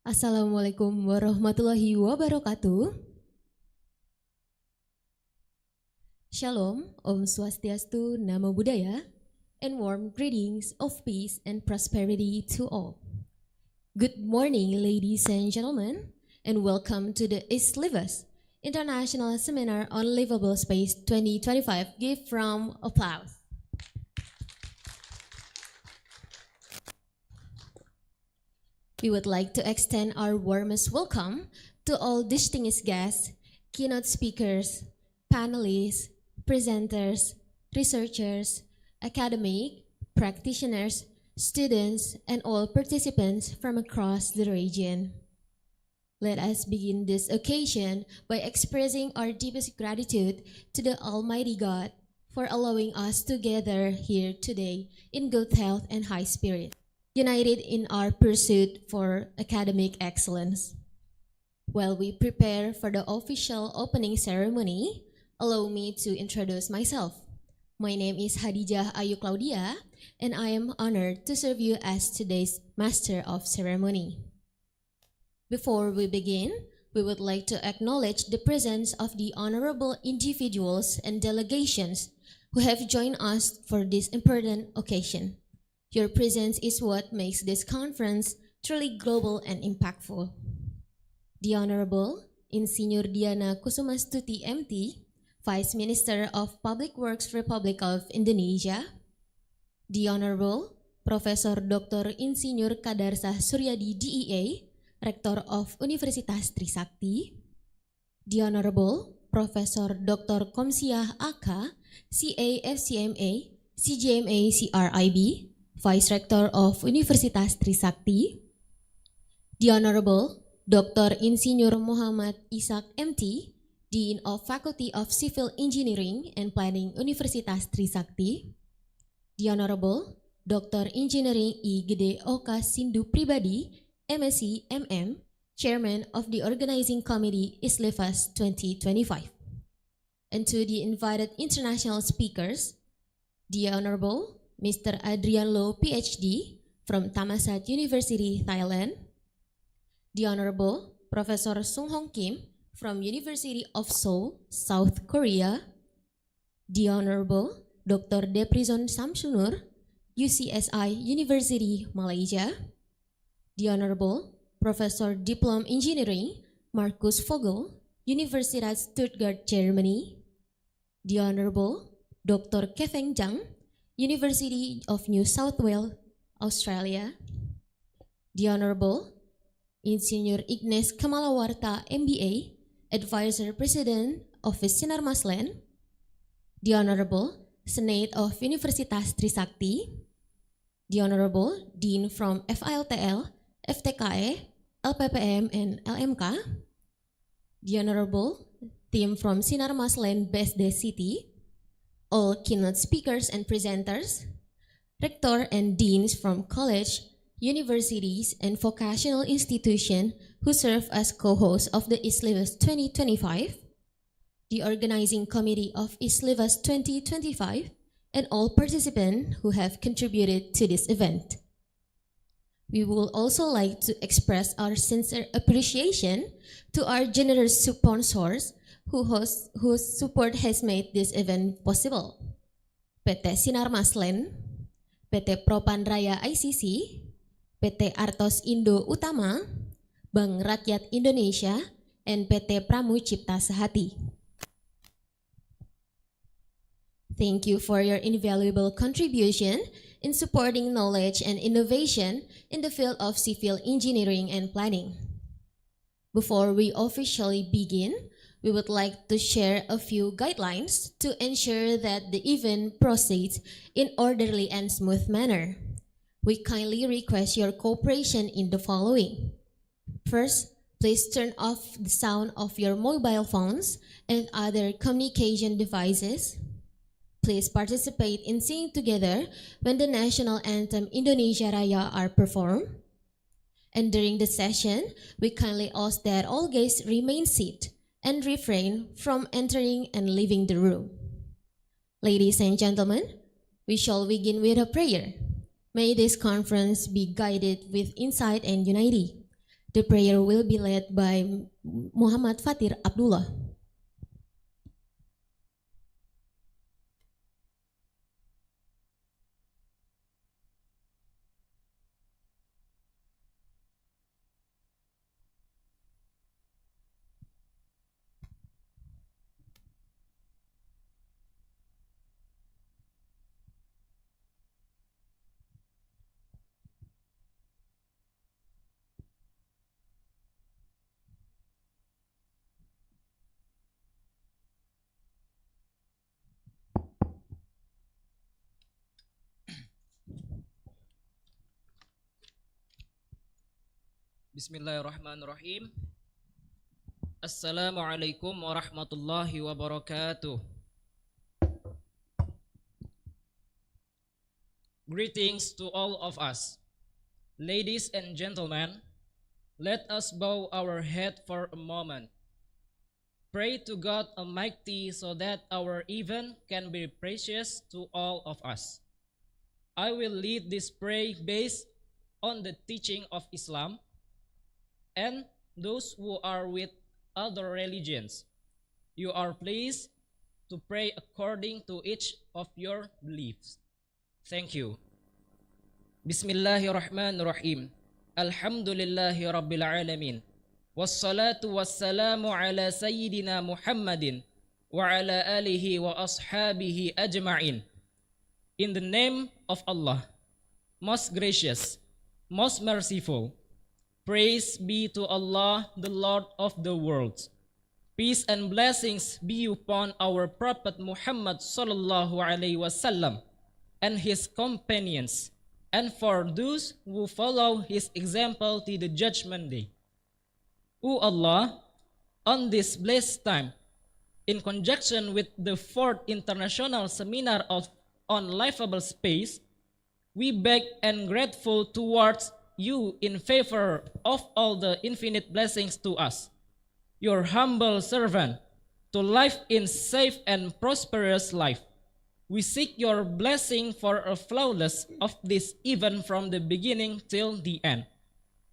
Assalamualaikum warahmatullahi wabarakatuh. Shalom, Om Swastiastu, Namo Buddhaya, and warm greetings of peace and prosperity to all. Good morning, ladies and gentlemen, and welcome to the LIVAS International Seminar on Livable Space 2025. Give from applause. We would like to extend our warmest welcome to all distinguished guests, keynote speakers, panelists, presenters, researchers, academic, practitioners, students, and all participants from across the region. Let us begin this occasion by expressing our deepest gratitude to the Almighty God for allowing us to gather here today in good health and high spirit, united in our pursuit for academic excellence. While we prepare for the official opening ceremony, allow me to introduce myself. My name is Hadijah Ayu Claudia, and I am honored to serve you as today's Master of Ceremony. Before we begin, we would like to acknowledge the presence of the honorable individuals and delegations who have joined us for this important occasion. Your presence is what makes this conference truly global and impactful. The Honorable Insinyur Diana Kusumastuti MT, Vice Minister of Public Works Republic of Indonesia. The Honorable Profesor Dr. Insinyur Kadarsah Suryadi DEA, Rector of Universitas Trisakti. The Honorable Profesor Dr. Komsiah AK, CA FCMA, CGMA CRIB, Vice Rector of Universitas Trisakti. The Honorable Dr. Insinyur Muhammad Ishak MT, Dean of Faculty of Civil Engineering and Planning Universitas Trisakti. The Honorable Dr. Engineering I Gede Oka Sindu Pribadi, MSc MM, Chairman of the Organizing Committee LIVAS 2025. And to the invited international speakers, the Honorable Mr. Adrian Loh, PhD, from Thammasat University, Thailand. The Honorable Professor Sung Hong Kim, from University of Seoul, South Korea. The Honorable Dr. Deprison Samsunur, UCSI University, Malaysia. The Honorable Professor Diplom Engineering, Markus Vogel, Universitas Stuttgart, Germany. The Honorable Dr. Keveng Zhang, University of New South Wales, Australia. The Honorable Insinyur Ignes Kamalawarta, MBA, Advisor President Office Sinar Maslen. The Honorable Senate of Universitas Trisakti. The Honorable Dean from FILTL, FTKE, LPPM, and LMK. The Honorable Team from Sinar Maslen BSD City. All keynote speakers and presenters, rector and deans from college, universities, and vocational institutions who serve as co-hosts of the LIVAS 2025, the organizing committee of LIVAS 2025, and all participants who have contributed to this event. We would also like to express our sincere appreciation to our generous sponsors whose support has made this event possible. PT Sinar Maslen, PT Propan Raya ICC, PT Artos Indo Utama, Bank Rakyat Indonesia, and PT Pramu Cipta Sehati. Thank you for your invaluable contribution in supporting knowledge and innovation in the field of civil engineering and planning. Before we officially begin, we would like to share a few guidelines to ensure that the event proceeds in orderly and smooth manner. We kindly request your cooperation in the following. First, please turn off the sound of your mobile phones and other communication devices. Please participate in singing together when the national anthem Indonesia Raya are performed. And during the session, we kindly ask that all guests remain seated and refrain from entering and leaving the room. Ladies and gentlemen, we shall begin with a prayer. May this conference be guided with insight and unity. The prayer will be led by Muhammad Fatir Abdullah. Bismillahirrahmanirrahim. Assalamualaikum warahmatullahi wabarakatuh. Greetings to all of us. Ladies and gentlemen, let us bow our head for a moment. Pray to God Almighty so that our event can be precious to all of us. I will lead this prayer based on the teaching of Islam and those who are with other religions. You are pleased to pray according to each of your beliefs. Thank you. Bismillahirrahmanirrahim. Alhamdulillahi Rabbil Alamin. Wassalatu wassalamu ala Sayyidina Muhammadin wa ala alihi wa ashabihi ajma'in. In the name of Allah, most gracious, most merciful, praise be to Allah, the Lord of the worlds. Peace and blessings be upon our Prophet Muhammad sallallahu alaihi wasallam and his companions, and for those who follow his example to the judgment day. O Allah, on this blessed time, in conjunction with the 4th International Seminar on Livable Space, we beg and grateful towards you in favor of all the infinite blessings to us, your humble servant, to live in safe and prosperous life. We seek your blessing for a flawless of this even from the beginning till the end.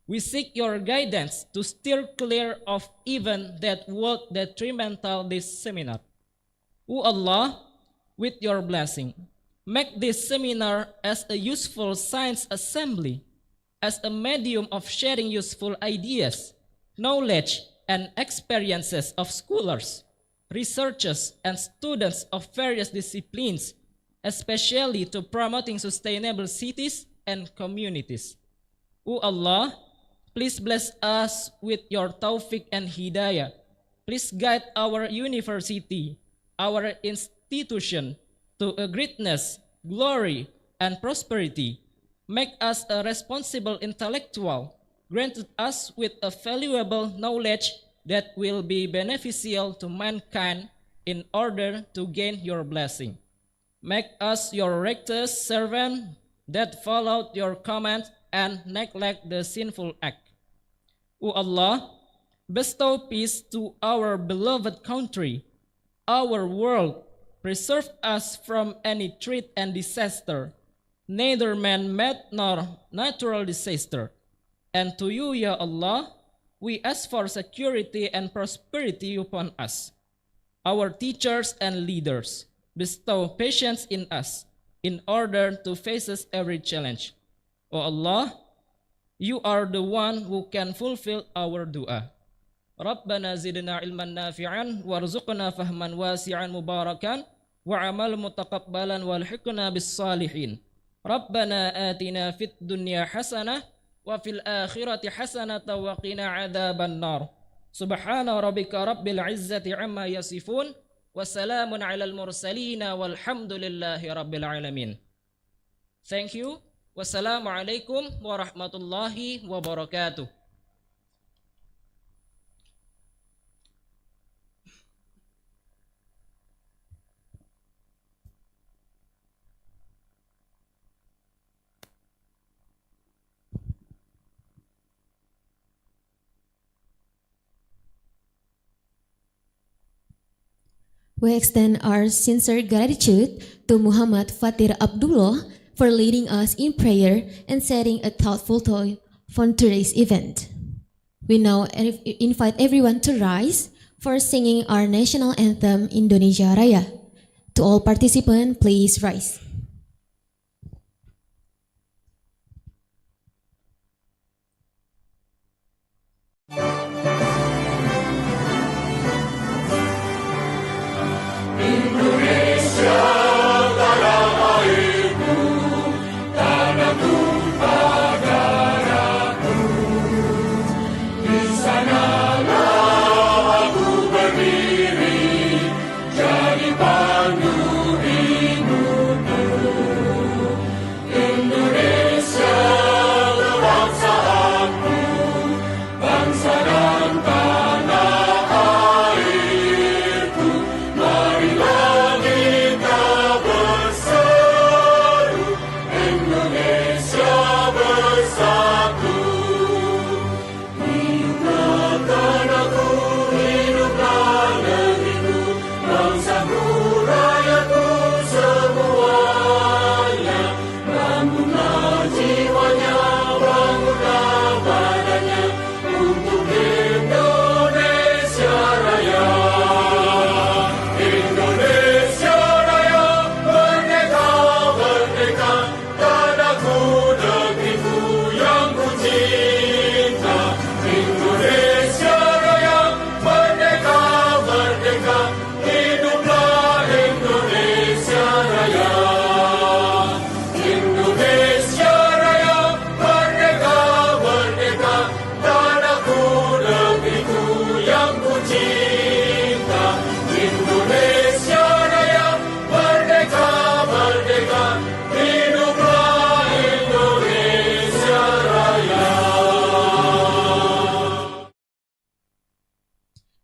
We seek your guidance to steer clear of even that would detrimental this seminar. O Allah, with your blessing, make this seminar as a useful science assembly, as a medium of sharing useful ideas, knowledge, and experiences of scholars, researchers, and students of various disciplines, especially to promoting sustainable cities and communities. O Allah, please bless us with your tawfiq and hidayah. Please guide our university, our institution, to a greatness, glory, and prosperity. Make us a responsible intellectual, granted us with a valuable knowledge that will be beneficial to mankind in order to gain your blessing. Make us your righteous servant that followed your command and neglect the sinful act. O Allah, bestow peace to our beloved country, our world, preserve us from any threat and disaster, neither man-made nor natural disaster. And to you, Ya Allah, we ask for security and prosperity upon us. Our teachers and leaders, bestow patience in us in order to face every challenge. O Allah, you are the one who can fulfill our dua. Rabbana zidna ilman nafi'an warzuqna fahman wasi'an mubarakan wa amal mutaqabbalan walhiqna bis salihin. Rabbana atina fid dunya hasanah wa fil akhirati hasanah wa qina adzaban nar. Subhana rabbika rabbil izzati amma yasifun wa salamun alal mursalin walhamdulillahi rabbil alamin. Thank you. Wassalamualaikum warahmatullahi wabarakatuh. We extend our sincere gratitude to Muhammad Fatir Abdullah for leading us in prayer and setting a thoughtful tone for today's event. We now invite everyone to rise for singing our national anthem Indonesia Raya. To all participants, please rise.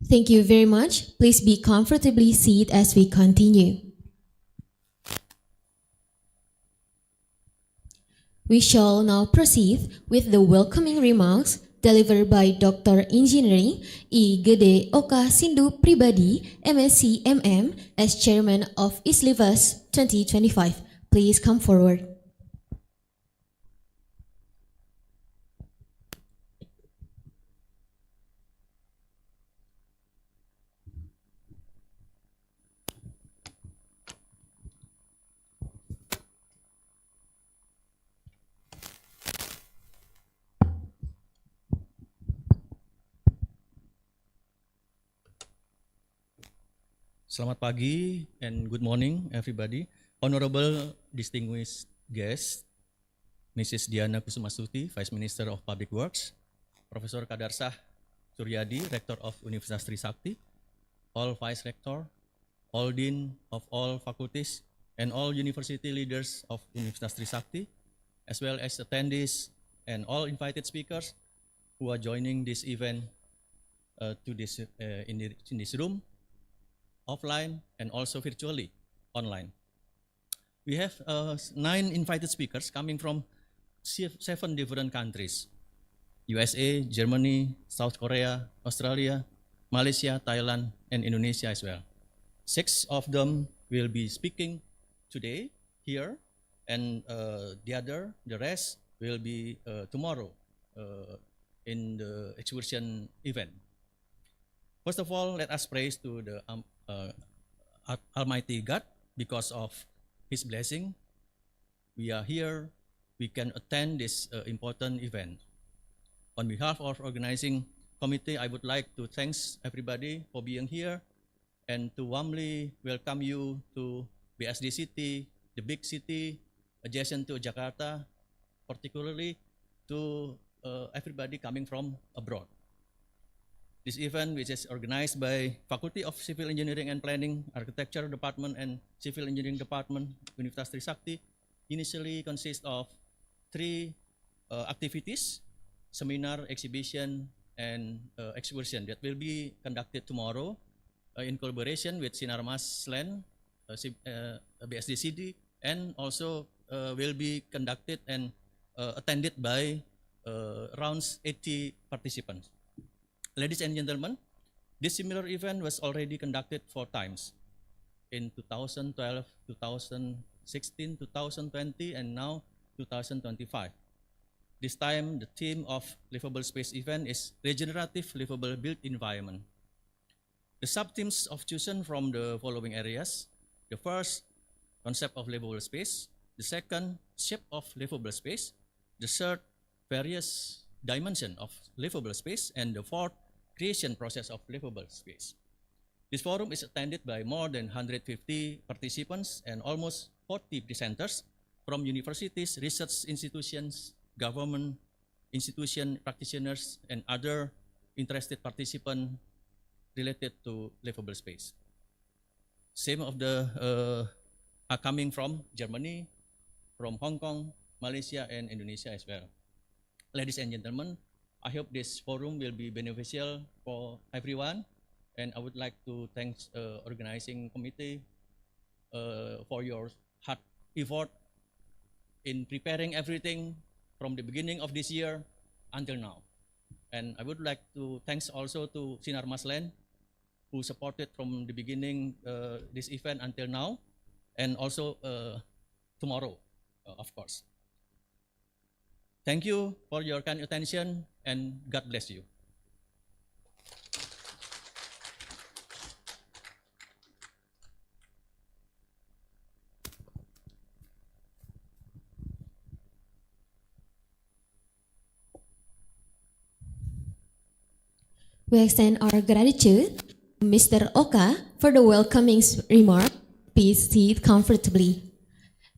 Thank you very much. Please be comfortably seated as we continue. We shall now proceed with the welcoming remarks delivered by Dr. Engineering I Gede Oka Sindu Pribadi, MSc MM, as Chairman of LIVAS 2025. Please come forward. Selamat pagi and good morning everybody. Honorable distinguished guests, Mrs. Diana Kusumasuti, Vice Minister of Public Works, Profesor Kadarsah Suryadi, Rector of Universitas Trisakti, all Vice Rector, all Dean of all faculties, and all university leaders of Universitas Trisakti, as well as attendees and all invited speakers who are joining this event in this room, offline and also virtually online. We have 9 invited speakers coming from 7 different countries: USA, Germany, South Korea, Australia, Malaysia, Thailand, and Indonesia as well. 6 of them will be speaking today here, and the rest will be tomorrow in the excursion event. First of all, let us praise to the Almighty God. Because of His blessing, we are here, we can attend this important event. On behalf of organizing committee, I would like to thank everybody for being here and to warmly welcome you to BSD City, the big city adjacent to Jakarta, particularly to everybody coming from abroad. This event, which is organized by Faculty of Civil Engineering and Planning, Architecture Department, and Civil Engineering Department, Universitas Trisakti, initially consists of 3 activities: seminar, exhibition, and excursion that will be conducted tomorrow in collaboration with Sinarmas Land, BSD CD, and also will be conducted and attended by around 80 participants. Ladies and gentlemen, this similar event was already conducted 4 times, in 2012, 2016, 2020, and now 2025. This time, the theme of Livable Space event is Regenerative Livable Built Environment. The sub-themes of chosen from the following areas. The first, concept of livable space. The second, shape of livable space. The third, various dimensions of livable space. And the fourth, creation process of livable space. This forum is attended by more than 150 participants and almost 40 presenters from universities, research institutions, government institution practitioners, and other interested participants related to livable space. Some of the are coming from Germany, from Hong Kong, Malaysia, and Indonesia as well. Ladies and gentlemen, I hope this forum will be beneficial for everyone, and I would like to thank organizing committee for your hard effort in preparing everything from the beginning of this year until now. And I would like to thanks also to Sinar Maslen, who supported from the beginning this event until now, and also tomorrow, of course. Thank you for your kind attention, and God bless you. We extend our gratitude to Mr. Oka for the welcoming remark. Please sit comfortably.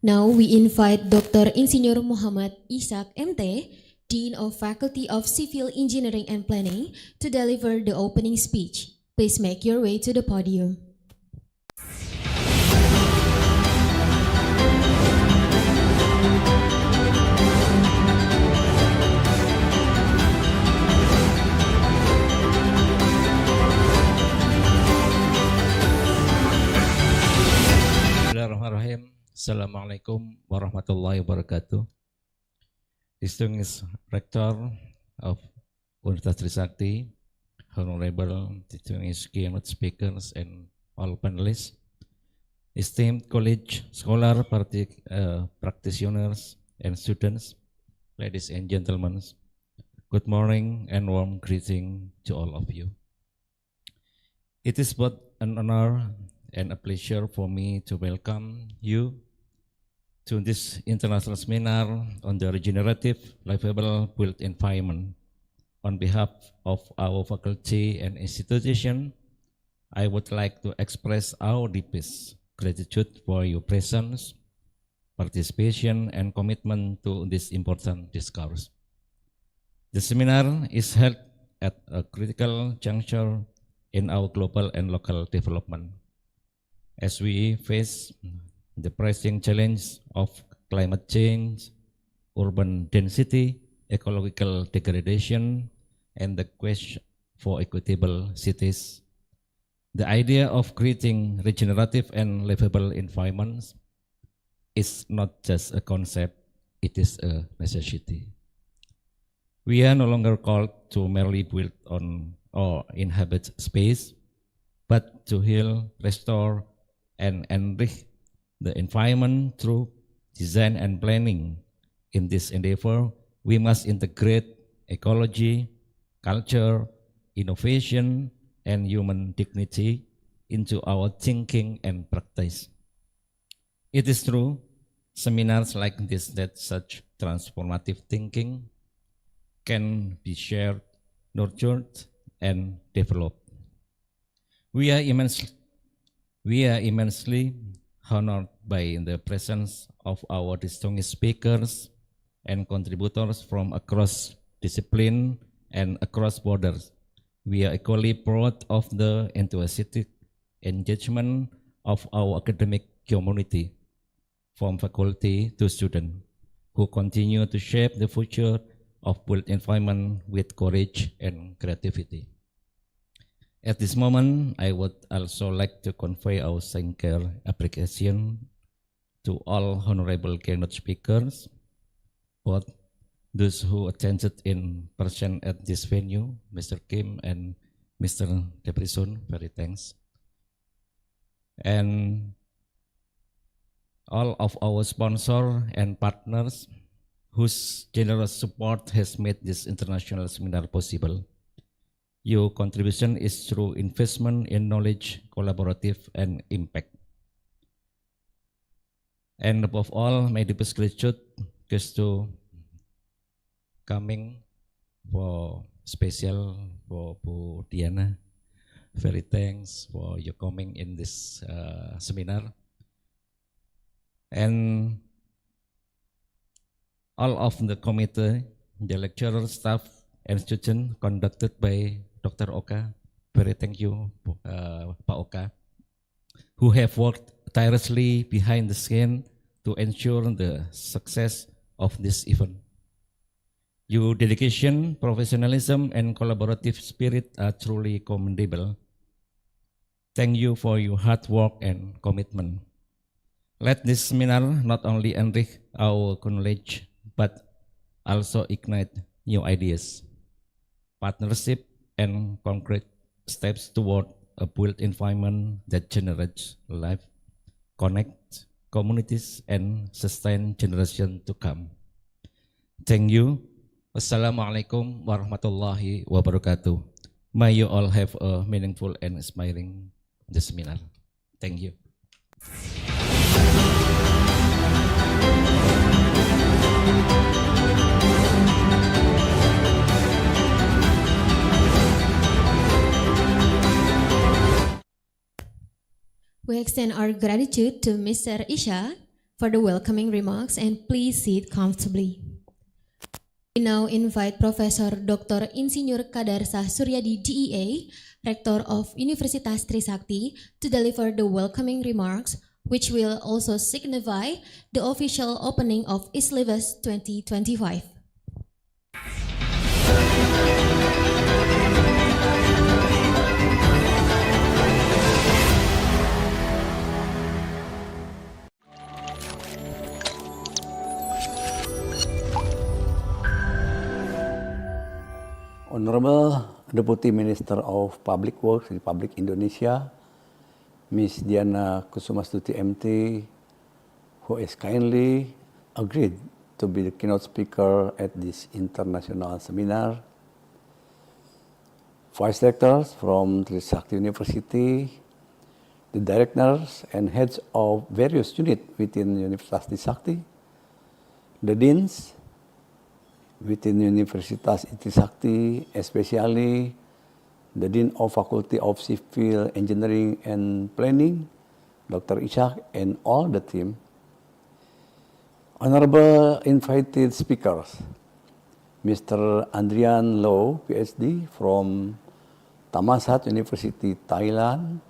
Now we invite Dr. Insinyur Muhammad Ishak MT, Dean of Faculty of Civil Engineering and Planning, to deliver the opening speech. Please make your way to the podium. Bismillahirrahmanirrahim. Assalamualaikum warahmatullahi wabarakatuh. Distinguished Rector of Universitas Trisakti, Honorable distinguished keynote speakers and all panelists, esteemed college scholar, practitioners and students, ladies and gentlemen, good morning and warm greeting to all of you. It is both an honor and a pleasure for me to welcome you to this international seminar on the regenerative, livable built environment. On behalf of our faculty and institution, I would like to express our deepest gratitude for your presence, participation, and commitment to this important discourse. The seminar is held at a critical juncture in our global and local development, as we face the pressing challenge of climate change, urban density, ecological degradation, and the quest for equitable cities. The idea of creating regenerative and livable environments is not just a concept, it is a necessity. We are no longer called to merely build on or inhabit space, but to heal, restore, and enrich the environment through design and planning. In this endeavor, we must integrate ecology, culture, innovation, and human dignity into our thinking and practice. It is through seminars like this that such transformative thinking can be shared, nurtured, and developed. We are immensely honored by the presence of our distinguished speakers and contributors from across discipline and across borders. We are equally proud of the enthusiastic engagement of our academic community, from faculty to students, who continue to shape the future of built environment with courage and creativity. At this moment, I would also like to convey our sincere appreciation to all honorable keynote speakers, both those who attended in person at this venue, Mr. Kim and Mr. Deprison, very thanks. And all of our sponsors and partners whose generous support has made this international seminar possible. Your contribution is through investment in knowledge, collaborative, and impact. And above all, my deepest gratitude goes to coming for special for Bu Diana. Very thanks for your coming in this seminar. And all of the committee, the lecturer, staff, and students conducted by Dr. Oka. Very thank you, Pak Oka, who have worked tirelessly behind the scene to ensure the success of this event. Your dedication, professionalism, and collaborative spirit are truly commendable. Thank you for your hard work and commitment. Let this seminar not only enrich our knowledge, but also ignite new ideas, partnership, and concrete steps toward a built environment that generates life, connects communities, and sustain generations to come. Thank you. Wassalamualaikum warahmatullahi wabarakatuh. May you all have a meaningful and inspiring seminar. Thank you. We extend our gratitude to Mr. Isha for the welcoming remarks, and please sit comfortably. We now invite Professor Dr. Insinyur Kadarsah Suryadi DEA, Rector of Universitas Trisakti, to deliver the welcoming remarks, which will also signify the official opening of LIVAS 2025. Honorable Deputy Minister of Public Works Republik Indonesia, Ms. Diana Kusumastuti MT, who has kindly agreed to be the keynote speaker at this international seminar, Vice Rectors from Trisakti University, the directors and heads of various units within Universitas Tisakti, the deans within Universitas Tisakti, especially the Dean of Faculty of Civil Engineering and Planning, Dr. Ishak, and all the team. Honorable invited speakers, Mr. Andrian Low, PhD from Thammasat University, Thailand,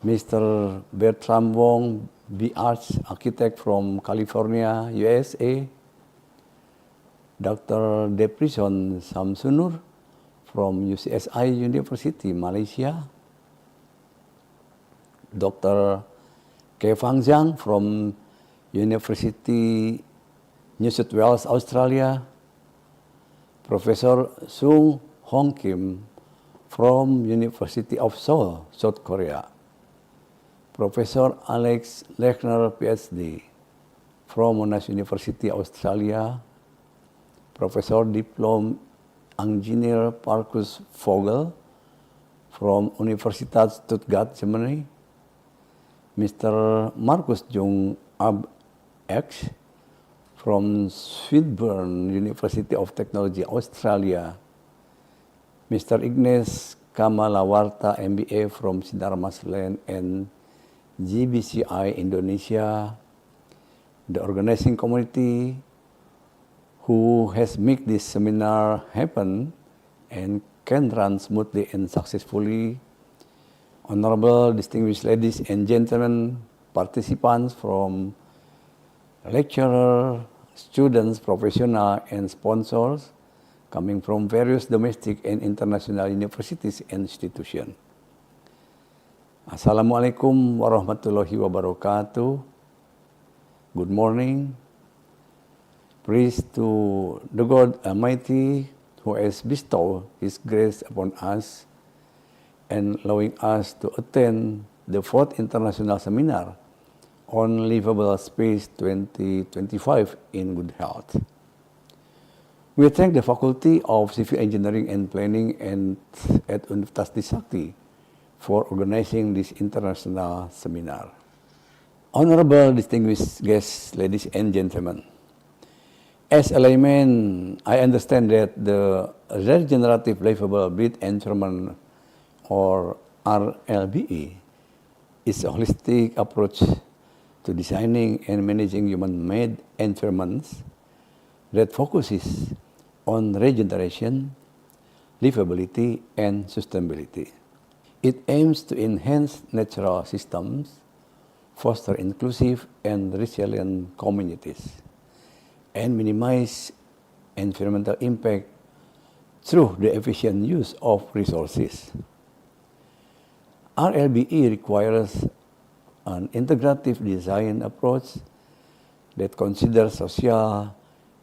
Mr. Bertram Wong, B.Arch Architect from California, USA, Dr. Deprison Samsunur from UCSI University, Malaysia, Dr. K. Fang Zhang from University New South Wales, Australia, Professor Sung Hong Kim from University of Seoul, South Korea, Professor Alex Lechner, PhD from Monash University, Australia, Professor Diplom Engineer Markus Vogel from Universitas Stuttgart, Germany, Mr. Markus Jung Ab X from Swinburne University of Technology, Australia, Mr. Ignes Kamalawarta, MBA from Sinar Maslen and GBCI Indonesia, the organizing committee who has made this seminar happen and can run smoothly and successfully, honorable distinguished ladies and gentlemen, participants from lecturers, students, professionals, and sponsors coming from various domestic and international universities and institutions. Assalamualaikum warahmatullahi wabarakatuh. Good morning. Praise to the God Almighty who has bestowed His grace upon us and allowing us to attend the 4th International Seminar on Livable Space 2025 in good health. We thank the Faculty of Civil Engineering and Planning at Universitas Tisakti for organizing this international seminar. Honorable distinguished guests, ladies and gentlemen, as a layman, I understand that the regenerative livable built environment, or RLBE, is a holistic approach to designing and managing human-made environments that focuses on regeneration, livability, and sustainability. It aims to enhance natural systems, foster inclusive and resilient communities, and minimize environmental impact through the efficient use of resources. RLBE requires an integrative design approach that considers social,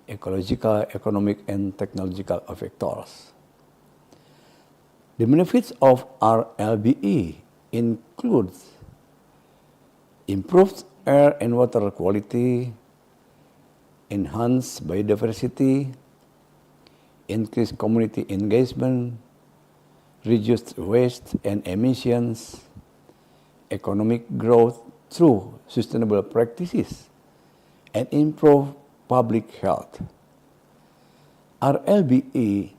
ecological, economic, and technological factors. The benefits of RLBE include improved air and water quality, enhanced biodiversity, increased community engagement, reduced waste and emissions, economic growth through sustainable practices, and improved public health. RLBE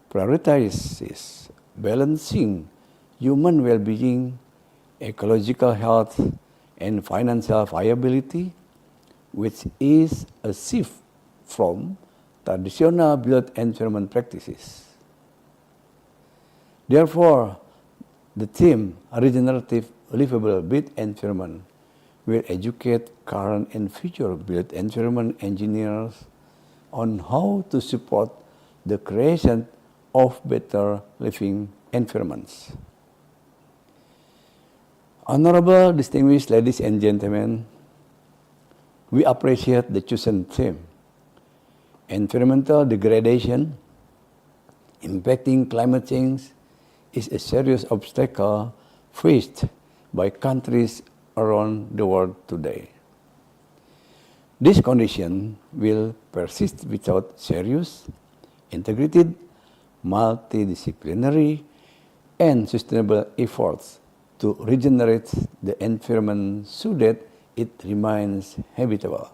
prioritizes balancing human well-being, ecological health, and financial viability, which is a shift from traditional built environment practices. Therefore, the theme regenerative livable built environment will educate current and future built environment engineers on how to support the creation of better living environments. Honorable distinguished ladies and gentlemen, we appreciate the chosen theme. Environmental degradation impacting climate change is a serious obstacle faced by countries around the world today. This condition will persist without serious, integrated, multidisciplinary, and sustainable efforts to regenerate the environment so that it remains habitable.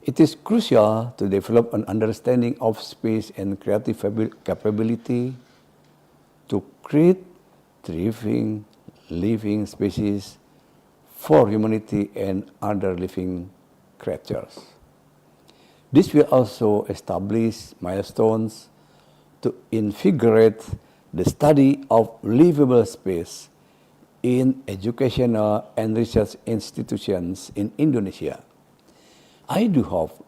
It is crucial to develop an understanding of space and creative capability to create thriving, living species for humanity and other living creatures. This will also establish milestones to invigorate the study of livable space in educational and research institutions in Indonesia. I do hope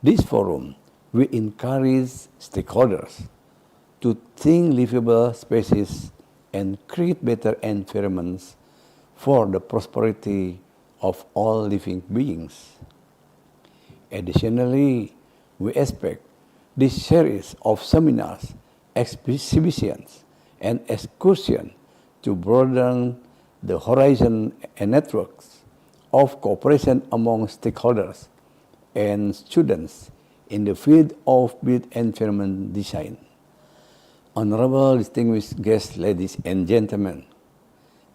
this forum will encourage stakeholders to think livable spaces and create better environments for the prosperity of all living beings. Additionally, we expect this series of seminars, exhibitions, and excursions to broaden the horizon and networks of cooperation among stakeholders and students in the field of built environment design. Honorable distinguished guests, ladies and gentlemen,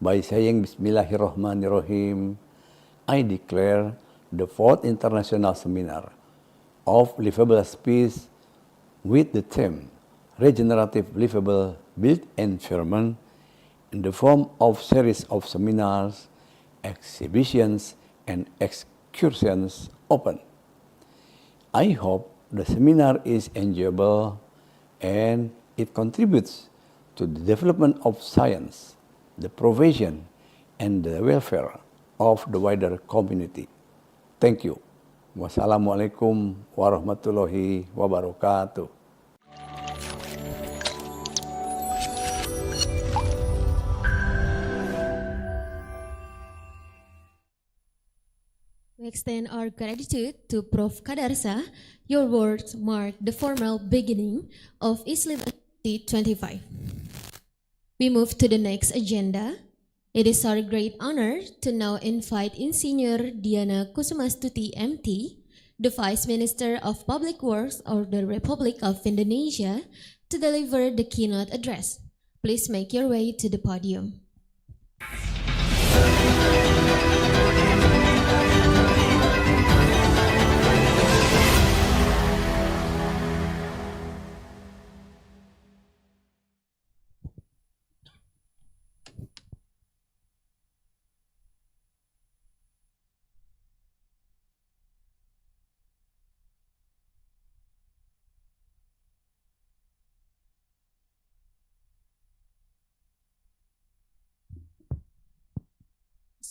by saying Bismillahirrahmanirrahim, I declare the 4th International Seminar of Livable Space with the theme Regenerative Livable Built Environment in the form of series of seminars, exhibitions, and excursions open. I hope the seminar is enjoyable and it contributes to the development of science, the provision, and the welfare of the wider community. Thank you. Wassalamualaikum warahmatullahi wabarakatuh. We extend our gratitude to Prof. Kadarsa. Your words mark the formal beginning of ISLIM 2025. We move to the next agenda, It is our great honor to now invite Insinyur Diana Kusumastuti MT, the Vice Minister of Public Works of the Republic of Indonesia, to deliver the keynote address. Please make your way to the podium.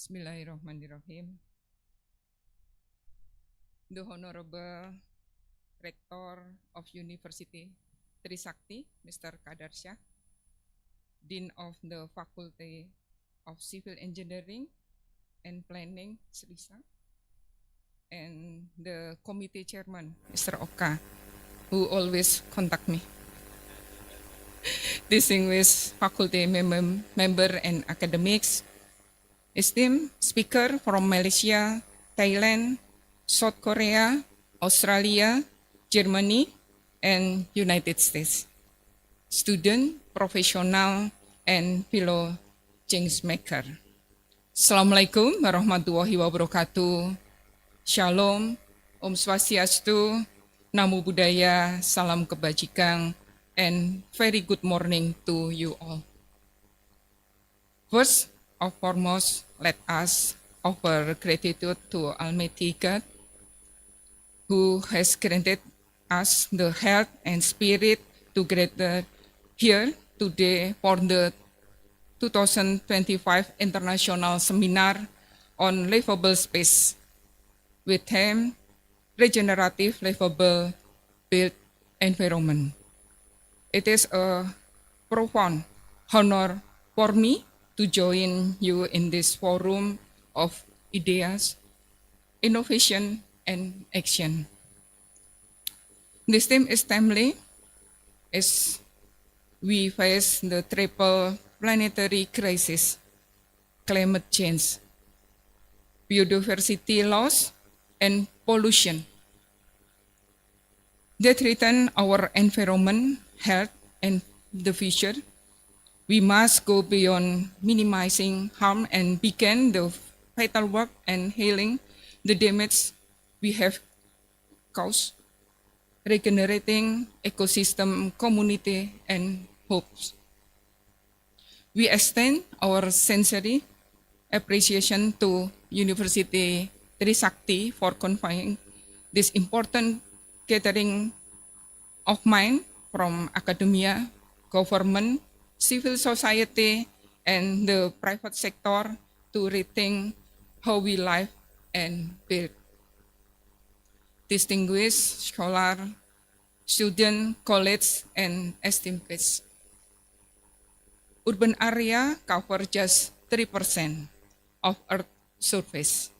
Bismillahirrahmanirrahim. The Honorable Rector of University Trisakti, Mr. Kadarsyah, Dean of the Faculty of Civil Engineering and Planning, Selisa, and the committee chairman, Mr. Oka, who always contact me. Distinguished faculty member and academics, esteemed speaker from Malaysia, Thailand, South Korea, Australia, Germany, and United States. Student, professional, and fellow changemaker. Assalamualaikum warahmatullahi wabarakatuh. Shalom, Om Swastiastu, Namo Buddhaya, Salam Kebajikan, and very good morning to you all. First and foremost, let us offer gratitude to Almighty God, who has granted us the health and spirit to gather here today for the 2025 International Seminar on Livable Space, with theme Regenerative Livable Built Environment. It is a profound honor for me to join you in this forum of ideas, innovation, and action. This theme is timely as we face the triple planetary crisis: climate change, biodiversity loss, and pollution that threaten our environment, health, and the future. We must go beyond minimizing harm and begin the vital work and healing the damage we have caused, regenerating ecosystem, community, and hopes. We extend our sincere appreciation to University Trisakti for convening this important gathering of mind from academia, government, civil society, and the private sector to rethink how we live and build. Distinguished scholar, student, colleagues, and esteemed guests. Urban area cover just 3% of Earth's surface,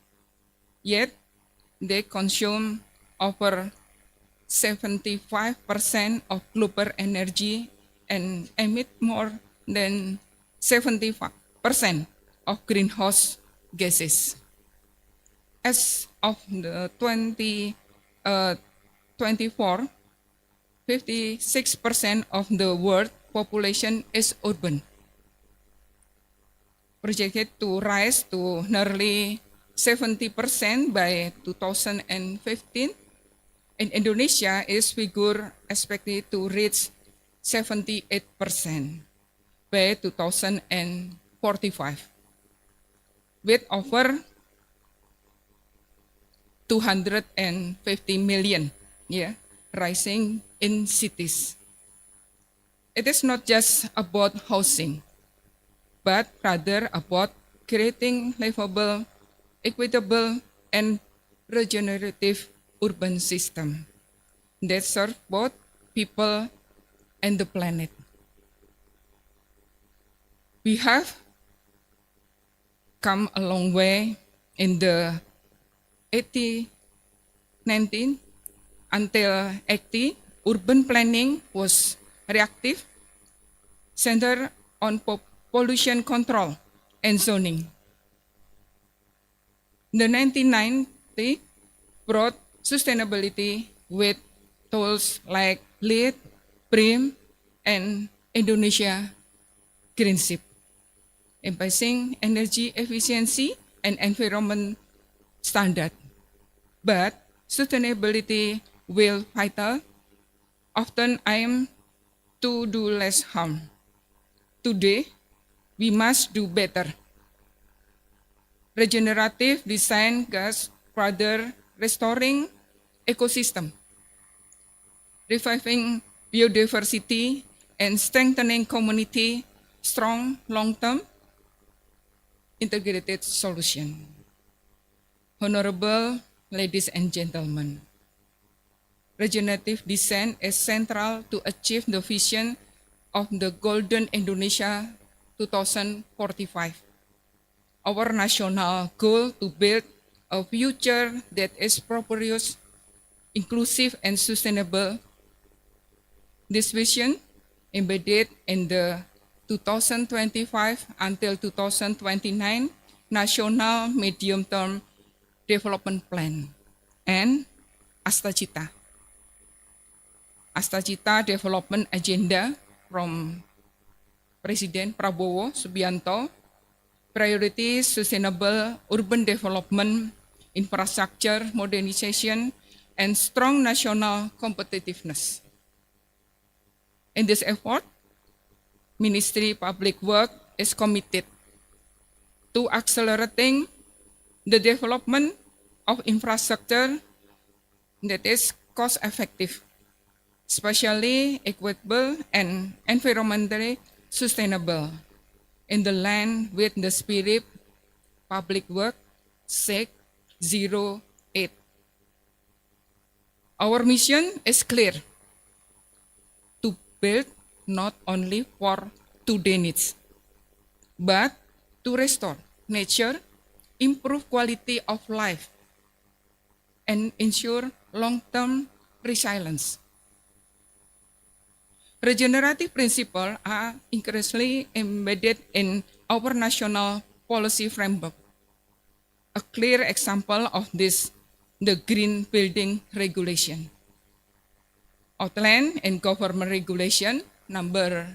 yet they consume over 75% of global energy and emit more than 75% of greenhouse gases. As of the 2024, 56% of the world population is urban, projected to rise to nearly 70% by 2015. In Indonesia, is figure expected to reach 78% by 2045, with over 250 million rising in cities. It is not just about housing, but rather about creating livable, equitable, and regenerative urban system that serve both people and the planet. We have come a long way in the 19 until 80. Urban planning was reactive, centered on pollution control and zoning. The 1990 brought sustainability with tools like LEED, BREEAM, and Indonesia Greenship, emphasizing energy efficiency and environment standard. But sustainability will vital, often aim to do less harm. Today, we must do better. Regenerative design goes further, restoring ecosystem, reviving biodiversity, and strengthening community strong long-term integrated solution. Honorable ladies and gentlemen, regenerative design is central to achieve the vision of the Golden Indonesia 2045. Our national goal to build a future that is prosperous, inclusive, and sustainable. This vision, embedded in the 2025 until 2029 National Medium-Term Development Plan, and Astacita. Astacita Development Agenda from Presiden Prabowo Subianto, priorities sustainable urban development, infrastructure modernization, and strong national competitiveness. In this effort, Ministry Public Work is committed to accelerating the development of infrastructure that is cost-effective, spatially equitable, and environmentally sustainable, in the line with the spirit Public Work 608. Our mission is clear: to build not only for today needs, but to restore nature, improve quality of life, and ensure long-term resilience. Regenerative principles are increasingly embedded in our national policy framework. A clear example of this, the Green Building Regulation, Outline and Government Regulation number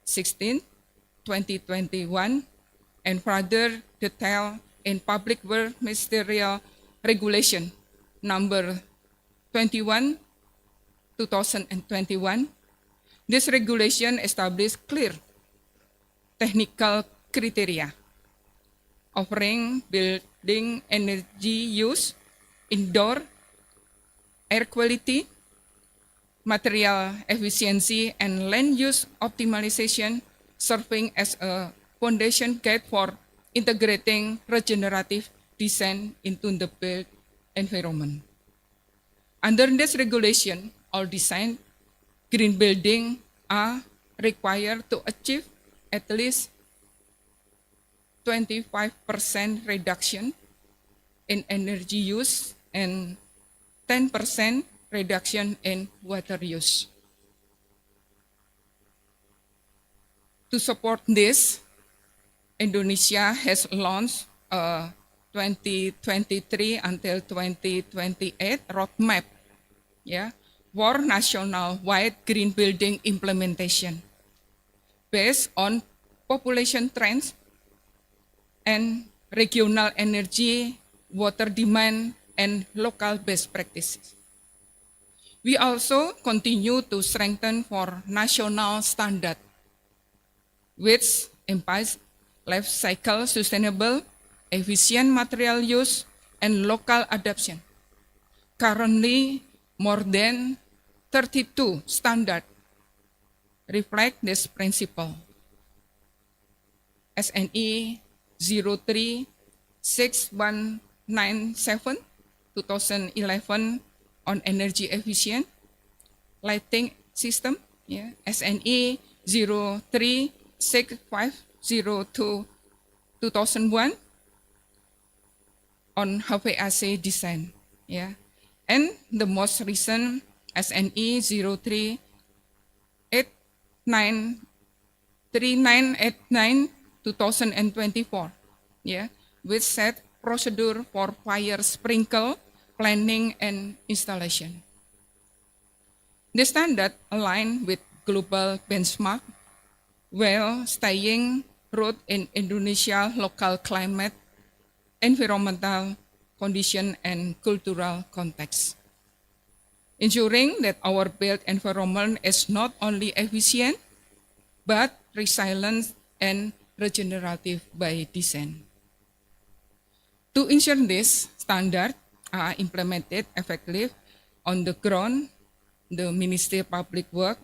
16, 2021, and further detailed in Public Works Ministerial Regulation number 21, 2021. This regulation establishes clear technical criteria, offering building energy use, indoor air quality, material efficiency, and land use optimization, serving as a foundation guide for integrating regenerative design into the built environment. Under this regulation, all design green buildings are required to achieve at least 25% reduction in energy use and 10% reduction in water use. To support this, Indonesia has launched a 2023 until 2028 roadmap, for national-wide green building implementation based on population trends and regional energy, water demand, and local best practices. We also continue to strengthen for national standard, which implies life cycle sustainable, efficient material use, and local adoption. Currently, more than 32 standards reflect this principle. SNE 036197 2011 on energy efficient lighting system, SNE 036502 2001 on HVAC design, and the most recent SNE 033989 2024, yeah, which set procedure for fire sprinkle planning and installation. The standard align with global benchmark while staying rooted in Indonesia local climate, environmental condition, and cultural context. Ensuring that our built environment is not only efficient, but resilient and regenerative by design. To ensure this standard are implemented effectively on the ground, the Ministry of Public Work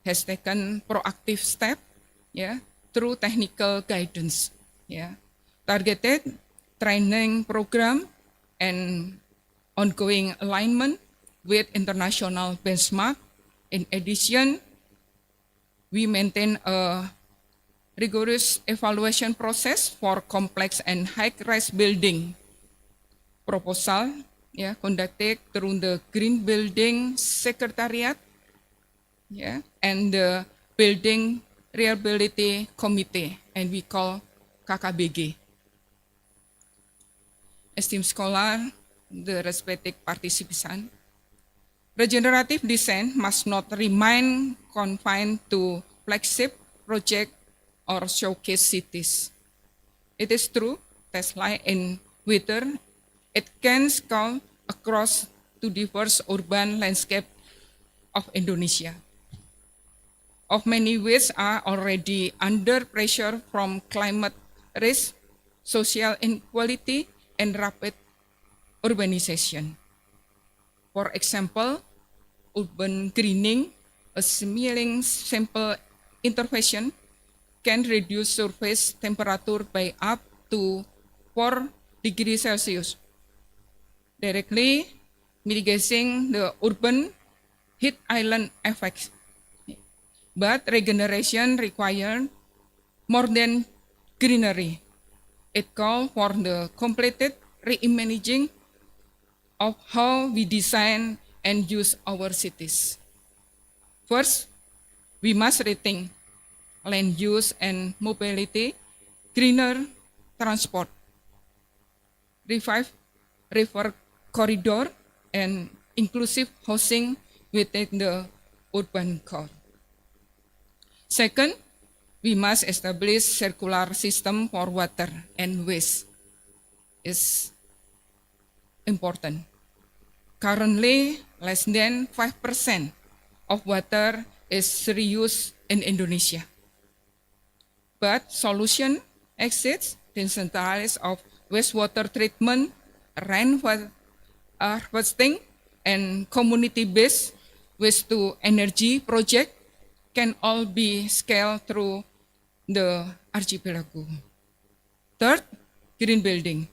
has taken proactive step, yeah, through technical guidance, yeah, targeted training program and ongoing alignment with international benchmark. In addition, we maintain a rigorous evaluation process for complex and high-rise building proposal, yeah, conducted through the Green Building Secretariat, yeah, and the Building Reliability Committee, and we call KKBG. Esteemed scholar, the respected participants, regenerative design must not remain confined to flagship project or showcase cities. It is true that like in whether it can scale across to diverse urban landscape of Indonesia. Of many ways are already under pressure from climate risk, social inequality, and rapid urbanization. For example, urban greening, a simple intervention, can reduce surface temperature by up to 4 degrees Celsius, directly mitigating the urban heat island effects. But regeneration requires more than greenery. It calls for the completed reimagining of how we design and use our cities. First, we must rethink land use and mobility, greener transport, revive river corridor, and inclusive housing within the urban core. Second, we must establish circular system for water and waste. Is important. Currently, less than 5% of water is reused in Indonesia. But solution exists, decentralized of wastewater treatment, rain harvesting, and community-based waste-to-energy project can all be scaled through the archipelago. Third, green building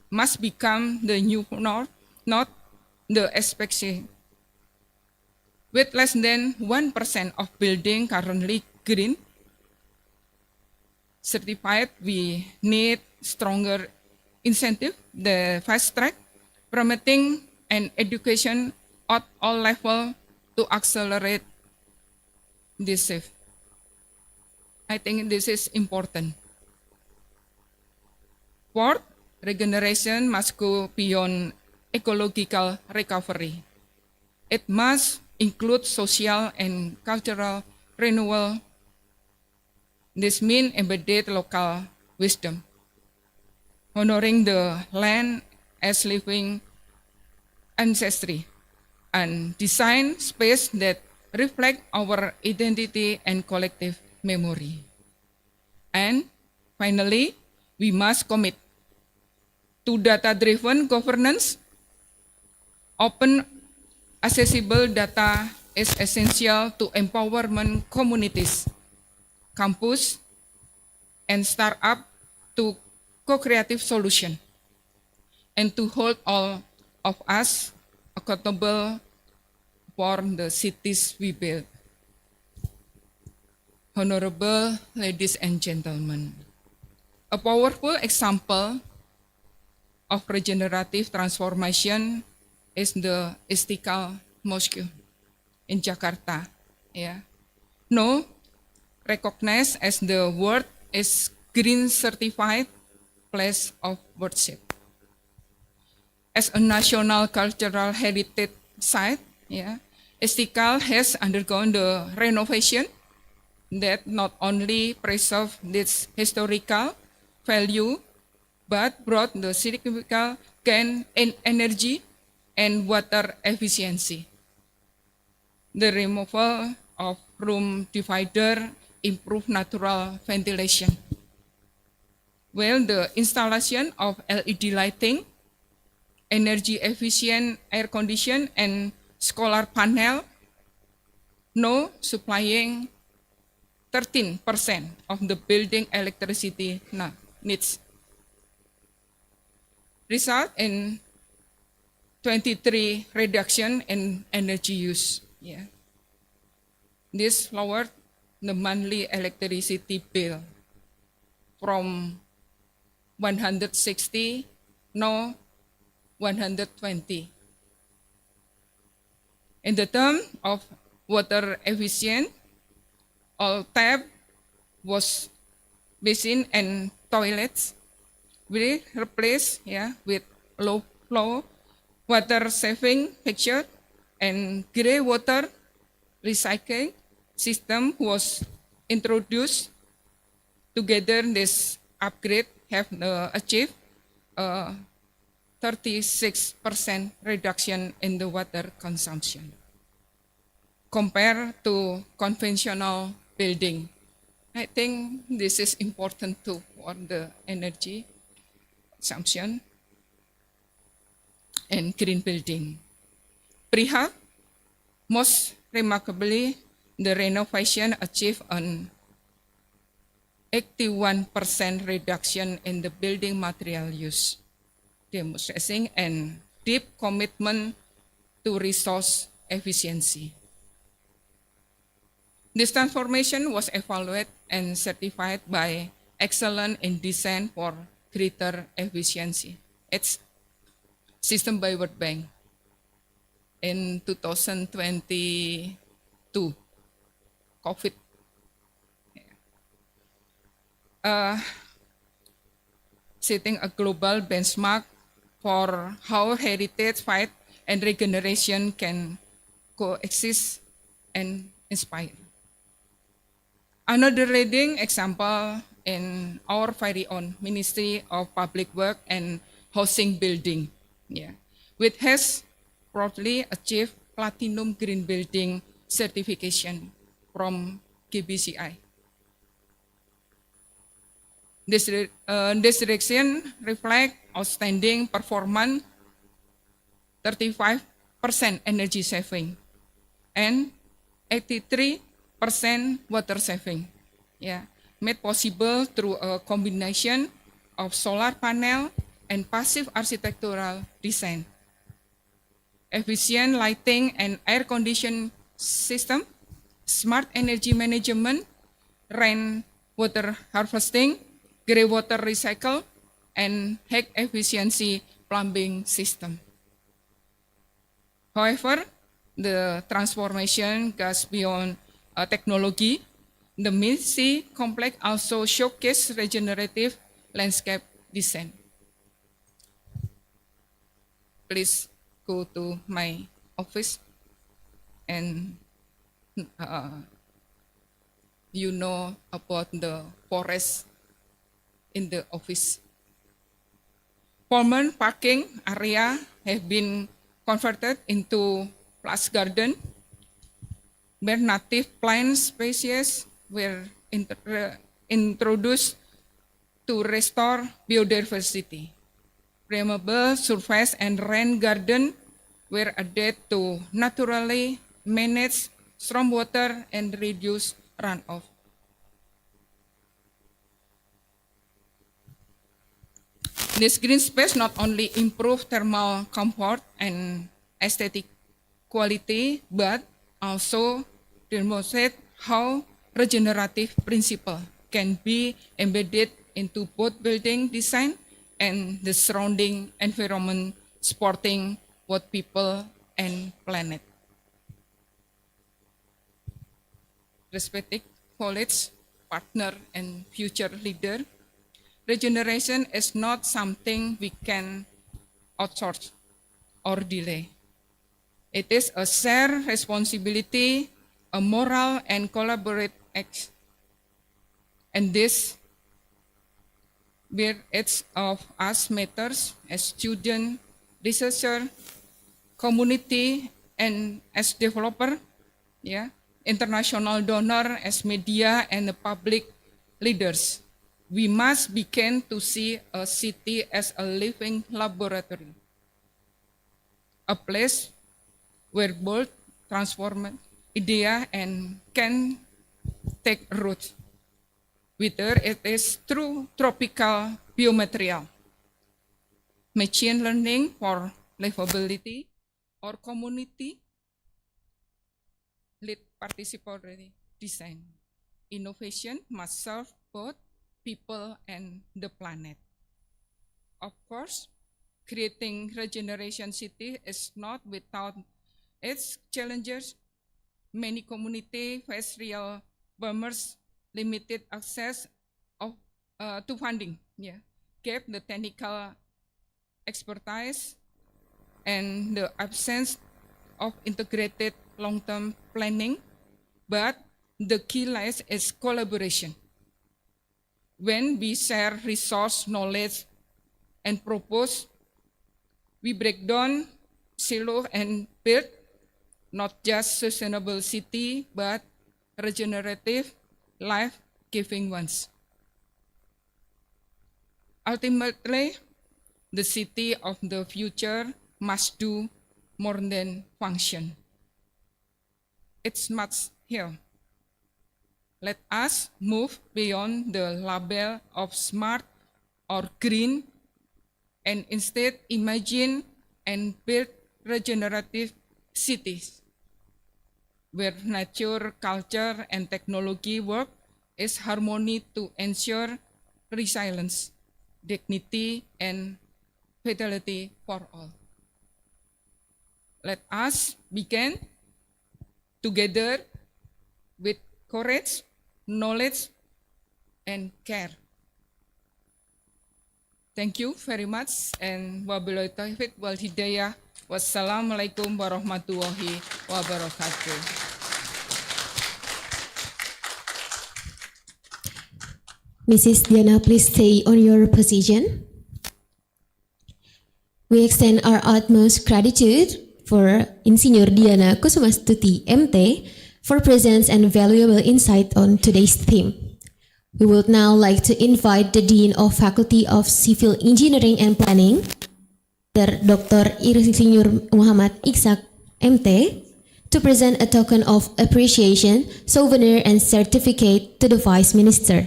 must become the new norm, not the exception. With less than 1% of building currently green certified, we need stronger incentive, the fast track, promoting and education at all levels to accelerate this shift. I think this is important. Fourth, regeneration must go beyond ecological recovery. It must include social and cultural renewal. This means embedded local wisdom, honoring the land as living ancestry, and design space that reflect our identity and collective memory. And finally, we must commit to data-driven governance. Open, accessible data is essential to empowerment communities, campus, and startup to co-creative solution, and to hold all of us accountable for the cities we build. Honorable ladies and gentlemen, a powerful example of regenerative transformation is the Istiqlal Mosque in Jakarta. Yeah. Now recognized as the world's green certified place of worship. As a national cultural heritage site, Istiqlal has undergone the renovation that not only preserve its historical value, but brought the significant gain in energy and water efficiency. The removal of room divider improved natural ventilation, while the installation of LED lighting, energy efficient air condition, and solar panel now supplying 13% of the building electricity needs. Result in 23 reduction in energy use. This lowered the monthly electricity bill from 160 now 120. In the term of water efficient, all tap, wash basin, and toilets we replaced with low flow water saving fixture, and gray water recycling system was introduced. Together, this upgrade have achieved a 36% reduction in the water consumption compared to conventional building. I think this is important too for the energy consumption and green building. Perhaps most remarkably, the renovation achieved an 81% reduction in the building material use, demonstrating a deep commitment to resource efficiency. This transformation was evaluated and certified by Excellence in Design for Greater Efficiency. It's system by World Bank in 2022, COVID. Setting a global benchmark for how heritage, fight, and regeneration can coexist and inspire. Another leading example in our very own Ministry of Public Work and Housing Building, which has proudly achieved Platinum Green Building certification from GBCI. This direction reflects outstanding performance, 35% energy saving, and 83% water saving, made possible through a combination of solar panel and passive architectural design, efficient lighting and air conditioning system, smart energy management, rain water harvesting, grey water recycle, and high efficiency plumbing system. However, the transformation goes beyond technology. The Ministry complex also showcase regenerative landscape design. Please go to my office and you know about the forest in the office. Former parking area have been converted into plus garden, where native plant species were introduced to restore biodiversity. Permeable surface and rain garden were added to naturally manage stormwater and reduce runoff. This green space not only improve thermal comfort and aesthetic quality, but also demonstrate how regenerative principle can be embedded into both building design and the surrounding environment, supporting both people and planet. Respected colleagues, partner, and future leader, regeneration is not something we can outsource or delay. It is a shared responsibility, a moral and collaborative act. And this, where each of us matters as student, researcher, community, and as developer, yeah, international donor, as media and the public leaders. We must begin to see a city as a living laboratory, a place where bold, transformed idea and can take root, whether it is through tropical biomaterial, machine learning for livability, or community lead participatory design. Innovation must serve both people and the planet. Of course, creating regeneration city is not without its challenges. Many communities face real boomers, limited access to funding, gap the technical expertise, and the absence of integrated long-term planning. But the key lies is collaboration. When we share resource, knowledge, and propose, we break down silos and build not just sustainable city, but regenerative, life-giving ones. Ultimately, the city of the future must do more than function. It must heal. Let us move beyond the label of smart or green and instead imagine and build regenerative cities where nature, culture, and technology work is harmony to ensure resilience, dignity, and fidelity for all. Let us begin together with courage, knowledge, and care. Thank you very much, and wabillahi taufiq wal hidayah. Wassalamualaikum warahmatullahi wabarakatuh. Mrs. Diana, please stay on your position. We extend our utmost gratitude for Insinyur Diana Kusumastuti, MT, for presence and valuable insight on today's theme. We would now like to invite the Dean of Faculty of Civil Engineering and Planning, Dr. Insinyur Muhammad Iksak, MT, to present a token of appreciation, souvenir, and certificate to the Vice Minister.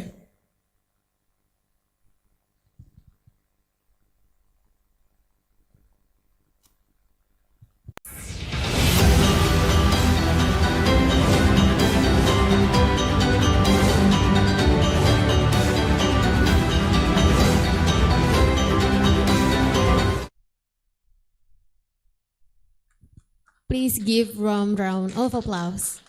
Please give warm round of applause.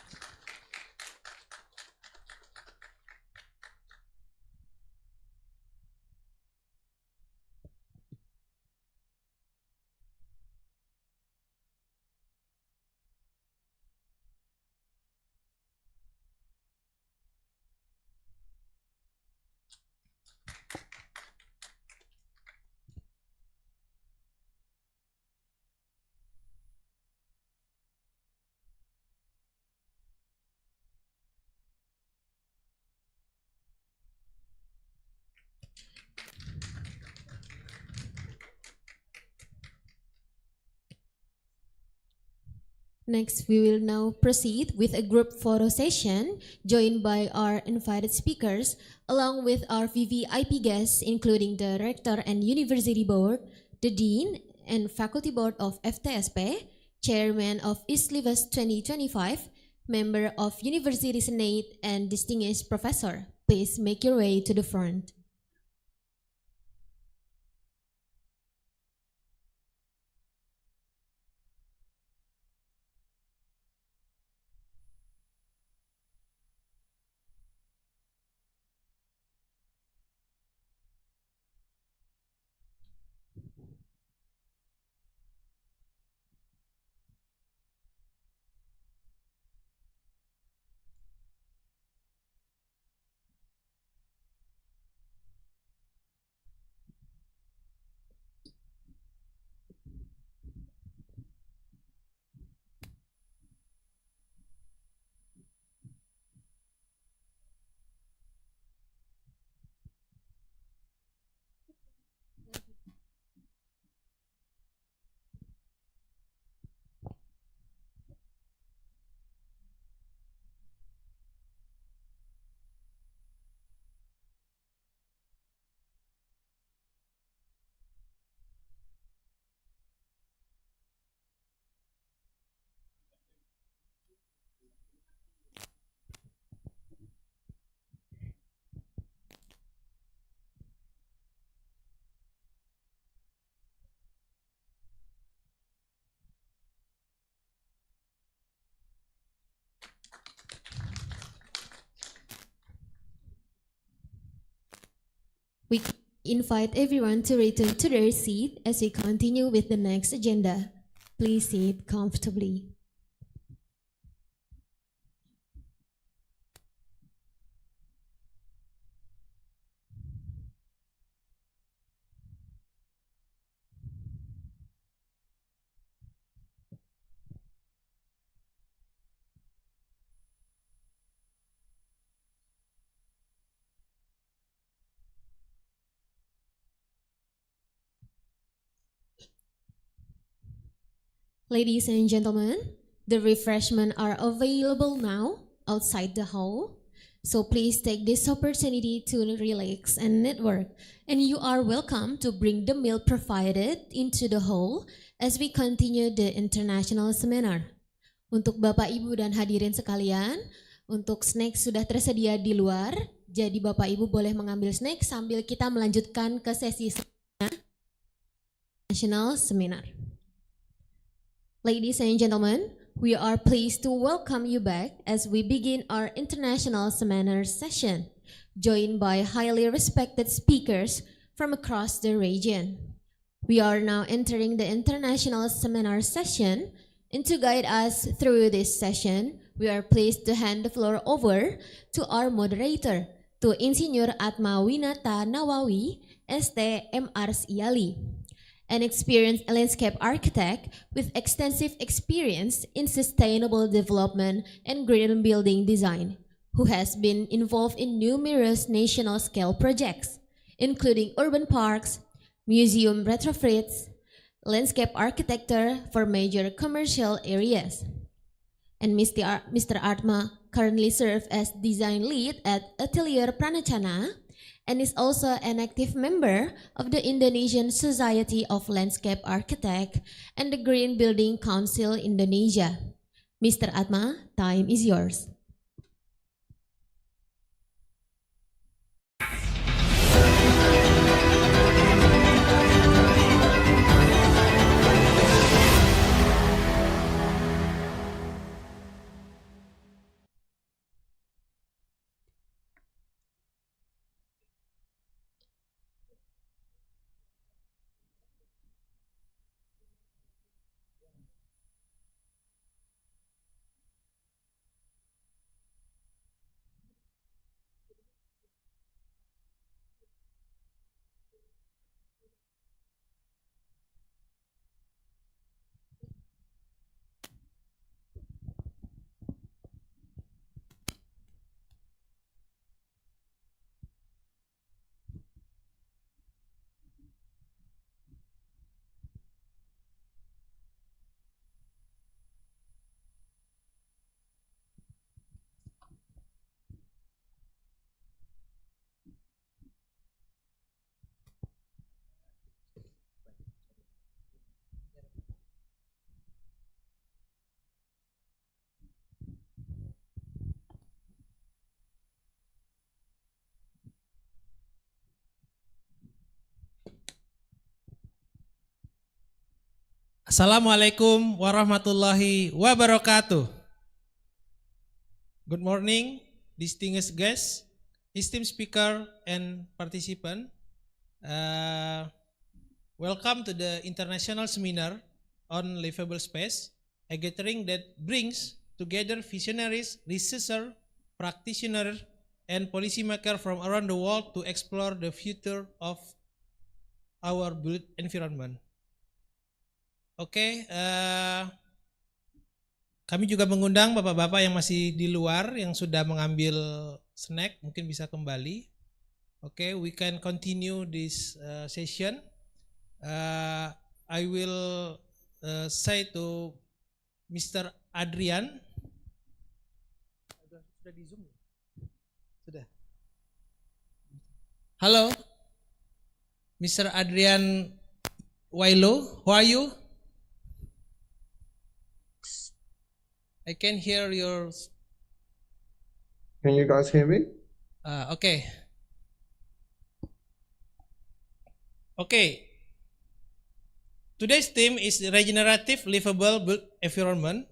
Next, we will now proceed with a group photo session joined by our invited speakers along with our VVIP guests including the Rector and University Board, the Dean and Faculty Board of FTSP, Chairman of LIVAS 2025, Member of University Senate and Distinguished Professor. Please make your way to the front. We invite everyone to return to their seat as we continue with the next agenda. Please sit comfortably. Ladies and gentlemen, the refreshments are available now outside the hall. So please take this opportunity to relax and network. And you are welcome to bring the meal provided into the hall as we continue the international seminar. Untuk Bapak, Ibu, dan hadirin sekalian, untuk snack sudah tersedia di luar. Jadi Bapak Ibu boleh mengambil snack sambil kita melanjutkan ke sesi national seminar. Ladies and gentlemen, we are pleased to welcome you back as we begin our international seminar session, joined by highly respected speakers from across the region. We are now entering the international seminar session, and to guide us through this session, we are pleased to hand the floor over to our moderator, to Insinyur Atma Winata Nawawi, ST MRSIALI, an experienced landscape architect with extensive experience in sustainable development and green building design, who has been involved in numerous national scale projects, including urban parks, museum retrofits, landscape architecture for major commercial areas. And Mr. Atma currently serves as design lead at Atelier Pranacana and is also an active member of the Indonesian Society of Landscape Architects and the Green Building Council Indonesia. Mr. Atma, time is yours. Assalamualaikum warahmatullahi wabarakatuh. Good morning, distinguished guests, esteemed speaker, and participant. Welcome to the international seminar on livable space, a gathering that brings together visionaries, researchers, practitioners, and policymakers from around the world to explore the future of our built environment. Oke, kami juga mengundang bapak-bapak yang masih di luar yang sudah mengambil snack, mungkin bisa kembali. Oke, we can continue this session. I will say to Mr. Adrian. Sudah di Zoom? Sudah. Halo, Mr. Adrian Wailo, how are you? I can hear your. Can you guys hear me? Okay. Okay. Today's theme is regenerative, livable built environment.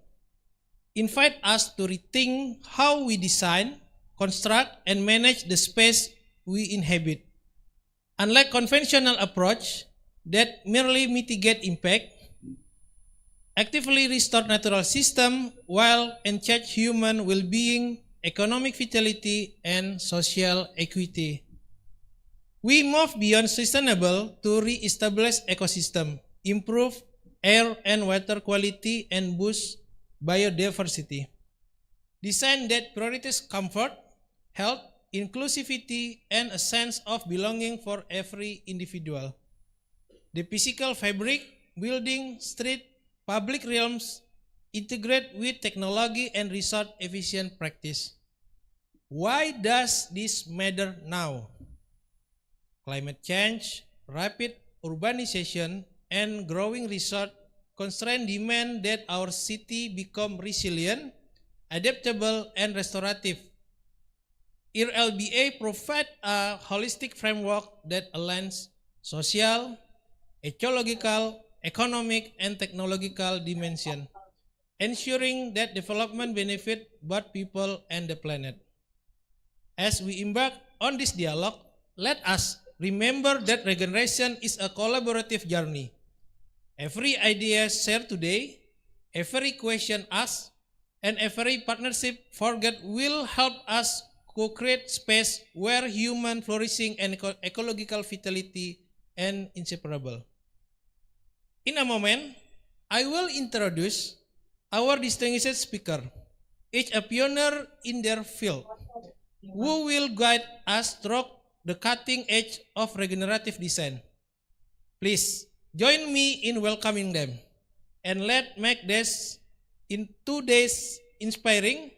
Invite us to rethink how we design, construct, and manage the space we inhabit. Unlike conventional approach that merely mitigate impact, actively restore natural system while enhance human well-being, economic vitality, and social equity. We move beyond sustainable to re-establish ecosystem, improve air and water quality, and boost biodiversity. Design that prioritizes comfort, health, inclusivity, and a sense of belonging for every individual. The physical fabric, building, street, public realms integrate with technology and resource efficient practice. Why does this matter now? Climate change, rapid urbanization, and growing resource constraint demand that our city become resilient, adaptable, and restorative. LBA provide a holistic framework that aligns social, ecological, economic, and technological dimension, ensuring that development benefit both people and the planet. As we embark on this dialogue, let us remember that regeneration is a collaborative journey. Every idea shared today, every question asked, and every partnership forget will help us co-create space where human flourishing and ecological vitality are inseparable. In a moment, I will introduce our distinguished speaker, each a pioneer in their field, who will guide us through the cutting edge of regenerative design. Please join me in welcoming them, and let's make this in 2 days inspiring,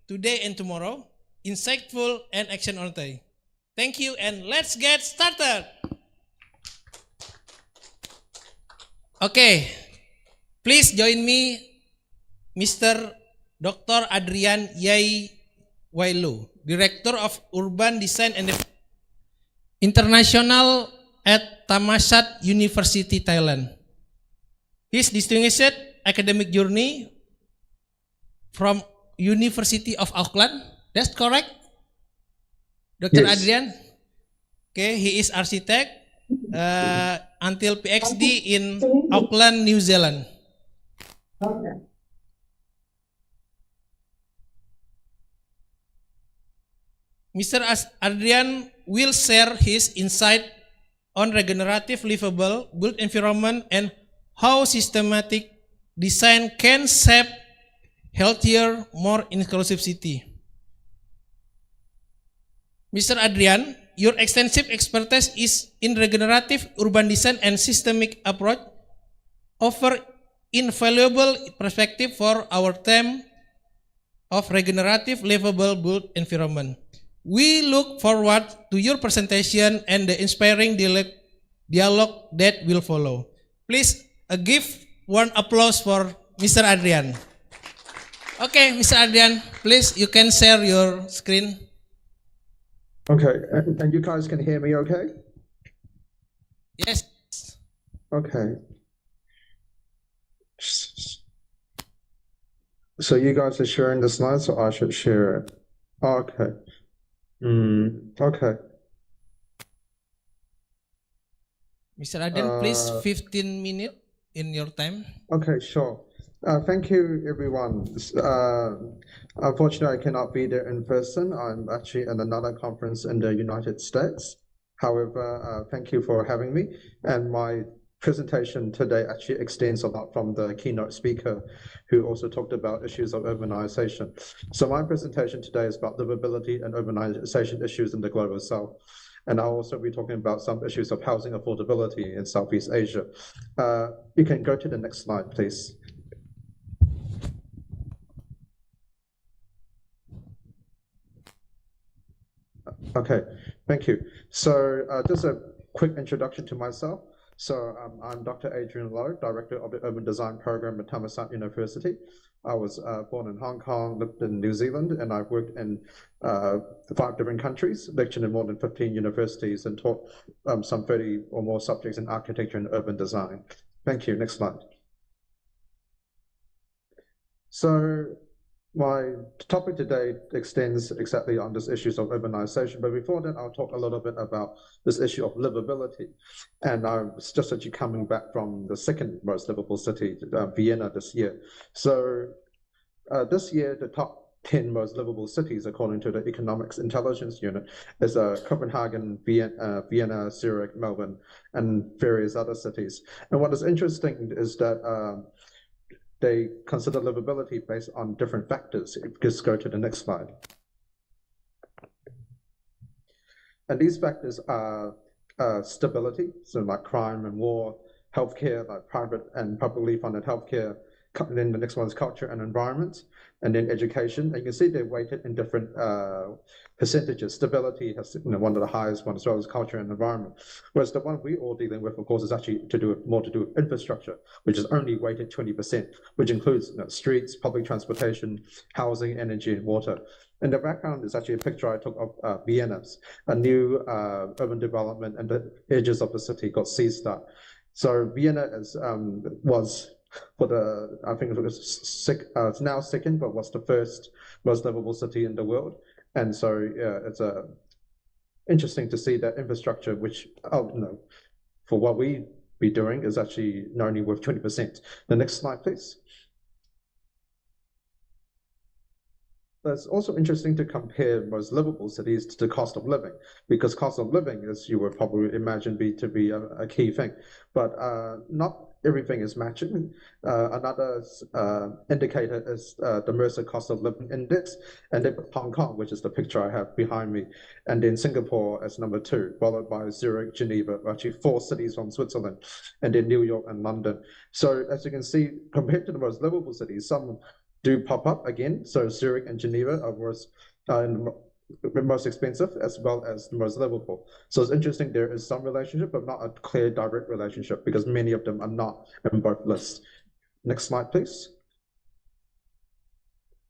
today and tomorrow, insightful and action-oriented. Thank you, and let's get started. Okay, please join me, Mr. Dr. Adrian Yai Wailu, Director of Urban Design and International at Thammasat University, Thailand. His distinguished academic journey from University of Auckland, that's correct? Dr. Yes. Adrian? Okay, he is architect until PhD in Auckland, New Zealand. Mr. Adrian will share his insight on regenerative, livable, built environment and how systematic design can shape healthier, more inclusive city. Mr. Adrian, your extensive expertise is in regenerative urban design and systemic approach offer invaluable perspective for our theme of regenerative, livable, built environment. We look forward to your presentation and the inspiring dialogue that will follow. Please give one applause for Mr. Adrian. Okay, Mr. Adrian, please you can share your screen. Okay, and you guys can hear me okay? Yes. Okay. So you guys are sharing the slides, so I should share it. Okay. Okay. Mr. Adrian, please 15 minutes in your time. Okay, sure. Thank you, everyone. Unfortunately, I cannot be there in person. I'm actually in another conference in the United States. However, thank you for having me. And my presentation today actually extends a lot from the keynote speaker who also talked about issues of urbanization. So my presentation today is about livability and urbanization issues in the global south. And I'll also be talking about some issues of housing affordability in Southeast Asia. You can go to the next slide, please. Okay, thank you. So just a quick introduction to myself. So I'm Dr. Adrian Lowe, Director of the Urban Design Program at Thammasat University. I was born in Hong Kong, lived in New Zealand, and I've worked in 5 different countries, lectured in more than 15 universities, and taught some 30 or more subjects in architecture and urban design. Thank you. Next slide. So My topic today extends exactly on this issues of urbanization, but before that, I'll talk a little bit about this issue of livability. And I'm just actually coming back from the second most livable city, Vienna, this year. So this year, the top 10 most livable cities, according to the Economics Intelligence Unit, is Copenhagen, Vienna, Zurich, Melbourne, and various other cities. And what is interesting is that they consider livability based on different factors. Just go to the next slide. And these factors are stability, so like crime and war, healthcare, like private and publicly funded healthcare. And then the next one is culture and environment, and then education. And you can see they're weighted in different percentages. Stability has one of the highest ones, as well as culture and environment. Whereas the one we're all dealing with, of course, is actually more to do with infrastructure, which is only weighted 20%, which includes streets, public transportation, housing, energy, and water. In the background is actually a picture I took of Vienna, a new urban development and the edges of the city called Seestadt. So Vienna was for the, I think it was it's now second, but was the first most livable city in the world. And so yeah, it's interesting to see that infrastructure, which for what we be doing is actually only worth 20%. The next slide, please. It's also interesting to compare most livable cities to the cost of living, because cost of living, as you would probably imagine, to be a key thing, but not everything is matching. Another indicator is the Mercer Cost of Living Index, and then Hong Kong, which is the picture I have behind me, and then Singapore as number 2, followed by Zurich, Geneva, actually 4 cities from Switzerland, and then New York and London. So as you can see, compared to the most livable cities, some do pop up again. So Zurich and Geneva are most expensive as well as the most livable. So it's interesting, there is some relationship, but not a clear direct relationship, because many of them are not in both lists. Next slide, please.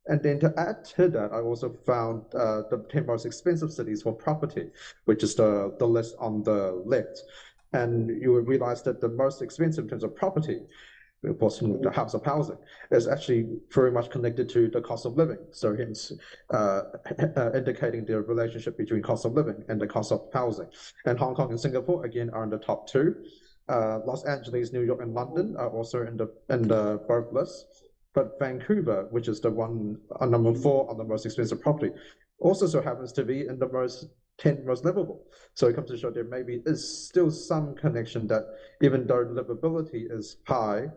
And then to add to that, I also found the 10 most expensive cities for property, which is the list on the left. And you will realize that the most expensive in terms of property, of course, the house of housing, is actually very much connected to the cost of living. So hence indicating the relationship between cost of living and the cost of housing. And Hong Kong and Singapore, again, are in the top 2. Los Angeles, New York, and London are also in the both lists. But Vancouver, which is the one number 4 on the most expensive property, also so happens to be in the 10 most livable. So it comes to show there maybe is still some connection that even though livability is high,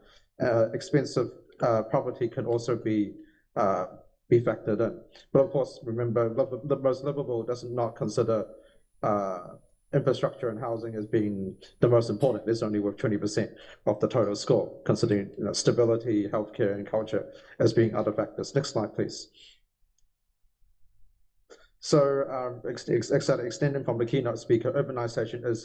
expensive property can also be factored in. But of course, remember, the most livable does not consider infrastructure and housing as being the most important. It's only worth 20% of the total score, considering stability, healthcare, and culture as being other factors. Next slide, please. So extending from the keynote speaker, urbanization is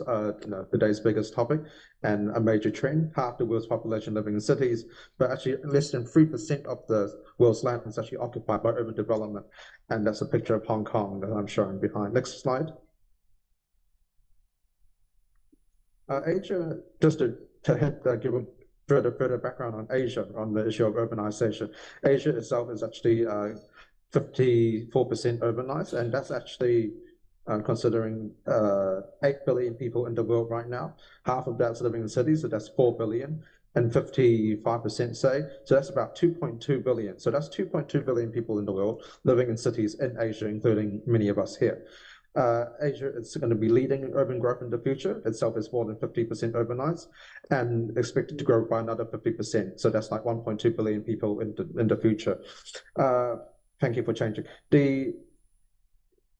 today's biggest topic and a major trend. Half the world's population living in cities, but actually less than 3% of the world's land is actually occupied by urban development. And that's a picture of Hong Kong that I'm showing behind. Next slide. Asia, just to give a further background on Asia, on the issue of urbanization. Asia itself is actually 54% urbanized, and that's actually considering 8 billion people in the world right now. Half of that's living in cities, so that's 4 billion, and 55% say, so that's about 2.2 billion. So that's 2.2 billion people in the world living in cities in Asia, including many of us here. Asia is going to be leading urban growth in the future. Itself is more than 50% urbanized and expected to grow by another 50%. So that's like 1.2 billion people in the future. Thank you for changing.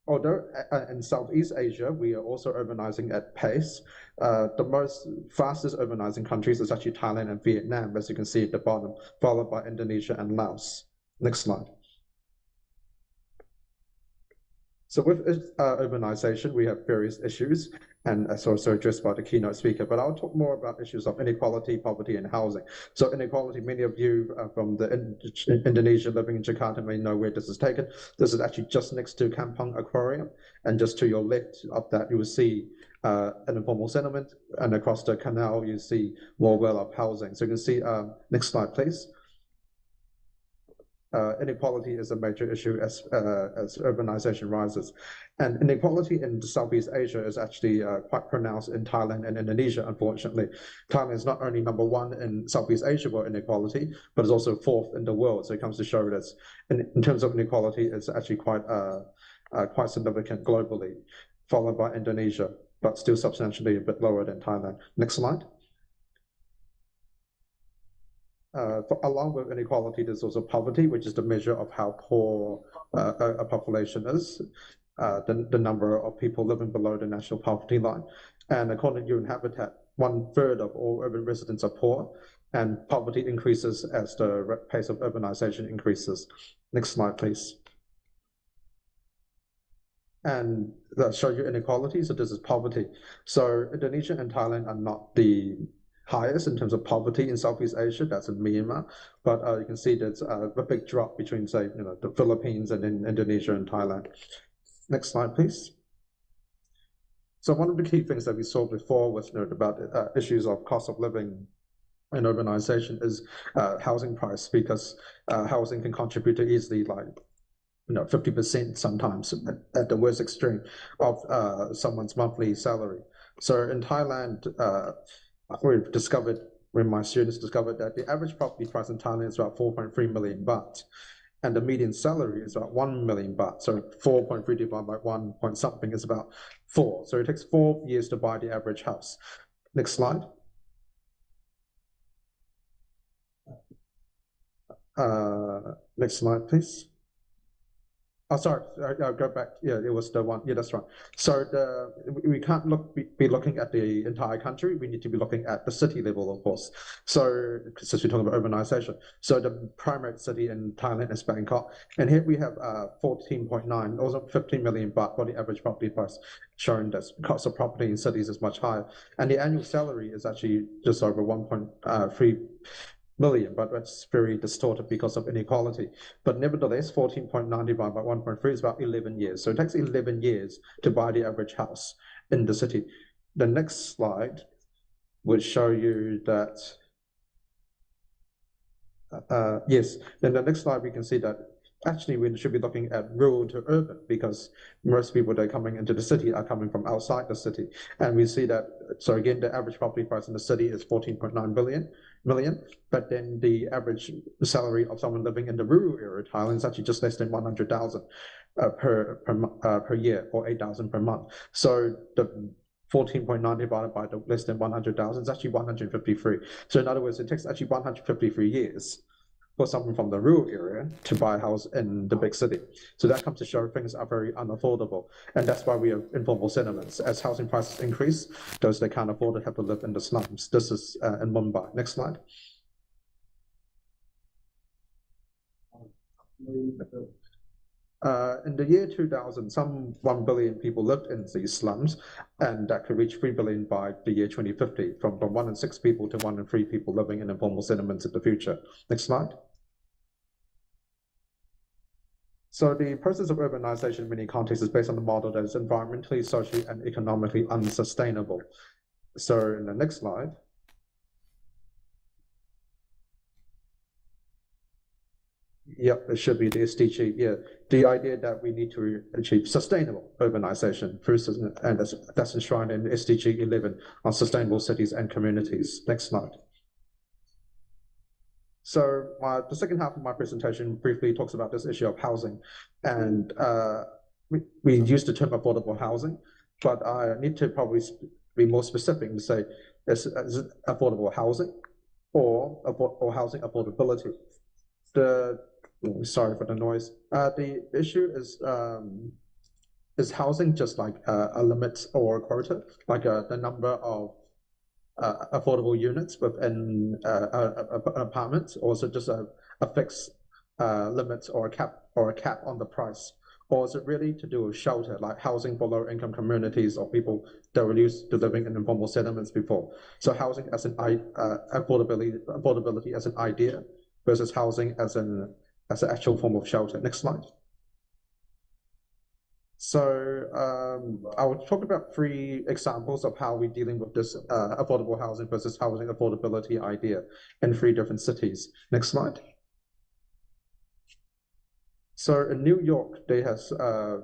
Although in Southeast Asia, we are also urbanizing at pace. The most fastest urbanizing countries is actually Thailand and Vietnam, as you can see at the bottom, followed by Indonesia and Laos. Next slide. So with urbanization, we have various issues, and that's also addressed by the keynote speaker, but I'll talk more about issues of inequality, poverty, and housing. So inequality, many of you from Indonesia living in Jakarta may know where this is taken. This is actually just next to Kampung Aquarium, and just to your left of that, you will see an informal settlement, and across the canal, you see more well-off housing. So you can see, next slide, please. inequality is a major issue as urbanization rises. And inequality in Southeast Asia is actually quite pronounced in Thailand and Indonesia, unfortunately. Thailand is not only number one in Southeast Asia for inequality, but is also fourth in the world. So it comes to show that in terms of inequality, it's actually quite significant globally, followed by Indonesia, but still substantially a bit lower than Thailand. Next slide. Along with inequality, there's also poverty, which is the measure of how poor a population is, the number of people living below the national poverty line. And according to UN Habitat, 1/3 of all urban residents are poor, and poverty increases as the pace of urbanization increases. Next slide, please. And that shows you inequality, so this is poverty. So Indonesia and Thailand are not the highest in terms of poverty in Southeast Asia, that's in Myanmar, but you can see there's a big drop between, say, the Philippines and then Indonesia and Thailand. Next slide, please. So one of the key things that we saw before was about issues of cost of living and urbanization is housing price, because housing can contribute to easily 50% sometimes at the worst extreme of someone's monthly salary. So in Thailand, my students discovered that the average property price in Thailand is about 4.3 million baht, and the median salary is about 1 million baht. So 4.3 divided by 1 point something is about 4. So it takes 4 years to buy the average house. Next slide. Next slide, please. Oh, sorry, I'll go back. Yeah, it was the one. Yeah, that's right. So we can't be looking at the entire country. We need to be looking at the city level, of course. So since we're talking about urbanization, so the primary city in Thailand is Bangkok, and here we have 14.9, also 15 million baht for the average property price, showing that the cost of property in cities is much higher, and the annual salary is actually just over 1.3 million, but that's very distorted because of inequality. But nevertheless, 14.9 divided by 1.3 is about 11 years. So it takes 11 years to buy the average house in the city. The next slide would show you that, yes, then the next slide we can see that actually we should be looking at rural to urban, because most people that are coming into the city are coming from outside the city. And we see that, so again, the average property price in the city is 14.9 million, but then the average salary of someone living in the rural area of Thailand is actually just less than 100,000 per year, or 8,000 per month. So the 14.9 divided by the less than 100,000 is actually 153. So in other words, it takes actually 153 years for someone from the rural area to buy a house in the big city. So that comes to show things are very unaffordable. And that's why we have informal settlements. As housing prices increase, those that can't afford it have to live in the slums. This is in Mumbai. Next slide. In the year 2000, some 1 billion people lived in these slums, and that could reach 3 billion by the year 2050, from 1 in 6 people to 1 in 3 people living in informal settlements in the future. Next slide. So the process of urbanization in many contexts is based on the model that is environmentally, socially, and economically unsustainable. So in the next slide, yep, it should be the SDG. Yeah, the idea that we need to achieve sustainable urbanization, and that's enshrined in SDG 11 on sustainable cities and communities. Next slide. So the second half of my presentation briefly talks about this issue of housing, and we use the term affordable housing, but I need to probably be more specific and say, is it affordable housing or housing affordability? Sorry for the noise. The issue is housing just like a limit or a quota, like the number of affordable units within an apartment, or is it just a fixed limit or a cap on the price? Or is it really to do with shelter, like housing for low-income communities or people that were used to living in informal settlements before? So housing as an affordability as an idea versus housing as an actual form of shelter. Next slide. So I will talk about 3 examples of how we're dealing with this affordable housing versus housing affordability idea in 3 different cities. Next slide. So in New York, they has a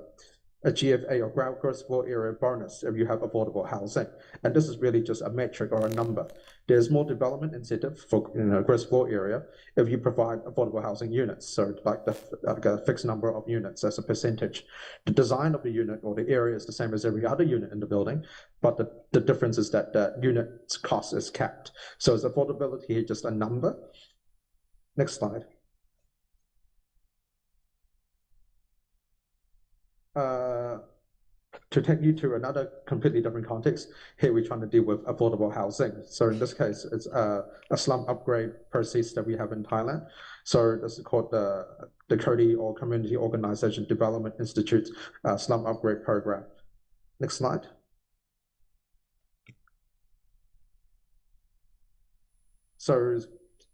GFA or gross floor area bonus if you have affordable housing, and this is really just a metric or a number. There's more development incentive for gross floor area if you provide affordable housing units. So like a fixed number of units as a percentage. The design of the unit or the area is the same as every other unit in the building, but the difference is that the unit's cost is capped. So is affordability just a number? Next slide. To take you to another completely different context, here we're trying to deal with affordable housing. So in this case, it's a slum upgrade process that we have in Thailand. So this is called the CODI, or Community Organization Development Institute Slum Upgrade Program. Next slide. So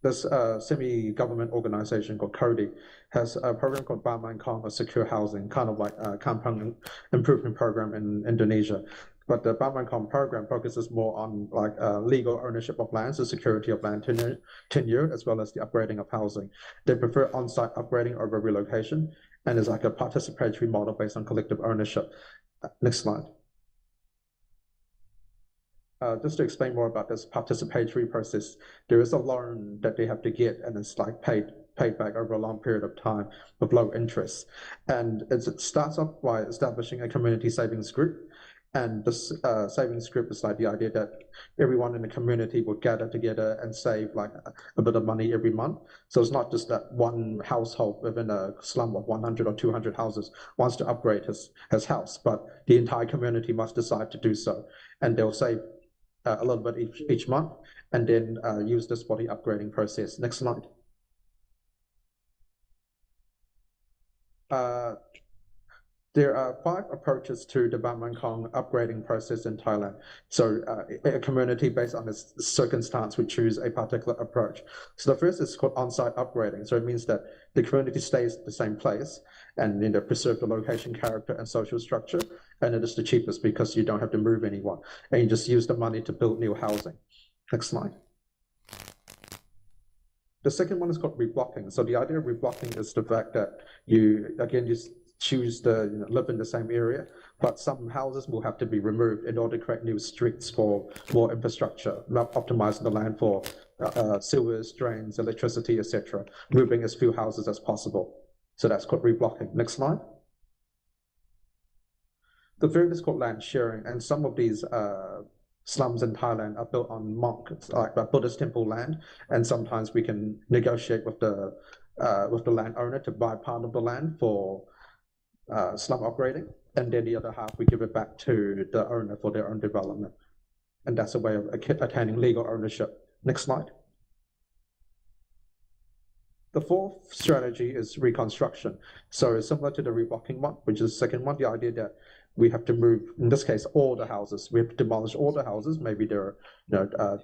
this semi-government organization called CODI has a program called Baman Kong, or Secure Housing, kind of like a compound improvement program in Indonesia. But the Baman Kong program focuses more on like legal ownership of land, so security of land tenure, as well as the upgrading of housing. They prefer on-site upgrading over relocation, and is like a participatory model based on collective ownership. Next slide. Just to explain more about this participatory process, there is a loan that they have to get, and it's like paid back over a long period of time with low interest. And it starts off by establishing a community savings group. And this savings group is like the idea that everyone in the community would gather together and save like a bit of money every month. So it's not just that one household within a slum of 100 or 200 houses wants to upgrade his house, but the entire community must decide to do so. And they'll save a little bit each month, and then use this for the upgrading process. Next slide. There are 5 approaches to the Baman Kong upgrading process in Thailand. So a community based on its circumstance would choose a particular approach. So the first is called on-site upgrading. So it means that the community stays at the same place and preserve the location, character, and social structure. And it is the cheapest because you don't have to move anyone. And you just use the money to build new housing. Next slide. The second one is called reblocking. So the idea of reblocking is the fact that you choose to live in the same area, but some houses will have to be removed in order to create new streets for more infrastructure, optimizing the land for sewers, drains, electricity, etc., moving as few houses as possible. So that's called reblocking. Next slide. The third is called land sharing, and some of these slums in Thailand are built on like Buddhist temple land, and sometimes we can negotiate with the landowner to buy part of the land for slum upgrading, and then the other half we give it back to the owner for their own development. And that's a way of attaining legal ownership. Next slide. The fourth strategy is reconstruction. So it's similar to the reblocking one, which is the second one, the idea that we have to move, in this case, all the houses. We have to demolish all the houses. Maybe they're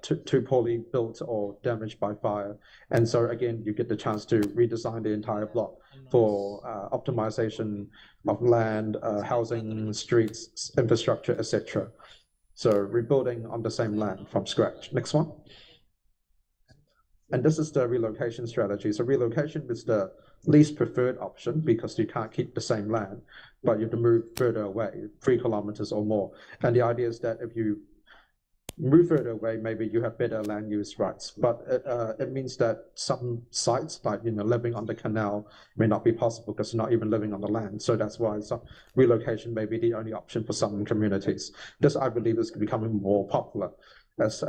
too poorly built or damaged by fire. And so again, you get the chance to redesign the entire block for optimization of land, housing, streets, infrastructure, etc. So rebuilding on the same land from scratch. Next one. And this is the relocation strategy. So relocation is the least preferred option because you can't keep the same land, but you have to move further away, 3 kilometers or more. And the idea is that if you move further away, maybe you have better land use rights. But it means that some sites, like living on the canal, may not be possible because you're not even living on the land. So that's why some relocation may be the only option for some communities. This, I believe, is becoming more popular as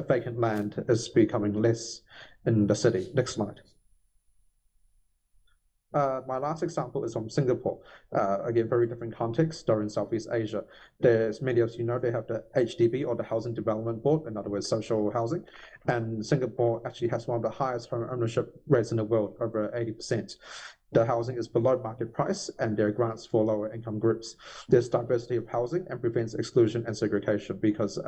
vacant land is becoming less in the city. Next slide. My last example is from Singapore. Again, very different context. They're in Southeast Asia. There's many of you know they have the HDB, or the Housing Development Board, in other words, social housing. And Singapore actually has one of the highest home ownership rates in the world, over 80%. The housing is below market price, and there are grants for lower income groups. There's diversity of housing and prevents exclusion and segregation because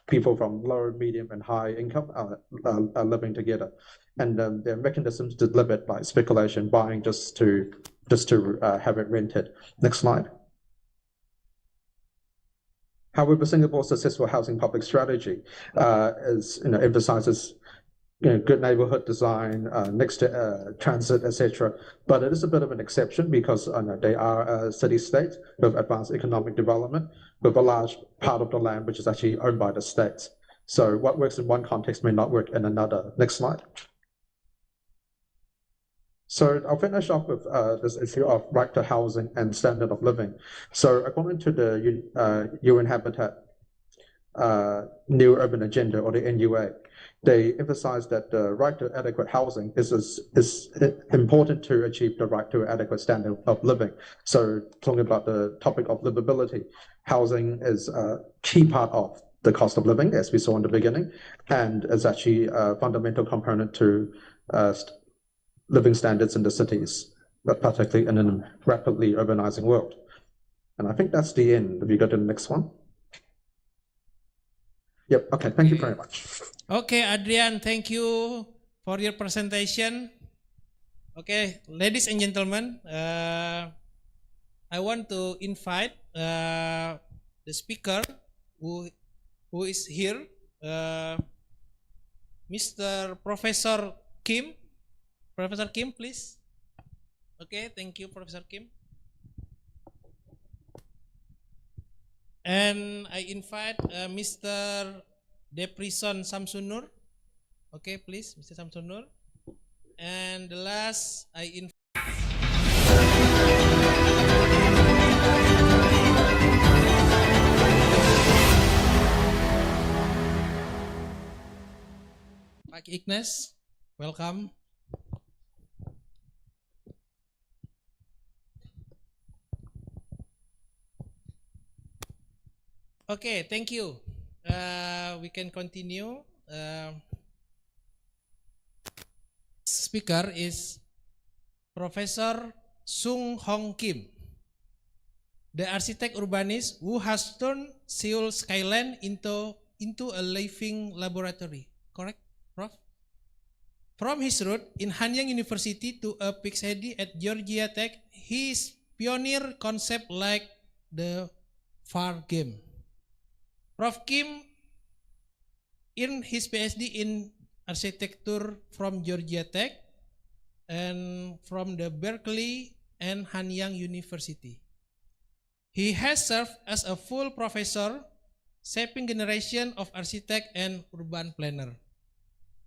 people from low, medium, and high income are living together. And there are mechanisms to limit like speculation, buying just to have it rented. Next slide. However, Singapore's successful housing public strategy emphasizes good neighborhood design next to transit, etc. But it is a bit of an exception because they are a city-state with advanced economic development, with a large part of the land which is actually owned by the states. So what works in one context may not work in another. Next slide. So I'll finish off with this issue of right to housing and standard of living. So according to the UN Habitat New Urban Agenda, or the NUA, they emphasize that the right to adequate housing is important to achieve the right to adequate standard of living. So talking about the topic of livability, housing is a key part of the cost of living, as we saw in the beginning, and is actually a fundamental component to living standards in the cities, but particularly in a rapidly urbanizing world. And I think that's the end. If you go to the next one. Yep, okay, thank you very much. Okay, Adrian, thank you for your presentation. Okay, ladies and gentlemen, I want to invite the speaker who is here, Mr. Professor Kim. Professor Kim, please. Okay, thank you, Professor Kim. And I invite Mr. Deprison Samsunur. Okay, please, Mr. Samsunur. And the last, I invite Pak Ignas. Welcome. Okay, thank you. We can continue. Speaker is Professor Sung Hong Kim, the architect urbanist who has turned Seoul skyline into a living laboratory. Correct, Prof? From his root in Hanyang University to a PhD at Georgia Tech, he is pioneer concept like the VAR game. Prof. Kim earned his PhD in architecture from Georgia Tech and from the Berkeley and Hanyang University. He has served as a full professor, shaping generation of architect and urban planner.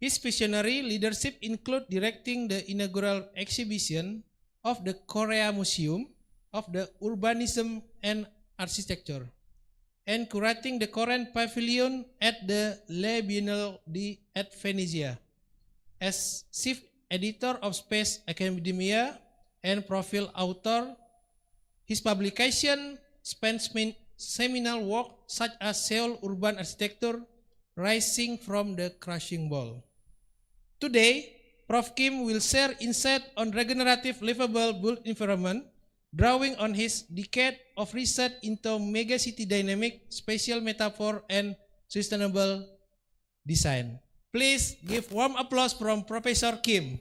His visionary leadership include directing the inaugural exhibition of the Korea Museum of the Urbanism and Architecture, and curating the Korean Pavilion at the Le Biennale at Venezia. As chief editor of Space Academia and profile author, his publication spans seminal work such as Seoul Urban Architecture, Rising from the Crushing Ball. Today, Prof. Kim will share insight on regenerative livable built environment, drawing on his decade of research into megacity dynamic, spatial metaphor, and sustainable design. Please give warm applause from Professor Kim.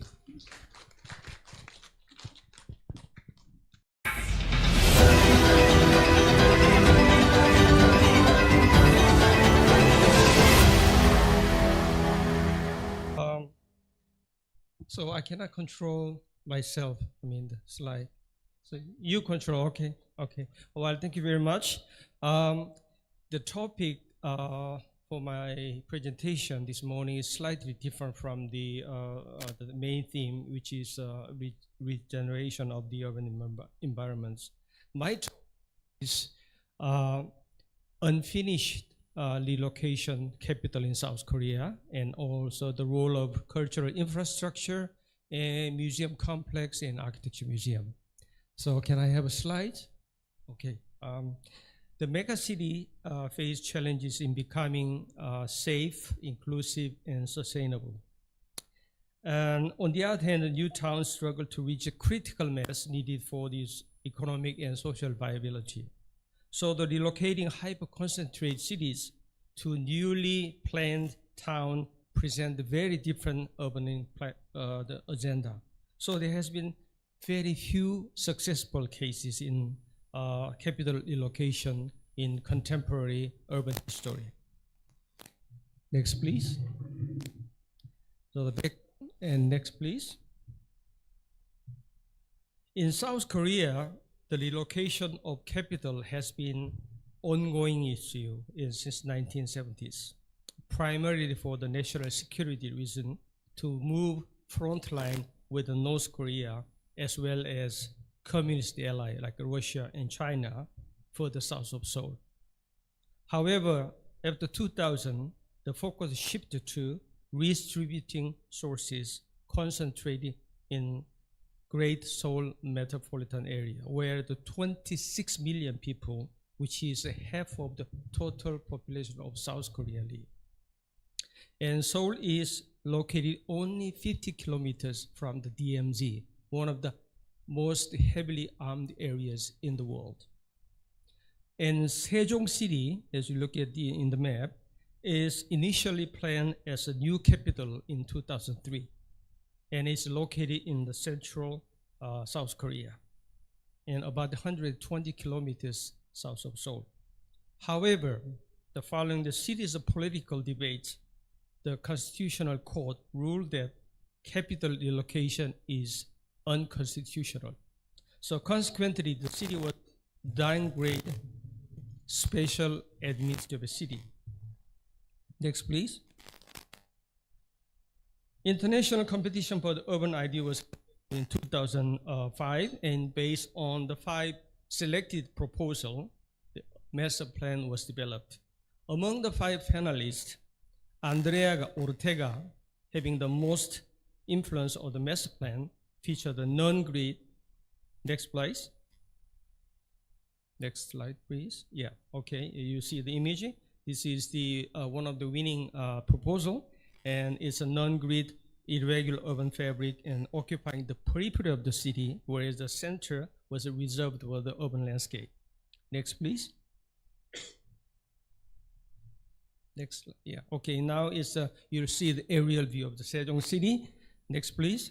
So I cannot control myself, the slide. So you control, okay. Well, thank you very much. The topic for my presentation this morning is slightly different from the main theme, which is regeneration of the urban environments. My topic is unfinished relocation capital in South Korea, and also the role of cultural infrastructure and museum complex and architecture museum. So can I have a slide? Okay. The megacity face challenges in becoming safe, inclusive, and sustainable. And on the other hand, the new towns struggle to reach a critical mass needed for this economic and social viability. So the relocating hyper-concentrated cities to newly planned town present a very different urban the agenda. So there has been very few successful cases in capital relocation in contemporary urban history. Next, please. So the back and next, please. In South Korea, the relocation of capital has been ongoing issue since 1970s, primarily for the national security reason to move frontline with the North Korea as well as communist ally like Russia and China for the south of Seoul. However, after 2000, the focus shifted to redistributing sources concentrated in Great Seoul metropolitan area, where the 26 million people, which is half of the total population of South Korea, live. And Seoul is located only 50 kilometers from the DMZ, one of the most heavily armed areas in the world. And Sejong City, as you look at in the map, is initially planned as a new capital in 2003, and it's located in the central South Korea, and about 120 kilometers south of Seoul. However, following the series of political debates, the Constitutional Court ruled that capital relocation is unconstitutional. So consequently, the city was downgraded special administrative city. Next, please. International competition for the urban ID was in 2005, and based on the 5 selected proposals, the master plan was developed. Among the 5 finalists, Andrea Ortega, having the most influence of the master plan, featured the non-grid. Next, please. Next slide, please. Yeah, okay, you see the image. This is the one of the winning proposal, and it's a non-grid irregular urban fabric and occupying the periphery of the city, whereas the center was reserved for the urban landscape. Next, please. Next, yeah, okay, now it's you'll see the aerial view of the Sejong city. Next, please.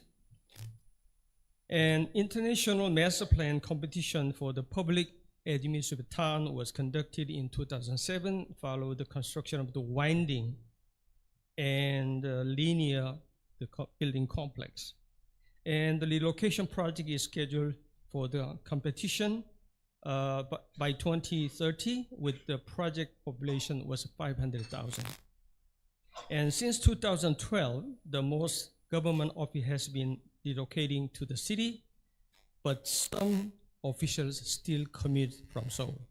An international master plan competition for the public administrative town was conducted in 2007, followed the construction of the winding and linear building complex. And the relocation project is scheduled for the competition by 2030, with the project population was 500,000. And since 2012, the most government office has been relocating to the city, but some officials still commute from Seoul.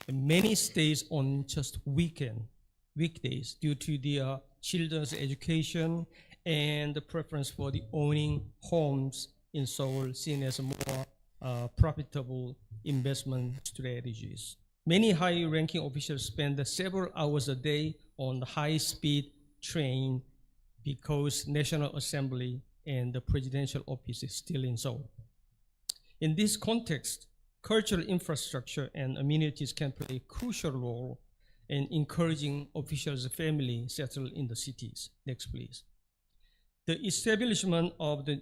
And many stays on just weekdays due to their children's education and the preference for the owning homes in Seoul, seen as a more profitable investment strategies. Many high-ranking officials spend several hours a day on the high-speed train because National Assembly and the presidential office is still in Seoul. In this context, cultural infrastructure and amenities can play a crucial role in encouraging officials' family settle in the cities. Next, please. The establishment of the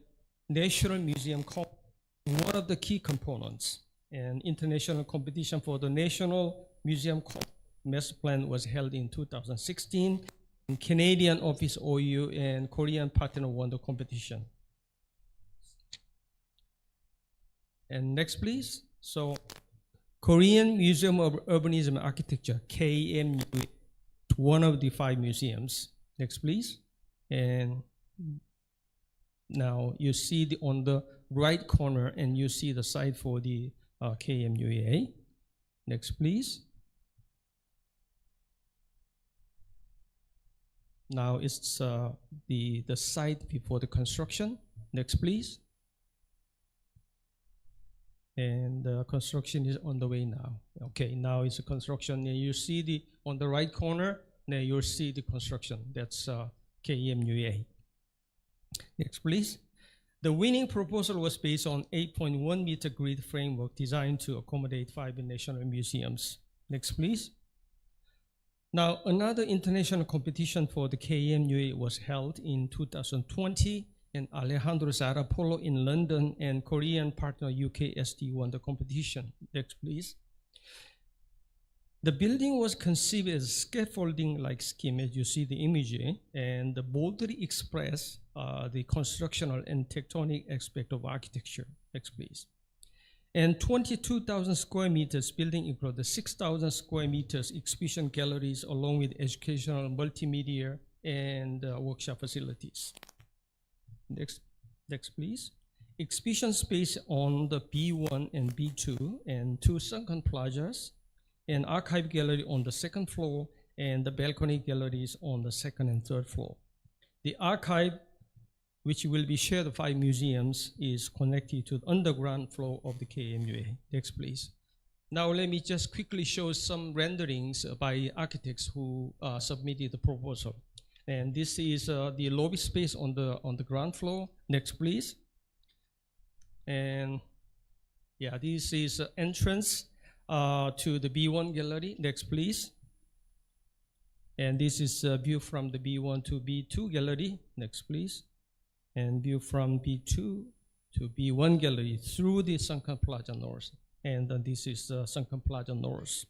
National Museum, one of the key components, and international competition for the National Museum Master Plan was held in 2016. And Canadian office OU and Korean partner won the competition. And next, please. So, Korean Museum of Urbanism and Architecture, KMUA, one of the 5 museums. Next, please. And now you see on the right corner, and you see the site for the KMUA. Next, please. Now it's the site before the construction. Next, please. And the construction is on the way now. Okay, now it's a construction. And you see on the right corner, now you'll see the construction. That's KMUA. Next, please. The winning proposal was based on 8.1 meter grid framework designed to accommodate 5 national museums. Next, please. Now, another international competition for the KMUA was held in 2020, and Alejandro Zarapolo in London and Korean partner UKSD won the competition. Next, please. The building was conceived as a scaffolding-like scheme, as you see the image, and boldly express the constructional and tectonic aspect of architecture. Next, please. And 22,000 square meters building includes the 6,000 square meters exhibition galleries along with educational, multimedia, and workshop facilities. Next, please. Exhibition space on the B1 and B2 and 2 sunken plazas, and archive gallery on the 2nd floor, and the balcony galleries on the 2nd and 3rd floor. The archive, which will be shared with 5 museums, is connected to the underground floor of the KMUA. Next, please. Now let me just quickly show some renderings by architects who submitted the proposal. And this is the lobby space on the ground floor. Next, please. And yeah, this is entrance to the B1 gallery. Next, please. And this is a view from the B1 to B2 gallery. Next, please. And view from B2 to B1 gallery through the Sunken Plaza North. And this is Sunken Plaza North.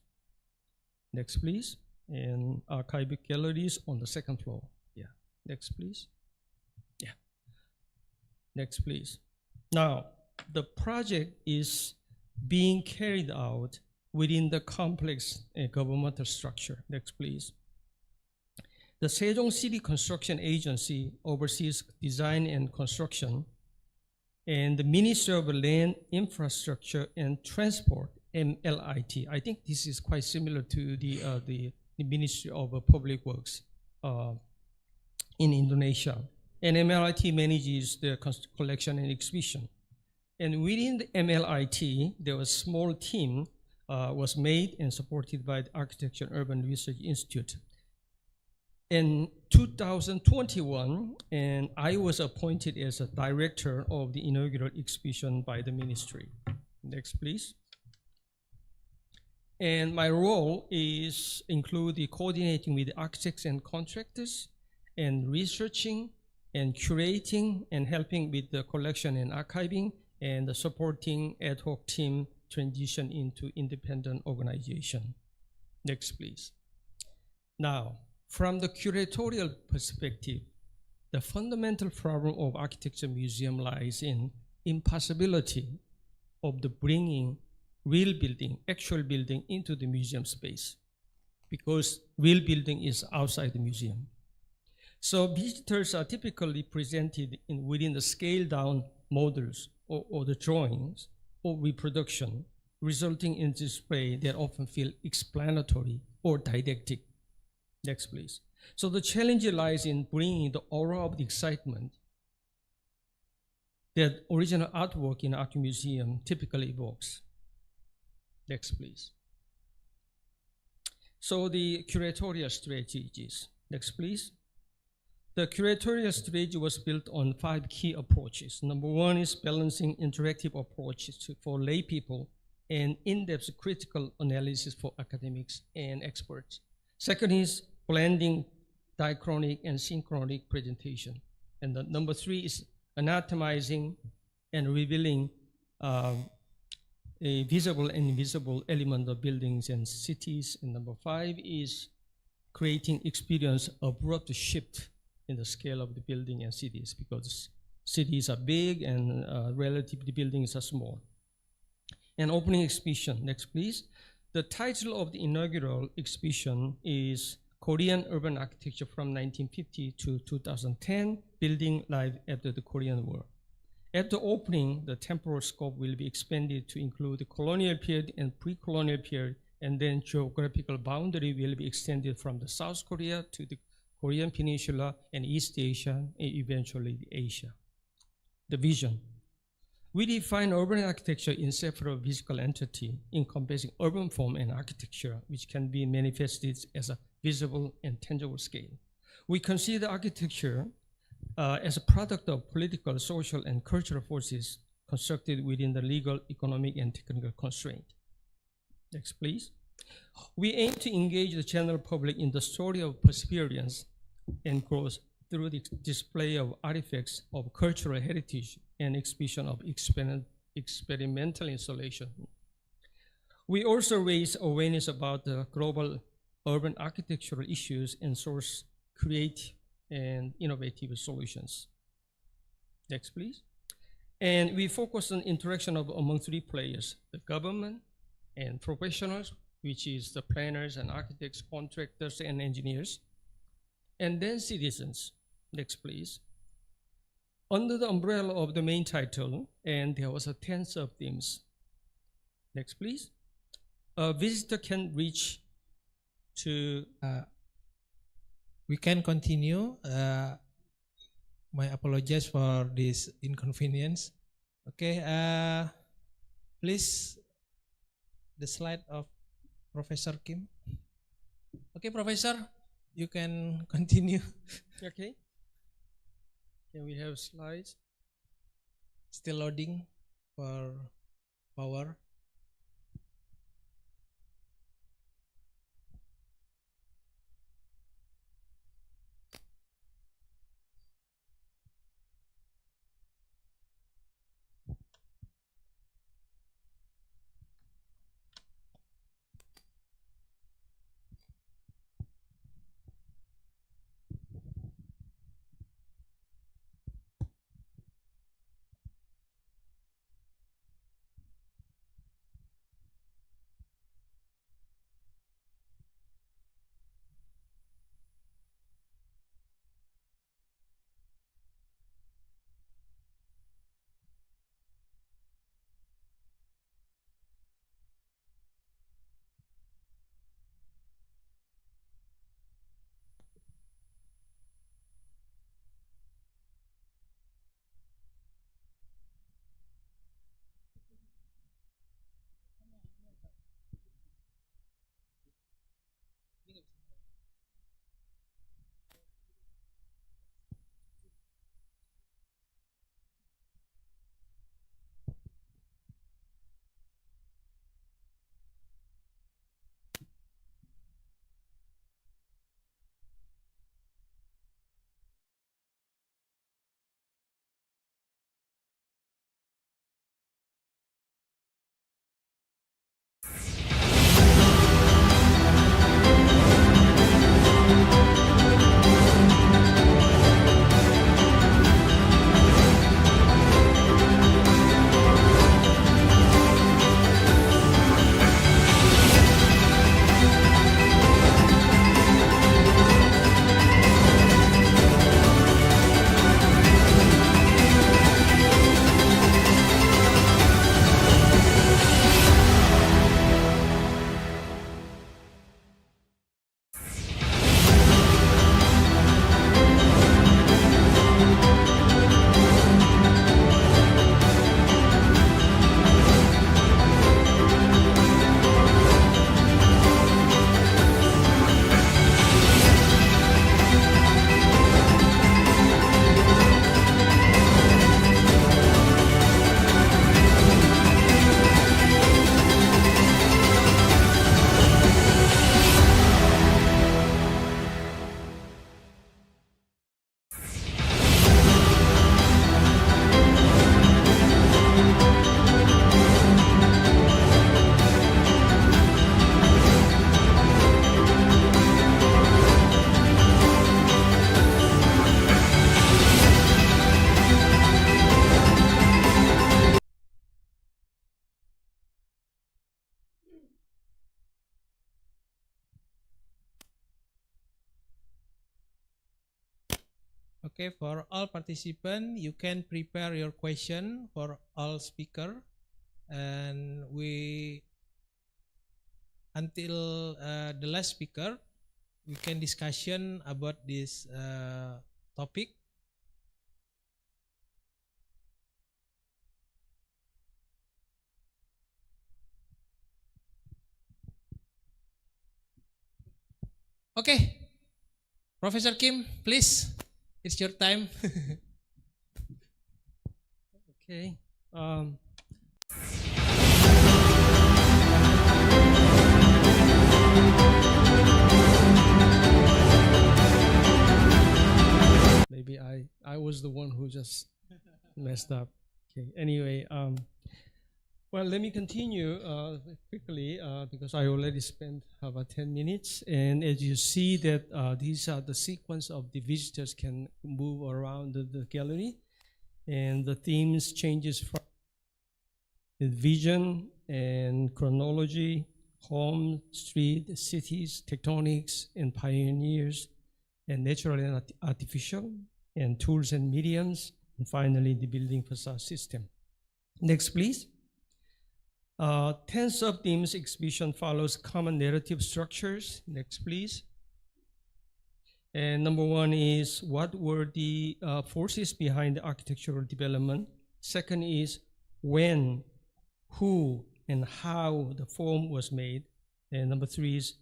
Next, please. And archivic galleries on the 2nd floor. Yeah. Next, please. Yeah. Next, please. Now, the project is being carried out within the complex governmental structure. Next, please. The Sejong City Construction Agency oversees design and construction, and the Ministry of Land, Infrastructure, and Transport, MLIT. I think this is quite similar to the Ministry of Public Works in Indonesia. And MLIT manages the collection and exhibition. And within the MLIT, there was a small team was made and supported by the Architecture and Urban Research Institute. In 2021, and I was appointed as a director of the inaugural exhibition by the ministry. Next, please. And my role is include the coordinating with architects and contractors, and researching and curating and helping with the collection and archiving, and the supporting ad hoc team transition into independent organization. Next, please. Now, from the curatorial perspective, the fundamental problem of architecture museum lies in impossibility of the bringing real building, actual building into the museum space, because real building is outside the museum. So visitors are typically presented within the scaled down models or the drawings or reproduction, resulting in display that often feel explanatory or didactic. Next, please. So the challenge lies in bringing the aura of the excitement that original artwork in art museum typically evokes. Next, please. So the curatorial strategies. Next, please. The curatorial strategy was built on 5 key approaches. Number 1 is balancing interactive approaches for lay people and in-depth critical analysis for academics and experts. Second is blending diachronic and synchronic presentation. And the number 3 is anatomizing and revealing a visible and invisible element of buildings and cities. And number 5 is creating experience abrupt shift in the scale of the building and cities, because cities are big and relatively buildings are small. And opening exhibition. Next, please. The title of the inaugural exhibition is Korean Urban Architecture from 1950 to 2010, Building Life After the Korean War. At the opening, the temporal scope will be expanded to include the colonial period and pre-colonial period, and then geographical boundary will be extended from the South Korea to the Korean Peninsula and East Asia, and eventually Asia. The vision. We define urban architecture in several physical entities encompassing urban form and architecture, which can be manifested as a visible and tangible scale. We consider architecture as a product of political, social, and cultural forces constructed within the legal, economic, and technical constraint. Next, please. We aim to engage the general public in the story of perseverance and growth through the display of artifacts of cultural heritage and exhibition of experimental installation. We also raise awareness about the global urban architectural issues and source creative and innovative solutions. Next, please. And we focus on interaction among three players: the government and professionals, which is the planners and architects, contractors and engineers, and then citizens. Next, please. Under the umbrella of the main title, and there was a 10 sub-themes. Next, please. A visitor can reach to... We can continue. My apologies for this inconvenience. Okay, please, the slide of Professor Kim. Okay, Professor, you can continue. Okay. Can we have slides? Still loading for power. Okay, for all participants, you can prepare your question for all speaker, and we until the last speaker, we can discussion about this topic. Okay, Professor Kim, please. It's your time. Okay. Maybe I was the one who just messed up. Okay. Anyway, Well, let me continue quickly because I already spent about 10 minutes. And as you see that these are the sequence of the visitors can move around the gallery. And the themes changes from vision and chronology, home, street, cities, tectonics, and pioneers, and natural and artificial, and tools and mediums, and finally the building facade system. Next, please. 10 sub-themes exhibition follows common narrative structures. Next, please. And number one is, what were the forces behind the architectural development? Second is, when, who, and how the form was made. And number three is,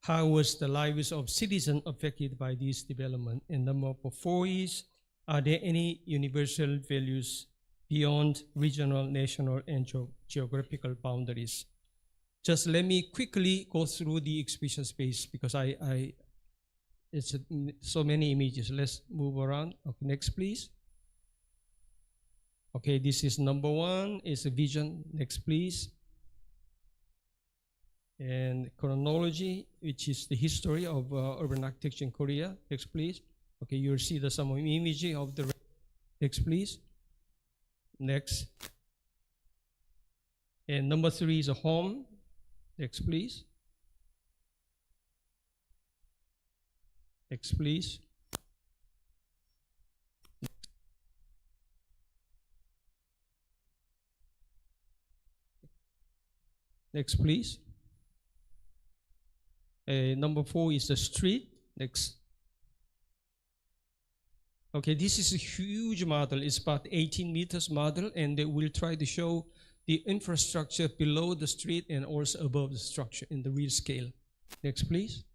how was the lives of citizens affected by this development? And number four is, are there any universal values beyond regional, national, and geographical boundaries? Just let me quickly go through the exhibition space because it's so many images. Let's move around. Okay, next, please. Okay, this is number one, is a vision. Next, please. And chronology, which is the history of urban architecture in Korea. Next, please. Okay, you'll see the some imagery of the. Next, please. Next. And number three is a home. Next, please. Next, please. Next, please. Number four is the street. Next. Okay, this is a huge model. It's about 18 meters model, and they will try to show the infrastructure below the street and also above the structure in the real scale. Next, please.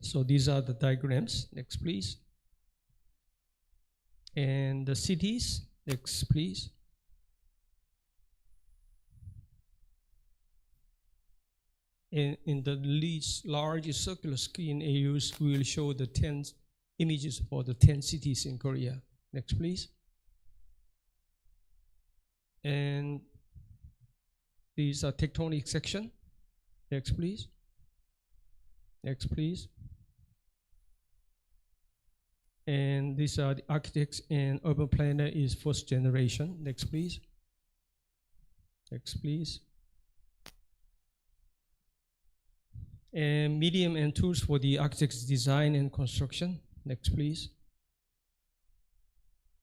So these are the diagrams. Next, please. And the cities. Next, please. In the least largest circular screen areas, we will show the 10 images for the 10 cities in Korea. Next, please. And these are tectonic section. Next, please. Next, please. And these are the architects and urban planner is first generation. Next, please. Next, please. And medium and tools for the architect's design and construction. Next, please.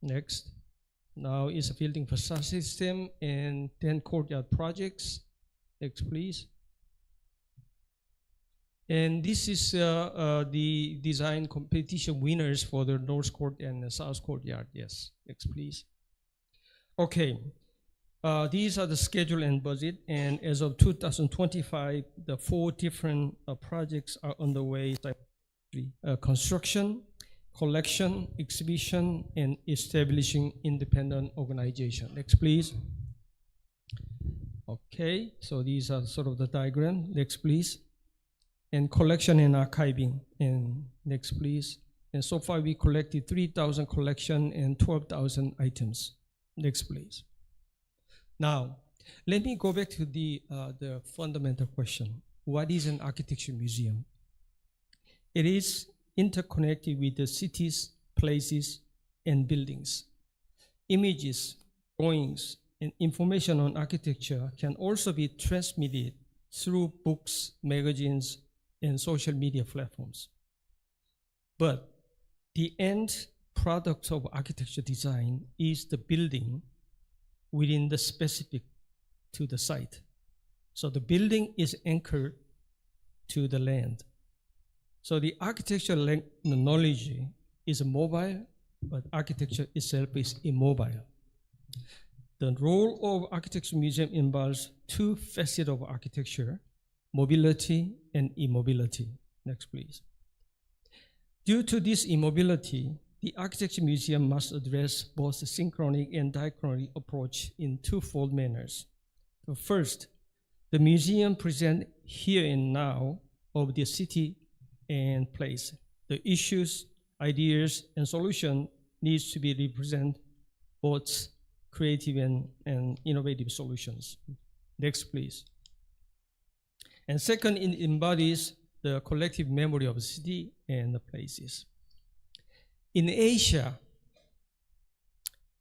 Next. Now is a building facade system and 10 courtyard projects. Next, please. And this is the design competition winners for the North Court and the South Courtyard. Yes. Next, please. Okay. These are the schedule and budget, and as of 2025, the 4 different projects are underway: construction, collection, exhibition, and establishing independent organization. Next, please. Okay, so these are sort of the diagram. Next, please. And collection and archiving. And next, please. And so far, we collected 3,000 collection and 12,000 items. Next, please. Now, let me go back to the fundamental question. What is an architecture museum? It is interconnected with the cities, places, and buildings. Images, drawings, and information on architecture can also be transmitted through books, magazines, and social media platforms. But the end product of architecture design is the building within the specific to the site. So the building is anchored to the land. So the architectural knowledge is mobile, but architecture itself is immobile. The role of architecture museum involves 2 facets of architecture: mobility and immobility. Next, please. Due to this immobility, the Architecture Museum must address both the synchronic and diachronic approach in 2-fold manners. So first, the museum presents here and now of the city and place. The issues, ideas, and solution needs to be represented both creative and innovative solutions. Next, please. And second, it embodies the collective memory of the city and the places. In Asia,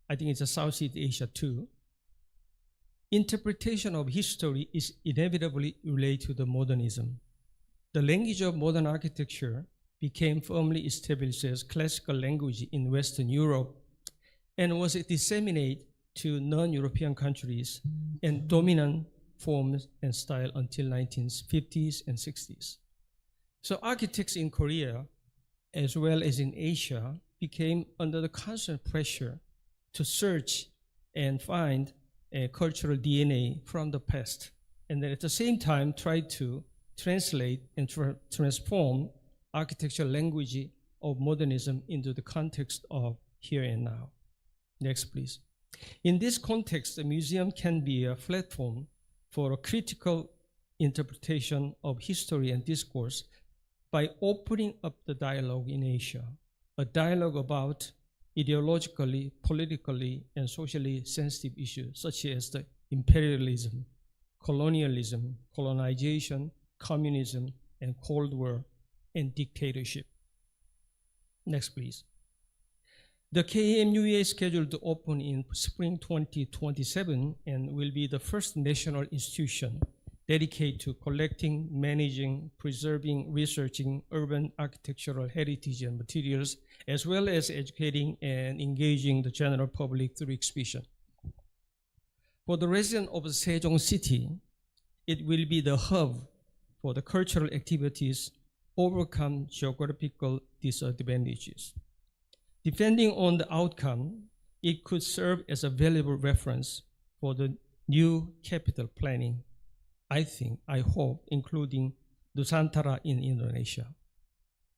I think it's a Southeast Asia too, interpretation of history is inevitably related to the modernism. The language of modern architecture became firmly established as classical language in Western Europe and was disseminated to non-European countries and dominant forms and style until 1950s and 60s. So architects in Korea, as well as in Asia, became under the constant pressure to search and find a cultural DNA from the past, and then at the same time try to translate and transform architectural language of modernism into the context of here and now. Next, please. In this context, the museum can be a platform for a critical interpretation of history and discourse by opening up the dialogue in Asia, a dialogue about ideologically, politically, and socially sensitive issues such as the imperialism, colonialism, colonization, communism, and Cold War, and dictatorship. Next, please. The KMUA is scheduled to open in spring 2027 and will be the first national institution dedicated to collecting, managing, preserving, researching urban architectural heritage and materials, as well as educating and engaging the general public through exhibition. For the residents of Sejong City, it will be the hub for the cultural activities overcome geographical disadvantages. Depending on the outcome, it could serve as a valuable reference for the new capital planning, I hope, including Nusantara in Indonesia.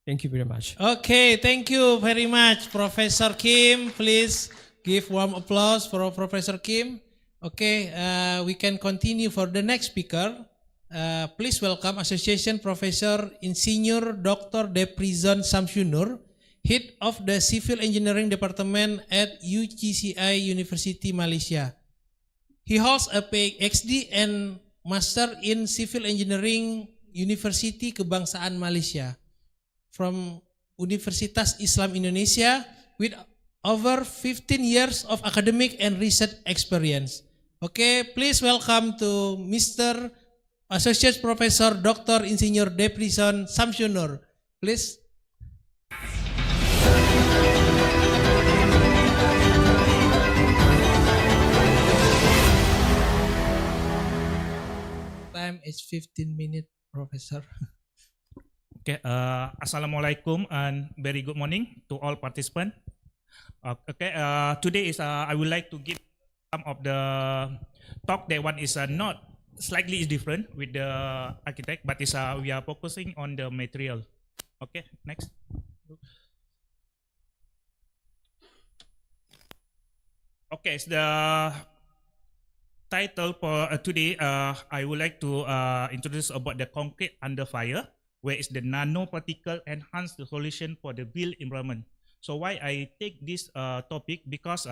Thank you very much. Okay, thank you very much, Professor Kim. Please give warm applause for Professor Kim. Okay, we can continue for the next speaker. Please welcome Association Professor Insinyur Dr. Deprison Samsunur, Head of the Civil Engineering Department at UGCI University, Malaysia. He holds a PhD and Master in Civil Engineering University Kebangsaan Malaysia from Universitas Islam Indonesia with over 15 years of academic and research experience. Okay, please welcome to Mr. Associate Professor Dr. Insinyur Deprison Samsunur. Please. Time is 15 minutes, Professor. Okay, Assalamualaikum and very good morning to all participants. Today I would like to give some of the talk. That one is not slightly is different with the architect, but we are focusing on the material. Okay, next. Okay, so the title for today, I would like to introduce about the concrete under fire, where is the nanoparticle enhance the solution for the built environment. So why I take this topic, because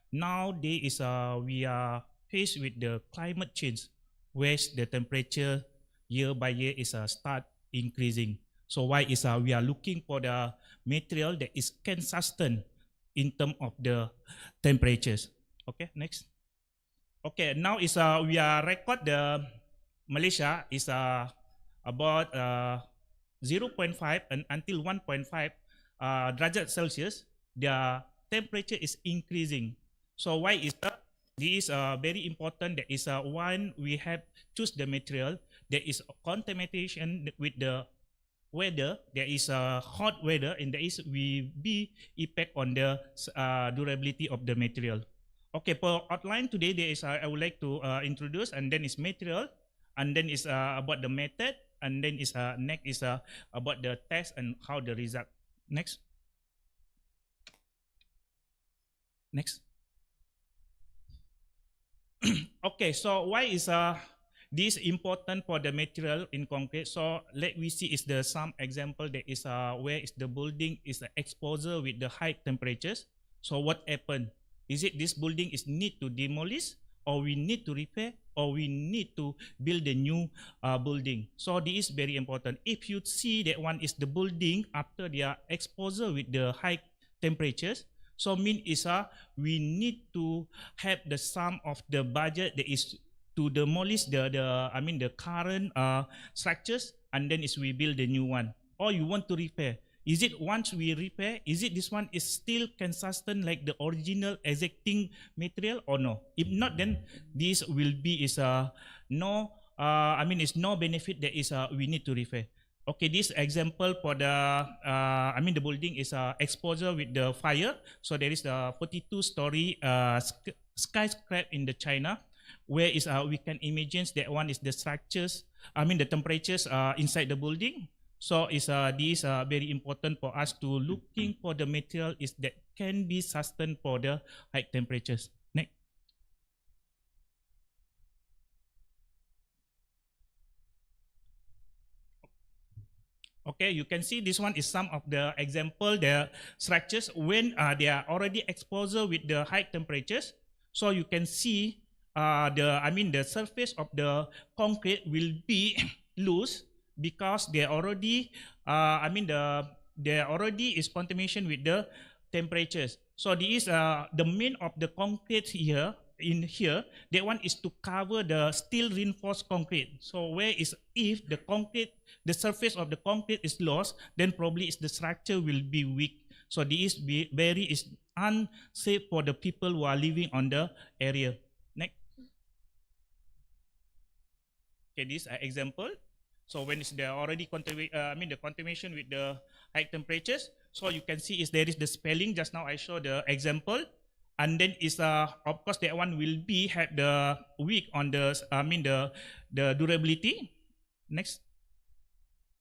nowadays we are faced with the climate change, where the temperature year by year is start increasing. So why is we are looking for the material that is can sustain in terms of the temperatures. Okay, next. Okay, now is we are record the Malaysia is about 0.5 and until 1.5 derajat Celsius. The temperature is increasing. So why is that? This is very important. That is one we have choose the material. There is contamination with the weather. There is hot weather, and there is will be effect on the durability of the material. Okay, for outline today, there is I would like to introduce, and then is material, and then is about the method, and then is next is about the test and how the result. Next. Next. Okay, so why is this important for the material in concrete? So let we see is the some example that is where is the building is exposure with the high temperatures. So what happened? Is it this building is need to demolish, or we need to repair, or we need to build a new building? So this is very important. If you see that one is the building after their exposure with the high temperatures, so mean is we need to have the sum of the budget that is to demolish the current structures, and then is we build a new one. Or you want to repair. Is it once we repair, is it this one is still can sustain like the original exacting material or no? If not, then this will be is no it's no benefit that is we need to repair. Okay, this example for the the building is exposure with the fire. So there is a 42-story skyscraper in the China, where is we can imagine that one is the structures, the temperatures inside the building. So is this very important for us to looking for the material is that can be sustained for the high temperatures. Next. Okay, you can see this one is some of the example the structures when they are already exposed with the high temperatures. So you can see the surface of the concrete will be loose because they already there already is contamination with the temperatures. So this is the main of the concrete here. In here, that one is to cover the steel reinforced concrete. So where is if the concrete, the surface of the concrete is lost, then probably is the structure will be weak. So this is very is unsafe for the people who are living on the area. Next. Okay, this example. So when it's there already the contamination with the high temperatures. So you can see is there is the spelling. Just now I showed the example. And then is of course that one will be have the weak on the the durability. Next.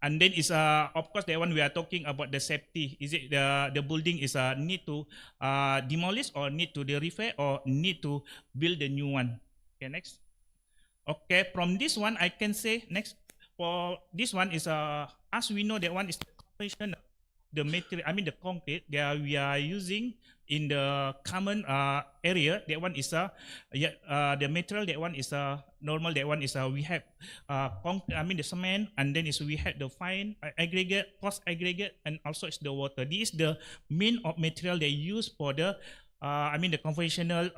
And then is of course that one we are talking about the safety. Is it the building is need to demolish or need to repair or need to build a new one? Okay, next. Okay, from this one I can say next. For this one is as we know that one is the composition. The material, the concrete that we are using in the common area. That one is the material. That one is normal. That one is we have the cement, and then is we have the fine aggregate, post aggregate, and also is the water. This is the main of material they use for the the conventional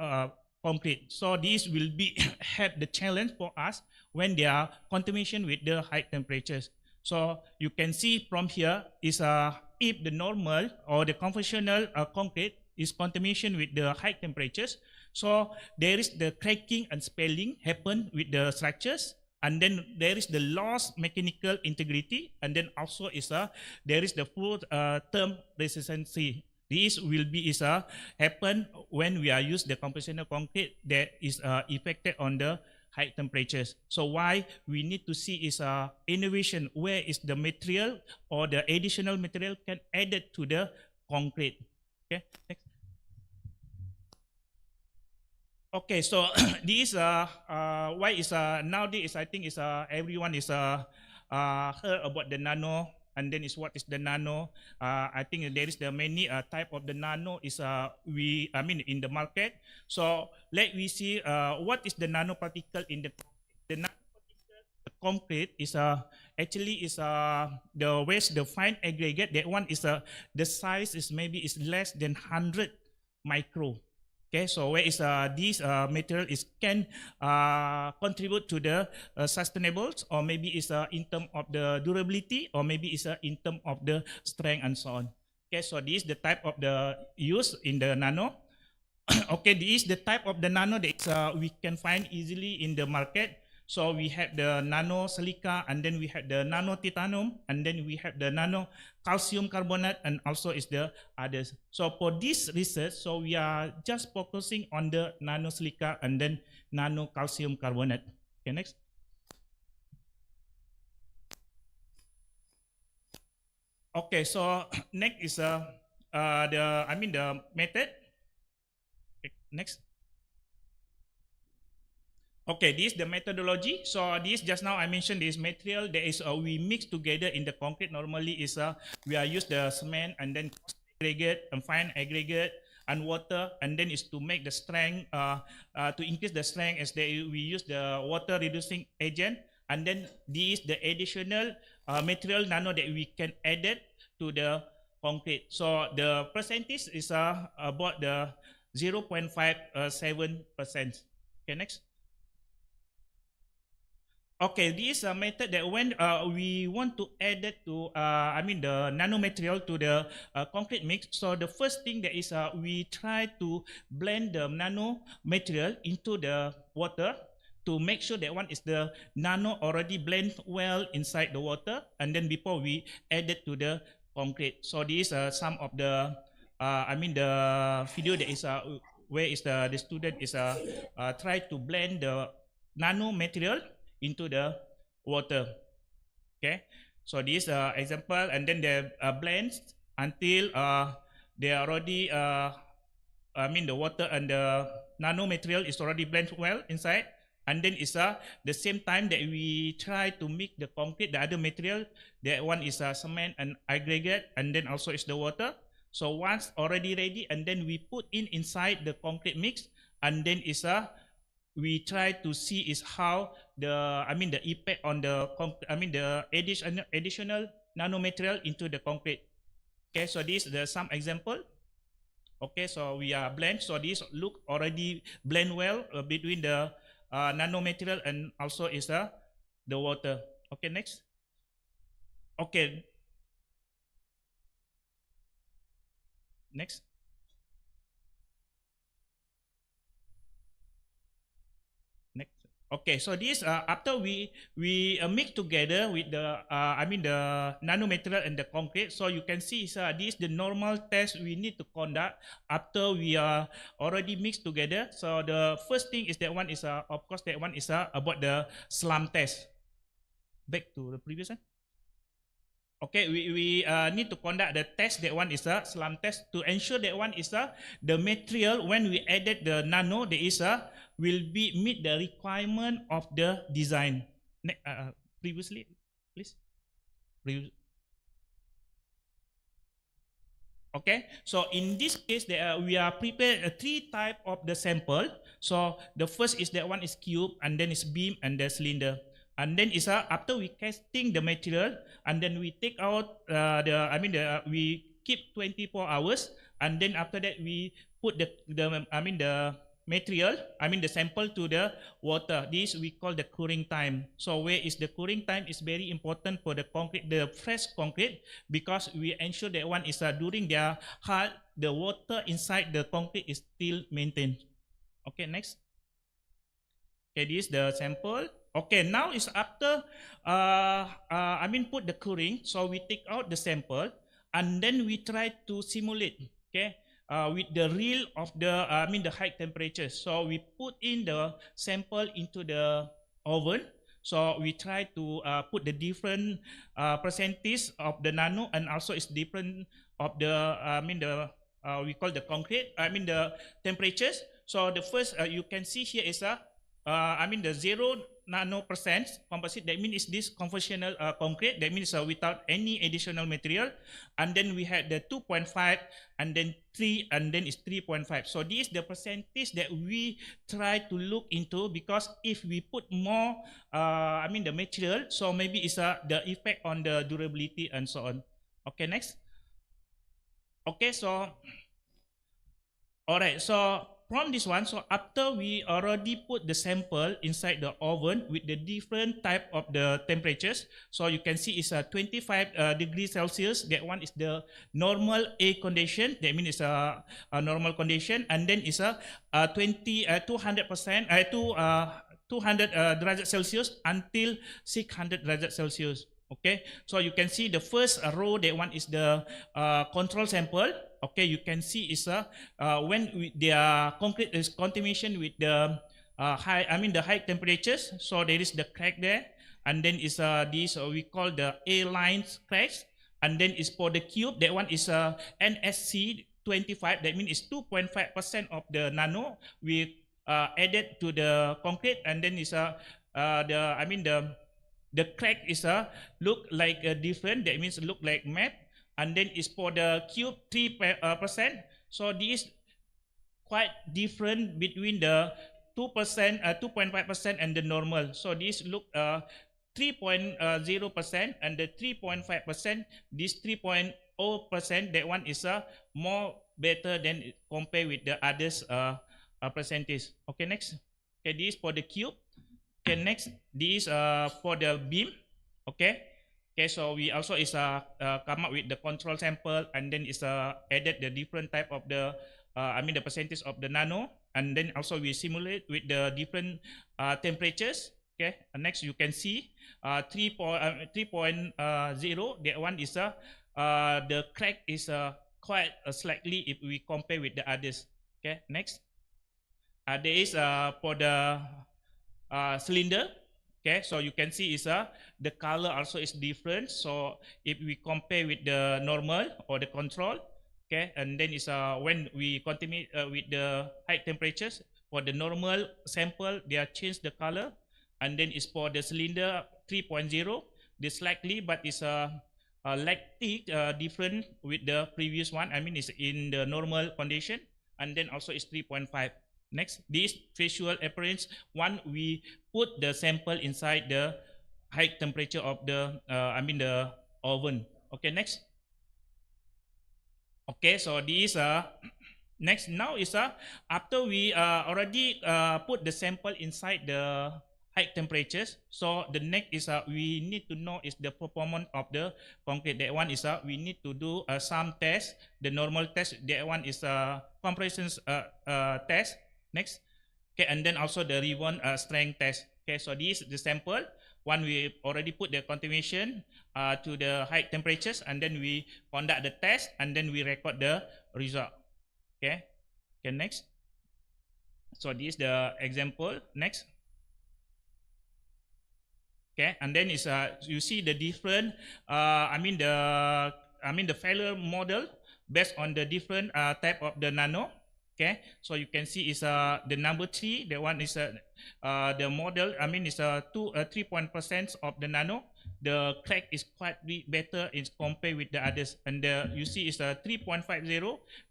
concrete. So this will be have the challenge for us when they are contamination with the high temperatures. So you can see from here is if the normal or the conventional concrete is contamination with the high temperatures, so there is the cracking and spalling happen with the structures, and then there is the loss mechanical integrity, and then also is there is the full term resistance. This will be happen when we are use the conventional concrete that is affected on the high temperatures. So why we need to see is innovation, where is the material or the additional material can add it to the concrete. Okay, next. Okay, so this why is nowadays I think is everyone is heard about the nano, and then is what is the nano. I think there is the many type of the nano is in the market. So let we see what is the nanoparticle in the nanoparticle. The concrete is actually is the waste, the fine aggregate. That one is the size is maybe is less than 100 micro. Okay, so where is this material is can contribute to the sustainables, or maybe is in term of the durability, or maybe is in term of the strength and so on. Okay, so this is the type of the use in the nano. Okay, this is the type of the nano that we can find easily in the market. So we have the nano silica, and then we have the nano titanium, and then we have the nano calcium carbonate, and also is the others. So for this research, so we are just focusing on the nano silica and then nano calcium carbonate. Okay, next. Okay, so next is the method. Okay, next. Okay, this is the methodology. So this just now I mentioned this material that is we mix together in the concrete. Normally is we are use the cement and then aggregate and fine aggregate, and water, and then is to make the strength, to increase the strength as we use the water reducing agent, and then this is the additional material nano that we can add it to the concrete. So the percentage is about the 0.57%. Okay, next. Okay, this is a method that when we want to add it to, the nanomaterial to the concrete mix. So the first thing that is we try to blend the nanomaterial into the water to make sure that one is the nano already blend well inside the water, and then before we add it to the concrete. So this is some of the, the video that is where is the student is try to blend the nanomaterial into the water. Okay, so this example, and then they blend until they already the water and the nanomaterial is already blend well inside, and then it's the same time that we try to mix the concrete, the other material. That one is cement and aggregate, and then also is the water. So once already ready, and then we put inside the concrete mix, and then is we try to see is how the the effect on the the additional nanomaterial into the concrete. Okay, so this is the some example. Okay, so we are blend. So this look already blend well between the nanomaterial and also is the water. Okay, next. Okay. Next. Okay, so this after we mix together with the the nanomaterial and the concrete. So you can see this the normal test we need to conduct after we are already mixed together. So the first thing is that one is of course that one is about the slump test. Back to the previous one. Okay, we need to conduct the test. That one is a slump test to ensure that one is the material when we added the nano there is will be meet the requirement of the design. Previously, please. Okay, so in this case, we are prepared three type of the sample. So the first is that one is cube, and then is beam, and the cylinder. And then is after we casting the material, and then we take out we keep 24 hours, and then after that we put the material, the sample to the water. This we call the curing time. So where is the curing time is very important for the concrete, the fresh concrete, because we ensure that one is during their hard, the water inside the concrete is still maintained. Okay, next. Okay, this is the sample. Okay, now is after put the curing. So we take out the sample, and then we try to simulate. Okay. With the real of the the high temperatures. So we put in the sample into the oven. So we try to put the different percentage of the nano, and also it's different of the we call the concrete. The temperatures. So the first you can see here is the 0 nano% composite. That means this conventional concrete. That means without any additional material. And then we had the 2.5, and then 3, and then it's 3.5. So this is the percentage that we try to look into, because if we put more the material, so maybe it's the effect on the durability and so on. Okay, next. Okay, so alright, so from this one, so after we already put the sample inside the oven with the different type of the temperatures, so you can see it's 25 degrees Celsius. That one is the normal air condition. That means it's a normal condition, and then it's a 200% 200 derajat Celsius until 600 derajat Celsius. Okay, so you can see the first row, that one is the control sample. Okay, you can see is when the concrete is contamination with the the high temperatures. So there is the crack there, and then is this we call the A lines cracks, and then is for the cube. That one is NSC 25. That means it's 2.5% of the nano we added to the concrete, and then is the crack is look like different. That means look like map. And then is for the cube 3%. So this quite different between the 2%, 2.5% and the normal. So this look 3.0% and the 3.5%. This 3.0%, that one is more better than compared with the others percentage. Okay, next. Okay, this for the cube. Okay, next. This for the beam. Okay. Okay, so we also is come up with the control sample, and then is added the different type of the the percentage of the nano, and then also we simulate with the different temperatures. Okay, next you can see 3.0. That one is the crack is quite slightly if we compare with the others. Okay, next. There is for the cylinder. Okay, so you can see is the color also is different. So if we compare with the normal or the control, okay, and then is when we continue with the high temperatures, for the normal sample they are changed the color, and then is for the cylinder 3.0, the slightly but is slightly different with the previous one. I mean is in the normal condition, and then also is 3.5. Next, this visual appearance, one we put the sample inside the high temperature of the the oven. Okay, next. Okay, so this next now is after we already put the sample inside the high temperatures. So the next is we need to know is the performance of the concrete. That one is we need to do some test. The normal test, that one is compression test. Next. Okay, and then also the ribbon strength test. Okay, so this is the sample. One we already put the continuation to the high temperatures, and then we conduct the test, and then we record the result. Okay. Okay, next. So this is the example. Next. Okay, and then is you see the different the failure model based on the different type of the nano. Okay, so you can see is the number 3. The one is the model. I mean is 3% of the nano. The crack is quite better in compared with the others. And you see is 3.50.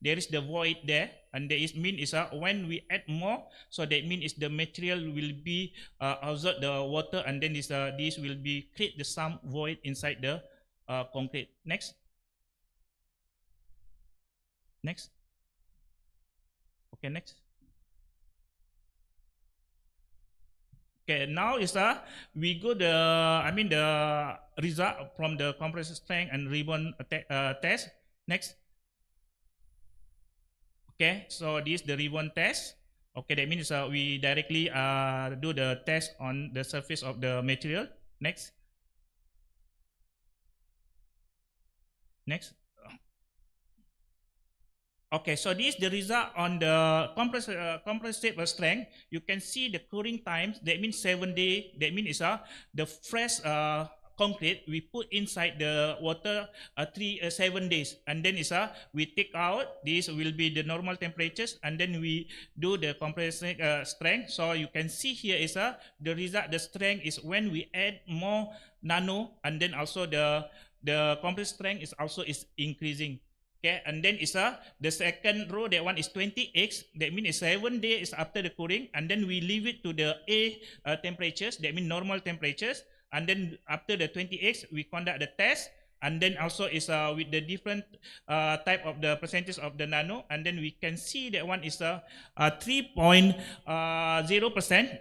There is the void there, and there is mean is when we add more, so that mean is the material will be absorb the water, and then is this will be create the some void inside the concrete. Next. Next. Okay, next. Okay, now is we go the the result from the compressor strength and ribbon test. Next. Okay, so this is the ribbon test. Okay, that means we directly do the test on the surface of the material. Next. Next. Okay, so this is the result on the compressive strength. You can see the curing times. That means 7 days. That means the fresh concrete we put inside the water 7 days, and then we take out. This will be the normal temperatures, and then we do the compressive strength. So you can see here is the result. The strength is when we add more nano, and then also the compressive strength is also increasing. Okay, and then is the second row, that one is 20x. That means 7 days after the curing, and then we leave it to the A temperatures. That means normal temperatures, and then after the 20x, we conduct the test, and then also is with the different type of the percentage of the nano, and then we can see that one is 3.0%.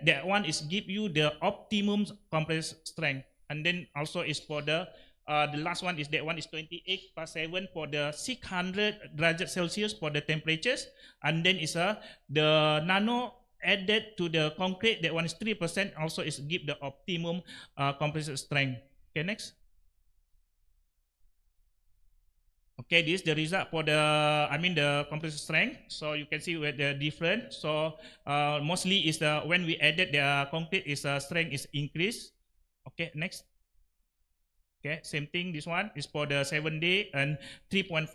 That one is give you the optimum compressed strength, and then also is for the last one is that one is 28 plus 7 for the 600 derajat Celsius for the temperatures, and then is the nano added to the concrete. That one is 3%. Also is give the optimum compressive strength. Okay, next. Okay, this is the result for the the compressive strength. So you can see where the different. So mostly is the when we added the concrete is strength is increased. Okay, next. Okay, same thing. This one is for the 7 day and 3.5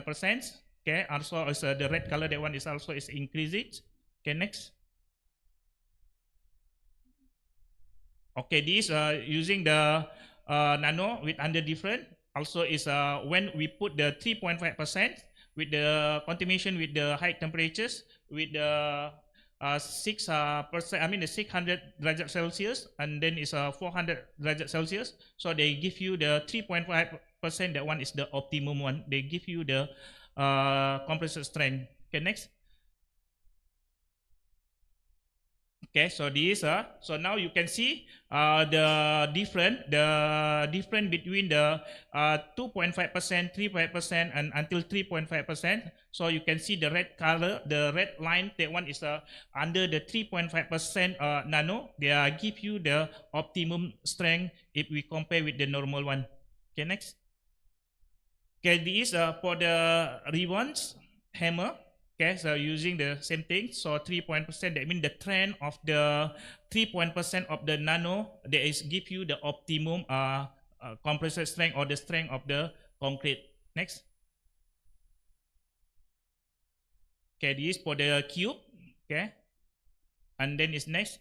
percent. Okay, also is the red color. That one is also is increasing. Okay, next. Okay, this using the nano with under different. Also is when we put the 3.5%, with the contamination with the high temperatures, with the 6%, I mean the 600 derajat Celsius, and then it's 400 derajat Celsius. So they give you the 3.5%. That one is the optimum one. They give you the compressor strength. Okay, next. Okay, so this so now you can see the difference between the 2.5%, 3.5%, and until 3.5%. So you can see the red color, the red line. That one is under the 3.5% nano. They give you the optimum strength if we compare with the normal one. Okay, next. Okay, this for the ribbons hammer. Okay, so using the same thing, so 3%, that means the trend of the 3% of the nano, that is give you the optimum compressor strength or the strength of the concrete. Next. Okay, this is for the cube. Okay, and then it's next.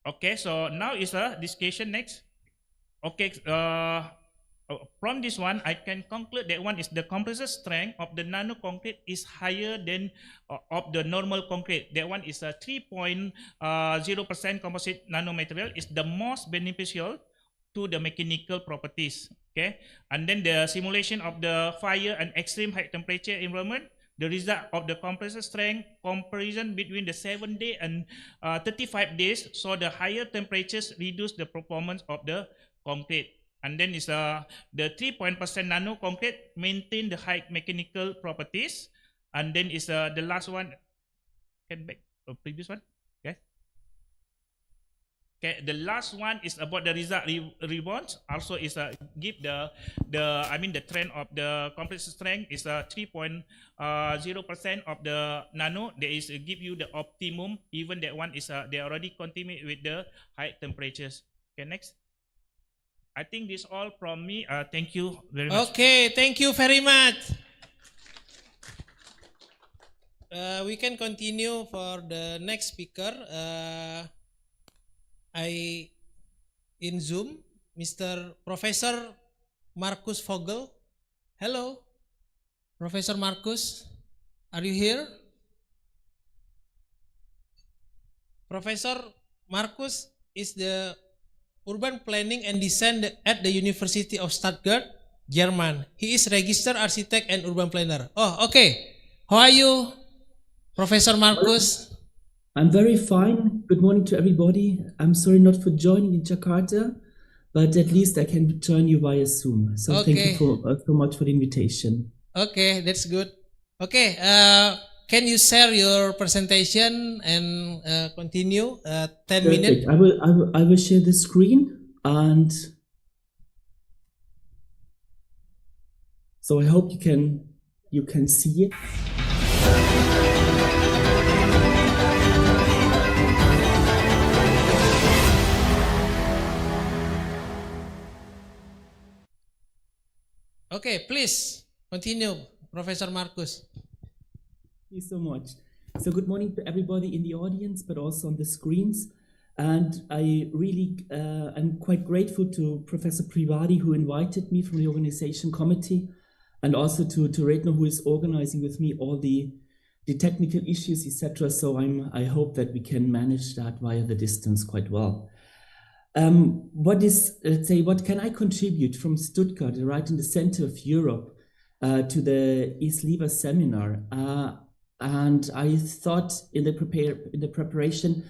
Okay, so now is a discussion next. Okay, from this one, I can conclude that one is the compressor strength of the nano concrete is higher than of the normal concrete. That one is a 3.0% composite nanomaterial is the most beneficial to the mechanical properties. Okay, and then the simulation of the fire and extreme high temperature environment. The result of the compressor strength comparison between the 7 days and 35 days. So the higher temperatures reduce the performance of the concrete. And then is the 3% nano concrete maintain the high mechanical properties. And then is the last one. Can back previous one. Okay. Okay. The last one is about the result rebounds. Also is give the trend of the compressor strength is 3.0% of the nano. There is give you the optimum. Even that one is they already contaminate with the high temperatures. Okay. Next. I think this all from me. Thank you very much. Okay, thank you very much. We can continue for the next speaker. In Zoom, Mr. Professor Marcus Vogel. Hello, Professor Marcus. Are you here? Professor Marcus is the Urban Planning and Design at the University of Stuttgart, German. He is registered architect and urban planner. Oh, okay. How are you, Professor Marcus? I'm very fine. Good morning to everybody. I'm sorry not for joining in Jakarta, but at least I can join you via Zoom. So Okay. thank you so much for the invitation. Okay, that's good. Okay, can you share your presentation and continue 10 minutes? Perfect. I will share the screen, and so I hope you can see it. Okay, please continue, Professor Marcus. Thank you so much. So good morning to everybody in the audience, but also on the screens. And I really, I'm quite grateful to Professor Privadi, who invited me from the organization committee, and also to Redno, who is organizing with me all the technical issues, etc. So I hope that we can manage that via the distance quite well. What can I contribute from Stuttgart, right in the center of Europe, to the LIVAS seminar? And I thought in the preparation,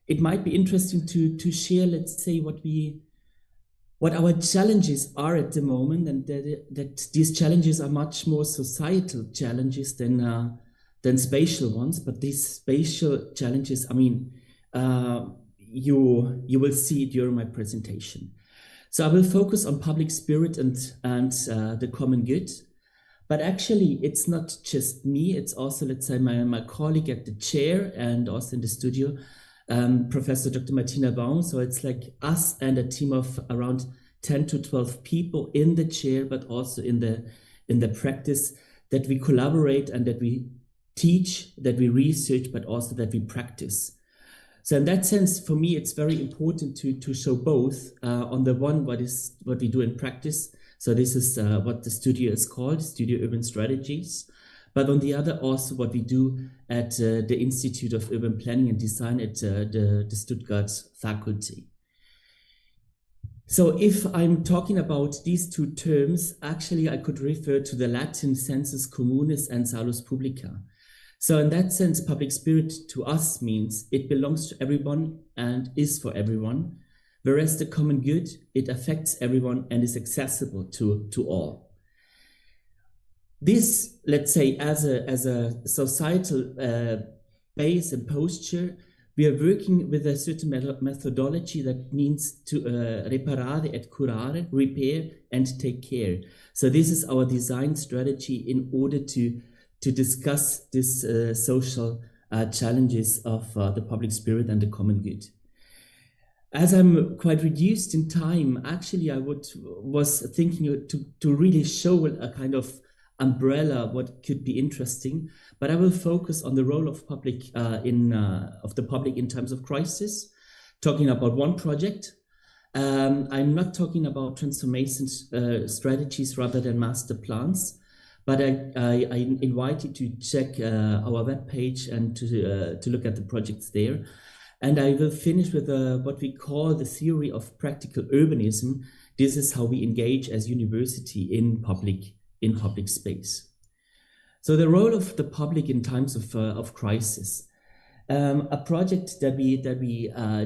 it might be interesting to share, let's say, what our challenges are at the moment, and that these challenges are much more societal challenges than spatial ones. But these spatial challenges, I mean, you will see during my presentation. So I will focus on public spirit and the common good. But actually, it's not just me. It's also, let's say, my colleague at the chair and also in the studio, Professor Dr. Martina Baum. So it's like us and a team of around 10 to 12 people in the chair, but also in the practice, that we collaborate and that we teach, that we research, but also that we practice. So in that sense, for me, it's very important to show both. On the one, what we do in practice, So this is what the studio is called, Studio Urban Strategies. But on the other, also what we do at the Institute of Urban Planning and Design at the Stuttgart faculty. So if I'm talking about these two terms, actually I could refer to the Latin sensus communis and salus publica. So in that sense, public spirit to us means it belongs to everyone and is for everyone, whereas the common good, it affects everyone and is accessible to all. This, let's say, as a societal base and posture, we are working with a certain methodology that means to reparare et curare, repair and take care. So this is our design strategy in order to discuss this social challenges of the public spirit and the common good. As I'm quite reduced in time, actually I was thinking to really show a kind of umbrella what could be interesting, but I will focus on the role of the public in times of crisis, talking about one project. I'm not talking about transformation strategies rather than master plans, but I invite you to check our webpage and to look at the projects there. And I will finish with what we call the theory of practical urbanism. This is how we engage as university in public space. So the role of the public in times of crisis. A project that we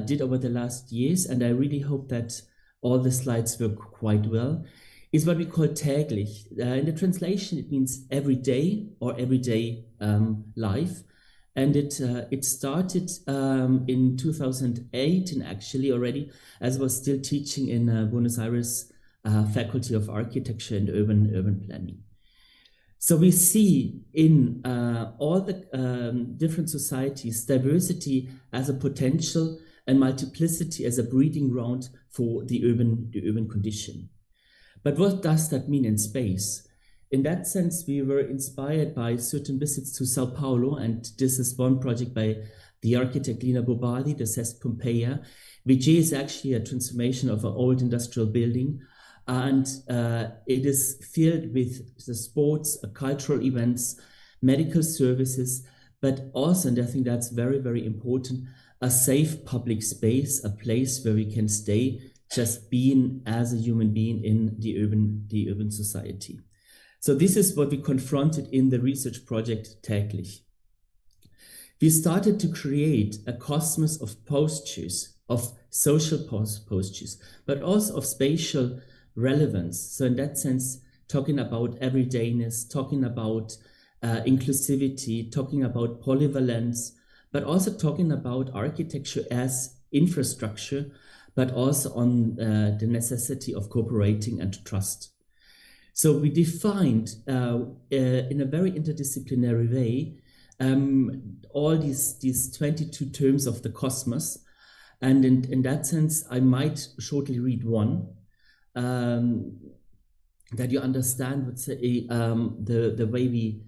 did over the last years, and I really hope that all the slides work quite well, is what we call täglich. In the translation, it means every day or everyday life. And it started in 2008, and actually already, as I was still teaching in Buenos Aires Faculty of Architecture and Urban Planning. So we see in all the different societies, diversity as a potential and multiplicity as a breeding ground for the urban condition. But what does that mean in space? In that sense, we were inspired by certain visits to Sao Paulo, and this is one project by the architect Lina Bobadi, the CEST Pompeia, which is actually a transformation of an old industrial building. And it is filled with the sports, cultural events, medical services, but also, and I think that's very, very important, a safe public space, a place where we can stay just being as a human being in the urban society. So this is what we confronted in the research project täglich. We started to create a cosmos of postures, of social postures, but also of spatial relevance. So in that sense, talking about everydayness, talking about inclusivity, talking about polyvalence, but also talking about architecture as infrastructure, but also on the necessity of cooperating and trust. So we defined in a very interdisciplinary way all these 22 terms of the cosmos. And in that sense, I might shortly read one that you understand would say the way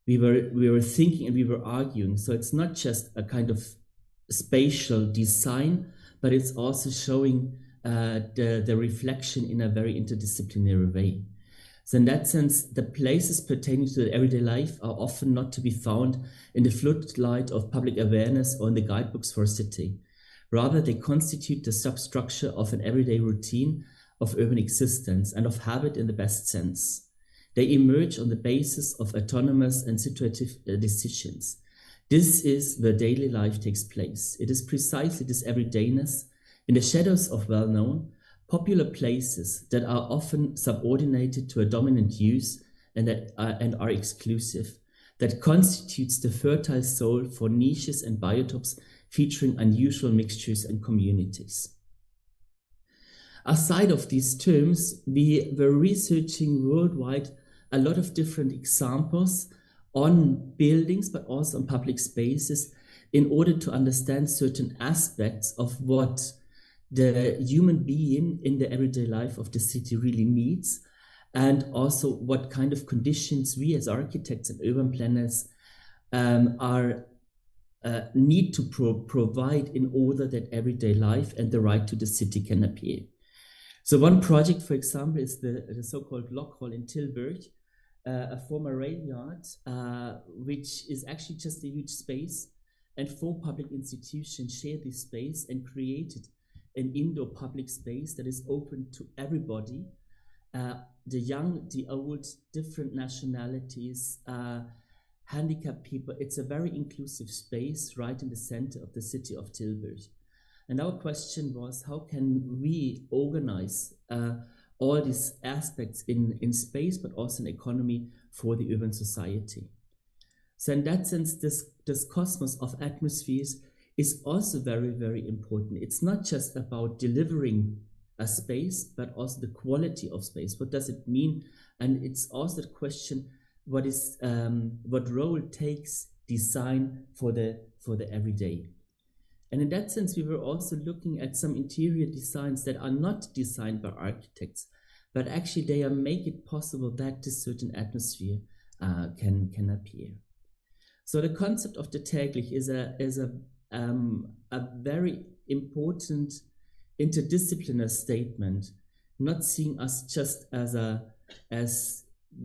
we were thinking and we were arguing. So it's not just a kind of spatial design, but it's also showing the reflection in a very interdisciplinary way. So in that sense, the places pertaining to the everyday life are often not to be found in the floodlight of public awareness or in the guidebooks for a city. Rather, they constitute the substructure of an everyday routine of urban existence and of habit in the best sense. They emerge on the basis of autonomous and situative decisions. This is where daily life takes place. It is precisely this everydayness in the shadows of well-known, popular places that are often subordinated to a dominant use and are exclusive, that constitutes the fertile soil for niches and biotopes featuring unusual mixtures and communities. Aside of these terms, we were researching worldwide a lot of different examples on buildings, but also on public spaces, in order to understand certain aspects of what the human being in the everyday life of the city really needs, and also what kind of conditions we as architects and urban planners need to provide in order that everyday life and the right to the city can appear. So one project, for example, is the so-called Lock Hall in Tilburg, a former rail yard, which is actually just a huge space, and 4 public institutions share this space and created an indoor public space that is open to everybody, the young, the old, different nationalities, handicapped people. It's a very inclusive space right in the center of the city of Tilburg. And our question was, how can we organize all these aspects in space, but also in economy for the urban society? So in that sense, this cosmos of atmospheres is also very, very important. It's not just about delivering a space, but also the quality of space. What does it mean? And it's also the question, what role takes design for the everyday? And in that sense, we were also looking at some interior designs that are not designed by architects, but actually they make it possible that this certain atmosphere can appear. So the concept of the täglich is a very important interdisciplinary statement, not seeing us just as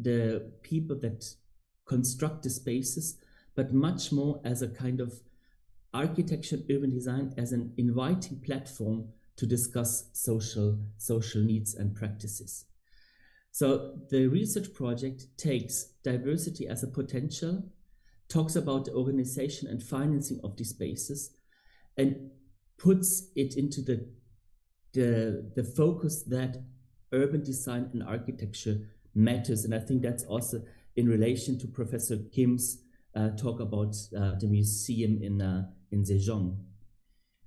the people that construct the spaces, but much more as a kind of architecture and urban design as an inviting platform to discuss social needs and practices. So the research project takes diversity as a potential, talks about the organization and financing of these spaces, and puts it into the focus that urban design and architecture matters. And I think that's also in relation to Professor Kim's talk about the museum in Zhejiang.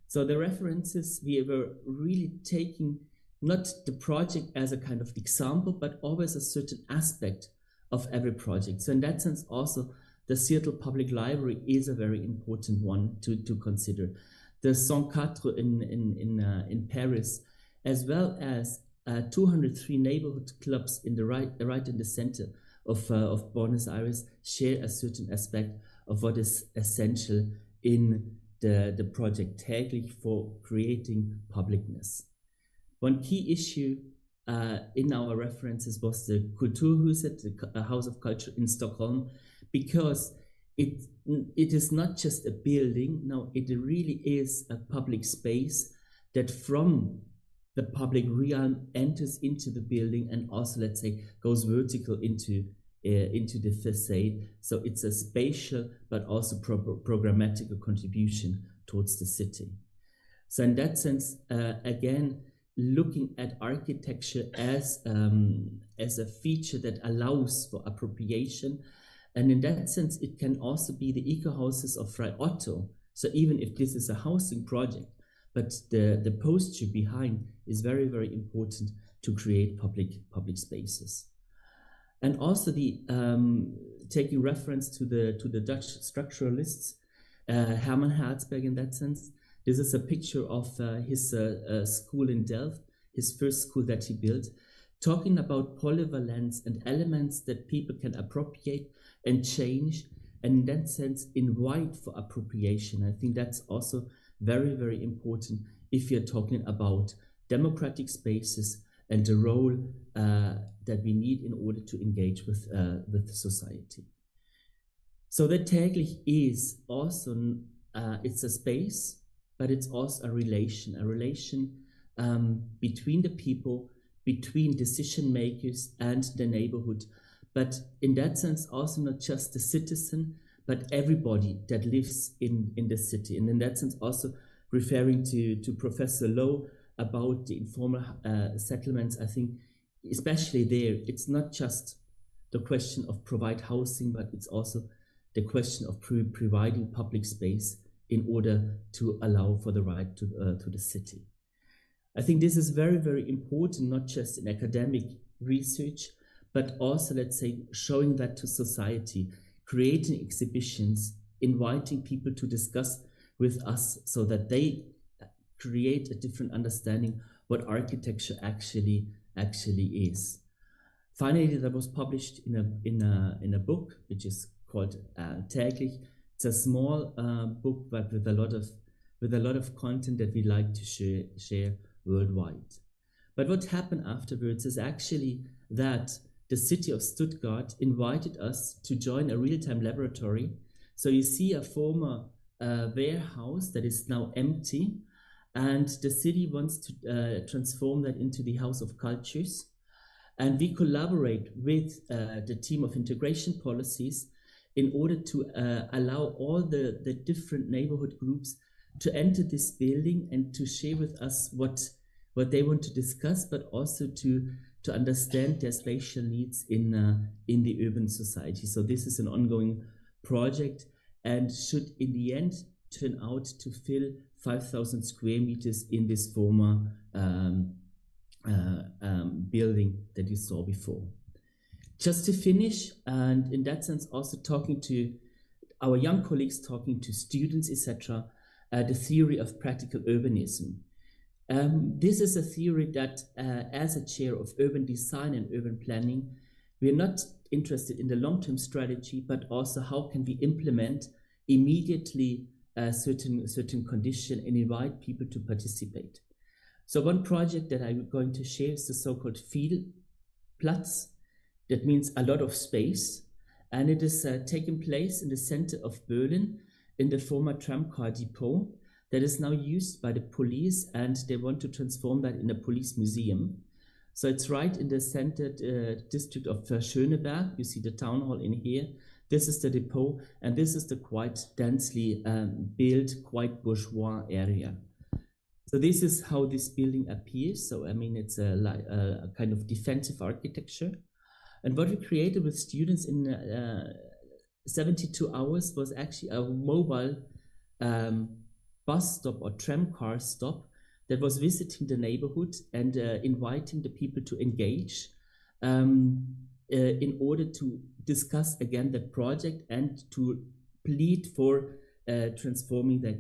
So the references, we were really taking not the project as a kind of example, but always a certain aspect of every project. So in that sense, also the Seattle Public Library is a very important one to consider. The 104 in Paris, as well as 203 neighborhood clubs in the right in the center of Buenos Aires, share a certain aspect of what is essential in the project täglich for creating publicness. One key issue in our references was the Kulturhuset, the House of Culture in Stockholm, because it is not just a building. No, it really is a public space that from the public realm enters into the building and also, let's say, goes vertical into the facade. So it's a spatial but also programmatic contribution towards the city. So in that sense, again, looking at architecture as a feature that allows for appropriation. And in that sense, it can also be the eco-houses of Frei Otto. So even if this is a housing project, but the posture behind is very, very important to create public spaces. And also the taking reference to the Dutch structuralists, Herman Herzberg in that sense. This is a picture of his school in Delft, his first school that he built, talking about polyvalence and elements that people can appropriate and change, and in that sense invite for appropriation. I think that's also very, very important if you're talking about democratic spaces and the role that we need in order to engage with society. So the täglich is also, it's a space, but it's also a relation between the people, between decision makers and the neighborhood. But in that sense, also not just the citizen, but everybody that lives in the city. And in that sense, also referring to Professor Lowe about the informal settlements, I think especially there, it's not just the question of provide housing, but it's also the question of providing public space in order to allow for the right to the city. I think this is very, very important, not just in academic research, but also, let's say, showing that to society, creating exhibitions, inviting people to discuss with us so that they create a different understanding what architecture actually is. Finally, that was published in a book which is called Täglich. It's a small book, but with a lot of content that we like to share worldwide. But what happened afterwards is actually that the city of Stuttgart invited us to join a real-time laboratory. So you see a former warehouse that is now empty, and the city wants to transform that into the House of Cultures. And we collaborate with the team of integration policies in order to allow all the different neighborhood groups to enter this building and to share with us what they want to discuss, but also to understand their spatial needs in the urban society. So this is an ongoing project and should in the end turn out to fill 5,000 square meters in this former building that you saw before. Just to finish, and in that sense also talking to our young colleagues, talking to students, etc., the theory of practical urbanism. This is a theory that, as a chair of urban design and urban planning, we are not interested in the long-term strategy, but also how can we implement immediately a certain condition and invite people to participate. So one project that I'm going to share is the so-called Vielplatz. That means a lot of space, and it is taking place in the center of Berlin in the former tramcar depot that is now used by the police, and they want to transform that in a police museum. So it's right in the center district of Schöneberg. You see the town hall in here. This is the depot, and this is the quite densely built, quite bourgeois area. So this is how this building appears. So I mean, it's a kind of defensive architecture. And what we created with students in 72 hours was actually a mobile bus stop or tram car stop that was visiting the neighborhood and inviting the people to engage in order to discuss again that project and to plead for transforming that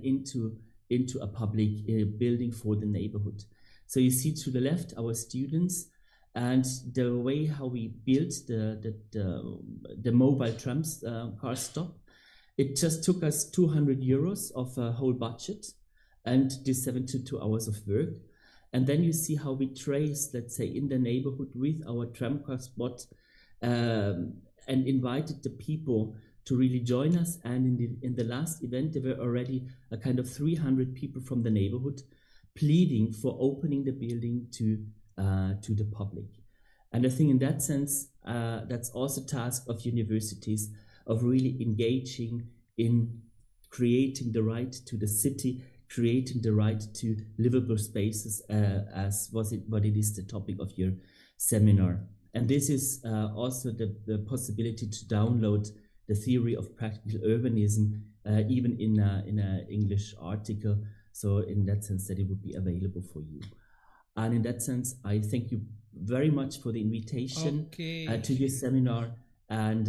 into a public building for the neighborhood. So you see to the left our students and the way how we built the mobile trams car stop. It just took us 200 euros of a whole budget and these 72 hours of work. And then you see how we traced, let's say, in the neighborhood with our tram car spot and invited the people to really join us. And in the last event, there were already a kind of 300 people from the neighborhood pleading for opening the building to the public. And I think in that sense, that's also a task of universities, of really engaging in creating the right to the city, creating the right to livable spaces, as what it is the topic of your seminar. And this is also the possibility to download the theory of practical urbanism, even in an English article. So in that sense, that it would be available for you. And in that sense, I thank you very much for the invitation to your seminar, and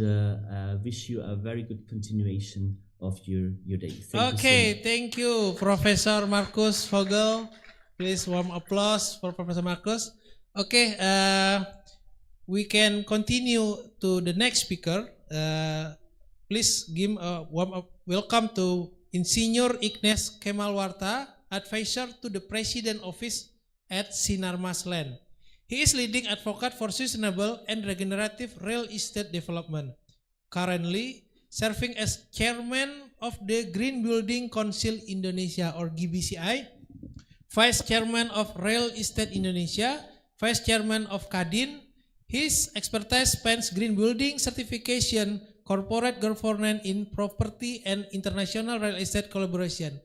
wish you a very good continuation of your day. Thank you, Professor Markus Vogel. Please warm applause for Professor Markus. We can continue to the next speaker. Please give a warm up welcome to Insinyur Ignes Kemalwarta, advisor to the President Office at Sinarmas Land. He is leading advocate for sustainable and regenerative real estate development. Currently serving as chairman of the Green Building Council Indonesia or GBCI, vice chairman of Real Estate Indonesia, vice chairman of Kadin. His expertise spans green building certification, corporate governance in property, and international real estate collaboration.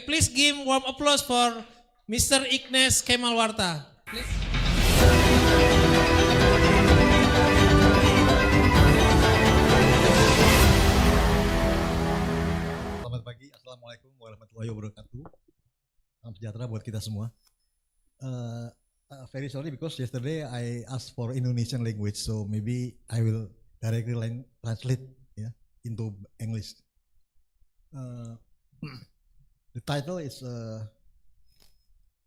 Please give warm applause for Mr. Ignes Kemalwarta. Please. Selamat pagi, Assalamualaikum warahmatullahi wabarakatuh. Salam sejahtera buat kita semua. Very sorry because yesterday I asked for Indonesian language, so maybe I will directly translate into English. The title is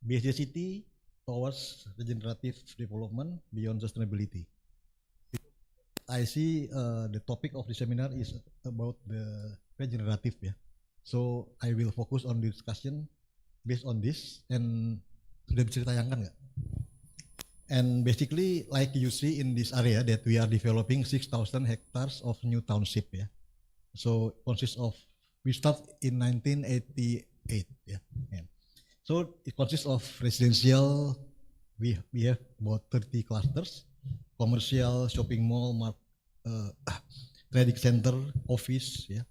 BSD City Towards Regenerative Development Beyond Sustainability. I see the topic of the seminar is about the regenerative, so I will focus on the discussion based on this. And sudah bisa ditayangkan nggak? And basically, like you see in this area, that we are developing 6,000 hectares of new township. Yeah. So consists of, we start in 1988. Yeah. Yeah. So it consists of residential. We have about 30 clusters, commercial, shopping mall, trading center, office. Yeah.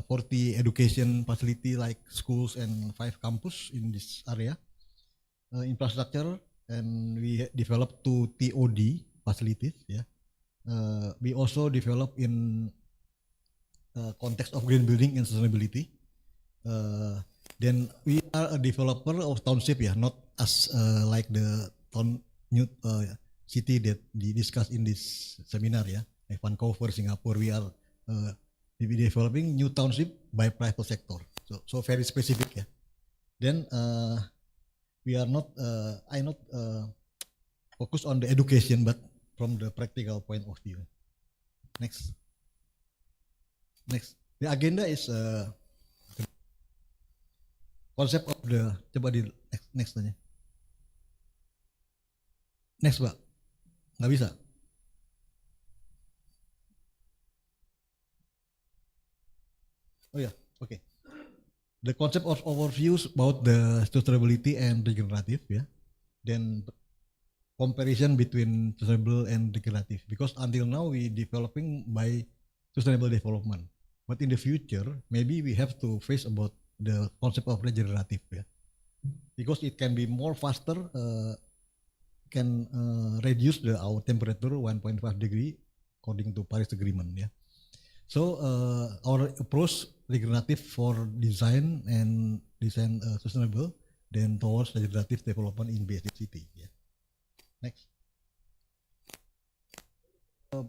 40 education facility like schools and 5 campus in this area. Infrastructure, and we developed 2 TOD facilities. Yeah. We also develop in context of green building and sustainability. Then we are a developer of township, yeah, not as like the town new city that we discussed in this seminar, yeah, like Vancouver, Singapore. We are developing new township by private sector. So very specific, yeah. Then we are not, I not focus on the education, but from the practical point of view. Next. The agenda is concept of the, coba di next aja. Next, Pak. Nggak bisa. Oh ya, okay. The concept of overviews about the sustainability and regenerative, yeah. Then comparison between sustainable and regenerative, because until now we developing by sustainable development, but in the future maybe we have to face about the concept of regenerative, yeah, because it can be more faster, can reduce our temperature 1.5 degree according to Paris Agreement, yeah. So our approach regenerative for design and design sustainable, then towards regenerative development in basic city. Yeah. Next.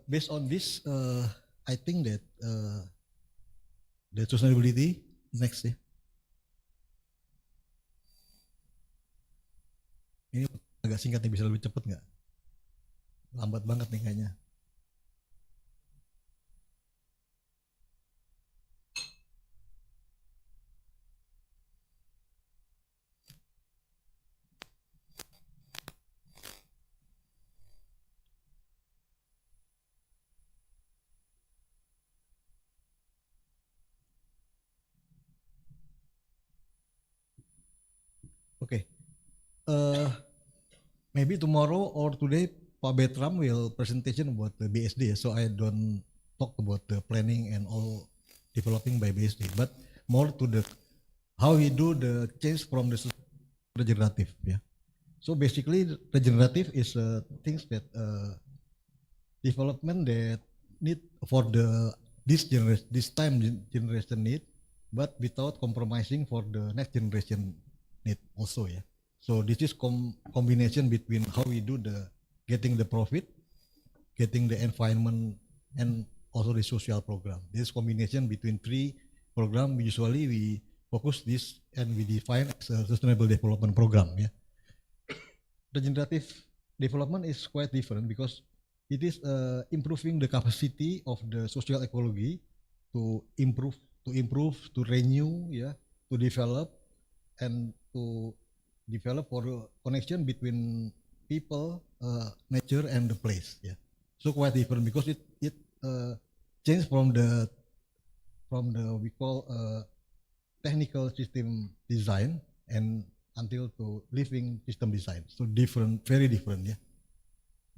Based on this, I think that the sustainability next ya. Ini agak singkat nih, bisa lebih cepat nggak? Lambat banget nih kayaknya. Okay. Maybe tomorrow or today, Pak Betram will presentation about the BSD. So I don't talk about the planning and all developing by BSD, but more to the how we do the change from the regenerative. Yeah. So basically, regenerative is things that development that need for the this generation need, but without compromising for the next generation need also, yeah. So this is combination between how we do the getting the profit, getting the environment, and also the social program. This combination between 3 program. Usually we focus this and we define as a sustainable development program, yeah. Regenerative development is quite different because it is improving the capacity of the social ecology to improve, to renew, yeah, to develop, and to develop for connection between people, nature, and the place. Yeah, so quite different because it changed from the we call technical system design and until to living system design. So different, very different. Yeah.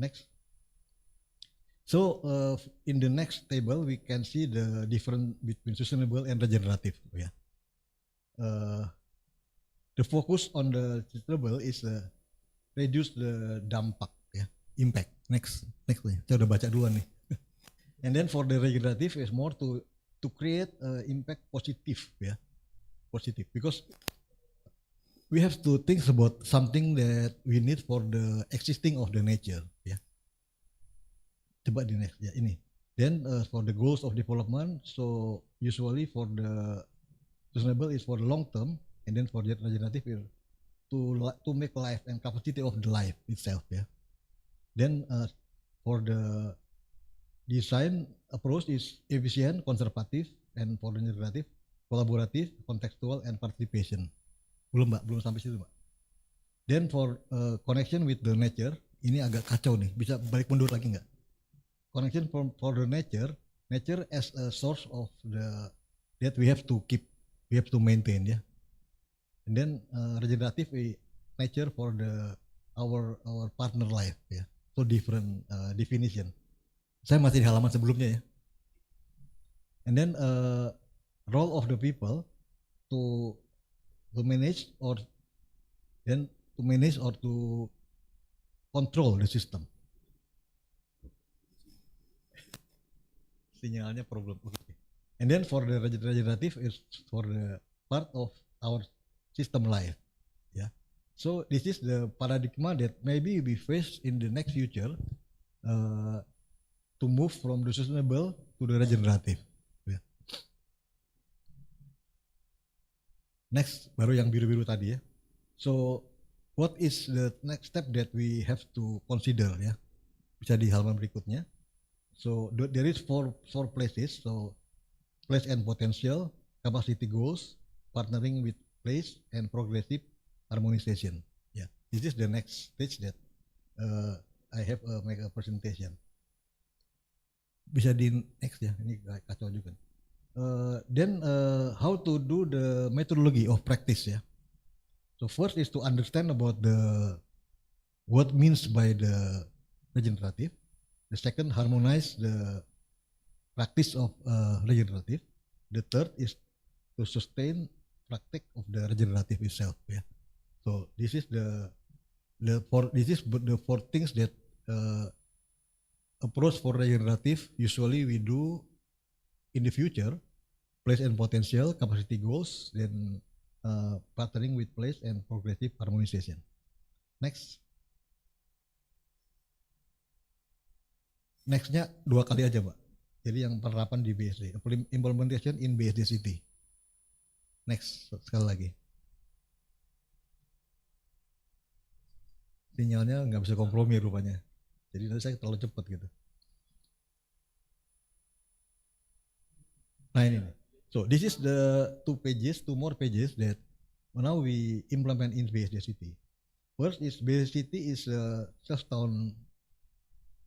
Next. So in the next table we can see the difference between sustainable and regenerative. Yeah. The focus on the sustainable is reduce the dampak, ya, impact. Next nih, saya udah baca duluan nih. And then for the regenerative is more to create impact positive, ya, positive, because we have to think about something that we need for the existing of the nature, ya. Coba di next, ya, ini. Then for the goals of development, so usually for the sustainable is for the long term. And then for the regenerative is to make life and capacity of the life itself, yeah. Then for the design approach is efficient, conservative, and for the regenerative, collaborative, contextual, and participation. Belum sampai situ, Mbak. Then for connection with the nature ini agak kacau nih, bisa balik mundur lagi nggak? Connection for the nature as a source of the that we have to keep, we have to maintain ya. And then regenerative nature for the our partner life ya. So different definition. Saya masih di halaman sebelumnya ya. And then role of the people to manage or to control the system. Sinyalnya problem. Okay. And then for the regenerative is for the part of our system life. Yeah. So this is the paradigm that maybe we face in the next future to move from the sustainable to the regenerative. Yeah. Next, baru yang biru-biru tadi ya. So what is the next step that we have to consider ya? Bisa di halaman berikutnya. So there is four places. So place and potential, capacity goals, partnering with place, and progressive harmonization. Yeah, this is the next stage that I have make a presentation. Bisa di next ya, ini kacau juga. Then how to do the methodology of practice ya. So first is to understand about what means by the regenerative. The second, harmonize the practice of regenerative. The third is to sustain practice of the regenerative itself. Yeah. So this is the four things that approach for regenerative usually we do in the future: place and potential, capacity goals, then partnering with place and progressive harmonization. Next. Nextnya 2 kali aja, Pak. Jadi yang penerapan di BSD, implementation in BSD City. Next, sekali lagi. Sinyalnya nggak bisa kompromi rupanya. Jadi nanti saya terlalu cepat gitu. Nah ini. So this is the two more pages that now we implement in BSD City. First is BSD City is a self-town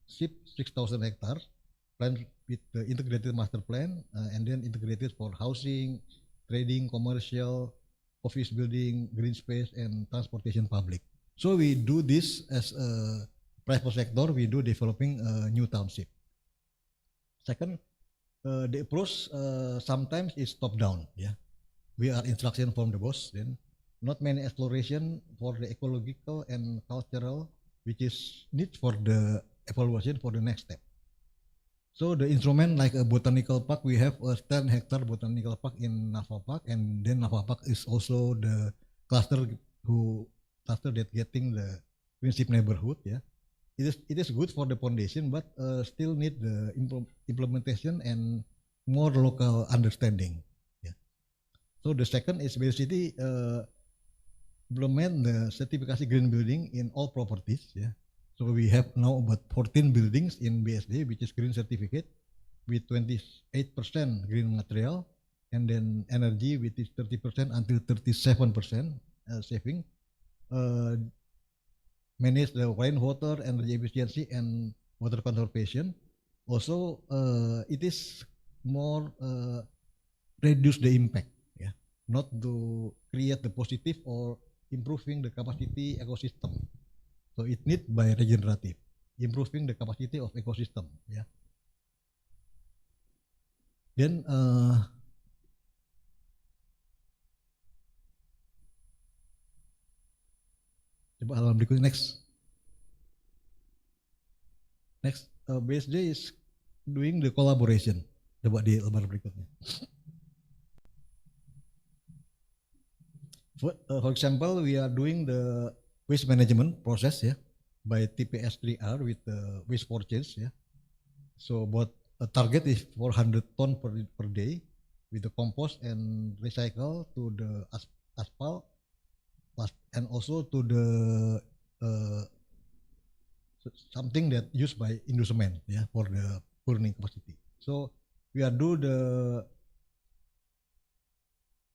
6,000 hectares, plan with the integrated master plan, and then integrated for housing, trading, commercial, office building, green space, and transportation public. So we do this as a private sector. We do developing a new township. Second, the approach sometimes is top down. Yeah, we are instruction from the boss. Then not many exploration for the ecological and cultural, which is need for the evaluation for the next step. So the instrument like a botanical park, we have a 10 hectare botanical park in Nafa Park, and then Nafa Park is also the cluster that getting the Prinsip neighborhood. Yeah, it is good for the foundation, but still need the implementation and more local understanding. Yeah. So the second is basically implement the certification green building in all properties. Yeah. So we have now about 14 buildings in BSD, which is green certificate with 28% green material, and then energy which is 30% until 37% saving. Manage the rainwater, energy efficiency, and water conservation. Also, it is more reduce the impact, yeah, not to create the positive or improving the capacity ecosystem. So it need by regenerative, improving the capacity of ecosystem. Yeah. Then coba halaman berikutnya next. BSD is doing the collaboration. Coba di lembar berikutnya. For example, we are doing the waste management process ya, by TPS3R with the waste for change ya. So about a target is 400 ton per day with the compost and recycle to the asphalt, and also to the something that used by Indocement ya, for the burning capacity. So we are do the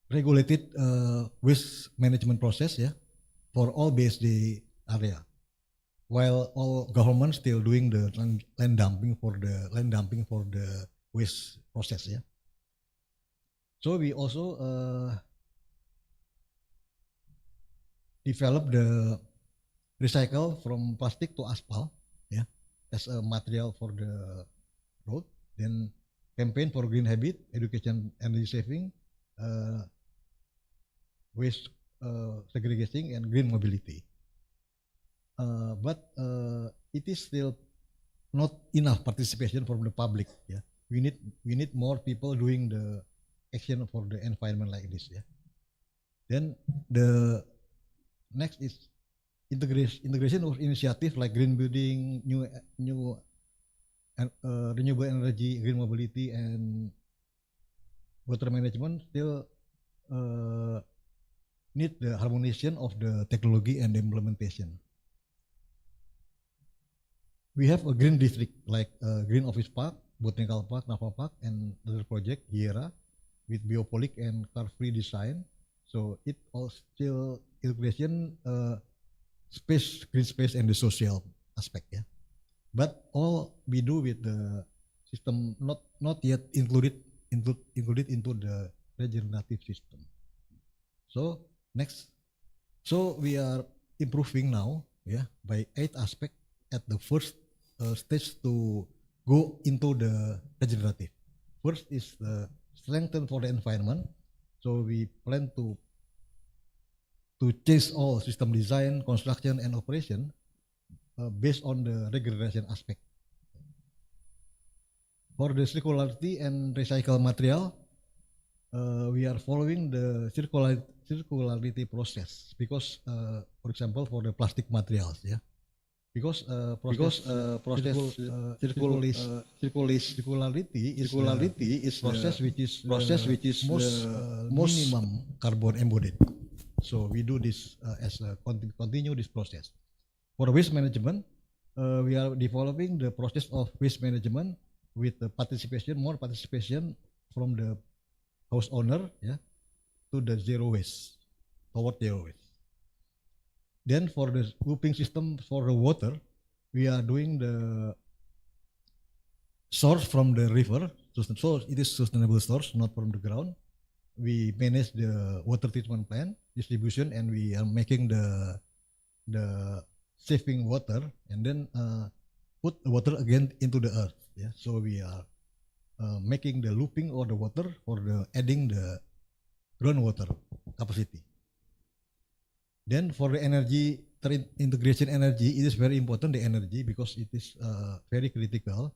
regulated waste management process ya, for all BSD area. while all governments still doing the land dumping for the waste process. Yeah. So we also develop the recycle from plastic to asphalt, yeah, as a material for the road. Then campaign for green habit, education, energy saving, waste segregation, and green mobility. But it is still not enough participation from the public. Yeah, we need more people doing the action for the environment like this. Yeah. Then the next is integration of initiative like green building, new renewable energy, green mobility, and water management still need the harmonization of the technology and the implementation. We have a green district like Green Office Park, Botanical Park, Naval Park, and other project Hiera with biopolic and car-free design. So it all still integration space, green space, and the social aspect. Yeah, but all we do with the system not yet included into the regenerative system. So next, so we are improving now, yeah, by 8 aspects at the first stage to go into the regenerative. First is the strengthen for the environment. So we plan to change all system design, construction, and operation based on the regeneration aspect. For the circularity and recycle material, we are following the circularity process because, for example, for the plastic materials, yeah, because circularity is process which is most minimum carbon embodied. So we do this as a continue this process. For waste management, we are developing the process of waste management with the more participation from the house owner, yeah, to the toward zero waste. Then for the looping system for the water, we are doing the source from the river. So it is sustainable source, not from the ground. We manage the water treatment plant distribution, and we are making the saving water, and then put the water again into the earth. Yeah, so we are making the looping of the water for the adding the groundwater capacity. Then for the energy integration energy, it is very important, the energy, because it is very critical.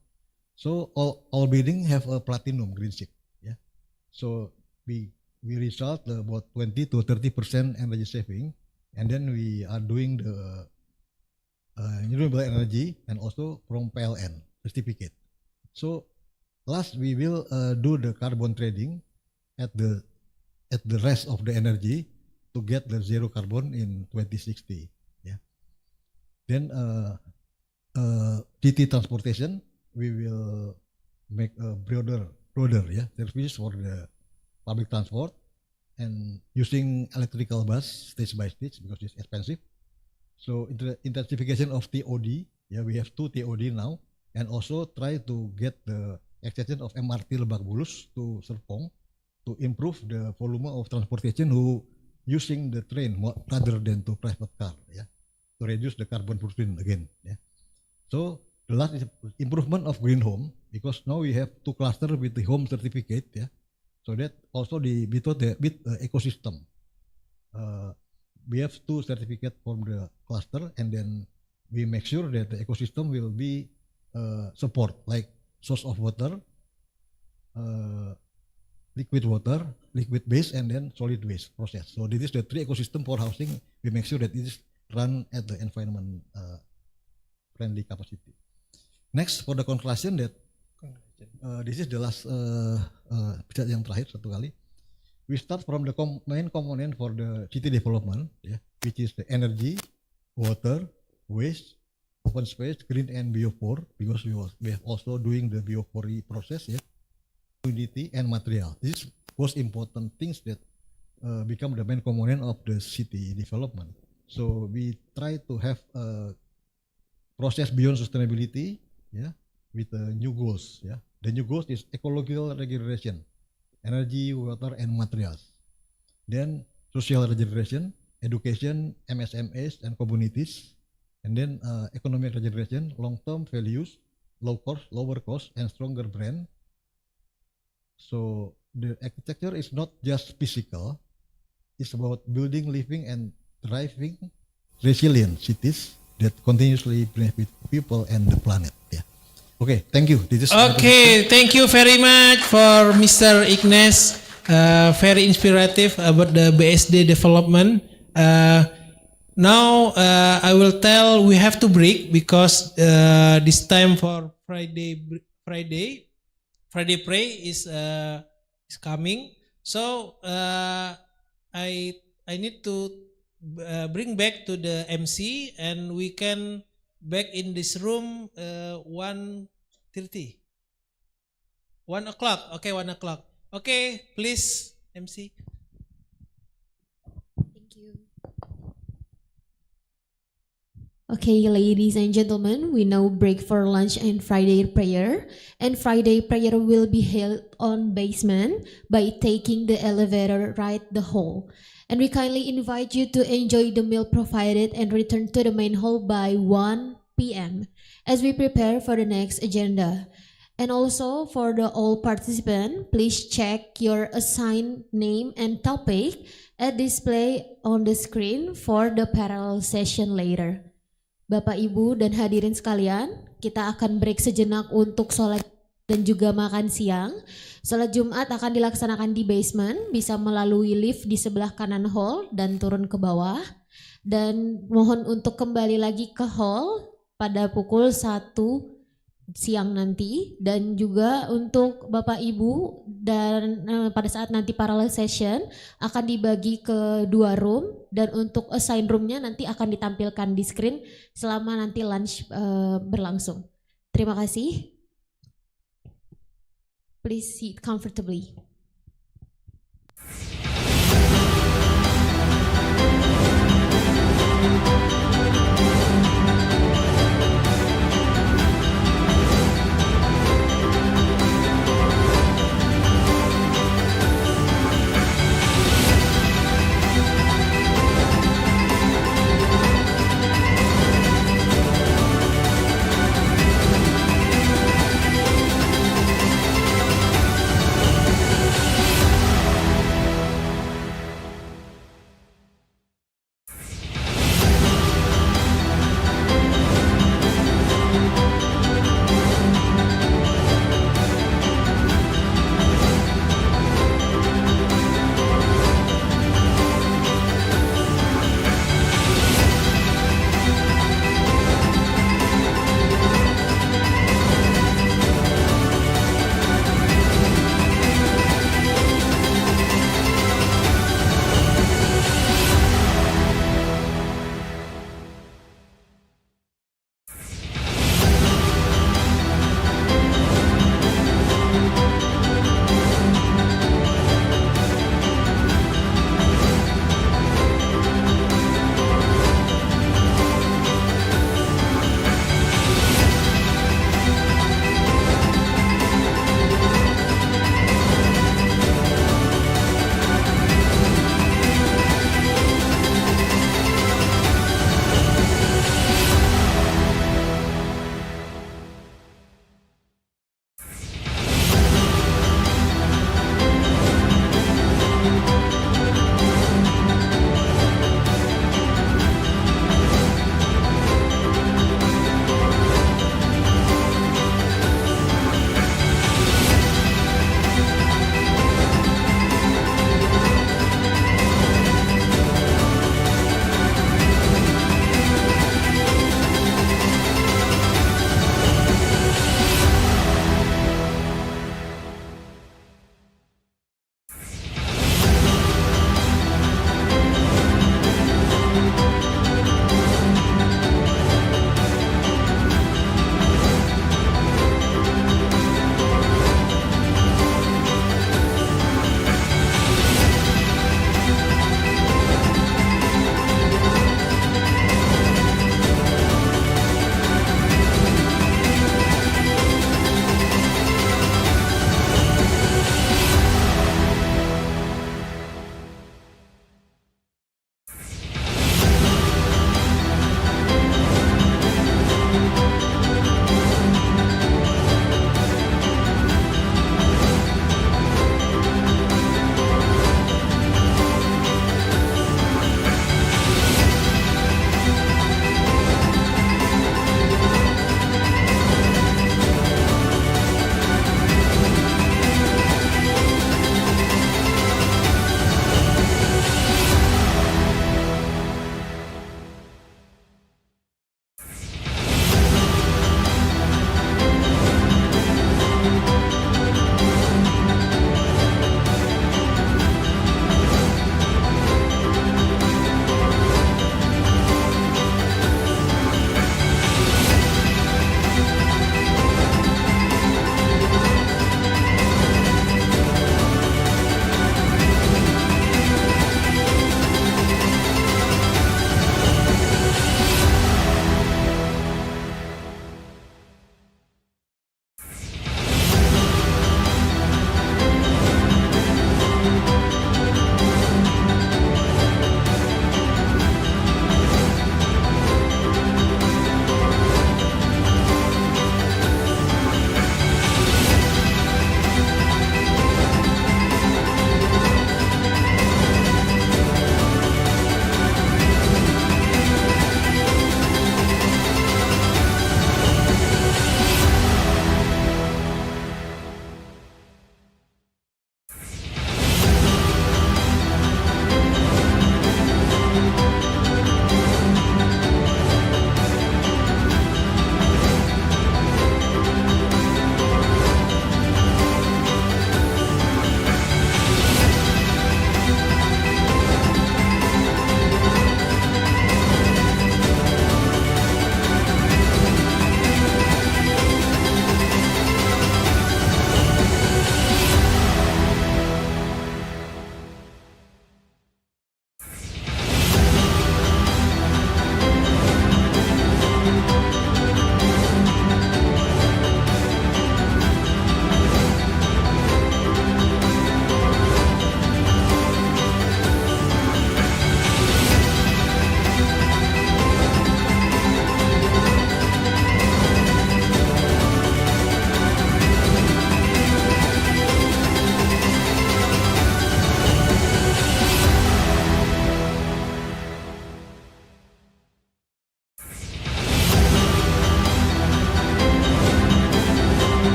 So all building have a platinum green chip. Yeah, so we result about 20 to 30% energy saving, and then we are doing the renewable energy and also from PLN certificate. So last we will do the carbon trading at the rest of the energy to get the zero carbon in 2060. Yeah. Then TT transportation, we will make a broader yeah, service for the public transport and using electrical bus stage by stage because it's expensive. So intensification of TOD, yeah, we have 2 TOD now, and also try to get the extension of MRT Lebak Bulus to Serpong to improve the volume of transportation who using the train rather than to private car, yeah, to reduce the carbon footprint again. Yeah. So the last is improvement of green home, because now we have 2 clusters with the home certificate, yeah. So that also with the ecosystem. We have 2 certificates from the cluster, and then we make sure that the ecosystem will be support like source of water, liquid water, liquid base, and then solid waste process. So this is the 3 ecosystem for housing. We make sure that it is run at the environment friendly capacity. Next for the conclusion that this is the last yang terakhir satu kali. We start from the main component for the city development, yeah, which is the energy, water, waste, open space, green and bio4, because we have also doing the bio4 process, yeah, community and material. This is most important things that become the main component of the city development. So we try to have process beyond sustainability, yeah, with new goals. Yeah, the new goals is ecological regeneration, energy, water, and materials. Then social regeneration, education, MSMEs and communities, and then economic regeneration, long-term values, lower cost, and stronger brand. So the architecture is not just physical; it's about building, living, and thriving, resilient cities that continuously benefit people and the planet. Yeah. Okay, thank you. This is Okay, thank you very much for Mr. Ignes. Very inspirative about the BSD development. Now I will tell we have to break because this time for Friday pray is coming. So I need to bring back to the MC and we can back in this room 1:30. 1 o'clock. Okay, 1 o'clock. Okay, please MC. Thank you. Okay, ladies and gentlemen, we now break for lunch and Friday prayer. And Friday prayer will be held on basement by taking the elevator right the hall. And we kindly invite you to enjoy the meal provided and return to the main hall by 1 p.m. as we prepare for the next agenda. And also for the all participants, please check your assigned name and topic at display on the screen for the parallel session later. Bapak, Ibu, dan hadirin sekalian, kita akan break sejenak untuk sholat dan juga makan siang. Sholat Jumat akan dilaksanakan di basement, bisa melalui lift di sebelah kanan hall dan turun ke bawah. Dan mohon untuk kembali lagi ke hall pada pukul 1 siang nanti, dan juga untuk Bapak Ibu dan pada saat nanti parallel session akan dibagi ke 2 room, dan untuk assign roomnya nanti akan ditampilkan di screen selama nanti lunch berlangsung. Terima kasih. Please sit comfortably.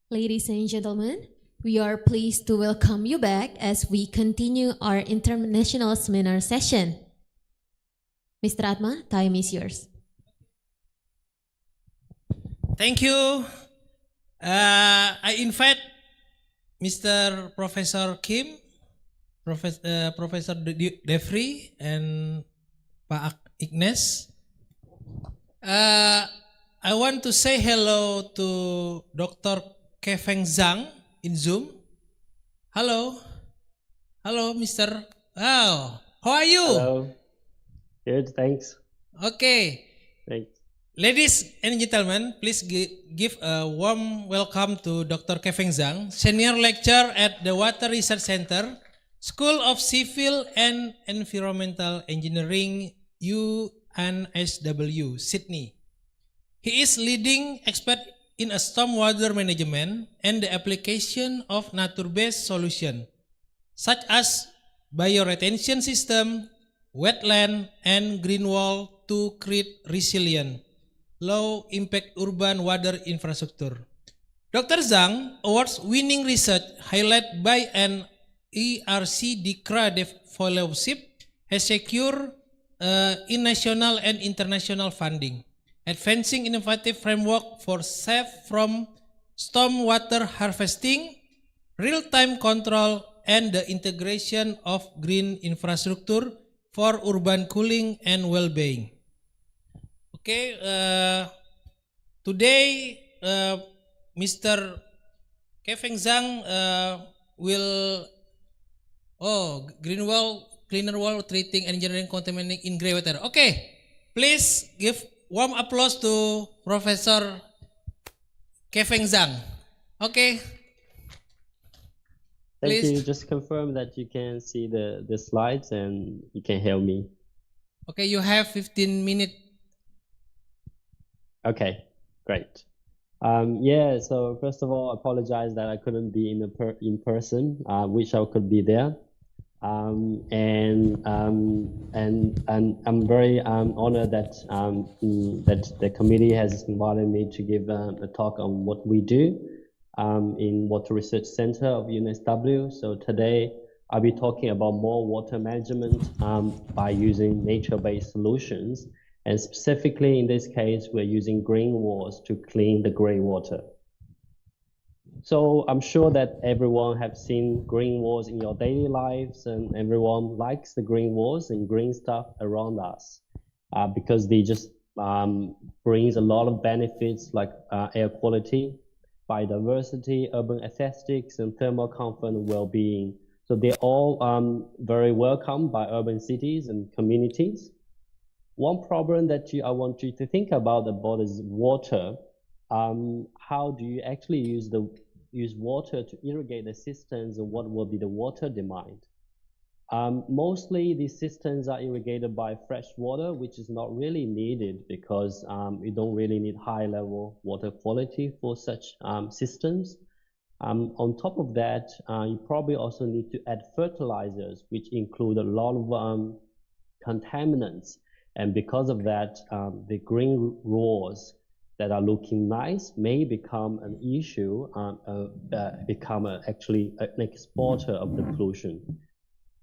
Ladies and gentlemen, we are pleased to welcome you back as we continue our international seminar session. Mr. Atma, time is yours. Thank you. I invite Mr. Professor Kim, Professor Defri, and Pak Ignes. I want to say hello to Dr. Keveng Zhang in Zoom. Hello. Hello, Mr. Oh, how are you? Hello. Good, thanks. Okay. Thanks. Ladies and gentlemen, please give a warm welcome to Dr. Keveng Zhang, Senior Lecturer at the Water Research Center, School of Civil and Environmental Engineering, UNSW, Sydney. He is leading expert in a stormwater management and the application of nature-based solutions, such as bioretention system, wetland, and green wall to create resilient, low-impact urban water infrastructure. Dr. Zhang awards-winning research highlighted by an ERC DICRA fellowship has secured in national and international funding, advancing innovative framework for safe from stormwater harvesting, real-time control, and the integration of green infrastructure for urban cooling and well-being. Okay, today Mr. Keveng Zhang will green wall, cleaner wall, treating and engineering contaminating in grey water. Okay, please give warm applause to Professor Keveng Zhang. Okay. Thank Please. you. Just confirm that you can see the slides and you can hear me. Okay, you have 15 minutes. Okay, great. So first of all, I apologize that I couldn't be in person. Wish I could be there. And I'm very honored that that the committee has invited me to give a talk on what we do in Water Research Center of UNSW. So today I'll be talking about more water management by using nature-based solutions, and specifically in this case we're using green walls to clean the grey water. So I'm sure that everyone have seen green walls in your daily lives, and everyone likes the green walls and green stuff around us because they just brings a lot of benefits like air quality, biodiversity, urban aesthetics, and thermal comfort and well-being. So they're all very welcome by urban cities and communities. One problem that I want you to think about is water. How do you actually use water to irrigate the systems, and what will be the water demand? Mostly these systems are irrigated by fresh water, which is not really needed because we don't really need high level water quality for such systems. On top of that, you probably also need to add fertilizers, which include a lot of contaminants. And because of that, the green walls that are looking nice may become an issue, actually an exporter of the pollution.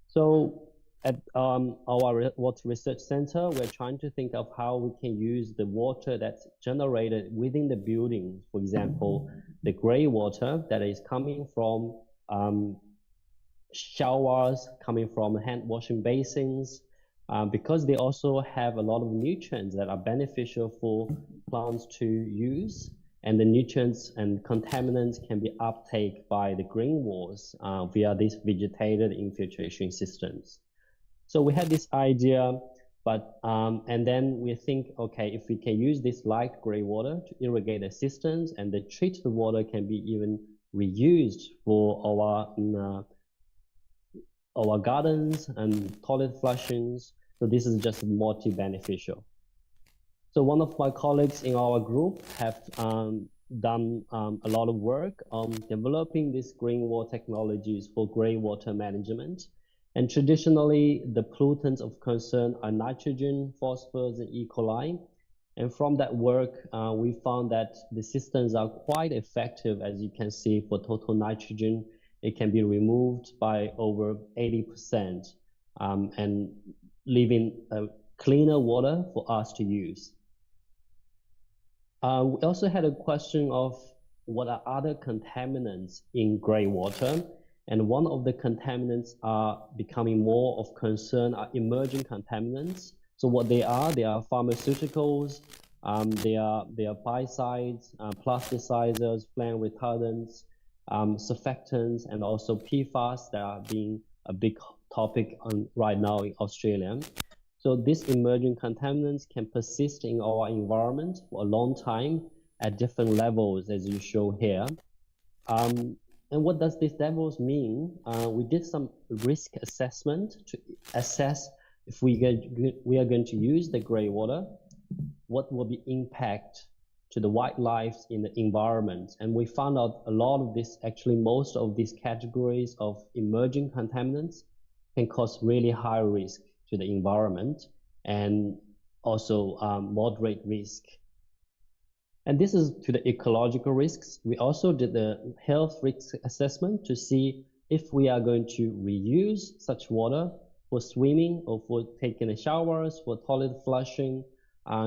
So at our Water Research Center, we're trying to think of how we can use the water that's generated within the building. For example, the gray water that is coming from showers, coming from hand washing basins, because they also have a lot of nutrients that are beneficial for plants to use, and the nutrients and contaminants can be uptaken by the green walls via these vegetated infiltration systems. So we had this idea, but and then we think, okay, if we can use this light gray water to irrigate the systems, and the treated water can be even reused for our gardens and toilet flushings. So this is just multi-beneficial. So one of my colleagues in our group have done a lot of work on developing these green water technologies for grey water management. And traditionally, the pollutants of concern are nitrogen, phosphorus, and E. coli. And from that work, we found that the systems are quite effective. As you can see, for total nitrogen, it can be removed by over 80%, and leaving cleaner water for us to use. We also had a question of what are other contaminants in grey water, and one of the contaminants are becoming more of concern are emerging contaminants. So what they are pharmaceuticals, they are biocides, plasticizers, flame retardants, surfactants, and also PFAS that are being a big topic right now in Australia. So these emerging contaminants can persist in our environment for a long time at different levels, as you show here. And what does these levels mean? We did some risk assessment to assess if we are going to use the grey water, what will be impact to the wildlife in the environment. And we found out a lot of this, actually most of these categories of emerging contaminants can cause really high risk to the environment and also moderate risk. And this is to the ecological risks. We also did the health risk assessment to see if we are going to reuse such water for swimming or for taking the showers, for toilet flushing.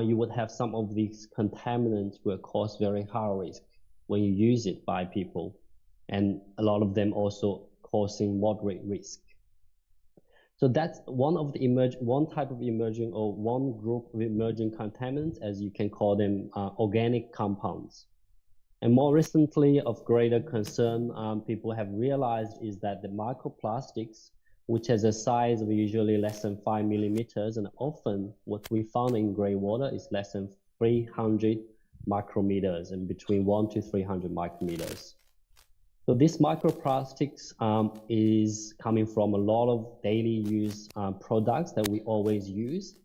You would have some of these contaminants will cause very high risk when you use it by people, and a lot of them also causing moderate risk. So that's one of the one type of emerging, or one group of emerging contaminants, as you can call them, organic compounds. And more recently, of greater concern, people have realized is that the microplastics, which has a size of usually less than 5 millimeters, and often what we found in grey water is less than 300 micrometers, and between 1 to 300 micrometers. So this microplastics is coming from a lot of daily use products that we always use,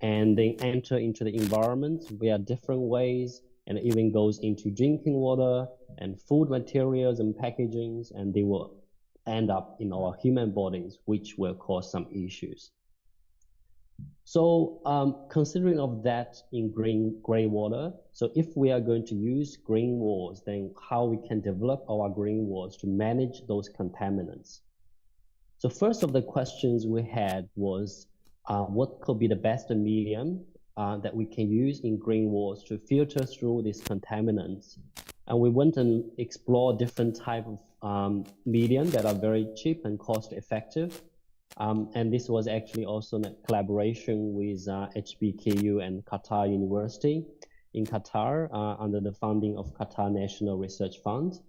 and they enter into the environment via different ways, and it even goes into drinking water and food materials and packagings, and they will end up in our human bodies, which will cause some issues. So considering of that in grey water, so if we are going to use green walls, then how we can develop our green walls to manage those contaminants. So first of the questions we had was, what could be the best medium that we can use in green walls to filter through these contaminants? And we went and explored different types of medium that are very cheap and cost effective. And this was actually also a collaboration with HBKU and Qatar University in Qatar under the funding of Qatar National Research Fund.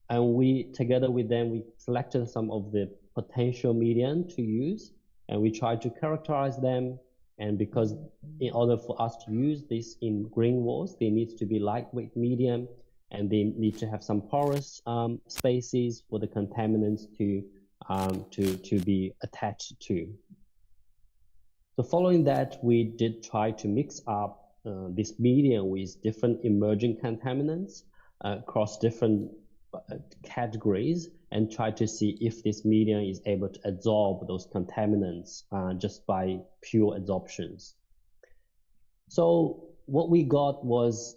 And we, together with them, we selected some of the potential medium to use, and we tried to characterize them. And because in order for us to use this in green walls, they need to be lightweight medium, and they need to have some porous spaces for the contaminants to be attached to. So following that, we did try to mix up this medium with different emerging contaminants across different categories, and try to see if this medium is able to absorb those contaminants just by pure adsorptions. So what we got was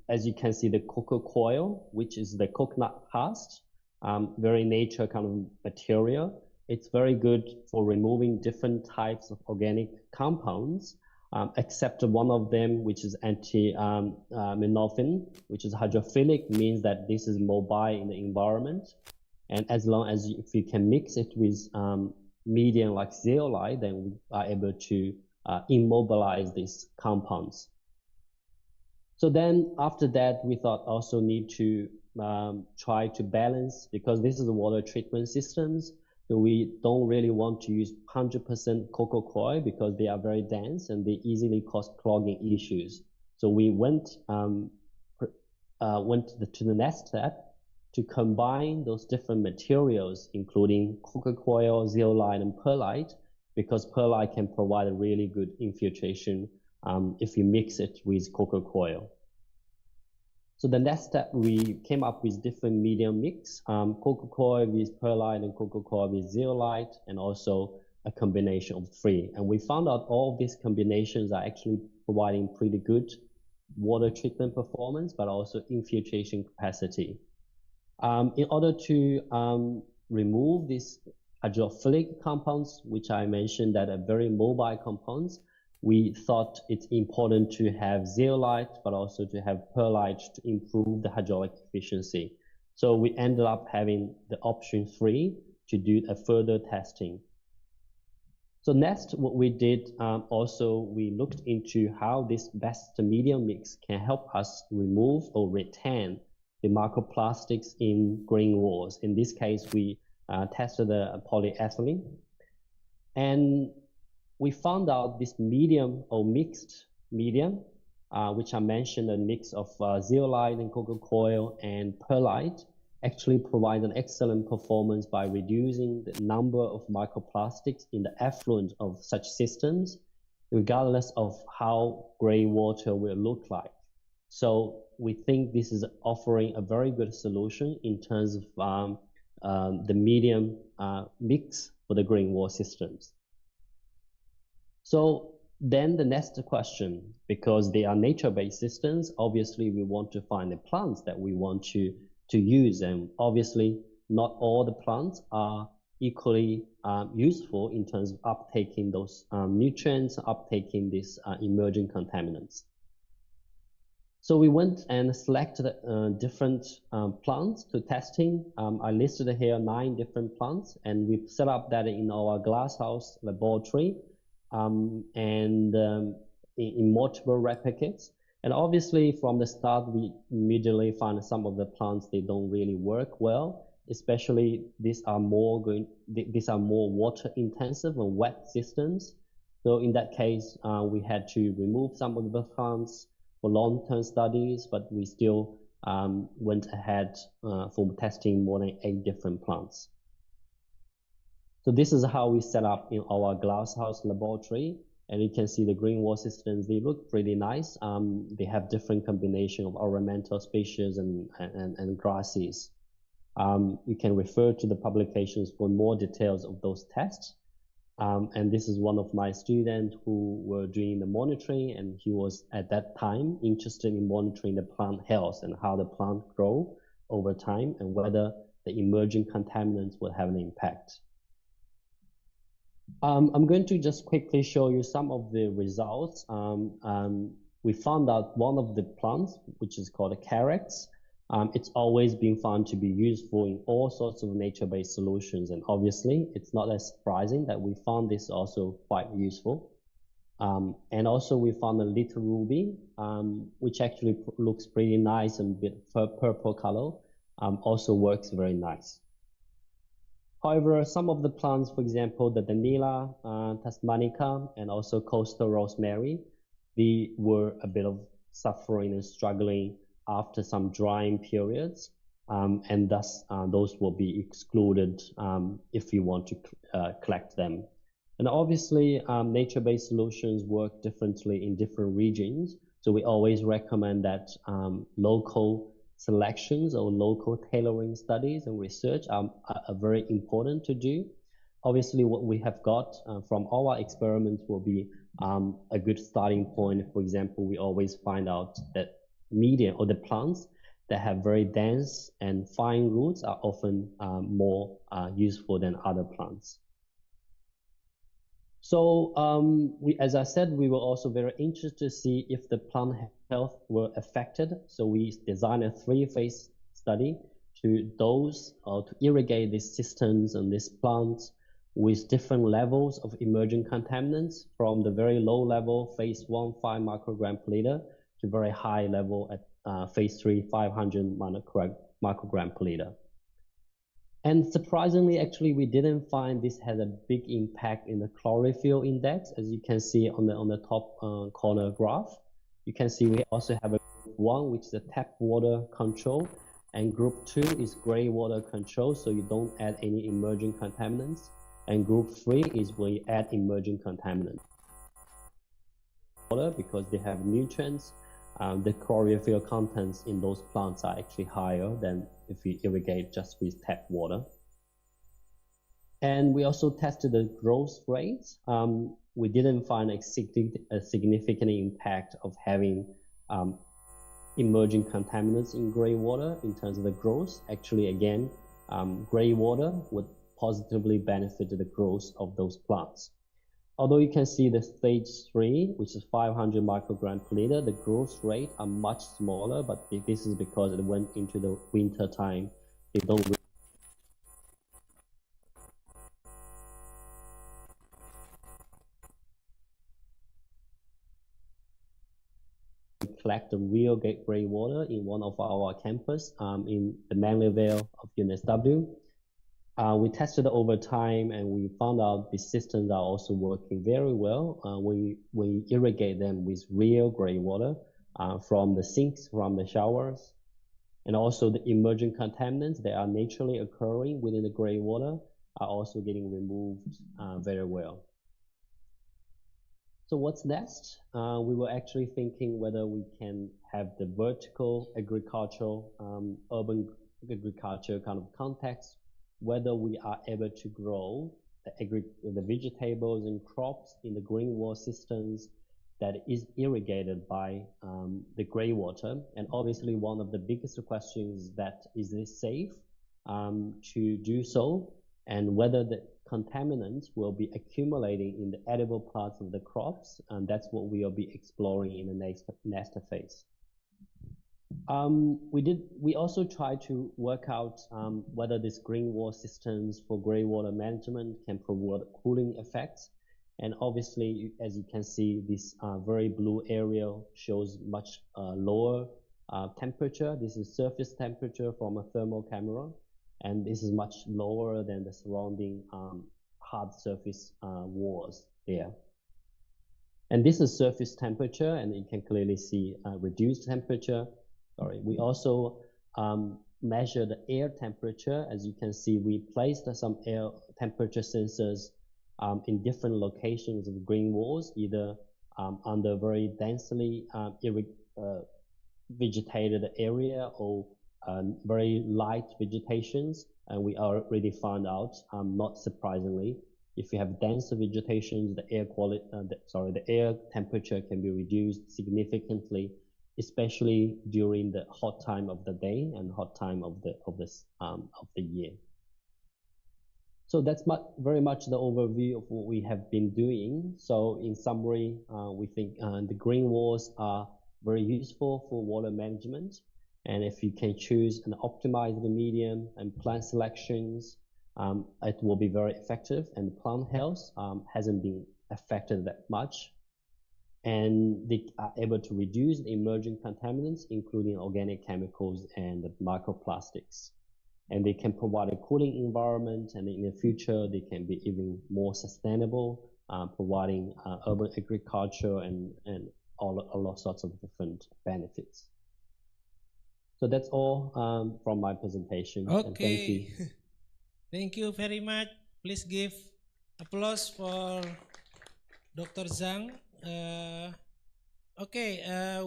as you can see, the cocoa coil, which is the coconut husk, very nature kind of material. It's very good for removing different types of organic compounds, except one of them, which is anti-monophin, which is hydrophilic, means that this is mobile in the environment. And as long as if you can mix it with medium like zeolite, then we are able to immobilize these compounds. So then after that, we thought also need to try to balance, because this is water treatment systems. So we don't really want to use 100% cocoa coir because they are very dense and they easily cause clogging issues. So we went to the next step to combine those different materials, including cocoa coir, zeolite, and perlite, because perlite can provide a really good infiltration if you mix it with cocoa coir. So the next step, we came up with different medium mix, cocoa coir with perlite and cocoa coir with zeolite, and also a combination of three. And we found out all of these combinations are actually providing pretty good water treatment performance, but also infiltration capacity. In order to remove these hydrophilic compounds, which I mentioned that are very mobile compounds, we thought it's important to have zeolite, but also to have perlite to improve the hydraulic efficiency. So we ended up having the option 3 to do a further testing. So next, what we did, also we looked into how this best medium mix can help us remove or retain the microplastics in grain walls. In this case, we tested the polyethylene, and we found out this medium or mixed medium, which I mentioned, a mix of zeolite and coco coir and perlite, actually provide an excellent performance by reducing the number of microplastics in the effluent of such systems, regardless of how gray water will look like. So we think this is offering a very good solution in terms of the medium mix for the green wall systems. So then the next question, because they are nature-based systems, obviously we want to find the plants that we want to use, and obviously not all the plants are equally useful in terms of uptaking those nutrients, uptaking these emerging contaminants. So we went and selected different plants to testing. I listed here 9 different plants, and we've set up that in our glasshouse laboratory in multiple replicates. And obviously from the start, we immediately found some of the plants, they don't really work well, especially these are more water intensive and wet systems. So in that case, we had to remove some of the plants for long-term studies, but we still went ahead for testing more than 8 different plants. So this is how we set up in our glasshouse laboratory. And you can see the green wall systems, they look pretty nice. They have different combination of ornamental species and grasses. You can refer to the publications for more details of those tests. And this is one of my students who were doing the monitoring, and he was at that time interested in monitoring the plant health and how the plant grow over time and whether the emerging contaminants will have an impact. I'm going to just quickly show you some of the results. We found out one of the plants, which is called a carex. It's always been found to be useful in all sorts of nature-based solutions, and obviously it's not as surprising that we found this also quite useful. And also we found a little ruby, which actually looks pretty nice and a bit purple color, also works very nice. However, some of the plants, for example, the Danila tasmanica and also coastal rosemary, they were a bit of suffering and struggling after some drying periods, and thus those will be excluded if you want to collect them. And obviously, nature-based solutions work differently in different regions, so we always recommend that local selections or local tailoring studies and research are very important to do. Obviously, what we have got from our experiments will be a good starting point. For example, we always find out that media or the plants that have very dense and fine roots are often more useful than other plants. So as I said, we were also very interested to see if the plant health were affected. So we designed a 3-phase study to dose or to irrigate these systems and these plants with different levels of emerging contaminants, from the very low level, phase 1, 5 microgram per liter, to very high level at phase 3, 500 microgram per liter. And surprisingly, actually, we didn't find this had a big impact in the chlorophyll index. As you can see on the top corner graph, you can see we also have a group 1, which is a tap water control, and group 2 is gray water control, so you don't add any emerging contaminants. And group 3 is where you add emerging contaminants. Water, because they have nutrients, the chlorophyll contents in those plants are actually higher than if you irrigate just with tap water. And we also tested the growth rates. We didn't find a significant impact of having emerging contaminants in gray water in terms of the growth. Actually, again, gray water would positively benefit the growth of those plants. Although you can see the stage 3, which is 500 microgram per liter, the growth rate are much smaller, but this is because it went into the winter time. They don't collect the real gray water in one of our campus in the Manlyvale of UNSW. We tested over time and we found out the systems are also working very well. We irrigate them with real gray water from the sinks, from the showers, and also the emerging contaminants that are naturally occurring within the gray water are also getting removed very well. So what's next? We were actually thinking whether we can have the vertical agricultural, urban agriculture kind of context, whether we are able to grow the vegetables and crops in the green water systems that is irrigated by the gray water. And obviously one of the biggest questions is that is it safe to do so, and whether the contaminants will be accumulating in the edible parts of the crops, and that's what we will be exploring in the next phase. We also tried to work out whether these green water systems for gray water management can provide cooling effects. And obviously, as you can see, this very blue area shows much lower temperature. This is surface temperature from a thermal camera, and this is much lower than the surrounding hard surface walls there. And this is surface temperature, and you can clearly see reduced temperature. We also measure the air temperature. As you can see, we placed some air temperature sensors in different locations of green walls, either under very densely vegetated area or very light vegetations. And we already found out, not surprisingly, if you have denser vegetations, the air temperature can be reduced significantly, especially during the hot time of the day and hot time of the year. So that's very much the overview of what we have been doing. So in summary, we think the green walls are very useful for water management. And if you can choose and optimize the medium and plant selections, it will be very effective, and plant health hasn't been affected that much. And they are able to reduce the emerging contaminants, including organic chemicals and the microplastics. And they can provide a cooling environment, and in the future, they can be even more sustainable, providing urban agriculture and all sorts of different benefits. So that's all from my presentation. Okay. And thank you. Thank you very much. Please give applause for Dr. Zhang.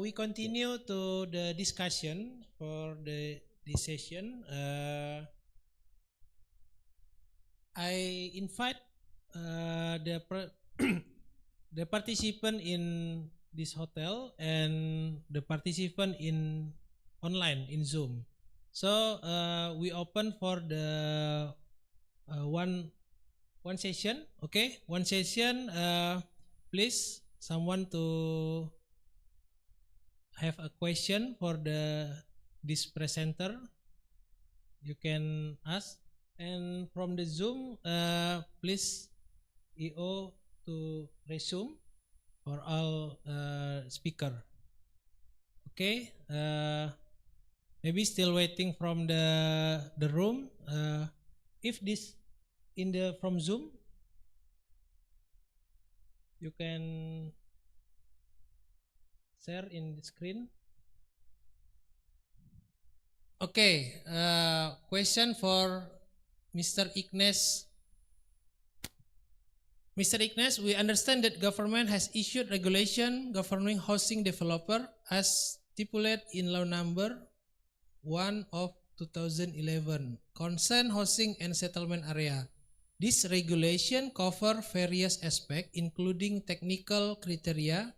We continue to the discussion for this session. I invite the participant in this hotel and the participant in online in Zoom. So we open for the one session. Okay, one session. Please, someone to have a question for this presenter, you can ask. And from the Zoom, please EO to resume for all speaker. Okay, maybe still waiting from the room. If this from Zoom, you can share in the screen. Okay, question for Mr. Ignes. Mr. Ignes, we understand that government has issued regulation governing housing developer as stipulated in law number 1 of 2011, concern housing and settlement area. This regulation cover various aspects including technical criteria,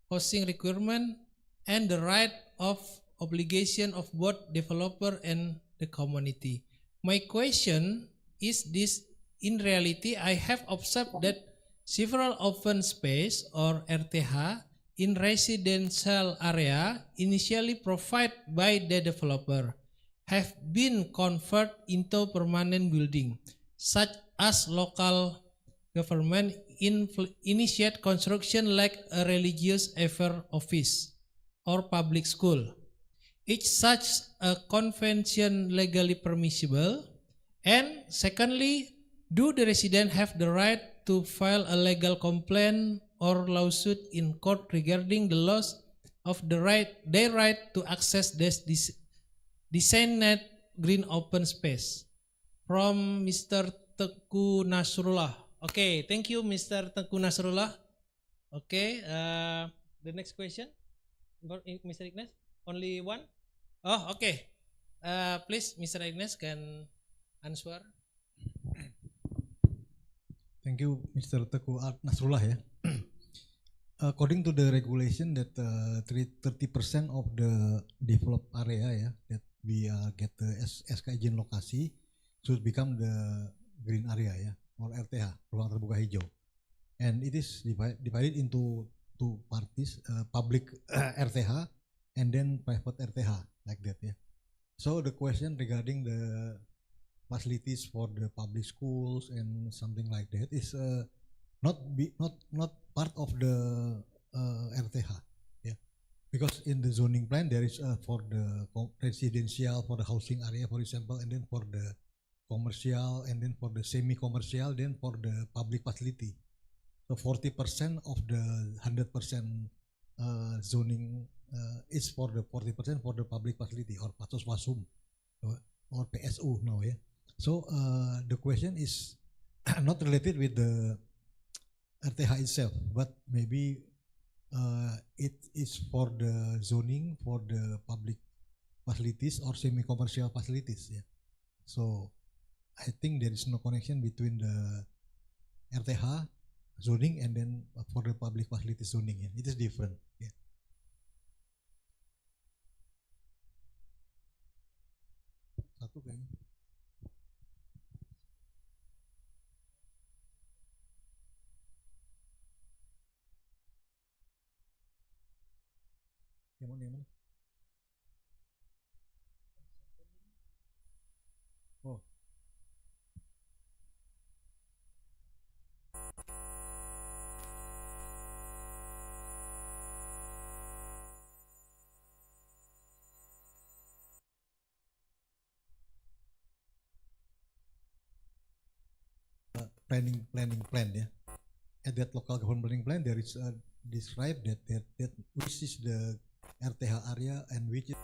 housing requirement, and the right of obligation of both developer and the community. My question is this: in reality, I have observed that several open space or RTH in residential area initially provided by the developer have been converted into permanent building, such as local government initiate construction like a religious affair office or public school. Is such a convention legally permissible? And secondly, do the residents have the right to file a legal complaint or lawsuit in court regarding the loss of their right to access this designated green open space? From Mr. Teku Nasrullah. Okay, thank you, Mr. Teku Nasrullah. Okay, the next question, Mr. Ignas. Only one? Oh, okay. Please, Mr. Ignas can answer. Thank you, Mr. Teku Nasrullah. Yeah. According to the regulation that 30% of the developed area, that we get the SK izin lokasi should become the green area, or RTH, ruang terbuka hijau, and it is divided into two parties, public RTH and then private RTH, like that. So the question regarding the facilities for the public schools and something like that is not part of the RTH, because in the zoning plan there is for the residential, for the housing area, for example, and then for the commercial, and then for the semi-commercial, then for the public facility. So 40% of the 100% zoning is for the 40% for the public facility, or pasos wasum, or PSU now. So the question is not related with the RTH itself, but maybe it is for the zoning for the public facilities or semi-commercial facilities. So I think there is no connection between the RTH zoning and then for the public facility zoning. It is different. Satu kayaknya. Yang mana? Oh. Planning plan, At that local government planning plan, there is described that which is the RTH area and which is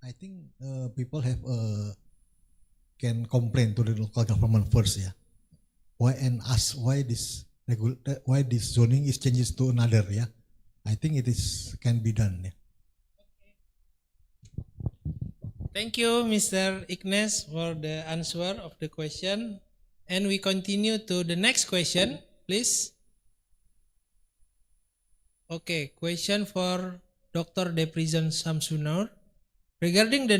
I think people have can complain to the local government first, why, and ask why this zoning is changes to another. I think it is can be done. Thank you, Mr. Ignas, for the answer of the question. And we continue to the next question, please. Okay, question for Dr. Deprison Samsunur. Regarding the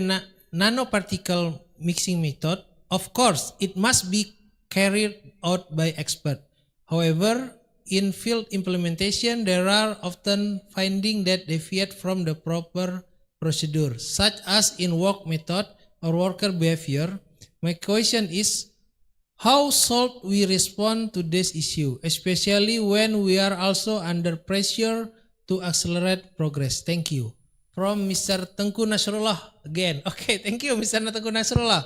nanoparticle mixing method, of course, it must be carried out by expert. However, in field implementation, there are often findings that deviate from the proper procedure, such as in work method or worker behavior. My question is, how should we respond to this issue, especially when we are also under pressure to accelerate progress? Thank you. From Mr. Teku Nasrullah again. Okay, thank you, Mr. Teku Nasrullah.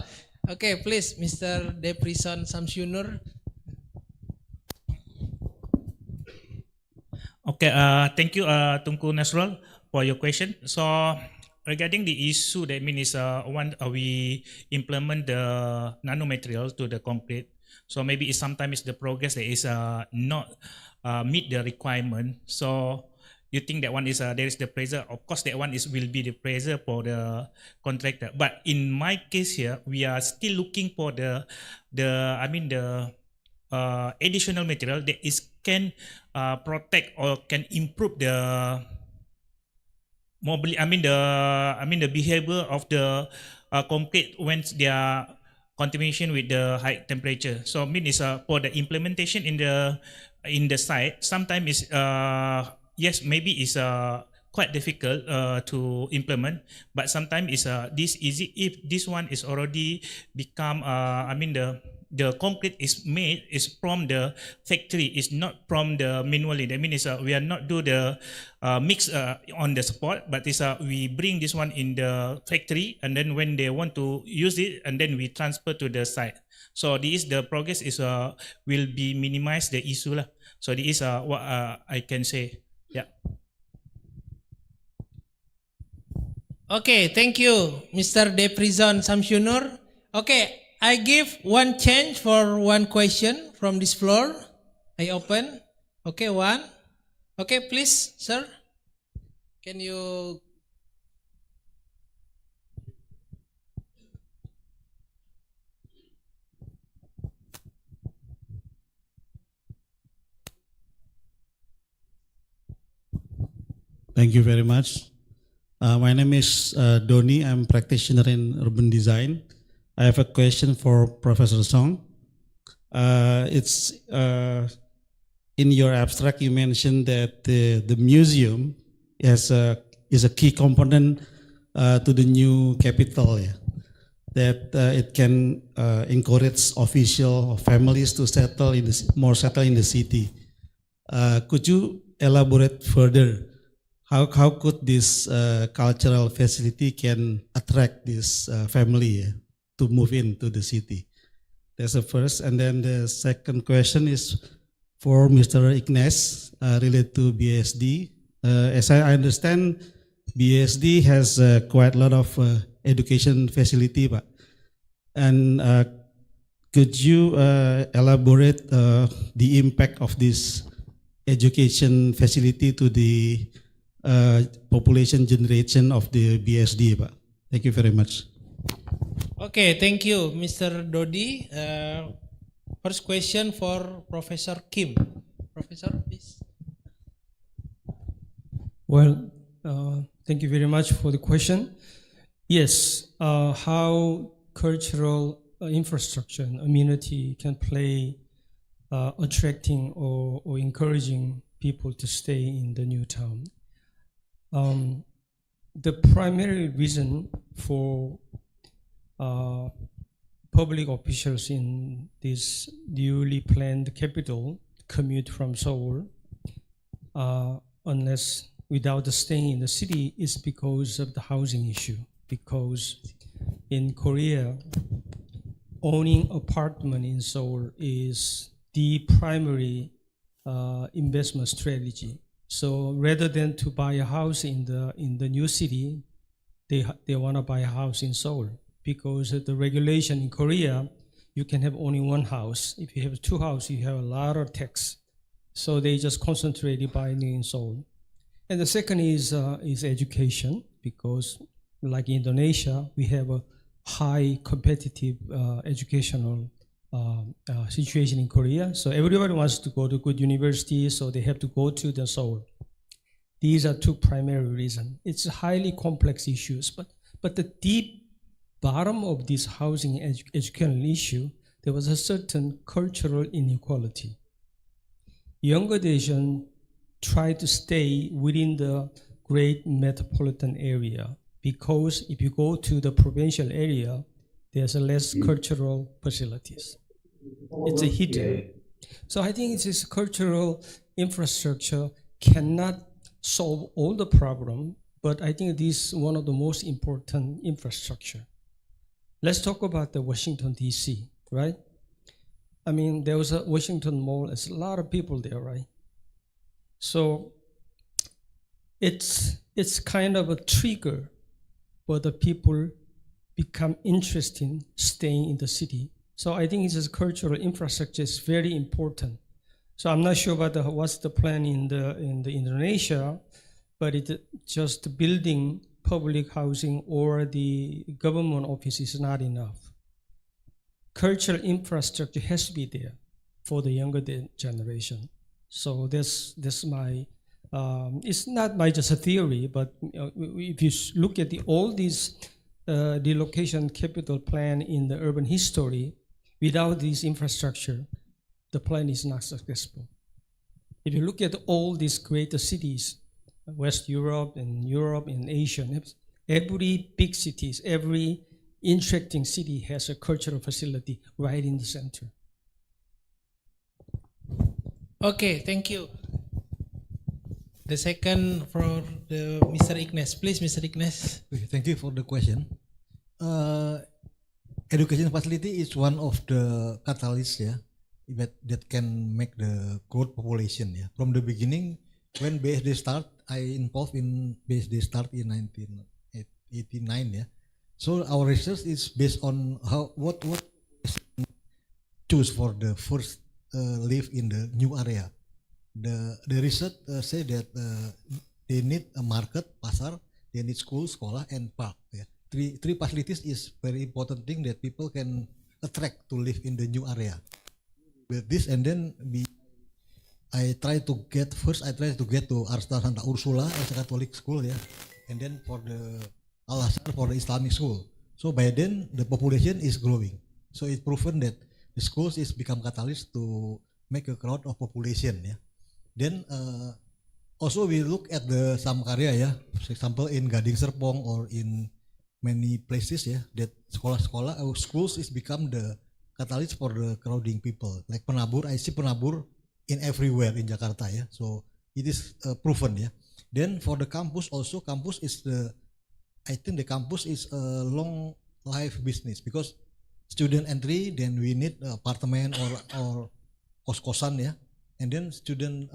Okay, please, Mr. Deprison Samsunur. Okay, thank you, Tunku Nasrul, for your question. So regarding the issue, that means when we implement the nanomaterial to the concrete, so maybe it's sometimes the progress that is not meet the requirement. So you think that one is there is the pressure. Of course, that one will be the pressure for the contractor. But in my case here, we are still looking for the additional material that is can protect or can improve the the behavior of the concrete when they are contamination with the high temperature. So for the implementation in the site, sometimes is yes, maybe it's quite difficult to implement, but sometimes it's this easy if this one is already become the concrete is made is from the factory, is not from the manually. That means we are not do the mix on the spot, but we bring this one in the factory, and then when they want to use it, and then we transfer to the site. So this the progress is will be minimize the issue lah. So this is what I can say. Yeah. Okay, thank you, Mr. Deprizon Samsunur. Okay, I give one chance for one question from this floor. I open. Okay, one. Okay, please, sir. Can you... Thank you very much. My name is Doni. I'm practitioner in urban design. I have a question for Professor Song. It's in your abstract you mentioned that the museum is a key component to the new capital. Yeah? That it can encourage official families to settle in the city. Could you elaborate further? How could this cultural facility can attract this family to move into the city? That's the first. And then the second question is for Mr. Ignace related to BSD. As I understand, BSD has quite a lot of education facility, but and could you elaborate the impact of this education facility to the population generation of the BSD, Pak? Thank you very much. Okay, thank you, Mr. Dodi. First question for Professor Kim. Professor, please. Well, thank you very much for the question. Yes, how cultural infrastructure and amenity can play attracting or encouraging people to stay in the new town. The primary reason for public officials in this newly planned capital commute from Seoul, unless without staying in the city, is because of the housing issue. Because in Korea, owning apartment in Seoul is the primary investment strategy. So rather than to buy a house in the new city, they want to buy a house in Seoul, because the regulation in Korea, you can have only one house. If you have two houses, you have a lot of tax. So they just concentrated buying in Seoul. And the second is education, because like Indonesia, we have a high competitive educational situation in Korea. So everybody wants to go to good universities, so they have to go to the Seoul. These are two primary reasons. It's highly complex issues, but the deep bottom of this housing educational issue, there was a certain cultural inequality. Younger Asians try to stay within the great metropolitan area, because if you go to the provincial area, there's less cultural facilities. It's a hidden. So I think this cultural infrastructure cannot solve all the problem, but I think this is one of the most important infrastructure. Let's talk about the Washington, D.C., right? I mean, there was a Washington Mall, there's a lot of people there, right? So it's kind of a trigger for the people become interested in staying in the city. So I think this cultural infrastructure is very important. So I'm not sure about what's the plan in the Indonesia, but it just building public housing or the government office is not enough. Cultural infrastructure has to be there for the younger generation. So that's my. It's not my just a theory, but if you look at all these relocation capital plan in the urban history, without this infrastructure, the plan is not successful. If you look at all these greater cities, West Europe and Asia, every big cities, every interacting city has a cultural facility right in the center. Okay, thank you. The second for the Mr. Ignace, please, Mr. Ignace. Okay, thank you for the question. Education facility is one of the catalysts, that can make the growth population. From the beginning, when BSD start, I involved in BSD start in 1989. So our research is based on what choose for the first live in the new area. The research say that they need a market, pasar, they need school, sekolah, and park. Three facilities is very important thing that people can attract to live in the new area. With this, and then I try to get to Arsta Santa Ursula as a Catholic school, and then for the Al Azhar for the Islamic school. So by then the population is growing. So it's proven that the schools is become catalyst to make a crowd of population. Then also we look at the some area, for example in Gading Serpong or in many places, that sekolah-sekolah or schools is become the catalyst for the crowding people. Like penabur, I see penabur in everywhere in Jakarta. So it is proven. Then for the campus also, I think the campus is a long life business because student entry, then we need apartment or kos-kosan, and then student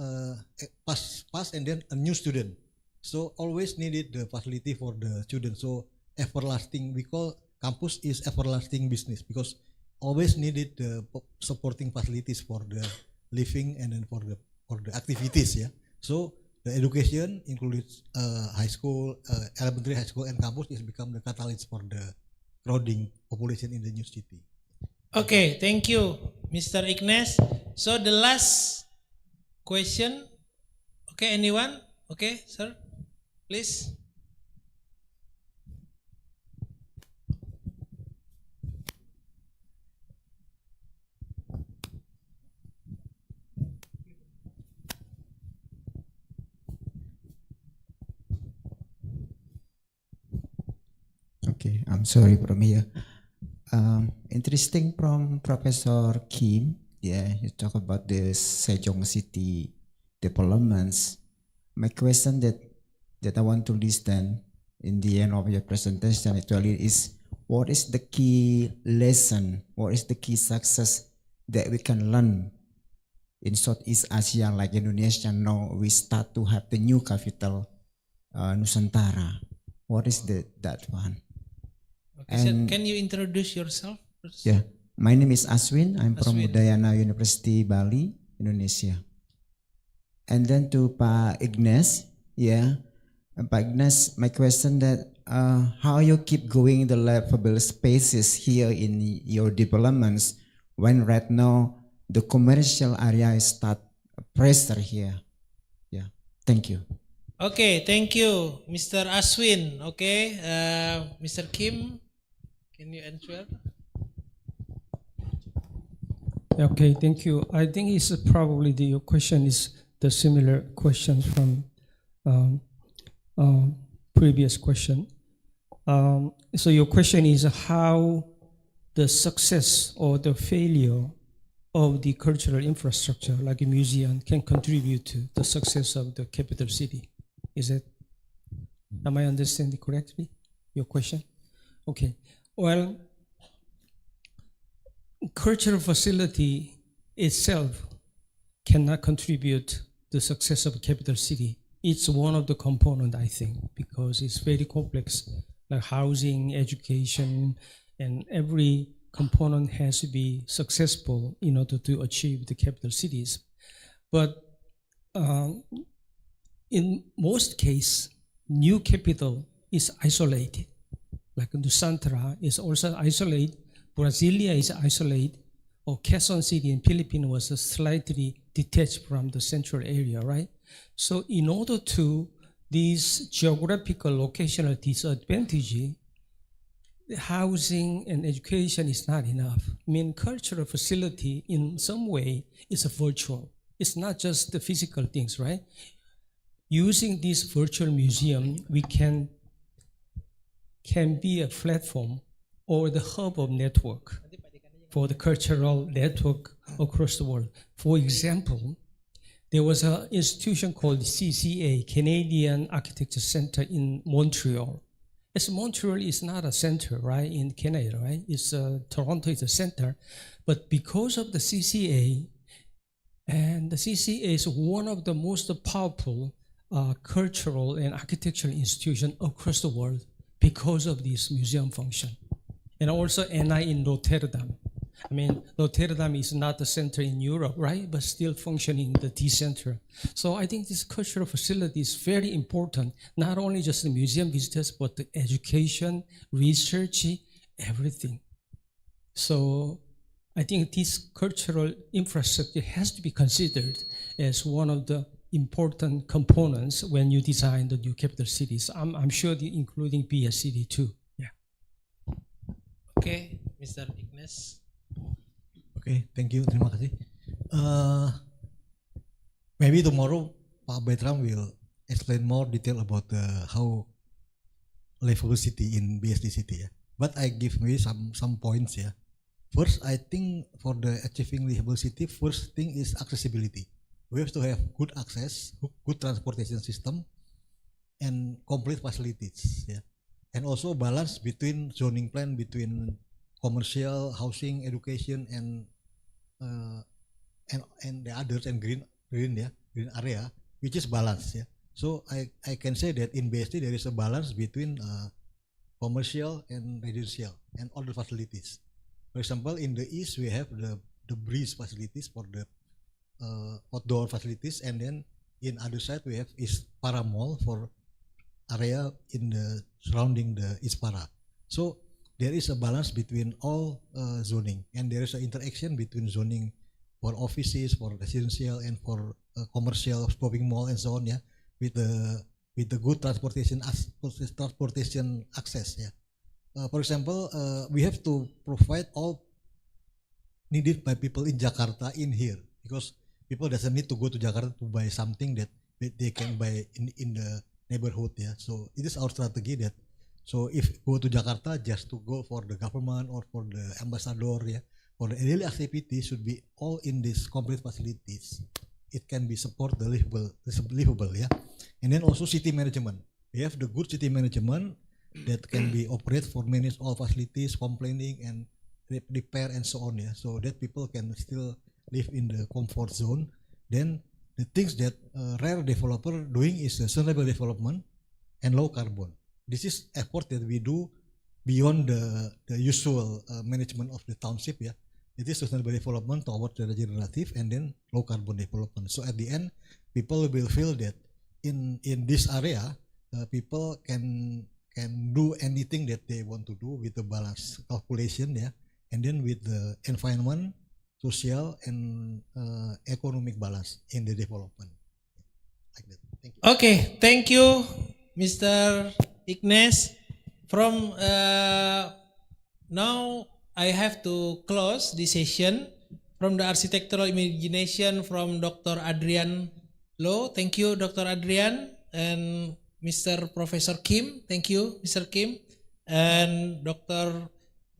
pass and then a new student. So always needed the facility for the student. So everlasting, we call campus is everlasting business because always needed the supporting facilities for the living and then for the activities. So the education includes high school, elementary, high school, and campus is become the catalyst for the crowding population in the new city. Okay, thank you, Mr. Ignace. So the last question. Okay, anyone? Okay, sir, please. Okay, I'm sorry from here. Interesting from Professor Kim. You talk about the Sejong City developments. My question that I want to listen in the end of your presentation actually is, what is the key lesson? What is the key success that we can learn in Southeast Asia, like Indonesia? Now we start to have the new capital, Nusantara. What is that one? Okay, sir, can you introduce yourself first? Yeah, my name is Aswin. I'm from Aswin. Udayana University, Bali, Indonesia. And then to Pak Ignace, Pak Ignace, my question that how you keep going the livable spaces here in your developments when right now the commercial area is start pressure here. Yeah, thank you. Okay, thank you, Mr. Aswin. Okay, Mr. Kim, can you answer? Okay, thank you. I think it's probably your question is the similar questions from previous question. So your question is how the success or the failure of the cultural infrastructure like a museum can contribute to the success of the capital city. Am I understanding correctly your question? Okay, well, cultural facility itself cannot contribute the success of a capital city. It's one of the components, I think, because it's very complex, like housing, education, and every component has to be successful in order to achieve the capital cities. But in most cases, new capital is isolated. Like Nusantara is also isolated, Brasilia is isolated, or Quezon City in Philippines was slightly detached from the central area, right? So in order to these geographical locational disadvantage, the housing and education is not enough. I mean, cultural facility in some way is a virtual. It's not just the physical things, right? Using this virtual museum, we can be a platform or the hub of network for the cultural network across the world. For example, there was an institution called CCA, Canadian Architecture Center in Montreal. As Montreal is not a center, right, in Canada, right? It's Toronto is a center, but because of the CCA, and the CCA is one of the most powerful cultural and architectural institutions across the world because of this museum function. And also NI in Rotterdam. I mean, Rotterdam is not the center in Europe, right? But still functioning the T center. So I think this cultural facility is very important, not only just the museum visitors, but the education, research, everything. So I think this cultural infrastructure has to be considered as one of the important components when you design the new capital cities. I'm sure including BSCD too. Yeah. Okay, Mr. Ignace. Okay, thank you. Terima kasih. Maybe tomorrow Pak Bertram will explain more detail about how livable city in BSD city. Yeah. But I give me some points. Yeah. First, I think for the achieving livable city, first thing is accessibility. We have to have good access, good transportation system, and complete facilities. Yeah. And also balance between zoning plan between commercial, housing, education, and the others, and green area, which is balanced. Yeah. So I can say that in BSD there is a balance between commercial and residential and other facilities. For example, in the east we have the breeze facilities for the outdoor facilities, and then in other side we have East Para Mall for area in the surrounding the East Para. So there is a balance between all zoning, and there is an interaction between zoning for offices, for residential, and for commercial shopping mall and so on. Yeah, with the good transportation access. Yeah. For example, we have to provide all needed by people in Jakarta in here, because people doesn't need to go to Jakarta to buy something that they can buy in the neighborhood. Yeah. So it is our strategy that. So if go to Jakarta just to go for the government or for the ambassador, yeah, for the daily activity should be all in these complete facilities. It can be support the livable, yeah. And then also city management. We have the good city management that can be operate for manage all facilities, complaining and repair and so on, yeah. So that people can still live in the comfort zone. Then the things that rare developer doing is sustainable development and low carbon. This is effort that we do beyond the usual management of the township. Yeah, it is sustainable development towards the regenerative and then low carbon development. So at the end, people will feel that in this area, people can do anything that they want to do with the balance calculation. Yeah, and then with the environment, social, and economic balance in the development. Like that. Thank you. Okay, thank you, Mr. Ignace. From now, I have to close this session from the architectural imagination from Dr. Adrian Loh. Thank you, Dr. Adrian, and Mr. Professor Kim. Thank you, Mr. Kim, and Dr.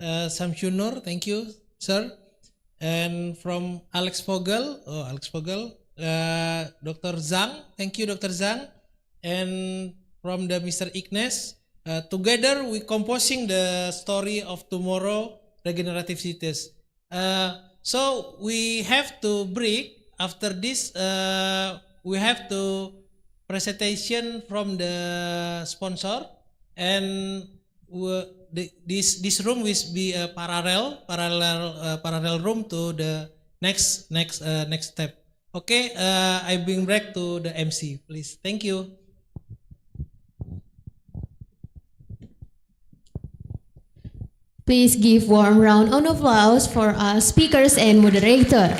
Samsunur. Thank you, sir. And from Alex Vogel, Dr. Zhang. Thank you, Dr. Zhang, and from the Mr. Ignace. Together we composing the story of tomorrow regenerative cities. So we have to break after this. We have to presentation from the sponsor, and this room will be a parallel room to the next step. Okay, I bring back to the MC, please. Thank you. Please give warm round of applause for our speakers and moderator.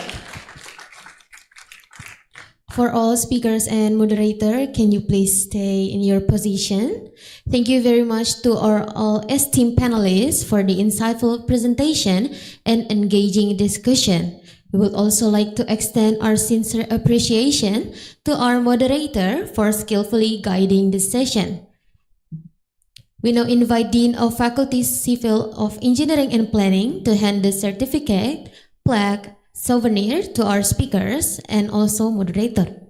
For all speakers and moderator, can you please stay in your position? Thank you very much to our all esteemed panelists for the insightful presentation and engaging discussion. We would also like to extend our sincere appreciation to our moderator for skillfully guiding this session. We now invite Dean of Faculty Civil of Engineering and Planning to hand the certificate, plaque, souvenir to our speakers and also moderator.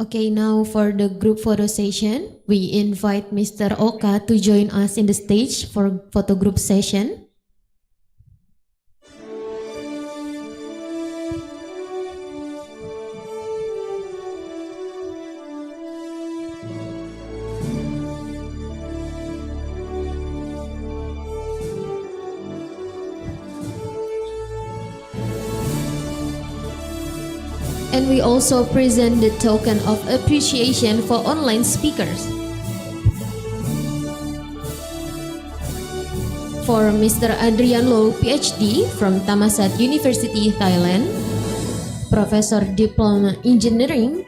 Okay, now for the group photo session, we invite Mr. Oka to join us in the stage for photo group session. And we also present the token of appreciation for online speakers. For Mr. Adrian Low, PhD from Thammasat University, Thailand, Professor Diploma Engineering,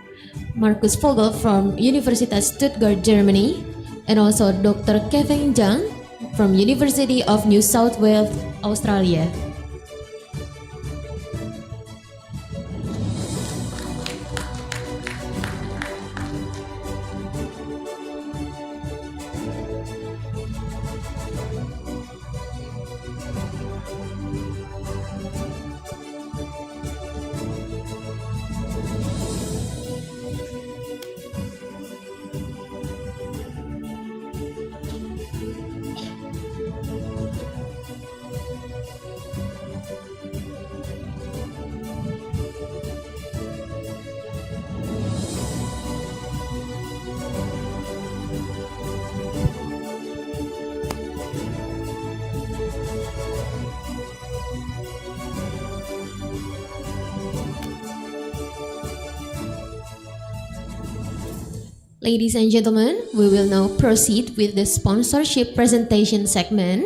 Markus Vogel from Universitas Stuttgart, Germany, and also Dr. Kevin Zhang from University of New South Wales, Australia. Ladies and gentlemen, we will now proceed with the sponsorship presentation segment.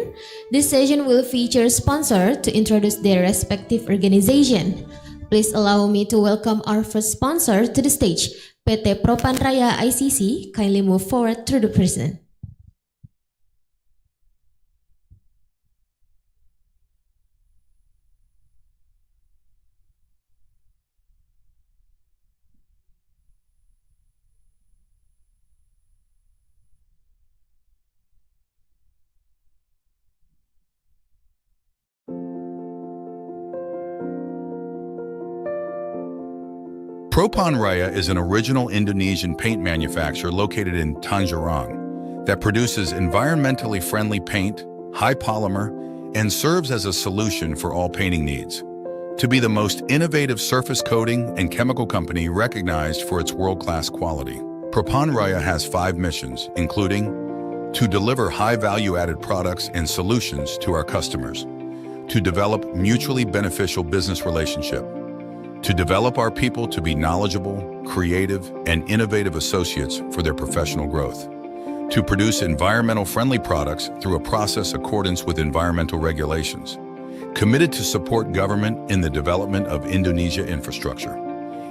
This session will feature sponsors to introduce their respective organization. Please allow me to welcome our first sponsor to the stage, PT Propan Raya ICC. Kindly move forward to the present. Propan Raya is an original Indonesian paint manufacturer located in Tangerang that produces environmentally friendly paint, high polymer, and serves as a solution for all painting needs. To be the most innovative surface coating and chemical company recognized for its world-class quality, Propan Raya has 5 missions, including to deliver high value-added products and solutions to our customers, to develop mutually beneficial business relationship, to develop our people to be knowledgeable, creative, and innovative associates for their professional growth, to produce environmental-friendly products through a process accordance with environmental regulations, committed to support government in the development of Indonesia infrastructure.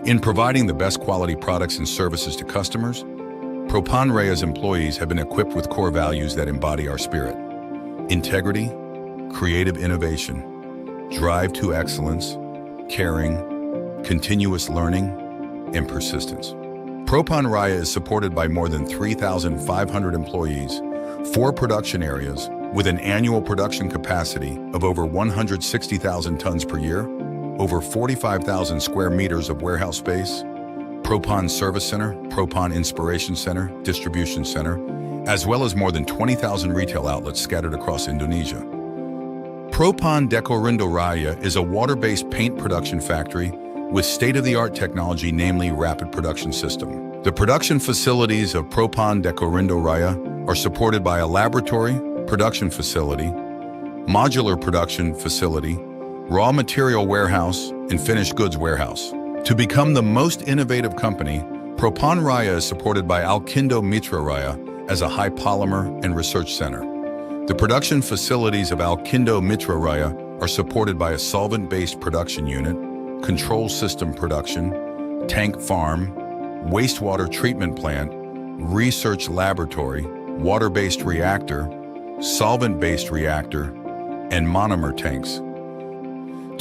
In providing the best quality products and services to customers, Propan Raya's employees have been equipped with core values that embody our spirit: integrity, creative innovation, drive to excellence, caring, continuous learning, and persistence. Propan Raya is supported by more than 3,500 employees, 4 production areas, with an annual production capacity of over 160,000 tons per year, over 45,000 square meters of warehouse space, Propan Service Center, Propan Inspiration Center, Distribution Center, as well as more than 20,000 retail outlets scattered across Indonesia. Propan Dekorindo Raya is a water-based paint production factory with state-of-the-art technology, namely rapid production system. The production facilities of Propan Dekorindo Raya are supported by a laboratory, production facility, modular production facility, raw material warehouse, and finished goods warehouse. To become the most innovative company, Propan Raya is supported by Alkindo Mitra Raya as a high polymer and research center. The production facilities of Alkindo Mitra Raya are supported by a solvent-based production unit, control system production, tank farm, wastewater treatment plant, research laboratory, water-based reactor, solvent-based reactor, and monomer tanks.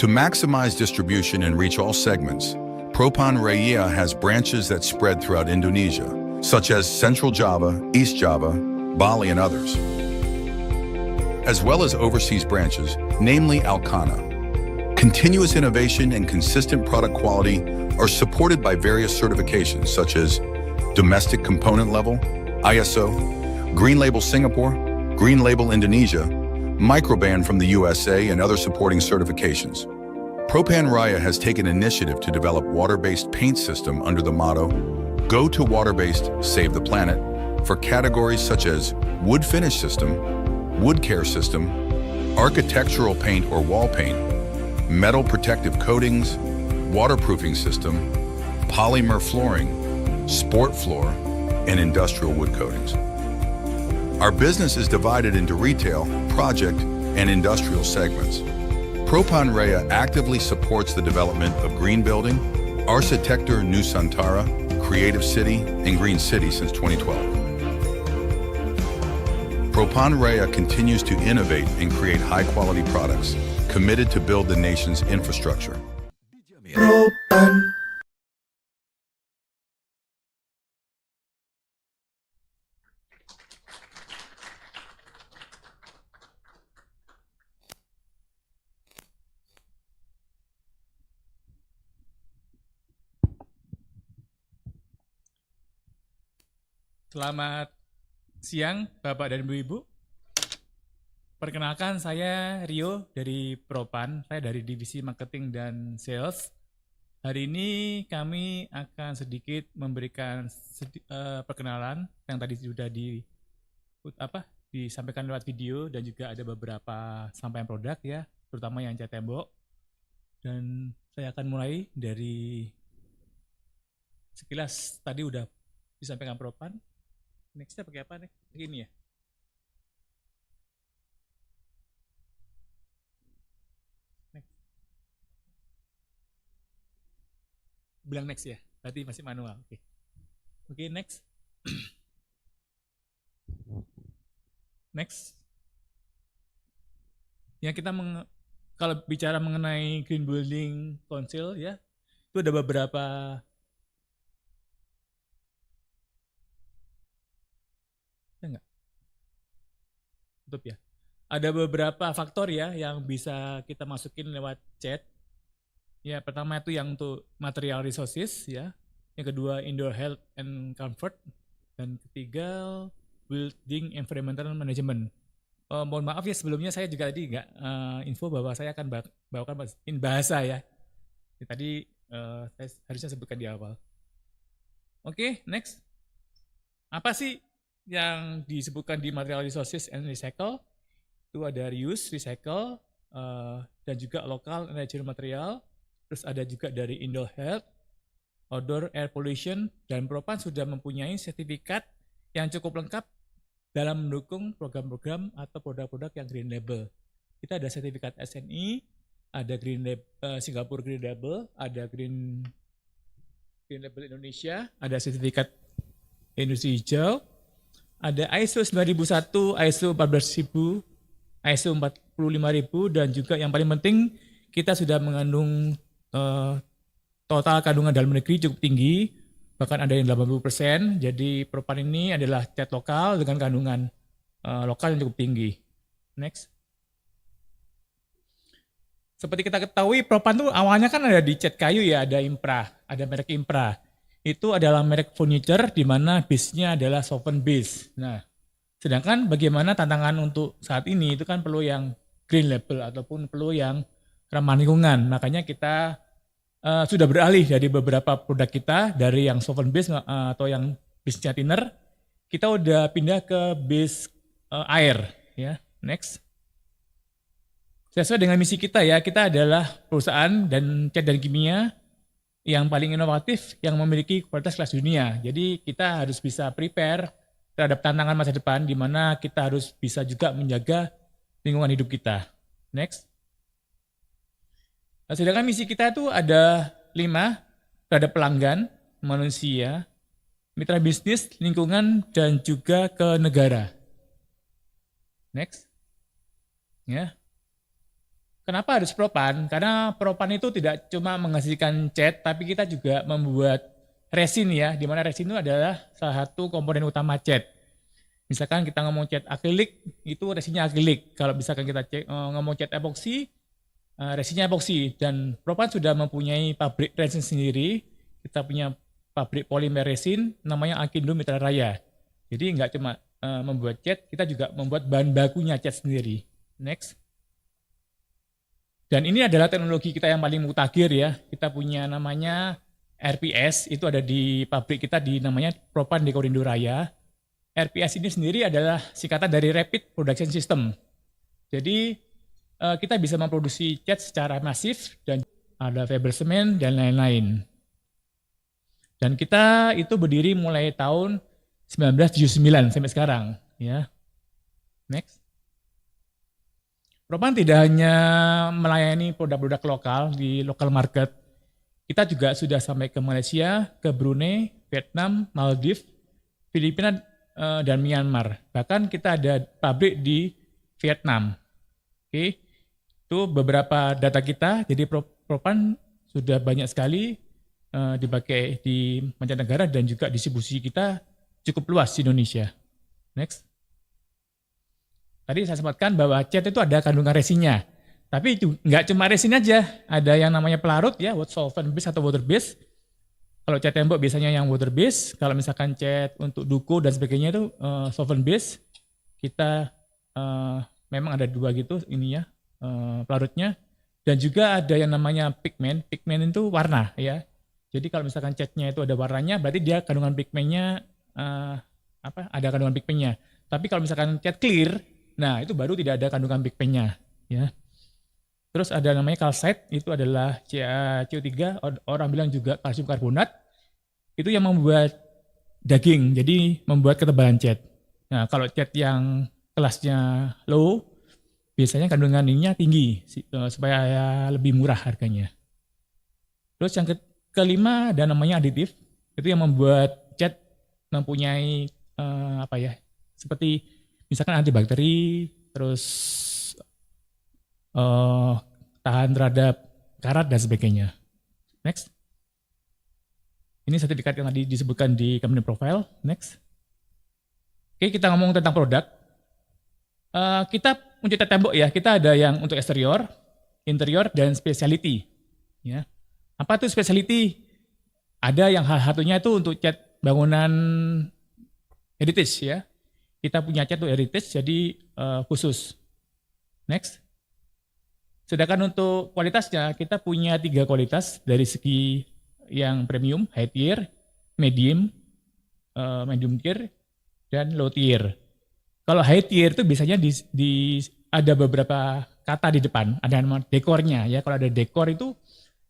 To maximize distribution and reach all segments, Propan Raya has branches that spread throughout Indonesia, such as Central Java, East Java, Bali, and others, as well as overseas branches, namely Alcana. Continuous innovation and consistent product quality are supported by various certifications such as Domestic Component Level, ISO, Green Label Singapore, Green Label Indonesia, Microban from the USA, and other supporting certifications. Propan Raya has taken initiative to develop water-based paint system under the motto, Go to Water-Based, Save the Planet, for categories such as wood finish system, wood care system, architectural paint or wall paint, metal protective coatings, waterproofing system, polymer flooring, sport floor, and industrial wood coatings. Our business is divided into retail, project, and industrial segments. Propan Raya actively supports the development of green building, Arsitektur Nusantara, Creative City, and Green City since 2012. Propan Raya continues to innovate and create high-quality products, committed to build the nation's infrastructure. Selamat siang, Bapak dan Ibu-Ibu. Perkenalkan, saya Rio dari Propan, saya dari Divisi Marketing dan Sales. Hari ini kami akan sedikit memberikan perkenalan yang tadi sudah disampaikan lewat video, dan juga ada beberapa sampaian produk ya, terutama yang cat tembok. Dan saya akan mulai dari sekilas tadi udah disampaikan Propan. Nextnya pakai apa nih? Ini ya. Bilang next ya, berarti masih manual. Oke, next. Next. Ya, kita kalau bicara mengenai Green Building Council ya, itu ada beberapa tutup ya. Ada beberapa faktor ya yang bisa kita masukin lewat chat. Ya, pertama itu yang untuk material resources ya. Yang kedua indoor health and comfort, dan ketiga building environmental management. Mohon maaf ya sebelumnya saya juga tadi nggak info bahwa saya akan bawakan bahasa ya. Tadi saya harusnya sebutkan di awal. Oke, next. Apa sih yang disebutkan di material resources and recycle? Itu ada reuse, recycle, dan juga local natural material. Terus ada juga dari indoor health, outdoor air pollution, dan Propan sudah mempunyai sertifikat yang cukup lengkap dalam mendukung program-program atau produk-produk yang Green Label. Kita ada sertifikat SNI, ada Green Label, Singapura Green Label, ada Green Label Indonesia, ada sertifikat industri hijau, ada ISO 9001, ISO 14000, ISO 45000, dan juga yang paling penting kita sudah mengandung total kandungan dalam negeri cukup tinggi, bahkan ada yang 80%. Jadi Propan ini adalah cat lokal dengan kandungan lokal yang cukup tinggi. Next. Seperti kita ketahui, Propan tuh awalnya kan ada di cat kayu ya, ada Impra, ada merek Impra. Itu adalah merek furniture di mana base-nya adalah soften base. Nah, sedangkan bagaimana tantangan untuk saat ini itu kan perlu yang green label ataupun perlu yang ramah lingkungan. Makanya kita sudah beralih dari beberapa produk kita dari yang soften base atau yang base-nya thinner, kita udah pindah ke base air ya. Next. Sesuai dengan misi kita ya, kita adalah perusahaan dan cat dan kimia yang paling inovatif yang memiliki kualitas kelas dunia. Jadi kita harus bisa prepare terhadap tantangan masa depan di mana kita harus bisa juga menjaga lingkungan hidup kita. Next. Sedangkan misi kita itu ada 5, terhadap pelanggan, manusia, mitra bisnis, lingkungan, dan juga ke negara. Next. Ya. Kenapa harus Propan? Karena Propan itu tidak cuma menghasilkan cat, tapi kita juga membuat resin ya, di mana resin itu adalah salah satu komponen utama cat. Misalkan kita ngomong cat akrilik, itu resinnya akrilik. Kalau misalkan kita ngomong cat epoksi, resinnya epoksi. Dan Propan sudah mempunyai pabrik resin sendiri. Kita punya pabrik polimer resin, namanya Akindo Mitra Raya. Jadi nggak cuma membuat cat, kita juga membuat bahan bakunya cat sendiri. Next. Dan ini adalah teknologi kita yang paling mutakhir ya. Kita punya namanya RPS, itu ada di pabrik kita di namanya Propan Dekorindo Raya. RPS ini sendiri adalah singkatan dari Rapid Production System. Jadi kita bisa memproduksi cat secara masif dan ada fiber semen dan lain-lain. Dan kita itu berdiri mulai tahun 1979 sampai sekarang. Ya. Next. Propan tidak hanya melayani produk-produk lokal di local market, kita juga sudah sampai ke Malaysia, ke Brunei, Vietnam, Maldives, Filipina, dan Myanmar. Bahkan kita ada pabrik di Vietnam. Oke, itu beberapa data kita. Jadi Propan sudah banyak sekali dipakai di mancanegara dan juga distribusi kita cukup luas di Indonesia. Next. Tadi saya sebutkan bahwa cat itu ada kandungan resinnya. Tapi itu nggak cuma resin aja, ada yang namanya pelarut ya, solvent base atau water base. Kalau cat tembok biasanya yang water base, kalau misalkan cat untuk duku dan sebagainya itu solvent base, kita memang ada dua gitu ininya pelarutnya, dan juga ada yang namanya pigment. Pigment itu warna ya. Jadi kalau misalkan catnya itu ada warnanya, berarti dia kandungan pigmentnya ada kandungan pigmentnya. Tapi kalau misalkan cat clear, nah itu baru tidak ada kandungan pigmentnya ya. Terus ada namanya calcite, itu adalah CO3, orang bilang juga kalsium karbonat. Itu yang membuat daging, jadi membuat ketebalan cat. Nah, kalau cat yang kelasnya low, biasanya kandungan ininya tinggi supaya lebih murah harganya. Terus yang kelima ada namanya aditif, itu yang membuat cat mempunyai seperti misalkan antibakteri, terus tahan terhadap karat dan sebagainya. Next. Ini sertifikat yang tadi disebutkan di company profile. Next. Oke, kita ngomong tentang produk. Kita punya cat tembok ya. Kita ada yang untuk eksterior, interior, dan specialty. Ya. Apa tuh specialty? Ada yang satunya itu untuk cat bangunan heritage ya. Kita punya cat untuk heritage, jadi khusus. Next. Sedangkan untuk kualitasnya, kita punya 3 kualitas dari segi yang premium, high tier, medium tier, dan low tier. Kalau high tier itu biasanya ada beberapa kata di depan, ada nama dekornya ya. Kalau ada dekor itu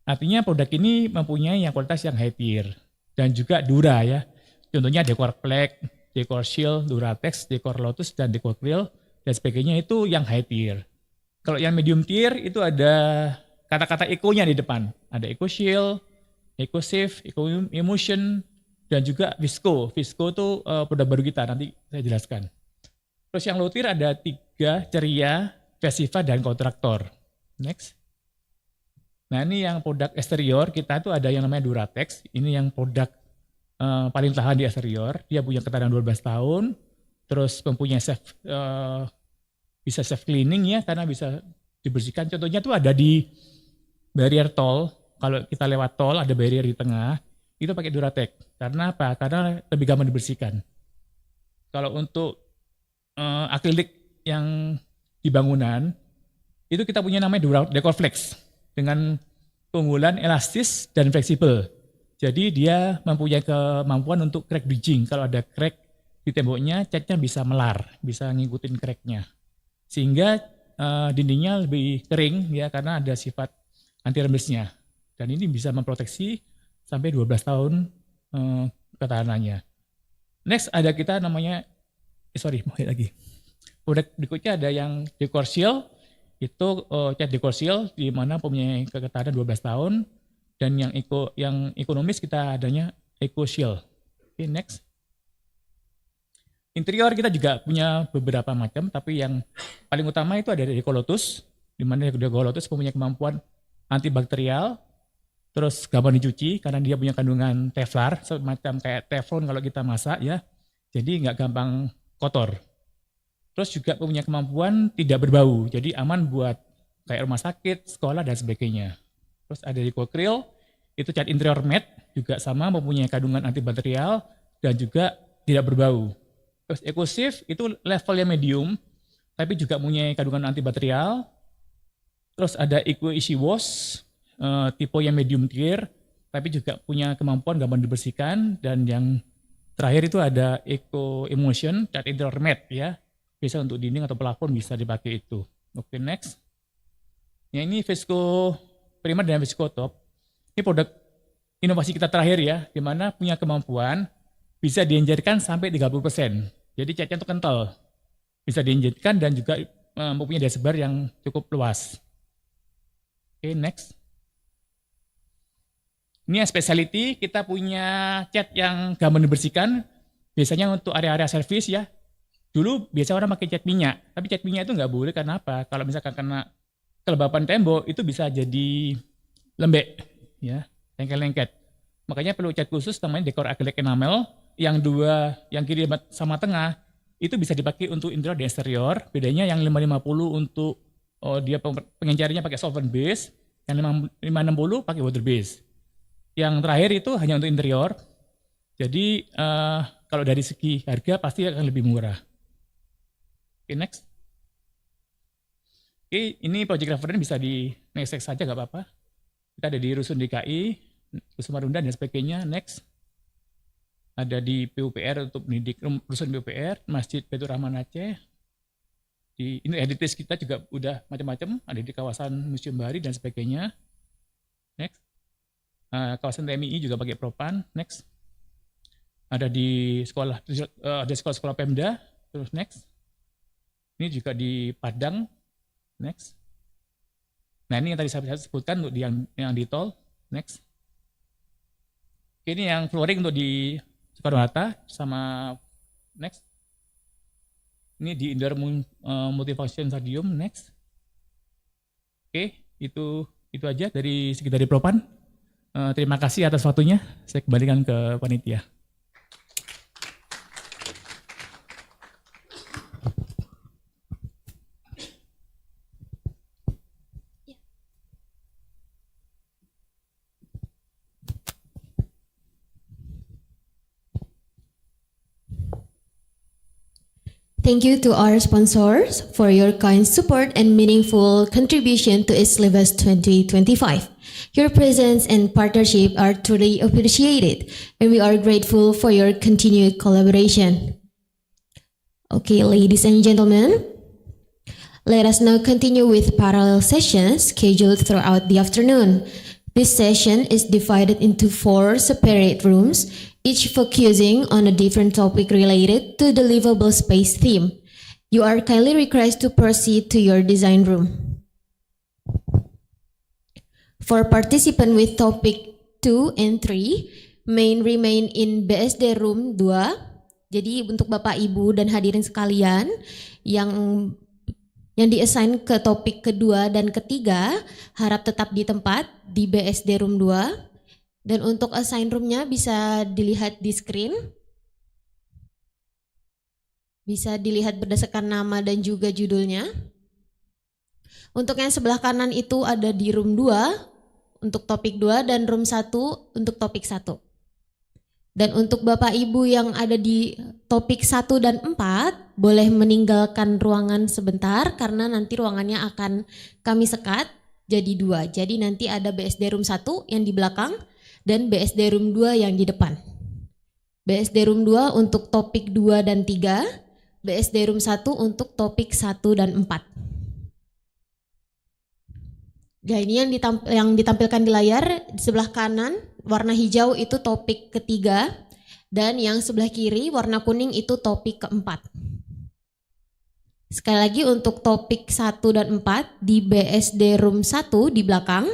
artinya produk ini mempunyai yang kualitas yang high tier. Dan juga dura ya. Contohnya dekor plaque, dekor shield, duratex, dekor lotus, dan dekor grill, dan sebagainya itu yang high tier. Kalau yang medium tier itu ada kata-kata eco-nya di depan. Ada eco shield, eco safe, eco emotion, dan juga visco. Visco itu produk baru kita, nanti saya jelaskan. Terus yang low tier ada 3, ceria, festival, dan kontraktor. Next. Nah ini yang produk eksterior, kita tuh ada yang namanya duratex. Ini yang produk paling tahan di eksterior. Dia punya ketahanan 12 tahun, terus mempunyai bisa self cleaning ya, karena bisa dibersihkan. Contohnya tuh ada di barrier tol. Kalau kita lewat tol ada barrier di tengah, itu pakai Duratex. Karena apa? Karena lebih gampang dibersihkan. Kalau untuk akrilik yang di bangunan, itu kita punya namanya Decorflex dengan keunggulan elastis dan fleksibel. Jadi dia mempunyai kemampuan untuk crack bridging. Kalau ada crack di temboknya, catnya bisa melar, bisa ngikutin cracknya. Sehingga dindingnya lebih kering ya, karena ada sifat anti rembesnya. Dan ini bisa memproteksi sampai 12 tahun ketahanannya. Next ada kita namanya, lagi. Produk berikutnya ada yang Decor Shield, itu cat Decor Shield di mana mempunyai ketahanan 12 tahun, dan yang ekonomis kita adanya Eco Shield. Oke, next. Interior kita juga punya beberapa macam, tapi yang paling utama itu ada Decolotus, di mana Decolotus mempunyai kemampuan antibakterial, terus gampang dicuci karena dia punya kandungan Teflar, semacam kayak teflon kalau kita masak ya, jadi nggak gampang kotor. Terus juga punya kemampuan tidak berbau, jadi aman buat kayak rumah sakit, sekolah, dan sebagainya. Terus ada Decocril, itu cat interior matte, juga sama mempunyai kandungan antibakterial dan juga tidak berbau. Terus Ecosif itu levelnya medium, tapi juga punya kandungan antibakterial. Terus ada Eco Easy Wash, tipe yang medium tier, tapi juga punya kemampuan gampang dibersihkan. Dan yang terakhir itu ada Eco Emotion, cat interior matte ya. Bisa untuk dinding atau plafon bisa dipakai itu. Oke, next. Ya, ini Visco Primer dan Visco Top. Ini produk inovasi kita terakhir ya, di mana punya kemampuan bisa dienjerkan sampai 30%. Jadi catnya itu kental. Bisa dienjerkan dan juga mempunyai daya sebar yang cukup luas. Oke, next. Ini yang specialty, kita punya cat yang gampang dibersihkan. Biasanya untuk area-area servis ya. Dulu biasa orang pakai cat minyak, tapi cat minyak itu nggak boleh karena apa? Kalau misalkan kena kelembapan tembok itu bisa jadi lembek, ya, lengket-lengket. Makanya perlu cat khusus namanya dekor akrilik enamel. Yang dua, yang kiri sama tengah, itu bisa dipakai untuk interior dan eksterior. Bedanya yang 550 untuk dia pengencarinya pakai solvent base, yang 560 pakai water base. Yang terakhir itu hanya untuk interior. Jadi kalau dari segi harga pasti akan lebih murah. Oke, next. Oke, ini project reference bisa di next saja nggak apa-apa. Kita ada di Rusun DKI, Rusun Marunda dan sebagainya. Next. Ada di PUPR untuk pendidik Rusun PUPR, Masjid Baitur Rahman Aceh. Di ini editis kita juga udah macam-macam, ada di kawasan Museum Bahari dan sebagainya. Next. Kawasan TMI juga pakai propan. Next. Ada di sekolah, ada sekolah-sekolah Pemda. Terus next. Ini juga di Padang. Next. Nah ini yang tadi saya sebutkan untuk yang di tol. Next. Ini yang flooring untuk di Soekarno-Hatta sama next. Ini di indoor multifunction stadium. Next. Oke, itu aja dari sekitar di Propan. Terima kasih atas waktunya. Saya kembalikan ke panitia. Thank you to our sponsors for your kind support and meaningful contribution to its LIVAS 2025. Your presence and partnership are truly appreciated, and we are grateful for your continued collaboration. Okay, ladies and gentlemen, let us now continue with parallel sessions scheduled throughout the afternoon. This session is divided into 4 separate rooms, each focusing on a different topic related to the livable space theme. You are kindly requested to proceed to your design room. For participants with topic 2 and 3, remain in BSD room 2. Jadi untuk Bapak Ibu dan hadirin sekalian yang diassign ke topik kedua dan ketiga harap tetap di tempat di BSD room 2. Dan untuk assign roomnya bisa dilihat di screen. Bisa dilihat berdasarkan nama dan juga judulnya. Untuk yang sebelah kanan itu ada di room 2 untuk topik 2 dan room 1 untuk topik 1. Dan untuk Bapak Ibu yang ada di topik 1 dan 4 boleh meninggalkan ruangan sebentar karena nanti ruangannya akan kami sekat jadi 2. Jadi nanti ada BSD room 1 yang di belakang dan BSD room 2 yang di depan. BSD room 2 untuk topik 2 dan 3, BSD room 1 untuk topik 1 dan 4. Nah, ini yang ditampilkan di layar di sebelah kanan warna hijau itu topik ketiga dan yang sebelah kiri warna kuning itu topik keempat. Sekali lagi untuk topik 1 dan 4 di BSD room 1 di belakang.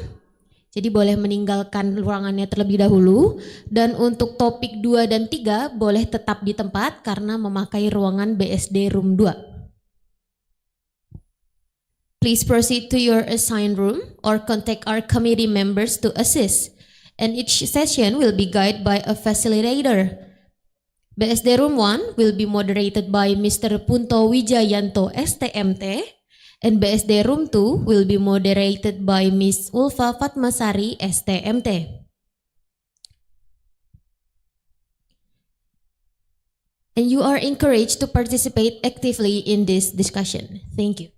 Jadi boleh meninggalkan ruangannya terlebih dahulu. Dan untuk topik 2 dan 3 boleh tetap di tempat karena memakai ruangan BSD room 2. Please proceed to your assigned room or contact our committee members to assist. And each session will be guided by a facilitator. BSD room 1 will be moderated by Mr. Punto Wijayanto STMT. And BSD room 2 will be moderated by Miss Ulfa Fatmasari STMT. And you are encouraged to participate actively in this discussion. Thank you.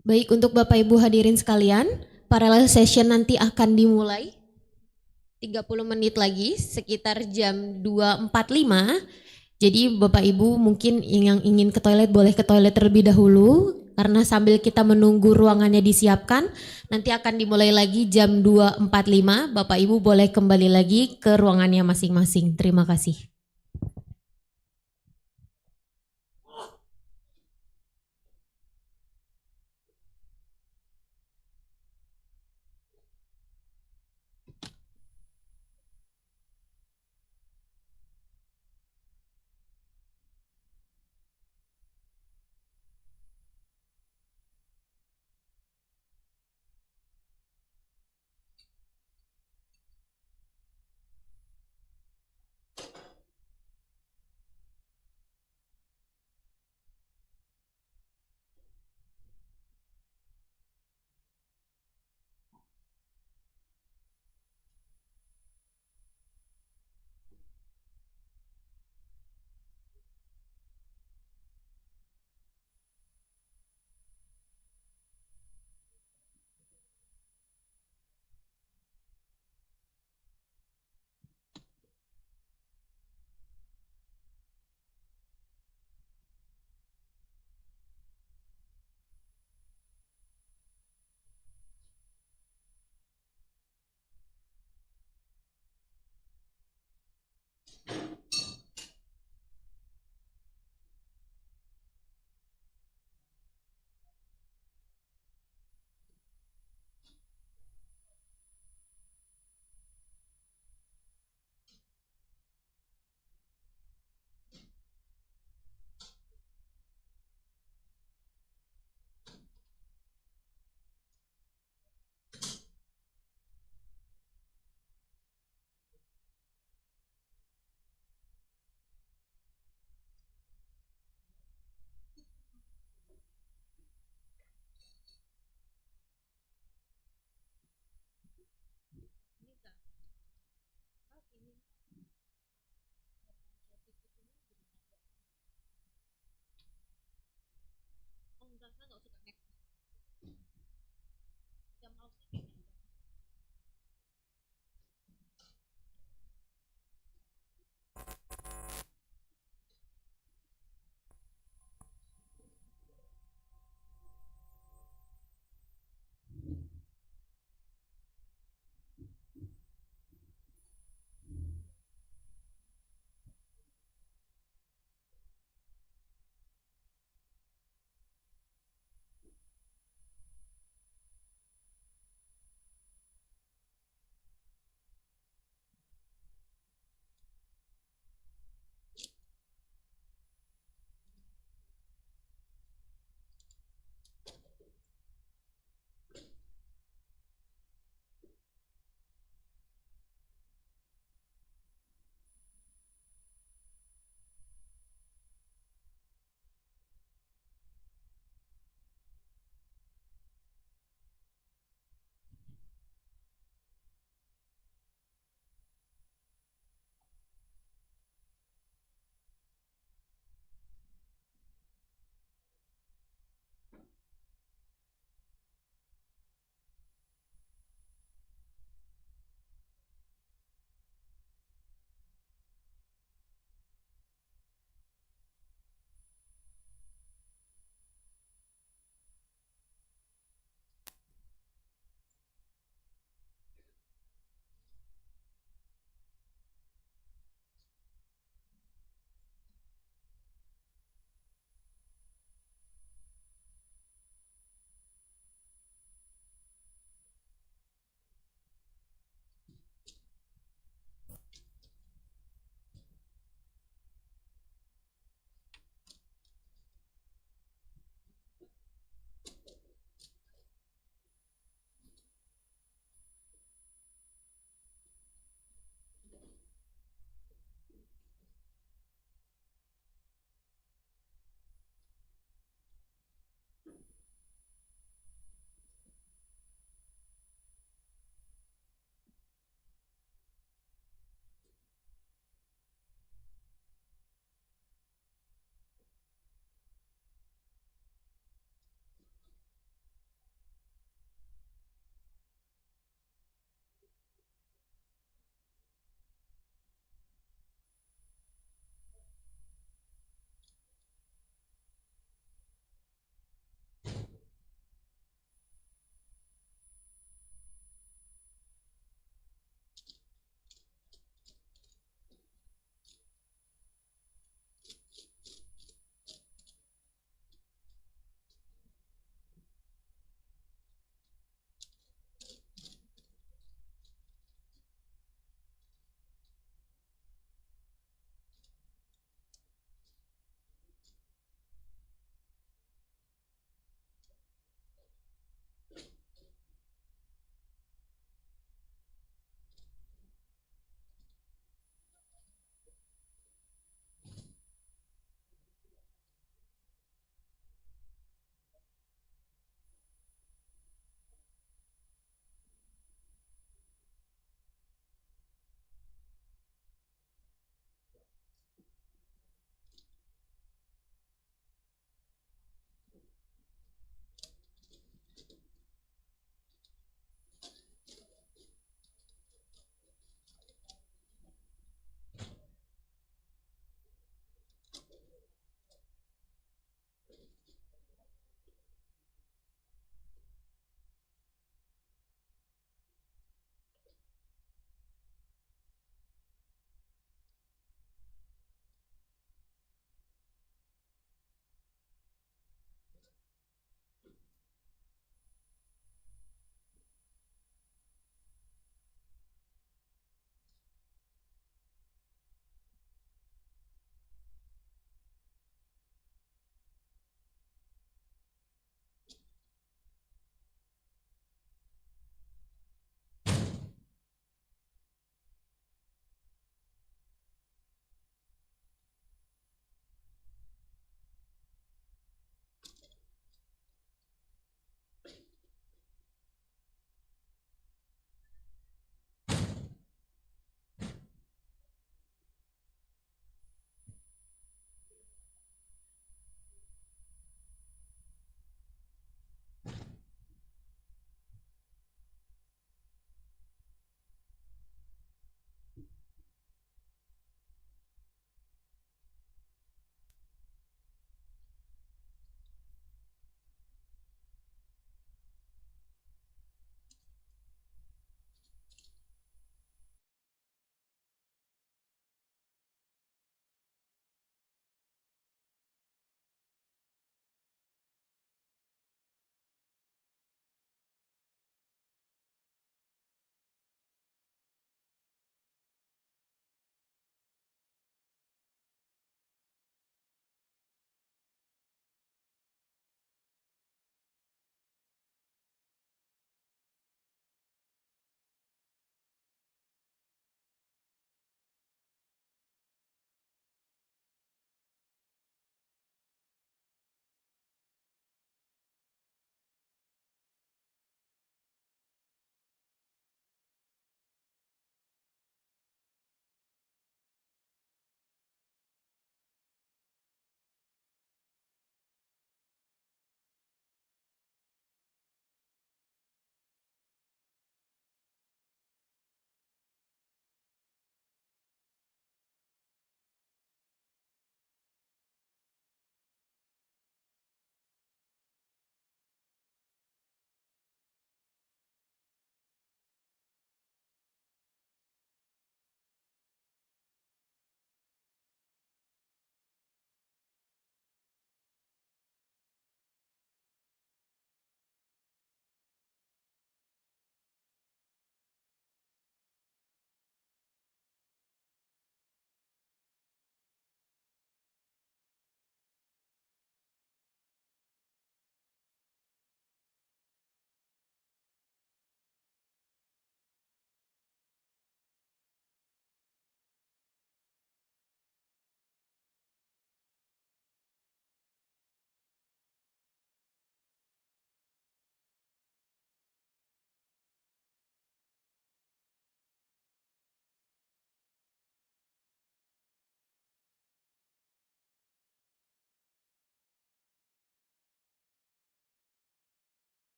Baik, untuk Bapak Ibu hadirin sekalian, parallel session nanti akan dimulai 30 menit lagi sekitar jam 2.45. Jadi Bapak Ibu mungkin yang ingin ke toilet boleh ke toilet terlebih dahulu karena sambil kita menunggu ruangannya disiapkan nanti akan dimulai lagi jam 2.45. Bapak Ibu boleh kembali lagi ke ruangannya masing-masing. Terima kasih.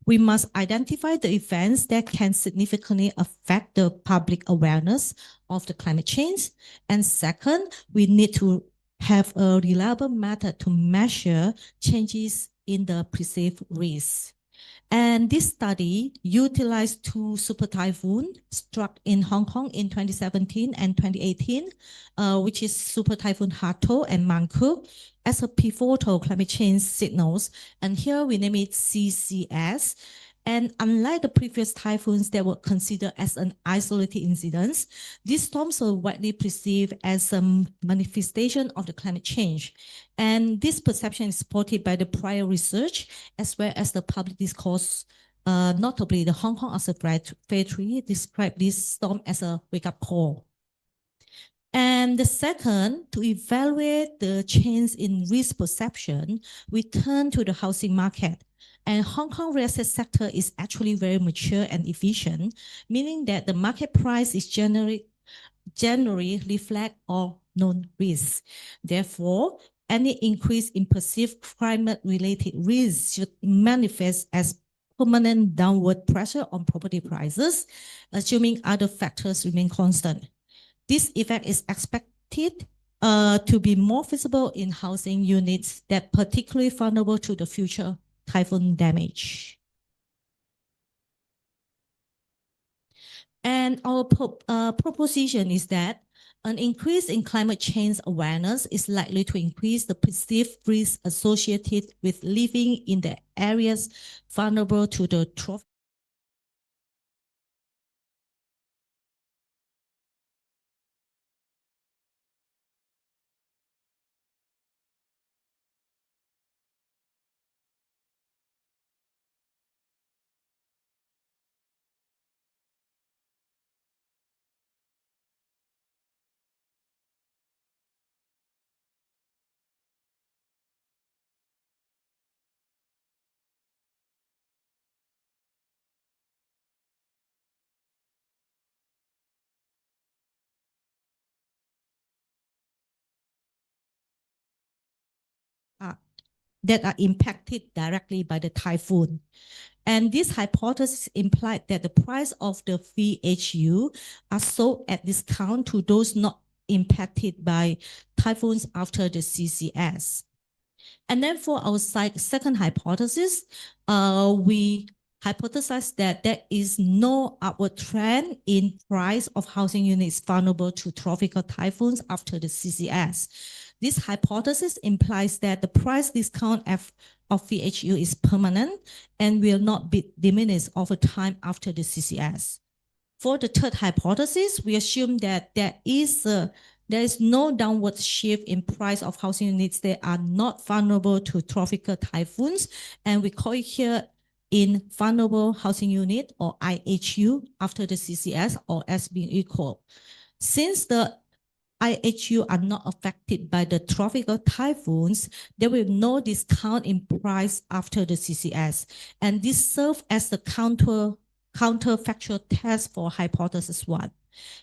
We must identify the events that can significantly affect the public awareness of the climate change. And second, we need to have a reliable method to measure changes in the perceived risk. And this study utilized two super typhoons struck in Hong Kong in 2017 and 2018, which is Super Typhoon Hato and Mangkhut, as a pivotal climate change signals. And here we name it CCS. And unlike the previous typhoons that were considered as an isolated incident, these storms were widely perceived as a manifestation of the climate change. And this perception is supported by the prior research as well as the public discourse. Notably, the Hong Kong Observatory described this storm as a wake-up call. And the second, to evaluate the change in risk perception, we turn to the housing market. And Hong Kong real estate sector is actually very mature and efficient, meaning that the market price is generally reflect all known risks. Therefore, any increase in perceived climate-related risks should manifest as permanent downward pressure on property prices, assuming other factors remain constant. This effect is expected to be more visible in housing units that are particularly vulnerable to the future typhoon damage. And our proposition is that an increase in climate change awareness is likely to increase the perceived risk associated with living in the areas vulnerable to the trophic that are impacted directly by the typhoon. And this hypothesis implied that the price of the VHU are sold at discount to those not impacted by typhoons after the CCS. And then for our second hypothesis, we hypothesized that there is no upward trend in price of housing units vulnerable to tropical typhoons after the CCS. This hypothesis implies that the price discount of VHU is permanent and will not be diminished over time after the CCS. For the third hypothesis, we assume that there is no downward shift in price of housing units that are not vulnerable to tropical typhoons, and we call it here in vulnerable housing unit or IHU after the CCS or as being equal. Since the IHU are not affected by the tropical typhoons, there will be no discount in price after the CCS. And this serves as the counterfactual test for hypothesis 1.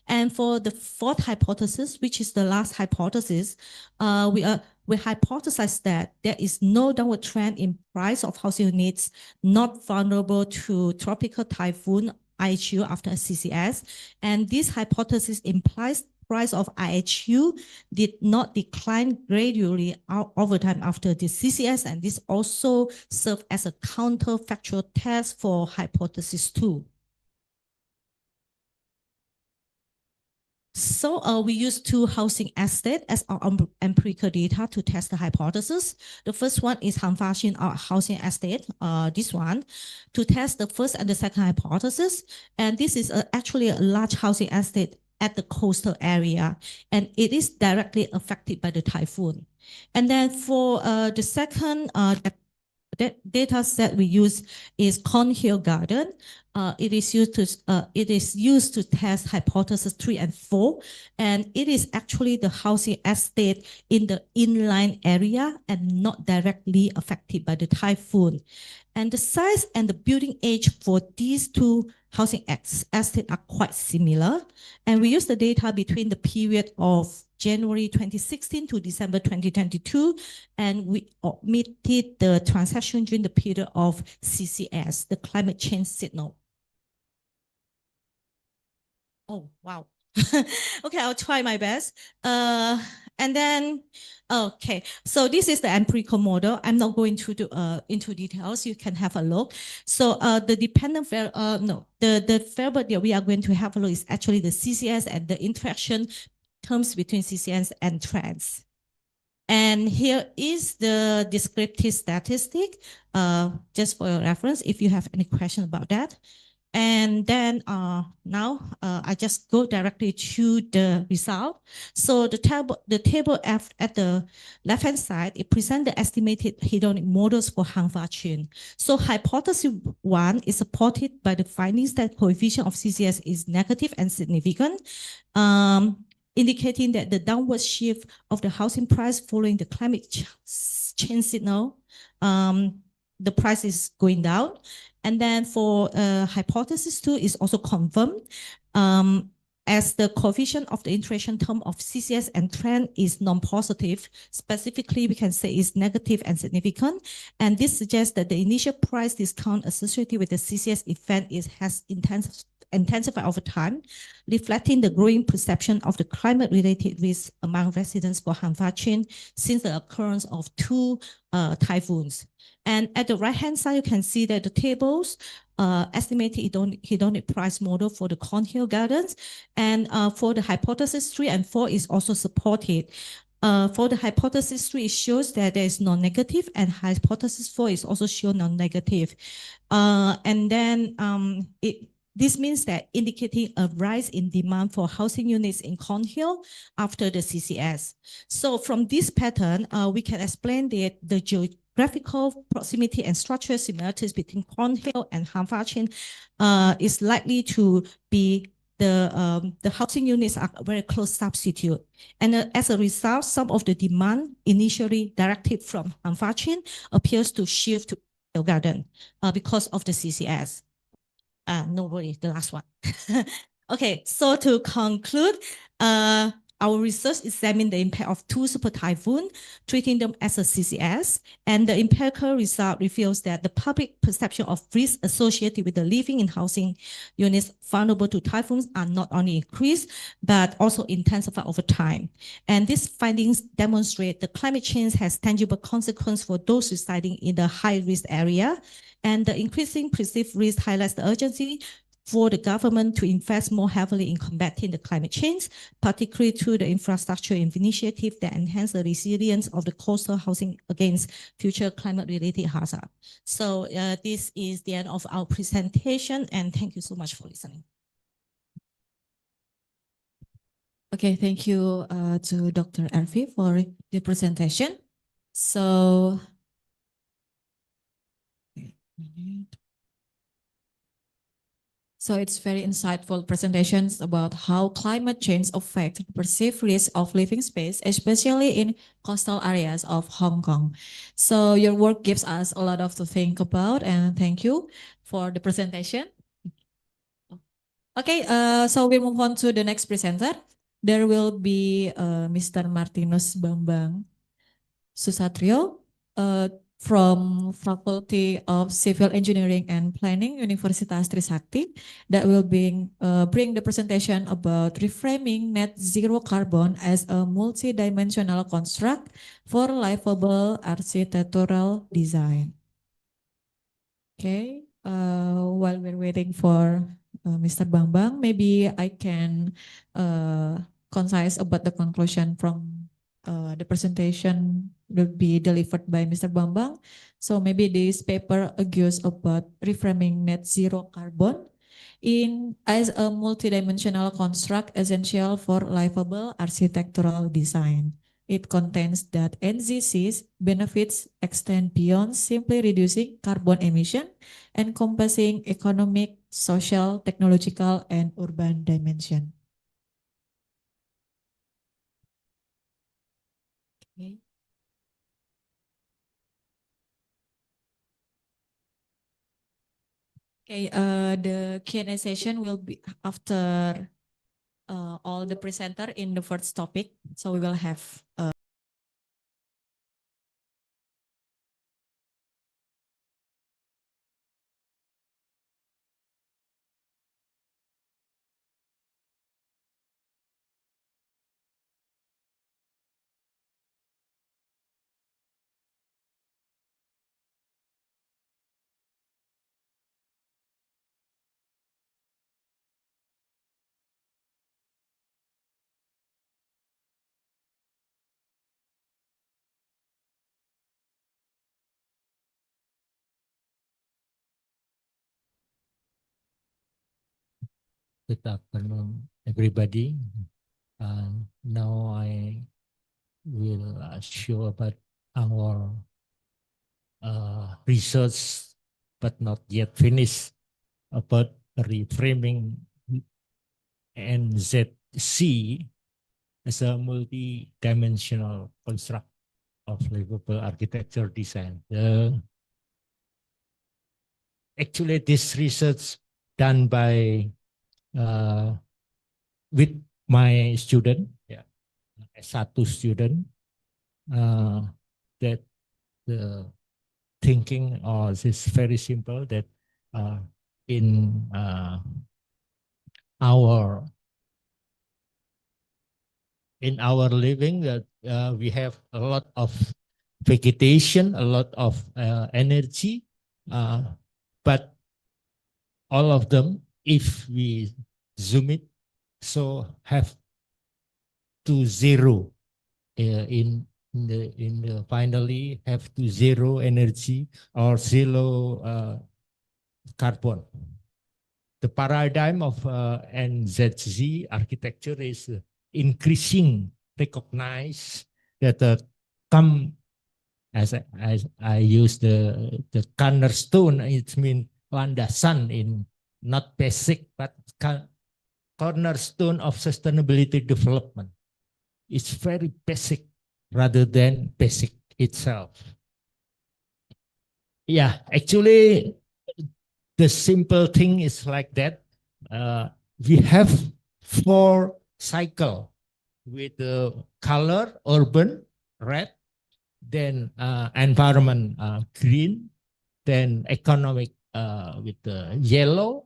And for the fourth hypothesis, which is the last hypothesis, we hypothesize that there is no downward trend in price of housing units not vulnerable to tropical typhoon IHU after CCS. And this hypothesis implies price of IHU did not decline gradually over time after the CCS, and this also served as a counterfactual test for hypothesis 2. So we use two housing estates as our empirical data to test the hypothesis. The first one is Hanfashin housing estate, this one, to test the first and the second hypothesis. And this is actually a large housing estate at the coastal area, and it is directly affected by the typhoon. And then for the second data set we use is Cornhill Garden. It is used to test hypothesis 3 and 4, and it is actually the housing estate in the inland area and not directly affected by the typhoon. And the size and the building age for these two housing estates are quite similar. And we use the data between the period of January 2016 to December 2022, and we omitted the transaction during the period of CCS, the climate change signal. Oh, wow. Okay, I'll try my best. And then, okay, so this is the empirical model. I'm not going to into details. You can have a look. So the dependent the variable that we are going to have a look is actually the CCS and the interaction terms between CCS and trends. And here is the descriptive statistic, just for your reference, if you have any question about that. And then now I just go directly to the result. So the table F at the left-hand side, it presents the estimated hedonic models for Han-Fa-Chin. So hypothesis 1 is supported by the findings that coefficient of CCS is negative and significant, indicating that the downward shift of the housing price following the climate change signal, the price is going down. And then for hypothesis 2 is also confirmed, as the coefficient of the interaction term of CCS and trend is non-positive. Specifically, we can say is negative and significant. And this suggests that the initial price discount associated with the CCS event has intensified over time, reflecting the growing perception of the climate-related risk among residents for Han-Fa-Chin since the occurrence of 2 typhoons. And at the right-hand side, you can see that the tables estimated hedonic price model for the Cornhill Gardens, and for the hypothesis 3 and 4 is also supported. For the hypothesis 3, it shows that there is non-negative, and hypothesis 4 is also shown non-negative. And then this means that indicating a rise in demand for housing units in Cornhill after the CCS. So from this pattern, we can explain that the geographical proximity and structural similarities between Cornhill and Han-Fa-Chin is likely to be the housing units are a very close substitute. And as a result, some of the demand initially directed from Han-Fa-Chin appears to shift to Cornhill Garden because of the CCS. No worry, the last one. Okay, so to conclude, our research examined the impact of 2 super typhoons, treating them as a CCS, and the empirical result reveals that the public perception of risk associated with the living in housing units vulnerable to typhoons are not only increased, but also intensified over time. And these findings demonstrate that climate change has tangible consequences for those residing in the high-risk area, and the increasing perceived risk highlights the urgency for the government to invest more heavily in combating the climate change, particularly through the infrastructure initiative that enhance the resilience of the coastal housing against future climate-related hazards. So this is the end of our presentation, and thank you so much for listening. Okay, thank you to Dr. Arfi for the presentation. So, it's very insightful presentations about how climate change affects the perceived risk of living space, especially in coastal areas of Hong Kong. So your work gives us a lot of to think about, and thank you for the presentation. Okay, so we move on to the next presenter. There will be Mr. Martinus Bambang Susatrio from Faculty of Civil Engineering and Planning, Universitas Trisakti, that will bring the presentation about reframing net zero carbon as a multidimensional construct for livable architectural design. Okay, while we're waiting for Mr. Bambang, maybe I can concise about the conclusion from the presentation will be delivered by Mr. Bambang. So maybe this paper argues about reframing net zero carbon as a multidimensional construct essential for livable architectural design. It contains that NZC's benefits extend beyond simply reducing carbon emission, encompassing economic, social, technological, and urban dimension. Okay. Okay, the Q&A session will be after all the presenter in the first topic. So we will have Good afternoon, everybody. Now I will show about our research, but not yet finished, about reframing NZC as a multi-dimensional construct of livable architecture design. Actually, this research done by with my student, yeah, S1 student, that the thinking is very simple, that in our living, that we have a lot of vegetation, a lot of energy, but all of them, if we zoom it, so have to zero in the finally have to zero energy or zero carbon. The paradigm of NZC architecture is increasing, recognize that come as I use the cornerstone, it means landasan in not basic, but cornerstone of sustainability development. It's very basic rather than basic itself. Yeah, actually, the simple thing is like that. We have 4 cycles with the color, urban, red, then environment, green, then economic with the yellow,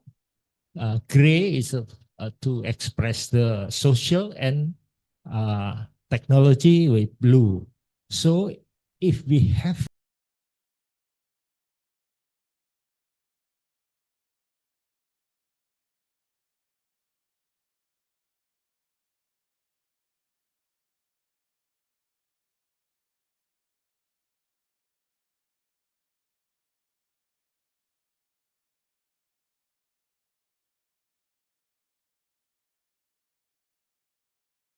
gray is to express the social, and technology with blue. So if we have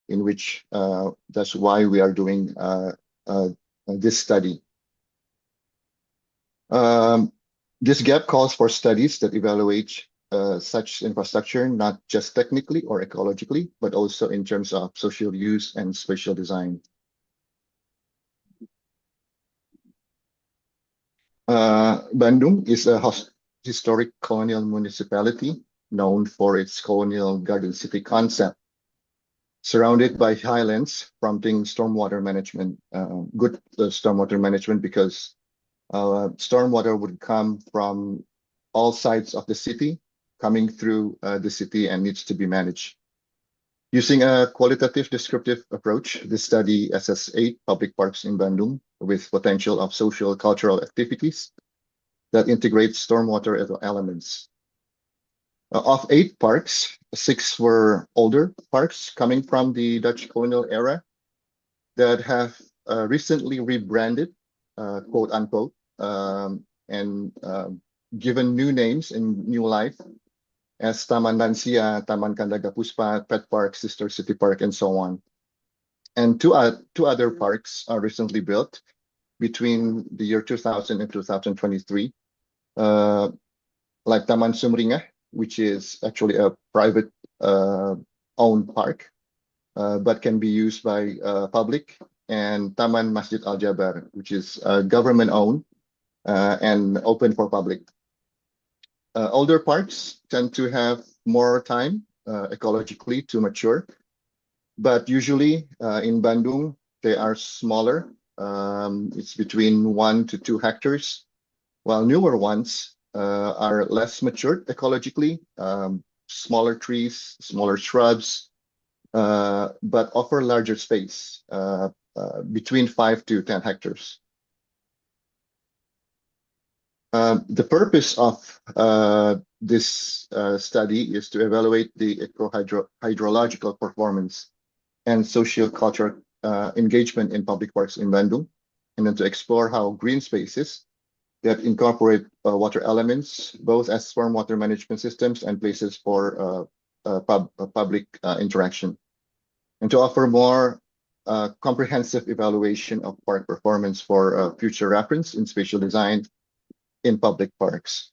in which that's why we are doing this study. This gap calls for studies that evaluate such infrastructure, not just technically or ecologically, but also in terms of social use and spatial design. Bandung is a historic colonial municipality known for its colonial garden city concept, surrounded by highlands, prompting stormwater management, good stormwater management, because stormwater would come from all sides of the city, coming through the city, and needs to be managed. Using a qualitative descriptive approach, this study assesses 8 public parks in Bandung with potential of social cultural activities that integrate stormwater elements. Of 8 parks, 6 were older parks coming from the Dutch colonial era that have recently rebranded, quote unquote, and given new names and new life as Taman Lansia, Taman Kandaga Puspa, Pet Park, Sister City Park, and so on. And two other parks are recently built between the year 2000 and 2023, like Taman Sumringah, which is actually a private owned park, but can be used by public, and Taman Masjid Al Jabar, which is government owned and open for public. Older parks tend to have more time ecologically too mature. But usually in Bandung, they are smaller. It's between 1 to 2 hectares, while newer ones are less matured ecologically, smaller trees, smaller shrubs, but offer larger space, between 5 to 10 hectares. The purpose of this study is to evaluate the hydrological performance and socio-cultural engagement in public parks in Bandung, and then to explore how green spaces that incorporate water elements, both as stormwater management systems and places for public interaction, and to offer more comprehensive evaluation of park performance for future reference in spatial design in public parks.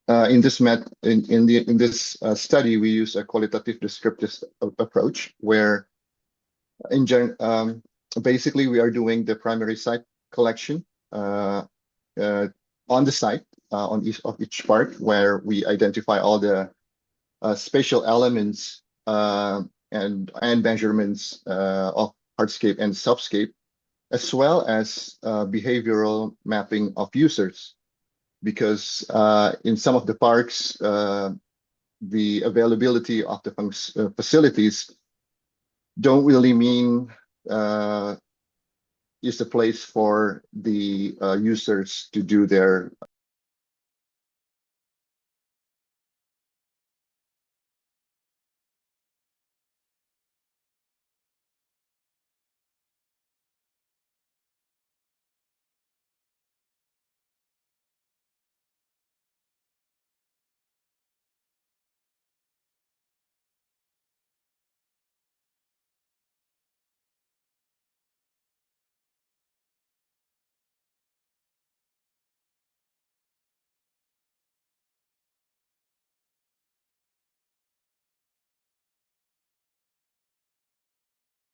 In this study, we use a qualitative descriptive approach where, basically, we are doing the primary site collection on the site on each park, where we identify all the spatial elements and measurements of hardscape and subscape, as well as behavioral mapping of users. Because in some of the parks, the availability of the facilities don't really mean is the place for the users to do their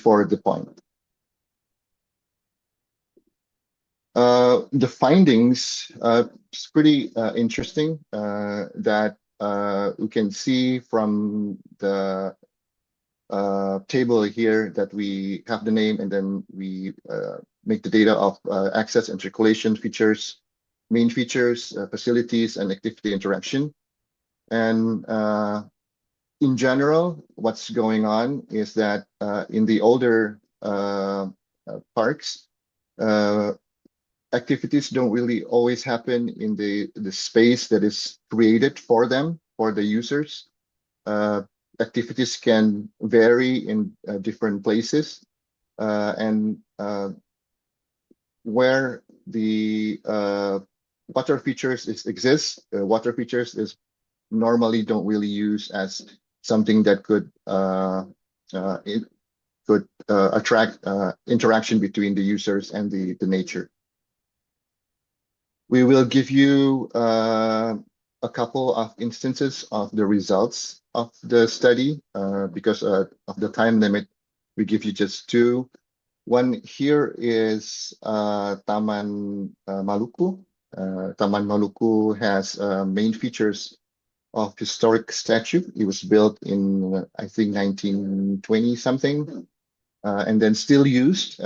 for the point. The findings is pretty interesting that we can see from the table here that we have the name, and then we make the data of access and circulation features, main features, facilities, and activity interaction. And in general, what's going on is that in the older parks, activities don't really always happen in the space that is created for them, for the users. Activities can vary in different places, and where the water features exist, water features is normally don't really use as something that could attract interaction between the users and the nature. We will give you a couple of instances of the results of the study. Because of the time limit, we give you just 2. One here is Taman Maluku. Taman Maluku has main features of historic statue. It was built in, I think, 1920 something, and then still used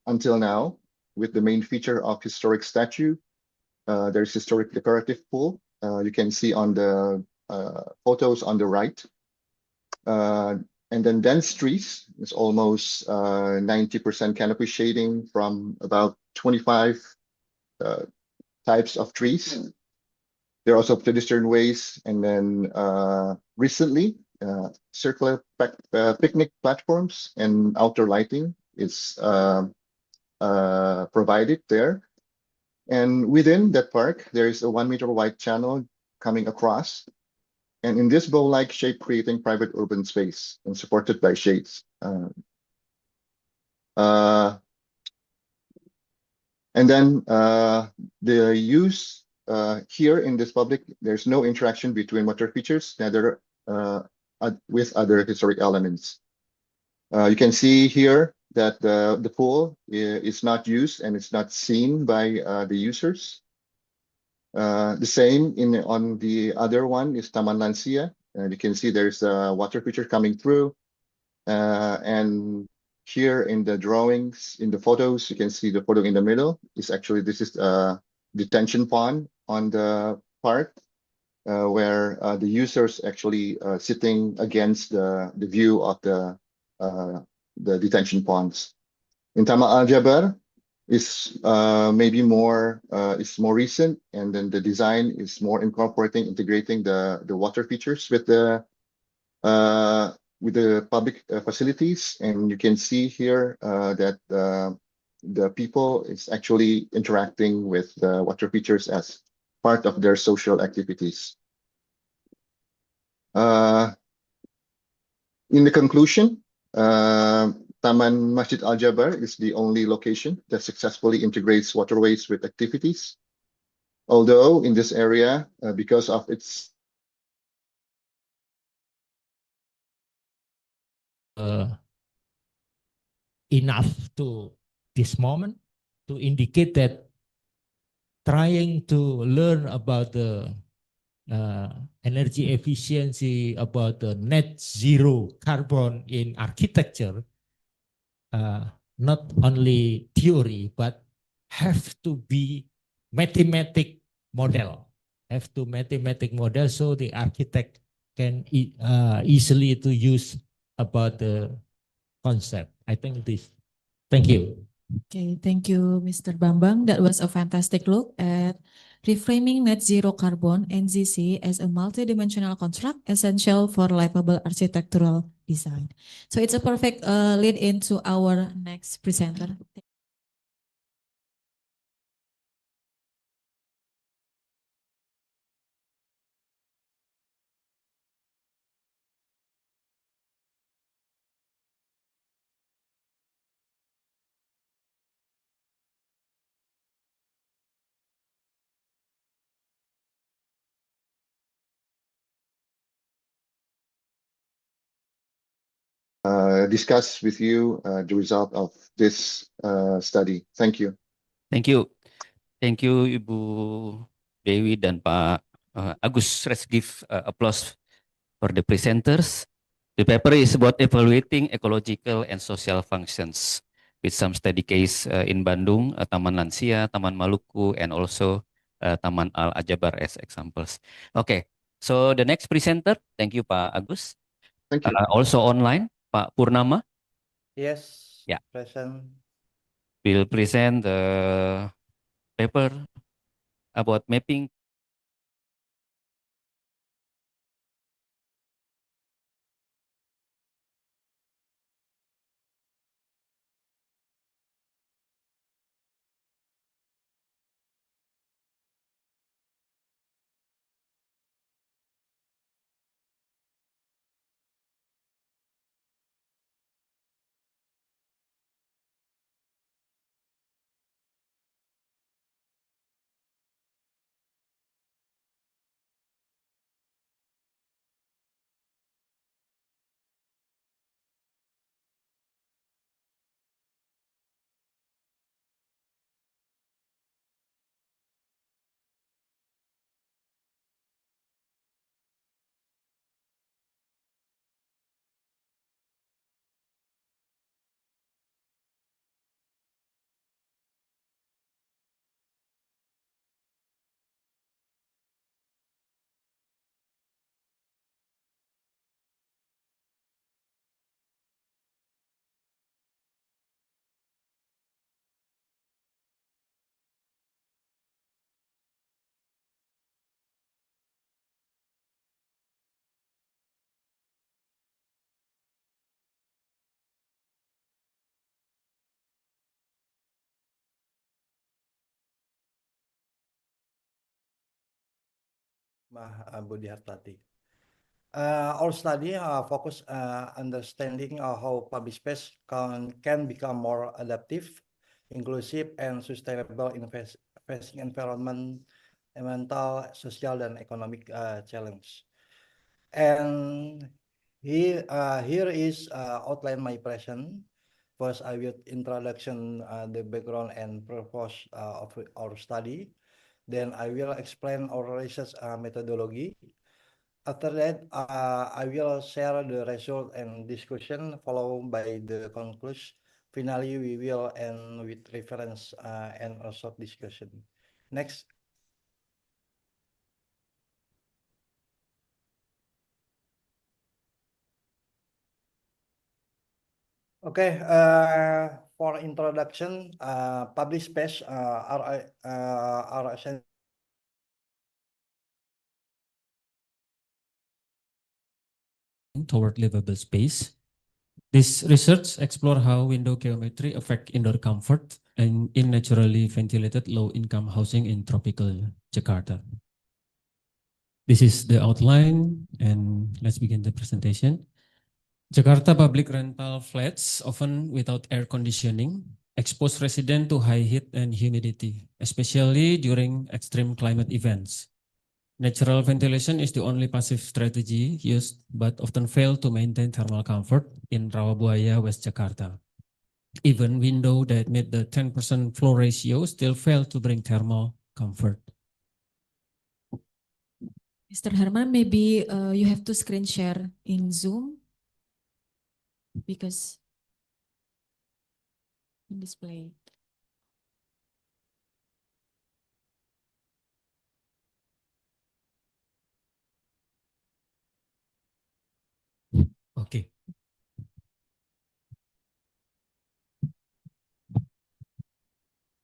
until now, with the main feature of historic statue. There's historic decorative pool. You can see on the photos on the right. And then dense trees is almost 90% canopy shading from about 25 types of trees. There are also pedestrian ways, and then recently circular picnic platforms and outdoor lighting is provided there. And within that park, there is a 1 meter wide channel coming across. And in this bow-like shape, creating private urban space and supported by shades. And then the use here in this public, there's no interaction between water features, neither with other historic elements. You can see here that the pool is not used and it's not seen by the users. The same on the other one is Taman Lansia. And you can see there's a water feature coming through. And here in the drawings, in the photos, you can see the photo in the middle is actually, this is a detention pond on the park, where the users actually sitting against the view of the detention ponds. In Taman Al Jabar is maybe more is more recent, and then the design is more incorporating, integrating the water features with the public facilities, and you can see here that the people is actually interacting with the water features as part of their social activities. In the conclusion, Taman Masjid Al Jabar is the only location that successfully integrates waterways with activities. Although in this area, because of its enough to this moment to indicate that trying to learn about the energy efficiency, about the net zero carbon in architecture, not only theory, but have to be mathematic model, so the architect can easily to use about the concept. I think this. Thank you. Okay, thank you, Mr. Bambang. That was a fantastic look at reframing net zero carbon (NZC) as a multidimensional construct essential for livable architectural design. So it's a perfect lead into our next presenter. discuss with you the result of this study. Thank you. Thank you. Thank you, Ibu Dewi dan Pak Agus. Let's give applause for the presenters. The paper is about evaluating ecological and social functions with some study case in Bandung, Taman Lansia, Taman Maluku, and also Taman Al Ajabar as examples. Okay, so the next presenter, thank you Pak Agus. Thank you. Also online, Pak Purnama. Yes, Yeah. present. Will present the paper about mapping Budi Hartati. Our study focus understanding how public space can become more adaptive, inclusive, and sustainable in facing environmental, social, dan economic challenge. And here is outline my present. First, I will introduction the background and purpose of our study. Then I will explain our research methodology. After that, I will share the result and discussion followed by the conclusion. Finally, we will end with reference and a short discussion. Next. Okay, for introduction, public space are essential toward livable space. This research explore how window geometry affect indoor comfort and in naturally ventilated low-income housing in tropical Jakarta. This is the outline, and let's begin the presentation. Jakarta public rental flats, often without air conditioning, expose residents to high heat and humidity, especially during extreme climate events. Natural ventilation is the only passive strategy used, but often fail to maintain thermal comfort in Rawabuaya, West Jakarta. Even windows that meet the 10% floor ratio still fail to bring thermal comfort. Mr. Herman, maybe you have to screen share in Zoom because in display. Okay.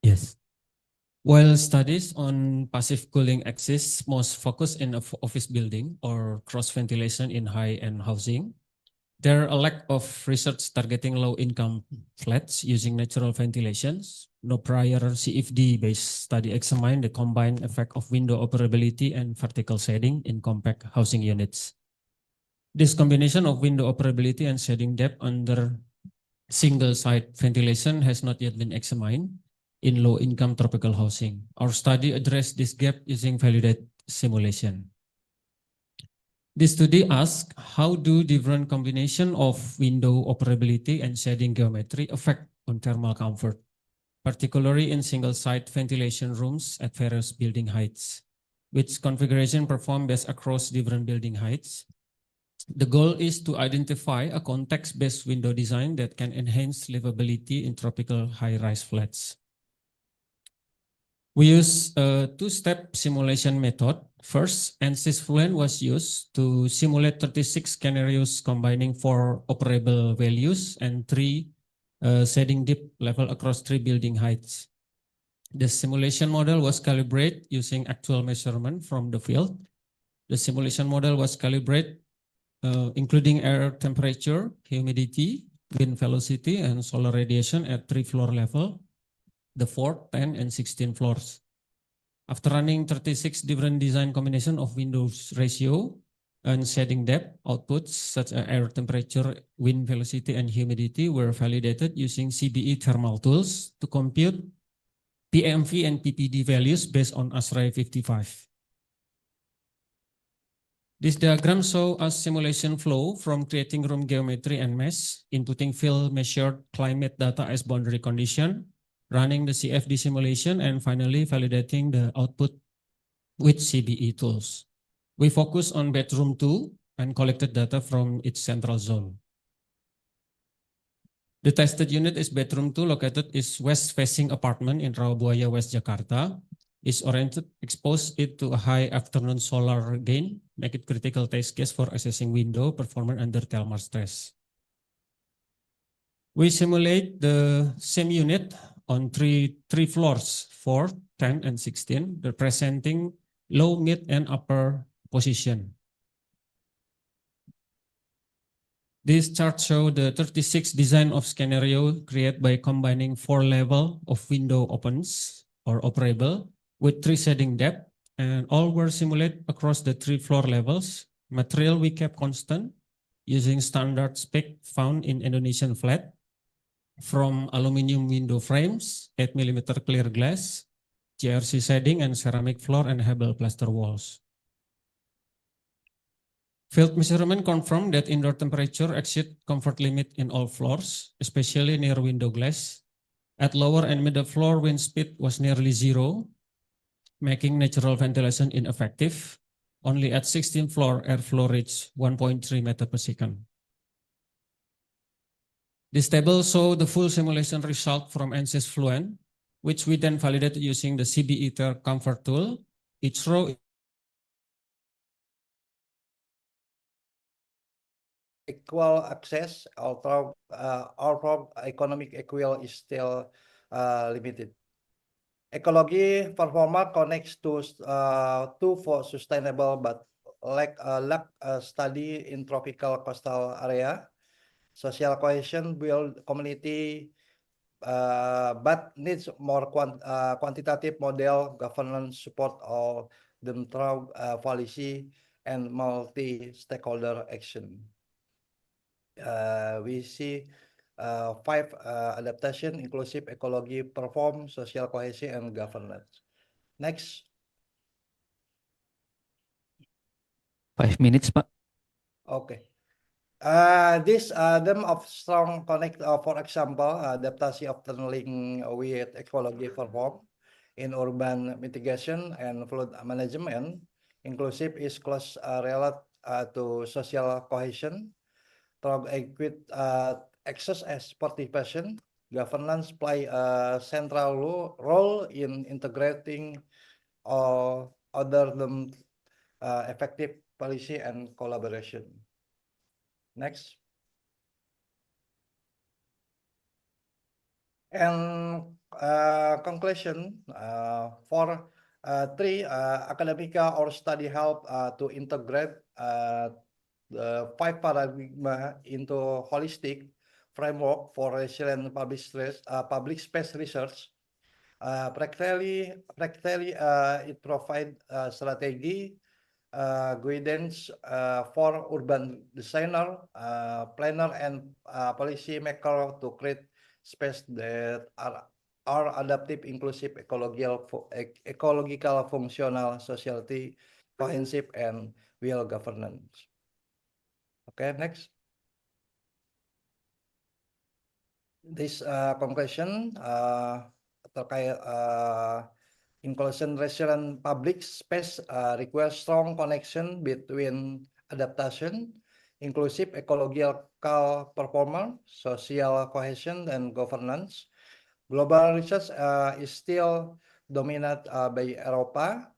Yes. While studies on passive cooling exist, most focus in office building or cross ventilation in high-end housing. There are a lack of research targeting low-income flats using natural ventilations. No prior CFD-based study examined the combined effect of window operability and vertical shading in compact housing units. This combination of window operability and shading depth under single-side ventilation has not yet been examined in low-income tropical housing. Our study addressed this gap using validated simulation. This study asks, how do different combination of window operability and shading geometry affect on thermal comfort, particularly in single-side ventilation rooms at various building heights, which configuration perform best across different building heights. The goal is to identify a context-based window design that can enhance livability in tropical high-rise flats. We use a two-step simulation method. First, ANSYS Fluent was used to simulate 36 scenarios combining 4 operable values and 3 shading depth level across 3 building heights. The simulation model was calibrated using actual measurement from the field. The simulation model was calibrated including air temperature, humidity, wind velocity, and solar radiation at 3 floor level, the 4th, 10, and 16 floors. After running 36 different design combination of windows ratio and shading depth, outputs such as air temperature, wind velocity, and humidity were validated using CBE thermal tools to compute PMV and PPD values based on ASRAE 55. This diagram shows a simulation flow from creating room geometry and mesh, inputting field measured climate data as boundary condition, running the CFD simulation, and finally validating the output with CBE tools. We focus on bedroom 2 and collected data from its central zone. The tested unit is bedroom 2 located is west-facing apartment in Rawabuaya, West Jakarta. Is oriented, expose it to a high afternoon solar gain, make it critical test case for assessing window performance under thermal stress. We simulate the same unit on three floors, 4, 10, and 16, representing low, mid, and upper position. This chart shows the 36 design of scenario created by combining 4 levels of window opens or operable with 3 shading depth, and all were simulated across the 3 floor levels. Material we kept constant using standard spec found in Indonesian flat, from aluminum window frames, 8 mm clear glass, GRC shading, and ceramic floor and Hebel plaster walls. Field measurement confirmed that indoor temperature exceed comfort limit in all floors, especially near window glass. At lower and middle floor, wind speed was nearly 0, making natural ventilation ineffective. Only at 16th floor, airflow reached 1.3 meter per second. This table shows the full simulation result from ANSYS Fluent, which we then validated using the CB Ether comfort tool. Each row equal access, although economic equal is still limited. Ecology performer connects to for sustainable but lack study in tropical coastal area. Social cohesion build community, but needs more quantitative model governance support of them through policy and multi-stakeholder action. We see 5 adaptation, inclusive ecology, perform, social cohesion, and governance. Next. 5 minutes, Pak. Okay. This them of strong connect, for example, adaptation of tunneling with ecology perform in urban mitigation and flood management. Inclusive is close related to social cohesion. Through equity access as participation, governance play a central role in integrating other than effective policy and collaboration. Next. And conclusion for 3 academica or study help to integrate the 5 paradigma into holistic framework for resilient public space research. Practically, it provides strategy, guidance for urban designer, planner, and policy maker to create space that are adaptive, inclusive, ecological, functional, society, cohesive, and well governance. Okay, next. This conclusion terkait inclusion resilient public space requires strong connection between adaptation, inclusive ecological performance, social cohesion, and governance. Global research is still dominated by Europa.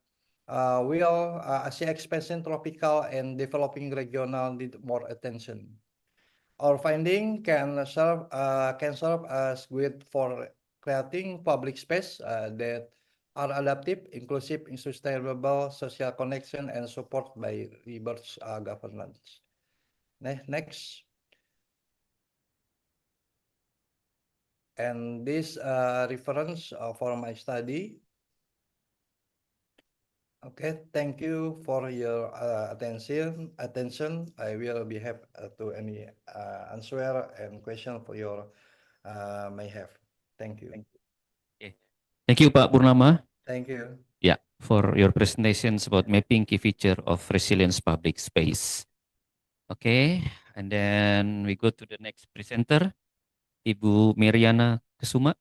While Asia expansion, tropical and developing regional need more attention. Our finding can serve as guide for creating public space that are adaptive, inclusive, sustainable, social connection, and support by reverse governance. Next. And this reference for my study. Okay, thank you for your attention. I will be happy to any answer and question for your may have. Thank you. Okay. Thank you, Pak Purnama. Thank you. Yeah, for your presentations about mapping key feature of resilience public space. Okay, and then we go to the next presenter, Ibu Meriana Kesuma.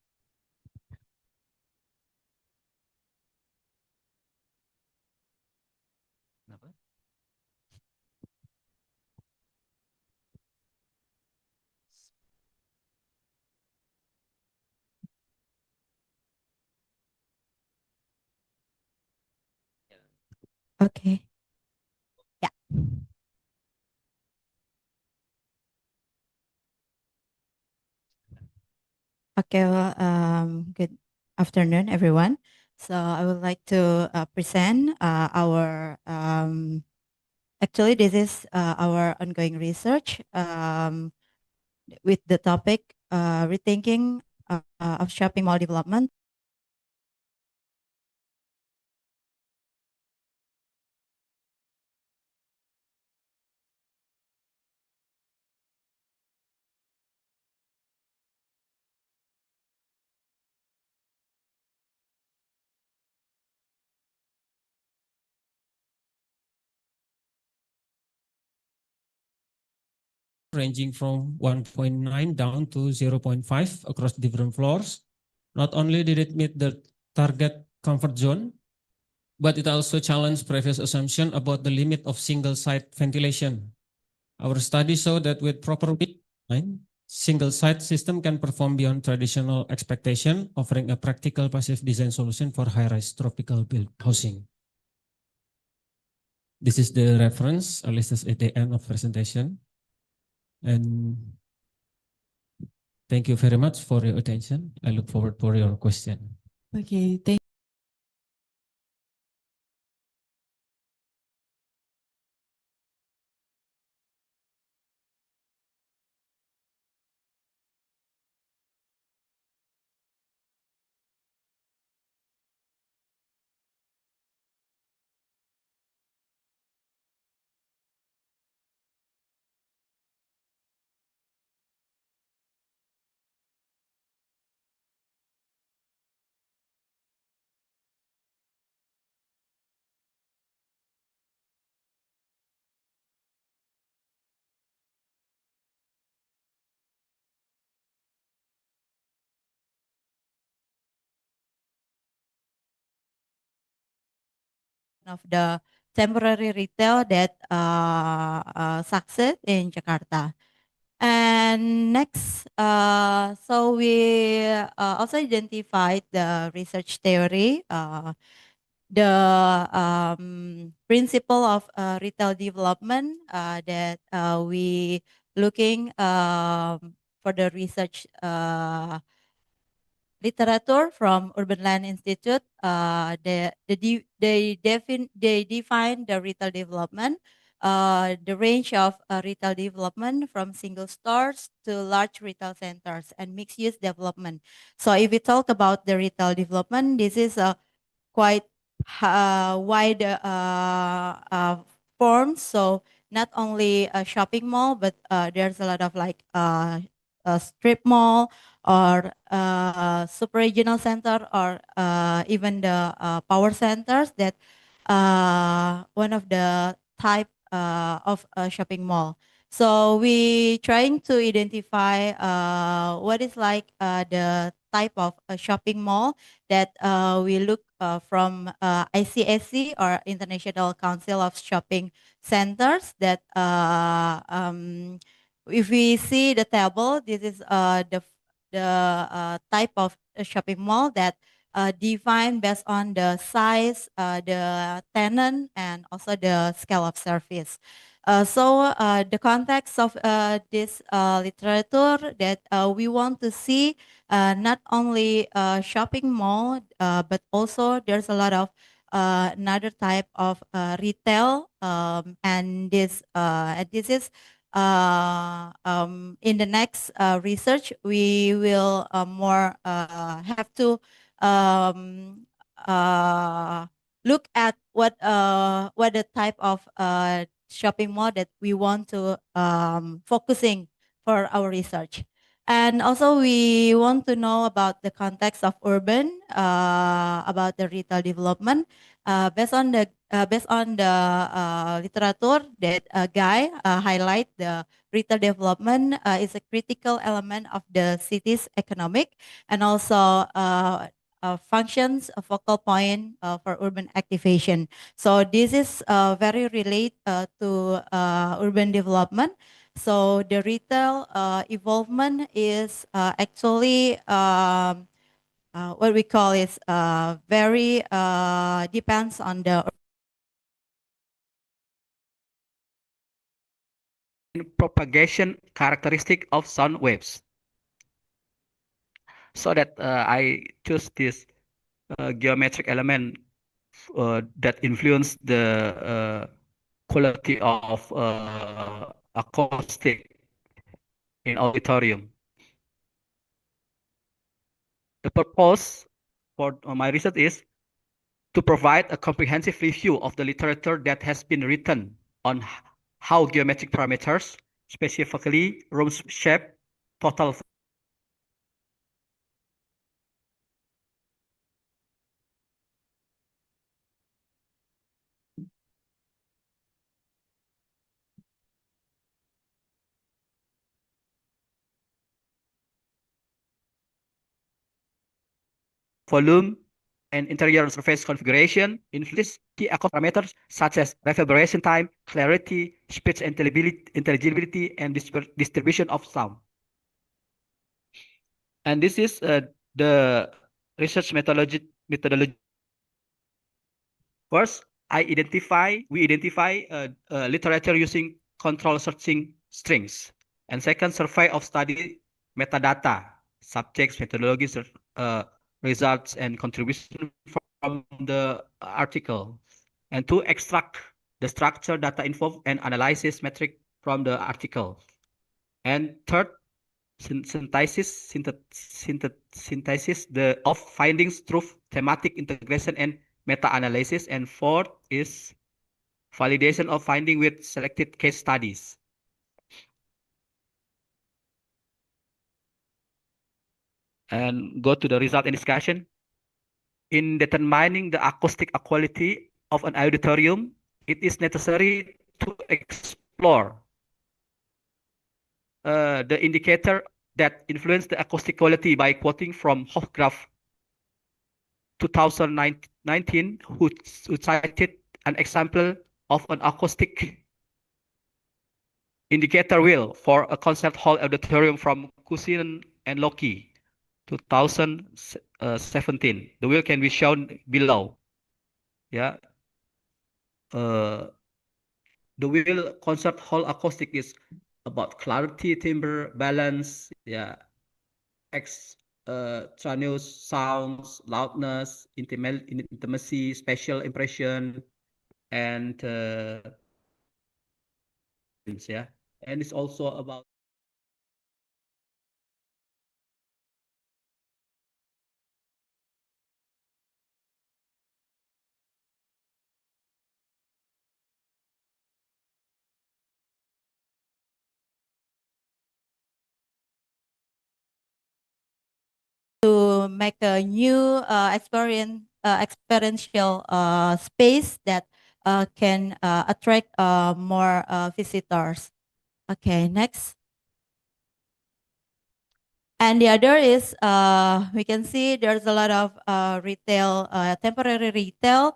Okay. Yeah. Okay. Well, good afternoon, everyone. So I would like to present our actually this is our ongoing research with the topic rethinking of shopping mall development. Ranging from 1.9 down to 0.5 across different floors. Not only did it meet the target comfort zone, but it also challenged previous assumption about the limit of single-site ventilation. Our study showed that with proper design, single-site system can perform beyond traditional expectation, offering a practical passive design solution for high-rise tropical built housing. This is the reference listed at the end of presentation. And thank you very much for your attention. I look forward for your question. Okay, thank of the temporary retail that succeed in Jakarta. And next, so we also identified the research theory, the principle of retail development that we looking for the research literature from Urban Land Institute. They define the retail development, the range of retail development from single stores to large retail centers and mixed use development. So if we talk about the retail development, this is a quite wide form. So not only a shopping mall, but there's a lot of like a strip mall or super regional center or even the power centers that one of the type of a shopping mall. So we trying to identify what is like the type of a shopping mall that we look from ICSC or International Council of Shopping Centers that if we see the table, this is the type of shopping mall that defined based on the size, the tenant, and also the scale of service. So the context of this literature that we want to see not only shopping mall, but also there's a lot of another type of retail, and this is in the next research we will more have to um, look at what the type of shopping mall that we want to focusing for our research. And also we want to know about the context of urban, about the retail development, based on the literature that Guy highlight the retail development is a critical element of the city's economic and also functions a focal point for urban activation. So this is very related to urban development. So the retail evolvement is actually what we call is very depends on the propagation characteristic of sound waves. So that I choose this geometric element that influence the quality of acoustic in auditorium. The purpose for my research is to provide a comprehensive review of the literature that has been written on how geometric parameters, specifically room shape, total volume and interior surface configuration influence key acoustic parameters such as reverberation time, clarity, speech intelligibility, and distribution of sound. And this is the research methodology. First, we identify literature using control searching strings. And second, survey of study metadata, subjects, methodologies, results, and contribution from the article. And two, extract the structure, data info, and analysis metric from the article. And third, synthesis of findings through thematic integration and meta-analysis. And fourth is validation of finding with selected case studies. And go to the result and discussion. In determining the acoustic quality of an auditorium, it is necessary to explore the indicator that influence the acoustic quality by quoting from Hofgraf 2019, who cited an example of an acoustic indicator wheel for a concert hall auditorium from Cousin and Loki 2017. The wheel can be shown below. Yeah. The wheel concert hall acoustic is about clarity, timbre, balance, yeah, extraneous sounds, loudness, intimacy, spatial impression, and yeah, and it's also about to make a new experiential space that can attract more visitors. Okay, next. And the other is we can see there's a lot of retail, temporary retail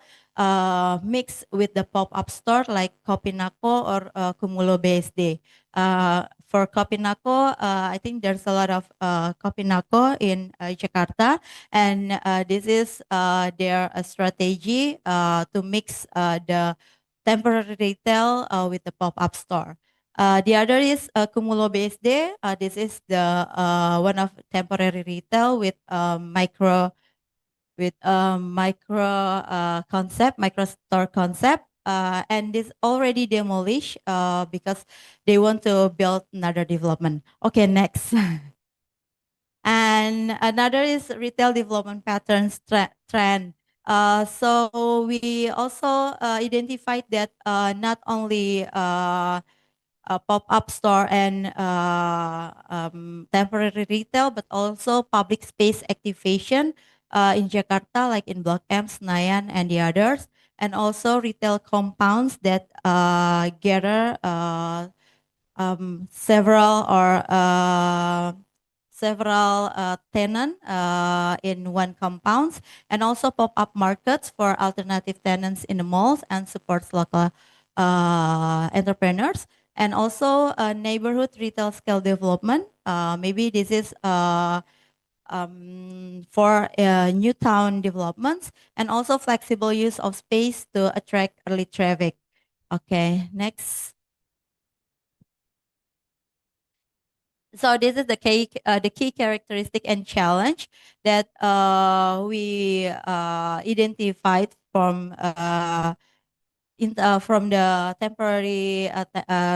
mixed with the pop-up store like Kopinako or Kumulo BSD. For Kopinako, I think there's a lot of Kopinako in Jakarta, and this is their strategy to mix the temporary retail with the pop-up store. The other is Kumulo BSD. This is the one of temporary retail with micro concept, micro store concept, and this already demolished because they want to build another development. Okay, next. And another is retail development patterns trend. So we also identified that not only pop-up store and temporary retail, but also public space activation in Jakarta, like in Block M, Senayan, and the others, and also retail compounds that gather several tenant in one compounds, and also pop-up markets for alternative tenants in the malls and supports local entrepreneurs, and also neighborhood retail scale development. Maybe this is for new town developments, and also flexible use of space to attract early traffic. Okay, next. So this is the key characteristic and challenge that we identified from from the temporary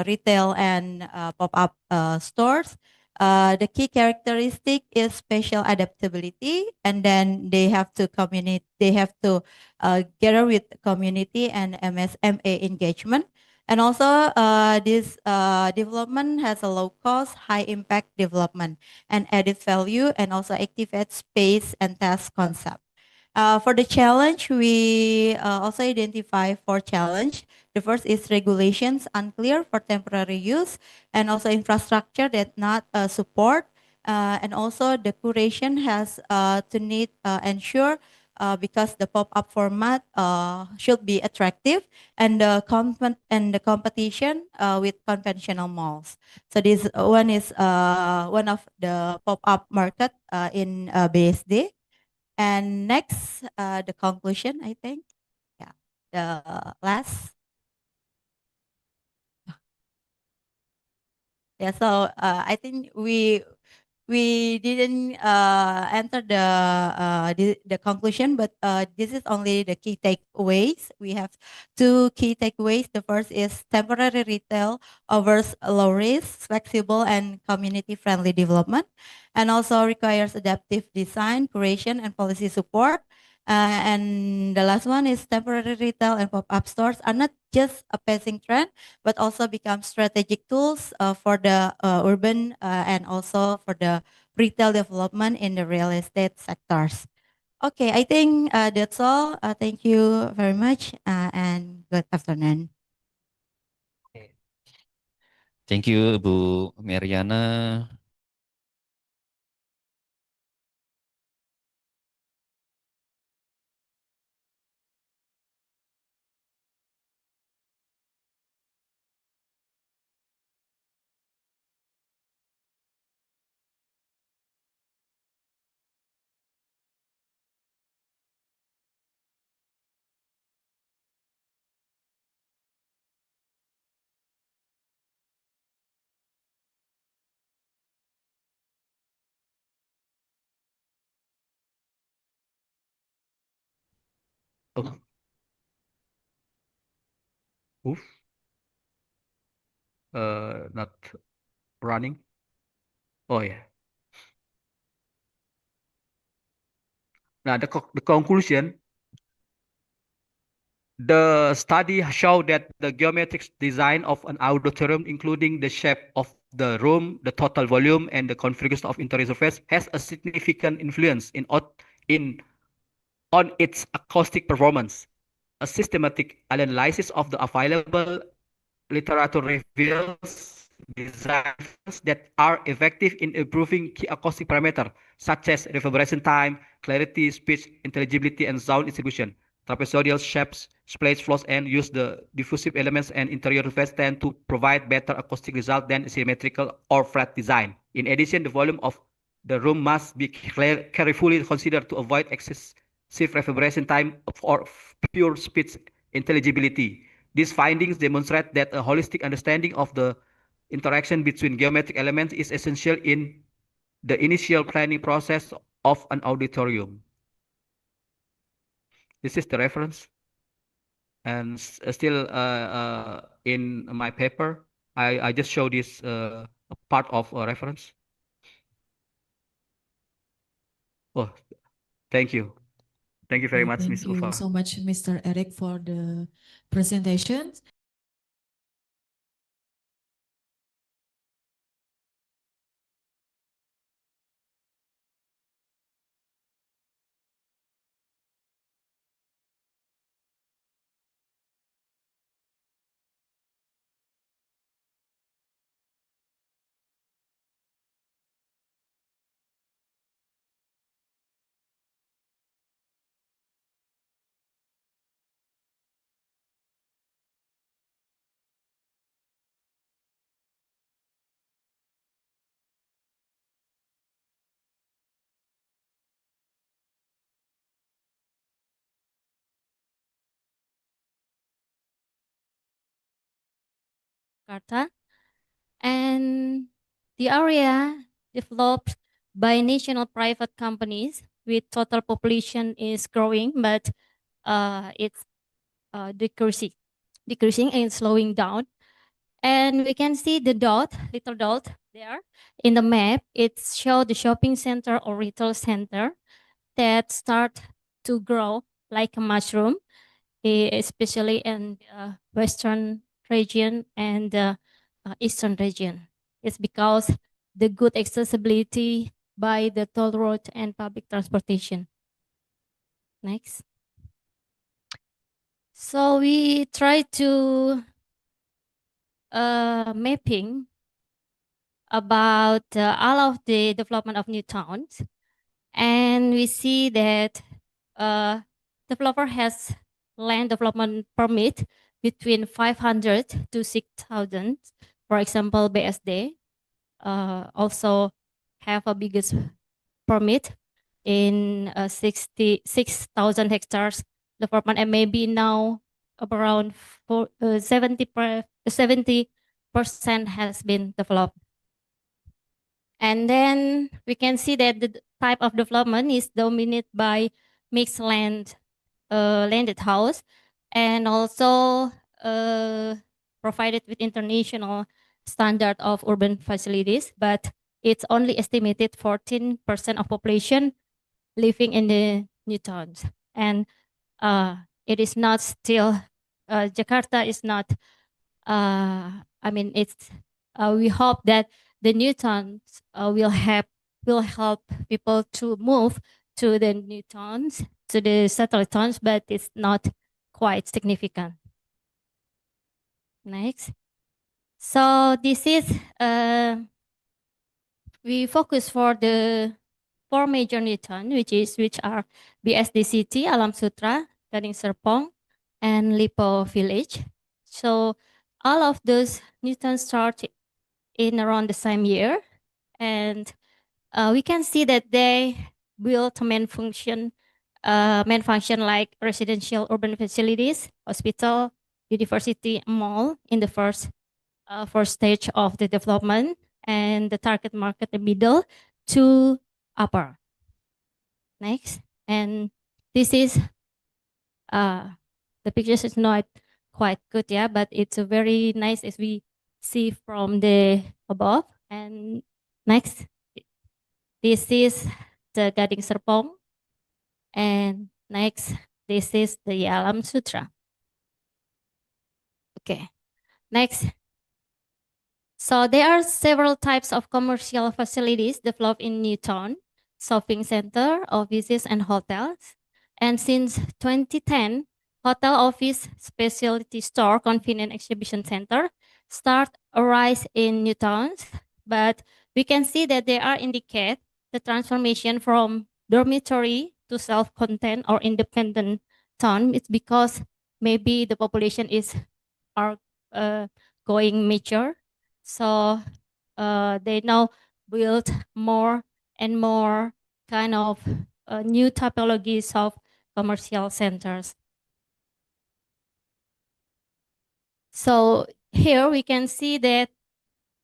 retail and pop-up stores. The key characteristic is spatial adaptability, and then they have to gather with community and MSMA engagement. And also this development has a low cost, high impact development and added value, and also activate space and task concept. For the challenge, we also identify 4 challenge. The first is regulations unclear for temporary use, and also infrastructure that not support, and also the curation has to ensure because the pop-up format should be attractive and the competition with conventional malls. So this one is one of the pop-up market in BSD. And next, the conclusion, I think. Yeah, the last. Yeah, so I think we didn't enter the conclusion, but this is only the key takeaways. We have two key takeaways. The first is temporary retail offers low risk, flexible, and community-friendly development, and also requires adaptive design, curation, and policy support. And the last one is temporary retail and pop-up stores are not just a passing trend, but also become strategic tools for the urban and also for the retail development in the real estate sectors. Okay, I think that's all. Thank you very much and good afternoon. Thank you, Bu Mariana. Oh. Oof. Not running. Oh yeah. Now the conclusion. The study showed that the geometric design of an auditorium, including the shape of the room, the total volume, and the configuration of interior surface, has a significant influence on its acoustic performance. A systematic analysis of the available literature reveals designs that are effective in improving key acoustic parameters such as reverberation time, clarity, speech, intelligibility, and sound distribution. Trapezoidal shapes, splash floors, and use the diffusive elements and interior surface tend to provide better acoustic result than symmetrical or flat design. In addition, the volume of the room must be carefully considered to avoid excessive reverberation time or pure speech intelligibility. These findings demonstrate that a holistic understanding of the interaction between geometric elements is essential in the initial planning process of an auditorium. This is the reference. And still in my paper, I just show this part of a reference. Oh, thank you. Thank you very much, Thank Ms. you Ufa. so much, Mr. Eric, for the presentation. Jakarta, and the area developed by national private companies with total population is growing, but it's decreasing and slowing down. And we can see the little dot there in the map. It shows the shopping center or retail center that start to grow like a mushroom, especially in the western region and the eastern region. It's because the good accessibility by the toll road and public transportation. Next. So we try to mapping about all of the development of new towns, and we see that developer has land development permit between 500 to 6,000. For example, BSD also have a biggest permit in 66,000 hectares development, and maybe now around 70% has been developed. And then we can see that the type of development is dominated by mixed land, landed house, and also provided with international standard of urban facilities, but it's only estimated 14% of population living in the new towns. And it is not still, Jakarta is not, we hope that the new towns will help people to move to the new towns, to the satellite towns, but it's not quite significant. Next. So this is, we focus for the 4 major new towns, which are BSD City, Alam Sutra, Gading Serpong, and Lipo Village. So all of those new towns start in around the same year, and we can see that they build main function like residential urban facilities, hospital, university, mall in the first stage of the development, and the target market the middle to upper. Next, and this is the pictures is not quite good, yeah, but it's a very nice as we see from the above. And next, this is the Gading Serpong, and next, this is the Alam Sutra. Okay, next. So there are several types of commercial facilities developed in Newtown: shopping center, offices, and hotels. And since 2010, hotel, office, specialty store, convenient exhibition center start a rise in new towns. But we can see that they are indicate the transformation from dormitory to self-contained or independent town. It's because maybe the population are going mature. So they now build more and more kind of new typologies of commercial centers. So here we can see that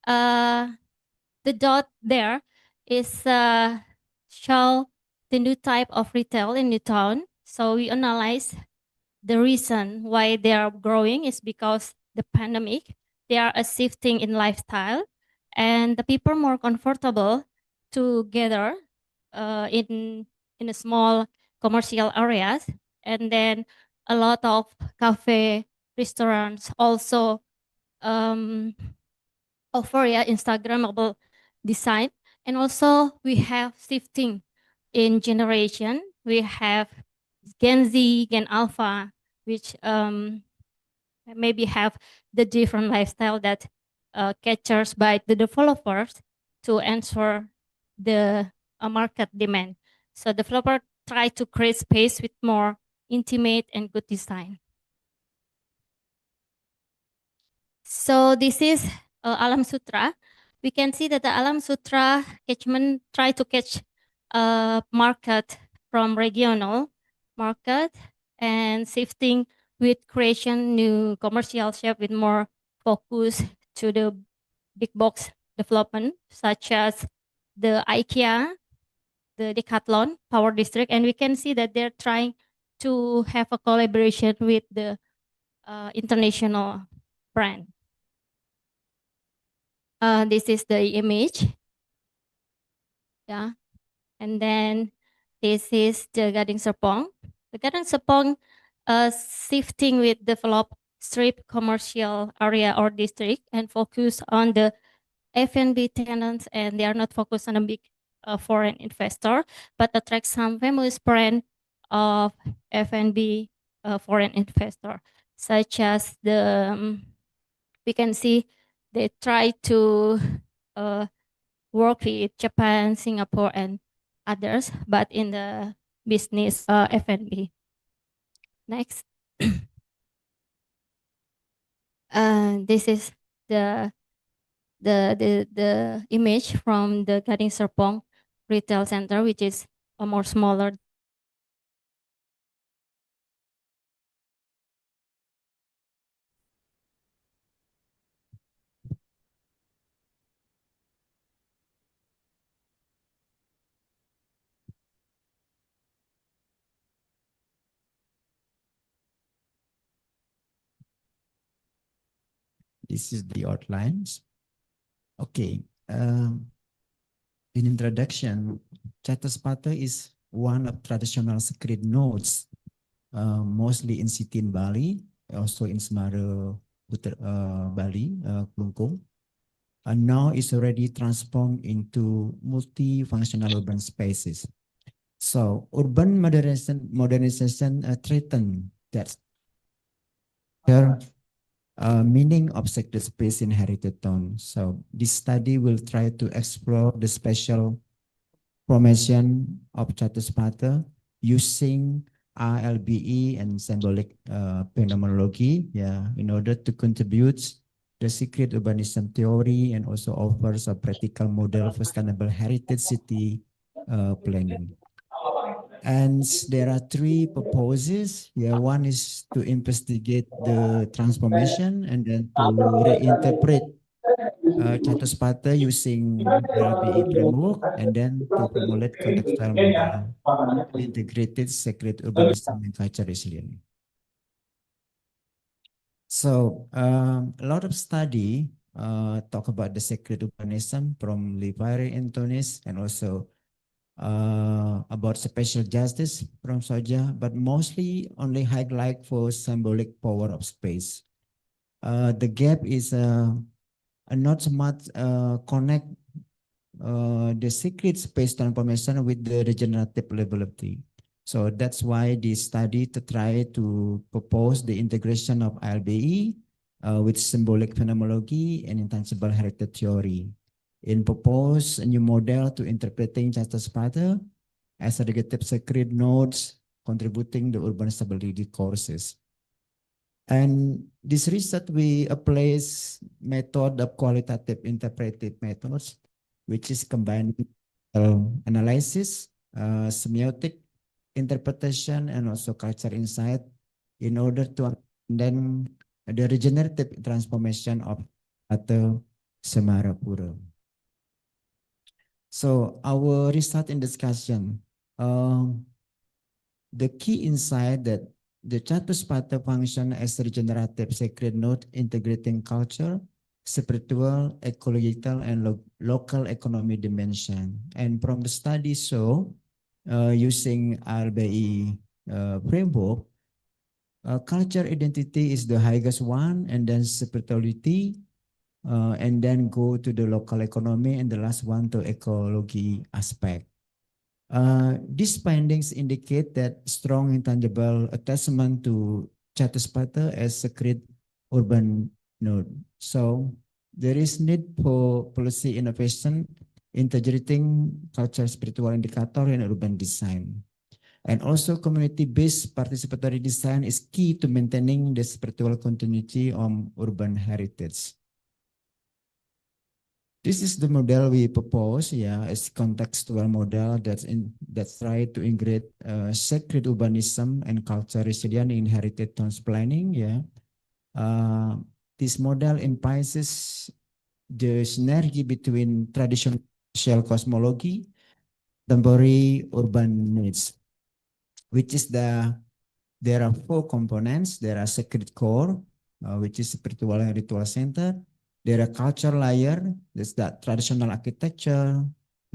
the dot there is show the new type of retail in Newtown. So we analyze the reason why they are growing is because the pandemic, they are a shifting in lifestyle, and the people are more comfortable to gather in a small commercial areas, and then a lot of cafe, restaurants also offer Instagrammable design, and also we have shifting in generation. We have Gen Z, Gen Alpha, which maybe have the different lifestyle that caters by the developers to answer the market demand. So developer try to create space with more intimate and good design. So this is Alam Sutra. We can see that the Alam Sutra catchment try to catch market from regional market and shifting with creation new commercial shape with more focus to the big box development, such as the IKEA, the Decathlon, Power District, and we can see that they're trying to have a collaboration with the international brand. This is the image. Yeah. And then this is the Gading Serpong. The Gading Serpong shifting with develop strip commercial area or district and focus on the F&B tenants, and they are not focused on a big foreign investor, but attract some famous brand of F&B foreign investor, such as the, we can see they try to work with Japan, Singapore, and others, but in the business F&B. Next. This is the image from the Gading Serpong Retail Center, which is a more smaller. This is the outlines. Okay. In introduction, Chattospatha is one of traditional sacred nodes, mostly in city in Bali, also in Semarang, Bali, Kelungkung. And now it's already transformed into multifunctional urban spaces. So urban modernization threaten that meaning of sacred space in heritage town. So this study will try to explore the special formation of Chattospatha using RLBE and symbolic phenomenology, in order to contribute the secret urbanism theory and also offers a practical model for sustainable heritage city planning. And there are three purposes. One is to investigate the transformation and then to reinterpret Chattospatha using RBE framework and then to formulate contextual model, integrated sacred urbanism and culture resilience. So a lot of study talk about the sacred urbanism from Livare and Tonis, and also about special justice from Soja, but mostly only highlight for symbolic power of space. The gap is not so much connect the secret space transformation with the regenerative livability. So that's why this study to try to propose the integration of LBE with symbolic phenomenology and intangible heritage theory, and propose a new model to interpreting Chattospatha as aggregative sacred nodes contributing the urban stability courses. And this research we applies method of qualitative interpretive methods, which is combining analysis, semiotic interpretation, and also culture insight in order to then the regenerative transformation of Atau Semarapura. So our research and discussion, the key insight that the Chattospatha function as a regenerative sacred node integrating culture, spiritual, ecological, and local economy dimension. And from the study show, using RBE framework, culture identity is the highest one, and then spirituality, and then go to the local economy, and the last one to ecology aspect. These findings indicate that strong intangible attachment to Chattospatha as sacred urban node. So there is need for policy innovation integrating culture, spiritual indicator, and urban design. And also community-based participatory design is key to maintaining the spiritual continuity of urban heritage. This is the model we propose, as contextual model that's try to integrate sacred urbanism and culture resilience in heritage towns planning. This model emphasizes the synergy between traditional social cosmology, contemporary urban needs, which is there are four components. There are sacred core, which is spiritual and ritual center. There are culture layer, that's that traditional architecture,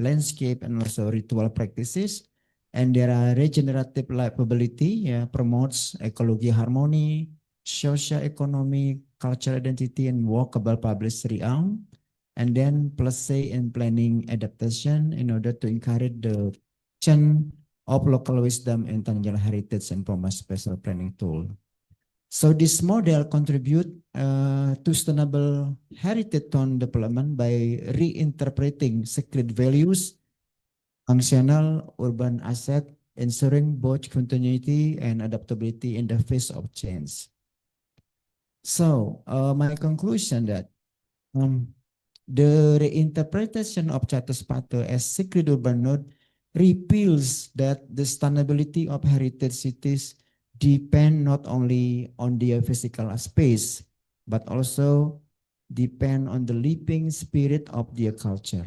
landscape, and also ritual practices. And there are regenerative livability, promotes ecology harmony, social economy, cultural identity, and walkable public realm. And then plus say and planning adaptation in order to encourage the chain of local wisdom and tangible heritage and from a special planning tool. So this model contribute to sustainable heritage town development by reinterpreting sacred values, functional urban asset, ensuring both continuity and adaptability in the face of change. So, my conclusion that the reinterpretation of Chattospatha as sacred urban node reveals that the sustainability of heritage cities depend not only on their physical space, but also depend on the living spirit of their culture.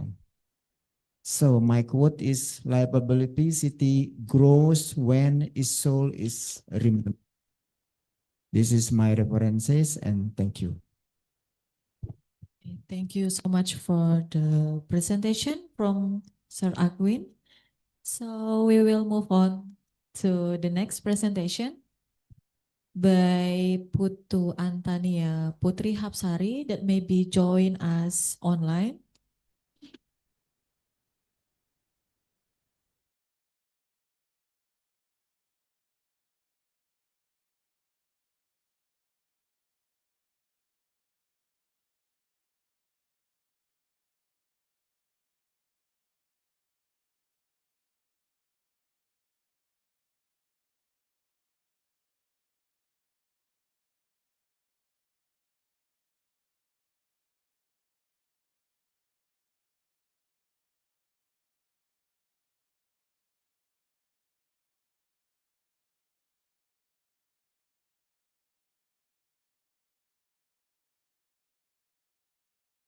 So my quote is, livability city grows when its soul is remembered. This is my references, and thank you. Thank you so much for the presentation from Sir Akun. So we will move on to the next presentation by Putu Antania Putri Hapsari that may be join us online.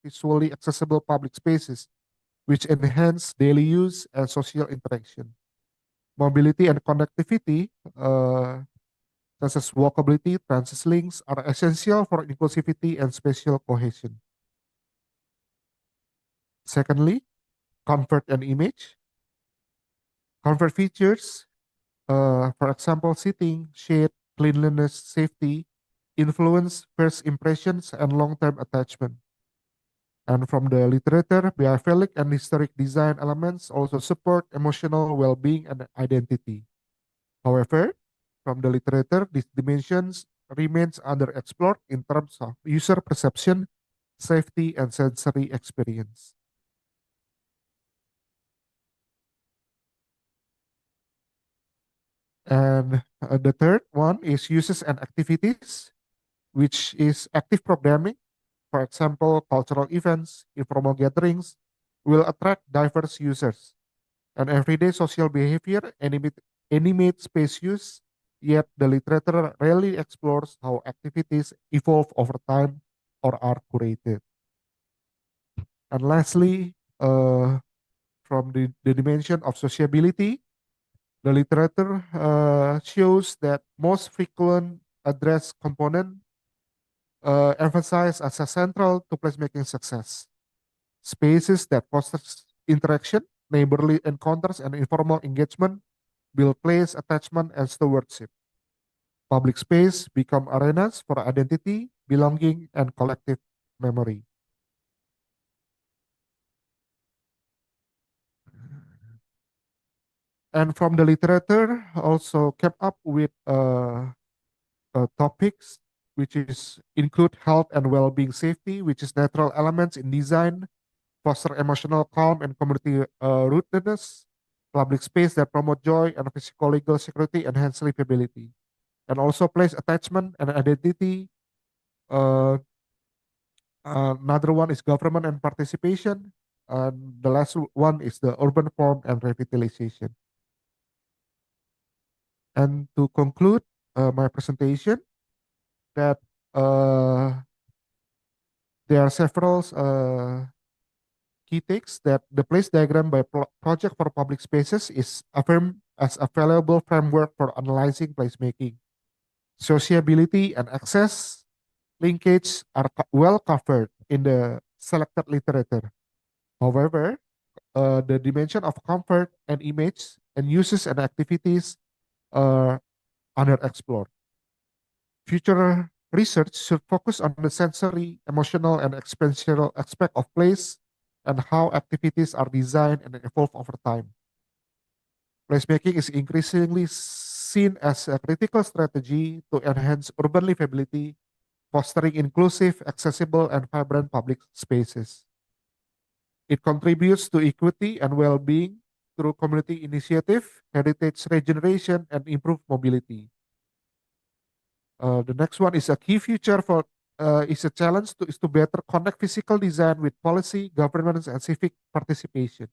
Visually accessible public spaces, which enhance daily use and social interaction. Mobility and connectivity, such as walkability, transit links, are essential for inclusivity and spatial cohesion. Secondly, comfort and image. Comfort features, for example, seating, shade, cleanliness, safety, influence first impressions and long-term attachment. And from the literature, biphilic and historic design elements also support emotional well-being and identity. However, from the literature, these dimensions remains underexplored in terms of user perception, safety, and sensory experience. And the third one is uses and activities, which is active programming. For example, cultural events, informal gatherings will attract diverse users. And everyday social behavior animate space use, yet the literature rarely explores how activities evolve over time or are curated. And lastly, from the dimension of sociability, the literature shows that most frequent address component emphasize as a central to placemaking success. Spaces that foster interaction, neighborly encounters, and informal engagement build place, attachment, and stewardship. Public space become arenas for identity, belonging, and collective memory. And from the literature, also kept up with topics which is include health and well-being safety, which is natural elements in design, foster emotional calm and community rootedness, public space that promote joy and physical legal security, enhance livability, and also place attachment and identity. Another one is government and participation, and the last one is the urban form and revitalization. And to conclude my presentation, that there are several key takes that the place diagram by Project for Public Spaces is affirmed as a valuable framework for analyzing placemaking. Sociability and access linkage are well covered in the selected literature. However, the dimension of comfort and image and uses and activities are underexplored. Future research should focus on the sensory, emotional, and experiential aspect of place and how activities are designed and evolve over time. Placemaking is increasingly seen as a critical strategy to enhance urban livability, fostering inclusive, accessible, and vibrant public spaces. It contributes to equity and well-being through community initiative, heritage regeneration, and improved mobility. The next one is a key feature for is a challenge is to better connect physical design with policy, governance, and civic participation.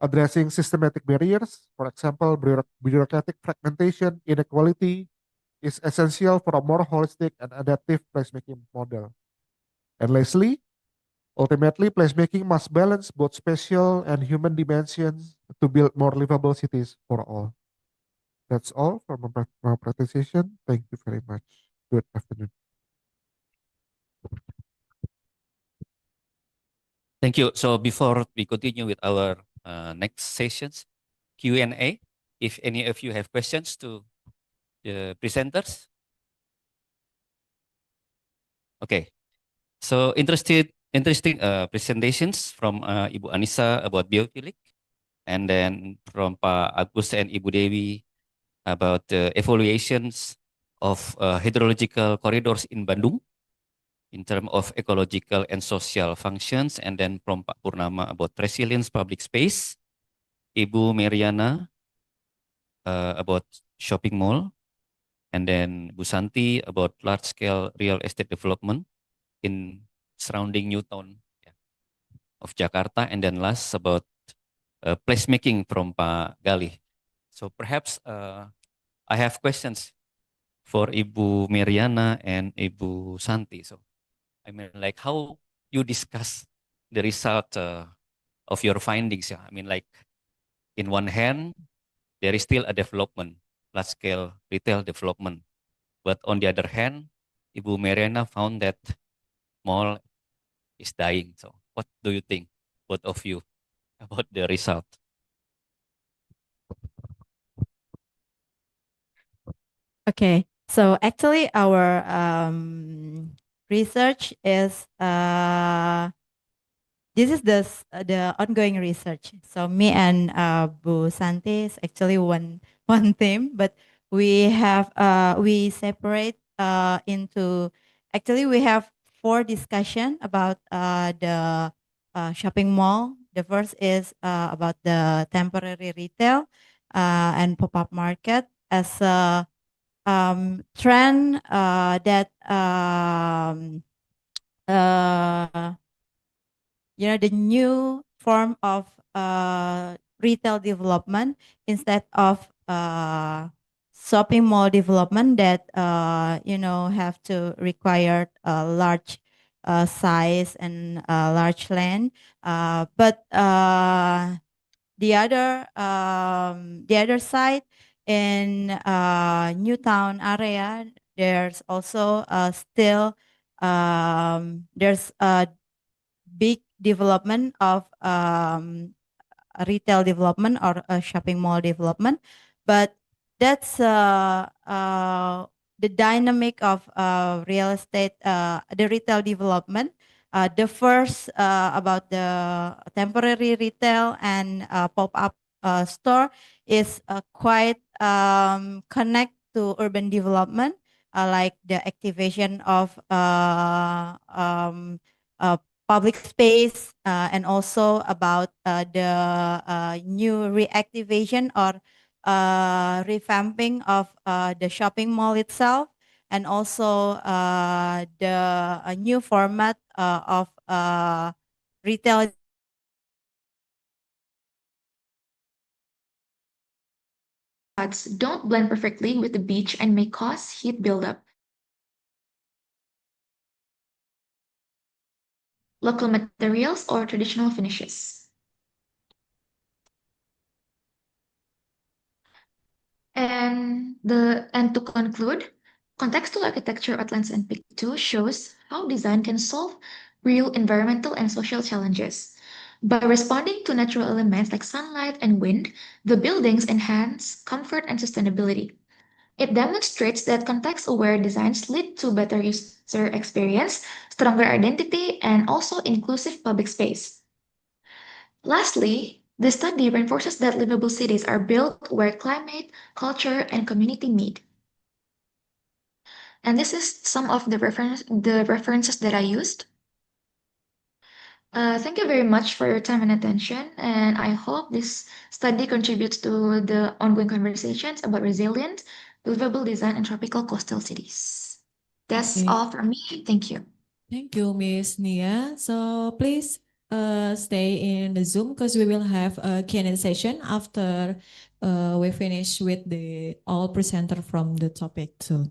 Addressing systematic barriers, for example, bureaucratic fragmentation, inequality, is essential for a more holistic and adaptive placemaking model. And lastly, ultimately, placemaking must balance both spatial and human dimensions to build more livable cities for all. That's all for my presentation. Thank you very much. Good afternoon. Thank you. So before we continue with our next sessions, Q&A, if any of you have questions to the presenters. Okay. So interesting presentations from Ibu Anissa about biophilic, and then from Pak Agus and Ibu Dewi about the evaluations of hydrological corridors in Bandung in terms of ecological and social functions, and then from Pak Purnama about resilience public space, Ibu Meriana about shopping mall, and then Bu Santi about large-scale real estate development in surrounding new town of Jakarta, and then last about placemaking from Pak Galih. So perhaps I have questions for Ibu Meriana and Ibu Santi. So I mean, like how you discuss the result of your findings. Yeah, I mean, like in one hand, there is still a development, large scale retail development. But on the other hand, Ibu Meriana found that mall is dying. So what do you think, both of you, about the result? Okay, so actually our research is this is the ongoing research. So me and Bu Santi is actually one team, but we have we separate into actually we have 4 discussion about the shopping mall. The first is about the temporary retail and pop-up market as a trend that the new form of retail development instead of shopping mall development that have to require a large size and large land, but the other side in Newtown area, there's also still there's a big development of retail development or a shopping mall development, but that's the dynamic of real estate, the retail development. The first about the temporary retail and pop-up store is quite connect to urban development, like the activation of public space and also about the new reactivation or revamping of the shopping mall itself, and also the new format of retail. Don't blend perfectly with the beach and may cause heat buildup. Local materials or traditional finishes. And to conclude, contextual architecture at Lens and Pick 2 shows how design can solve real environmental and social challenges. By responding to natural elements like sunlight and wind, the buildings enhance comfort and sustainability. It demonstrates that context-aware designs lead to better user experience, stronger identity, and also inclusive public space. Lastly, the study reinforces that livable cities are built where climate, culture, and community meet. And this is some of the references that I used. Thank you very much for your time and attention, and I hope this study contributes to the ongoing conversations about resilient, livable design in tropical coastal cities. That's Okay. all from me. Thank you. Thank you, Miss Nia. So please stay in the Zoom because we will have a Q&A session after we finish with the all presenter from the topic too.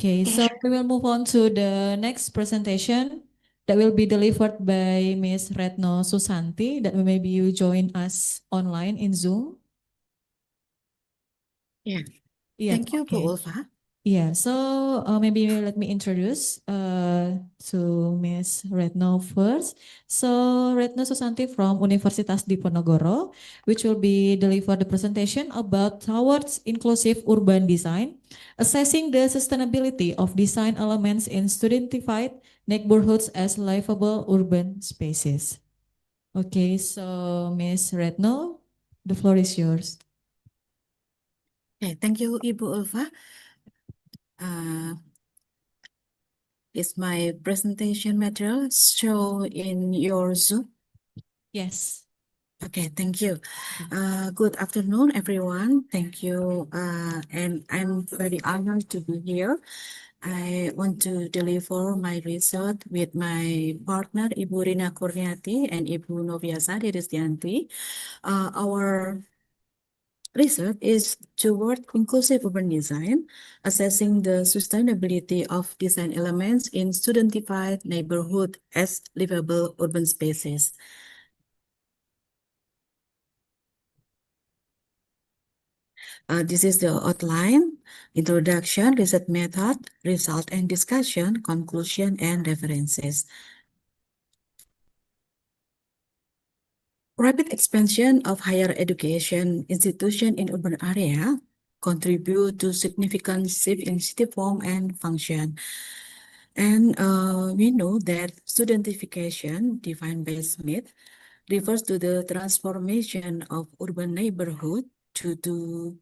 Okay, so we will move on to the next presentation that will be delivered by Miss Retno Susanti that maybe you join us online in Zoom. Yeah. Yeah, Thank you, Bu okay. Ulfa. Yeah, so maybe let me introduce to Miss Retno first. So Retno Susanti from Universitas Diponegoro, which will be deliver the presentation about towards inclusive urban design, assessing the sustainability of design elements in studentified neighborhoods as livable urban spaces. Okay, so Miss Retno, the floor is yours. Okay, thank you, Ibu Ulfa. Is my presentation material show in your Zoom? Yes. Okay, thank you. Good afternoon, everyone. Thank you. And I'm very honored to be here. I want to deliver my result with my partner, Ibu Rina Kurniati and Ibu Noviasa Diristianti. Our research is toward inclusive urban design, assessing the sustainability of design elements in studentified neighborhood as livable urban spaces. This is the outline, introduction, research method, result and discussion, conclusion, and references. Rapid expansion of higher education institution in urban area contribute to significant shift in city form and function. And we know that studentification, defined by Smith, refers to the transformation of urban neighborhood due to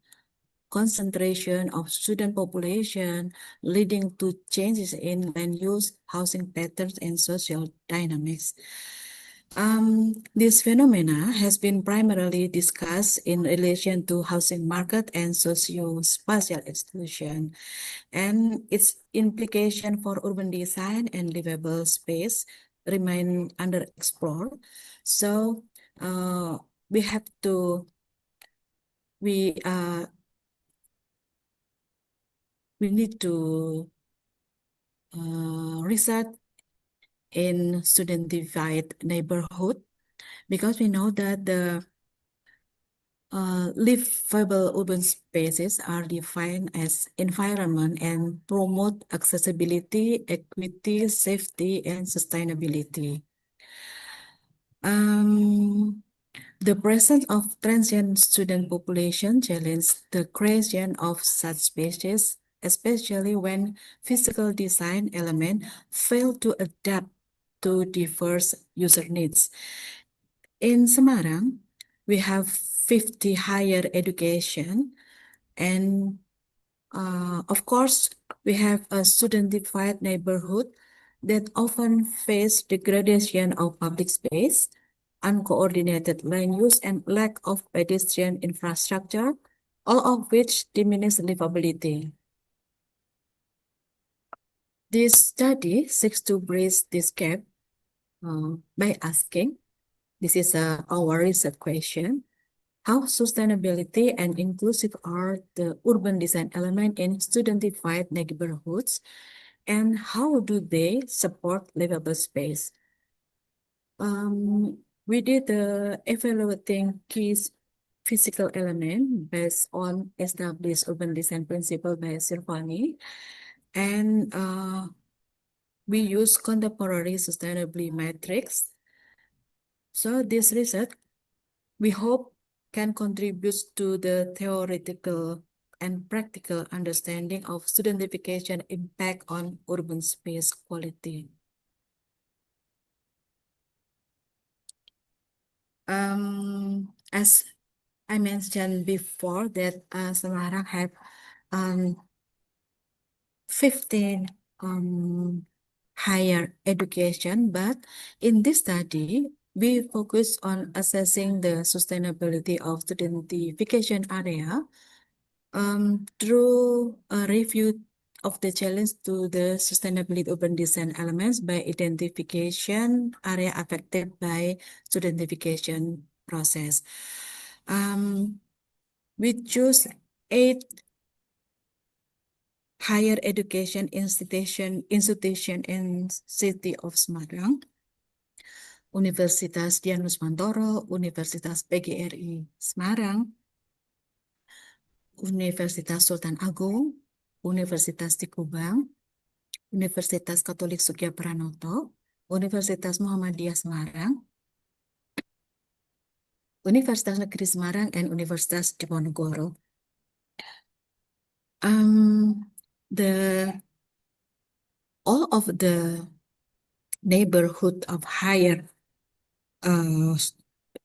concentration of student population, leading to changes in land use, housing patterns, and social dynamics. This phenomena has been primarily discussed in relation to housing market and socio-spatial exclusion, and its implication for urban design and livable space remain underexplored. So we have to we need to research in studentified neighborhood because we know that the livable urban spaces are defined as environment and promote accessibility, equity, safety, and sustainability. The presence of transient student population challenges the creation of such spaces, especially when physical design elements fail to adapt to diverse user needs. In Semarang, we have 50 higher education, and of course, we have a studentified neighborhood that often face degradation of public space, uncoordinated land use, and lack of pedestrian infrastructure, all of which diminish livability. This study seeks to bridge this gap by asking, this is our research question, how sustainability and inclusive are the urban design element in studentified neighborhoods, and how do they support livable space? We did evaluating key physical element based on established urban design principle by Sirvani, and we use contemporary sustainability metrics. So this research, we hope, can contribute to the theoretical and practical understanding of studentification impact on urban space quality. As I mentioned before, that Semarang have 15 higher education, but in this study, we focus on assessing the sustainability of studentification area through a review of the challenge to the sustainability urban design elements by identification area affected by studentification process. We choose 8 higher education institution in city of Semarang, Universitas Dianus Mantoro, Universitas PGRI Semarang, Universitas Sultan Agung, Universitas di Kubang, Universitas Katolik Sugio Pranoto, Universitas Muhammadiyah Semarang, Universitas Negeri Semarang, and Universitas Diponegoro. All of the neighborhood of higher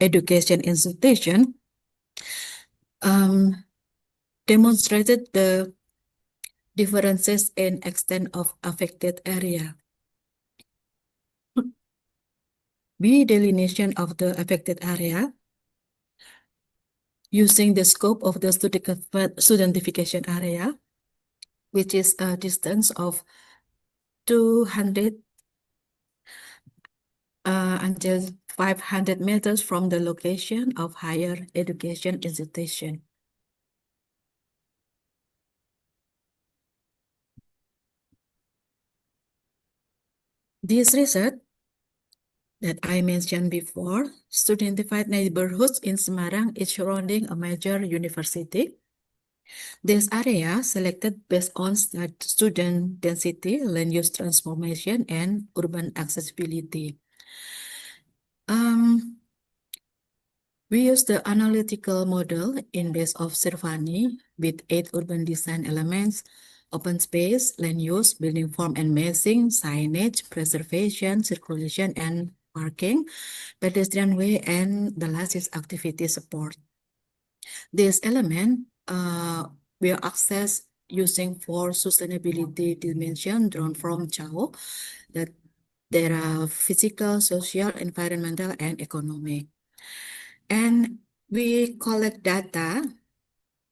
education institution demonstrated the differences in extent of affected area. Delineation of the affected area using the scope of the studentification area, which is a distance of 200 until 500 meters from the location of higher education institution. This research that I mentioned before, studentified neighborhoods in Semarang is surrounding a major university. This area selected based on student density, land use transformation, and urban accessibility. We use the analytical model in base of Servani with 8 urban design elements: open space, land use, building form and mazing, signage, preservation, circulation and parking, pedestrian way, and the last is activity support. This element will access using 4 sustainability dimensions drawn from Chao, that there are physical, social, environmental, and economic. And we collect data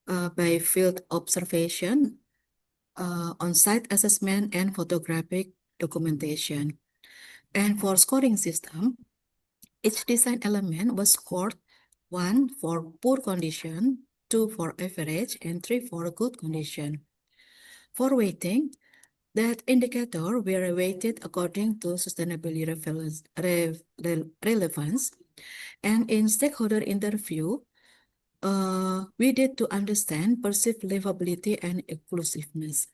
by field observation, on-site assessment, and photographic documentation. And for scoring system, each design element was scored 1 for poor condition, 2 for average, and 3 for good condition. For weighting, that indicator were weighted according to sustainability relevance. And in stakeholder interview, we did to understand perceived livability and inclusiveness.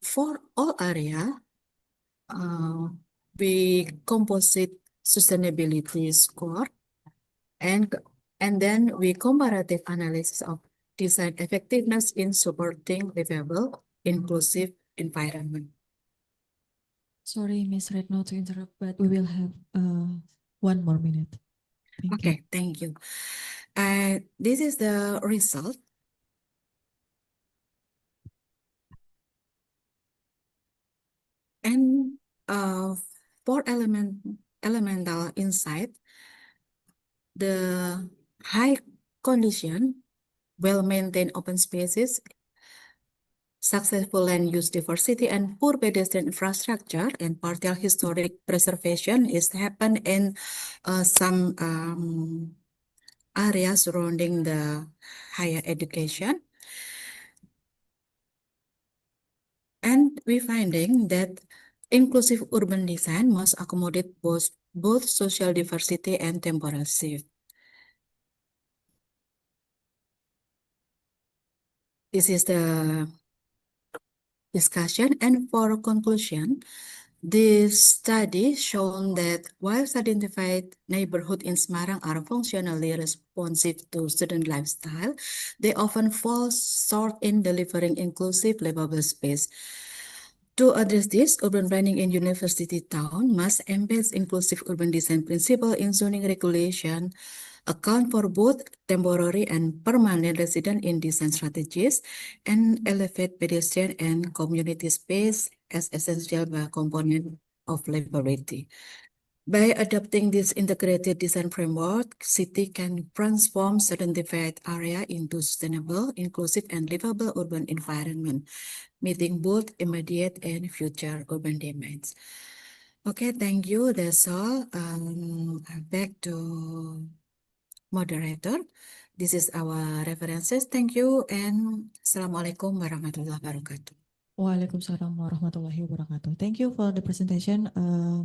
For all area, we composite sustainability score, and then we comparative analysis of design effectiveness in supporting livable, inclusive environment. Sorry, Ms. Retno, to interrupt, but we will have 1 more minute. Okay, thank you. This is the result. And for elemental insight, the high condition, well-maintained open spaces, successful land use diversity, and poor pedestrian infrastructure and partial historic preservation is happen in some areas surrounding the higher education. And we finding that inclusive urban design must accommodate both social diversity and temporal shift. This is the discussion, and for conclusion, this study shown that while identified neighborhoods in Semarang are functionally responsive to student lifestyle, they often fall short in delivering inclusive, livable space. To address this, urban planning in university town must embed inclusive urban design principle in zoning regulation, account for both temporary and permanent resident in design strategies, and elevate pedestrian and community space as essential component of livability. By adopting this integrated design framework, city can transform identified area into sustainable, inclusive, and livable urban environment, meeting both immediate and future urban demands. Okay, thank you. That's all. Back to moderator. This is our references. Thank you, and Assalamualaikum warahmatullahi wabarakatuh. Waalaikumsalam warahmatullahi wabarakatuh. Thank you for the presentation,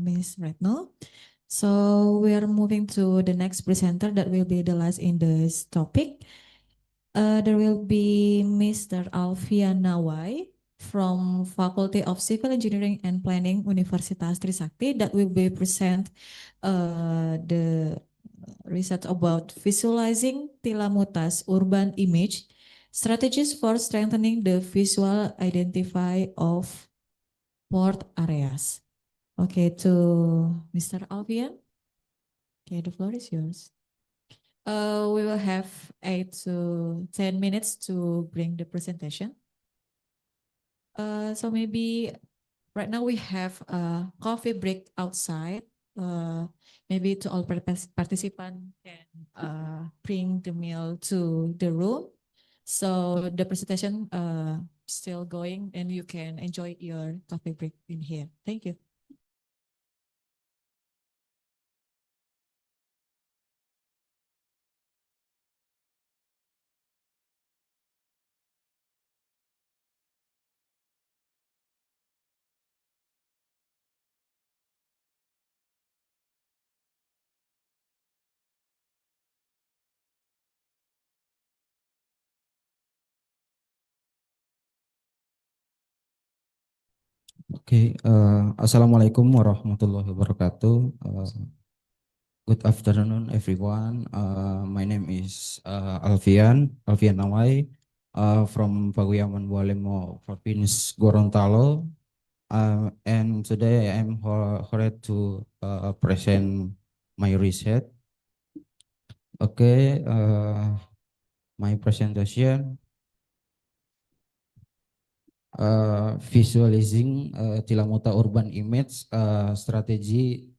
Ms. Retno. So we are moving to the next presenter that will be the last in this topic. There will be Mr. Alfian Nawai from Faculty of Civil Engineering and Planning, Universitas Trisakti, that will be present the research about visualizing Tilamuta's urban image, strategies for strengthening the visual identify of port areas. Okay, to Mr. Alfian. Okay, the floor is yours. We will have 8 to 10 minutes to bring the presentation. So maybe right now we have a coffee break outside. Maybe to all participants can bring the meal to the room. So the presentation still going and you can enjoy your coffee break in here. Thank you. Okay, Assalamualaikum warahmatullahi wabarakatuh. Good afternoon, everyone. My name is Alfian Nawai from Paguyaman Bualemo Province Gorontalo. And today I'm honored to present my research. Okay, my presentation. Visualizing Tilamuta urban image strategy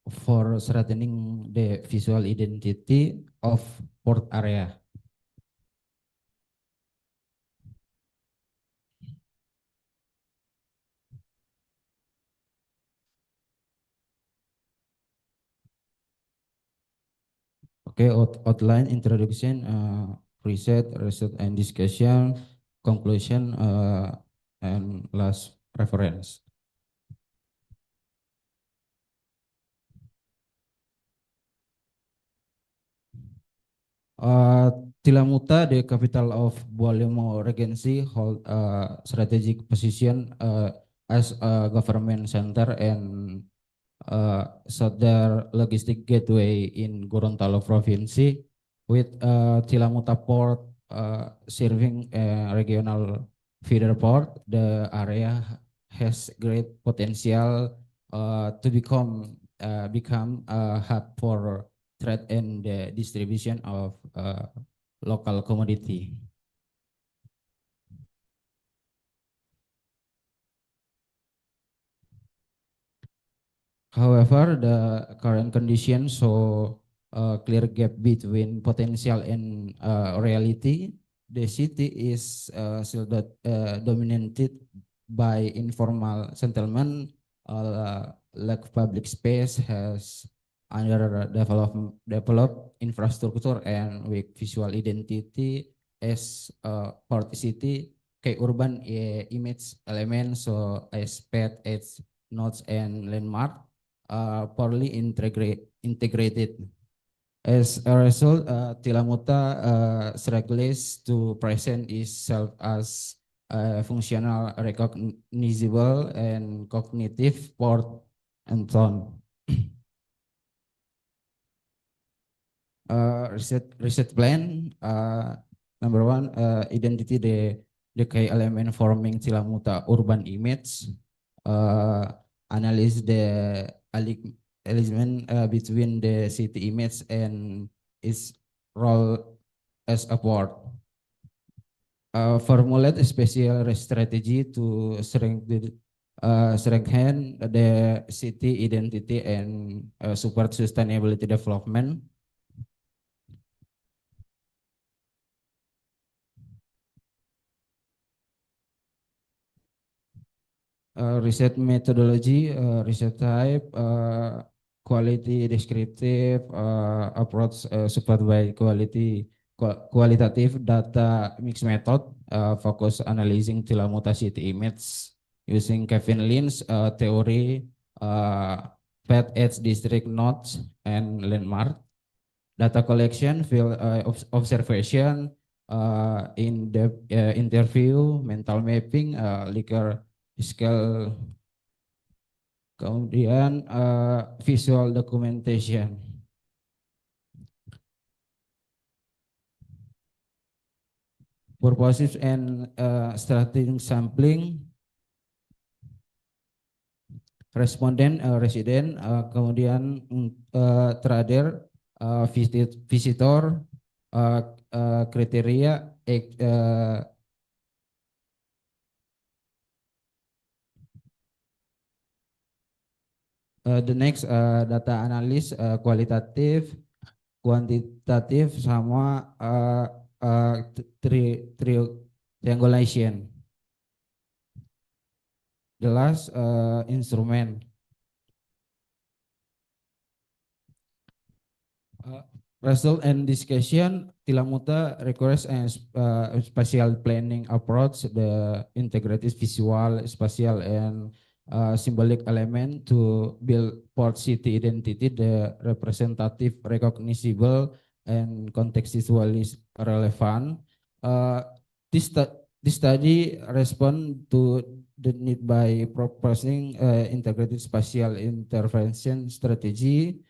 for strengthening the visual identity of port area. Okay, outline, introduction, research and discussion, conclusion, and last reference. Tilamuta, the capital of Bualemo Regency, hold a strategic position as a government center and southern logistic gateway in Gorontalo Province, with Tilamuta Port serving a regional feeder port. The area has great potential to become a hub for trade and the distribution of local commodity. However, the current conditions show a clear gap between potential and reality. The city is still dominated by informal settlement. Lack of public space, has developed infrastructure and weak visual identity as a port city. Urban image elements, so as pet, as nodes and landmark, poorly integrated. As a result, Tilamuta struggles to present itself as functional, recognizable, and cognitive port and tone. Reset plan, number one, identity the key element forming Tilamuta urban image. Analyze the alignment between the city image and its role as a port. Formulate a special strategy to strengthen strengthen the city identity and support sustainability development. Research methodology, research type, quality descriptive approach supported by qualitative data mix method, focus analyzing Tilamuta city image using Kevin Lin's theory, path edge district nodes and landmark, data collection, field observation, in-depth interview, mental mapping, liquor scale, kemudian visual documentation. Purposive and strategic sampling, responden, resident, kemudian terakhir visitor, kriteria, the next data analis, kualitatif, kuantitatif, sama triangulation. The last instrument. Result and discussion, Tilamuta requires a spatial planning approach, the integrated visual, spatial, and symbolic element to build port city identity, the representative, recognizable, and contextually relevant. This study respond to the need by proposing integrated spatial intervention strategy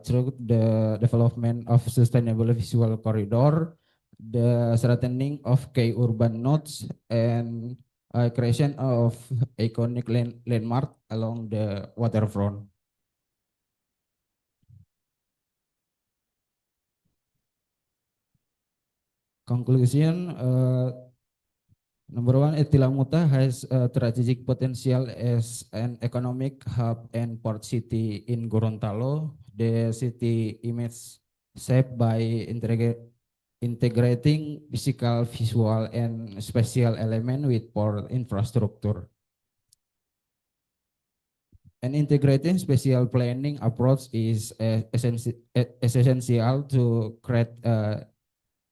through the development of sustainable visual corridor, the strengthening of key urban nodes, and creation of iconic landmark along the waterfront. Conclusion, number one, Tilamuta has a strategic potential as an economic hub and port city in Gorontalo. The city image shaped by integrating physical, visual, and spatial element with port infrastructure. An integrating spatial planning approach is essential to create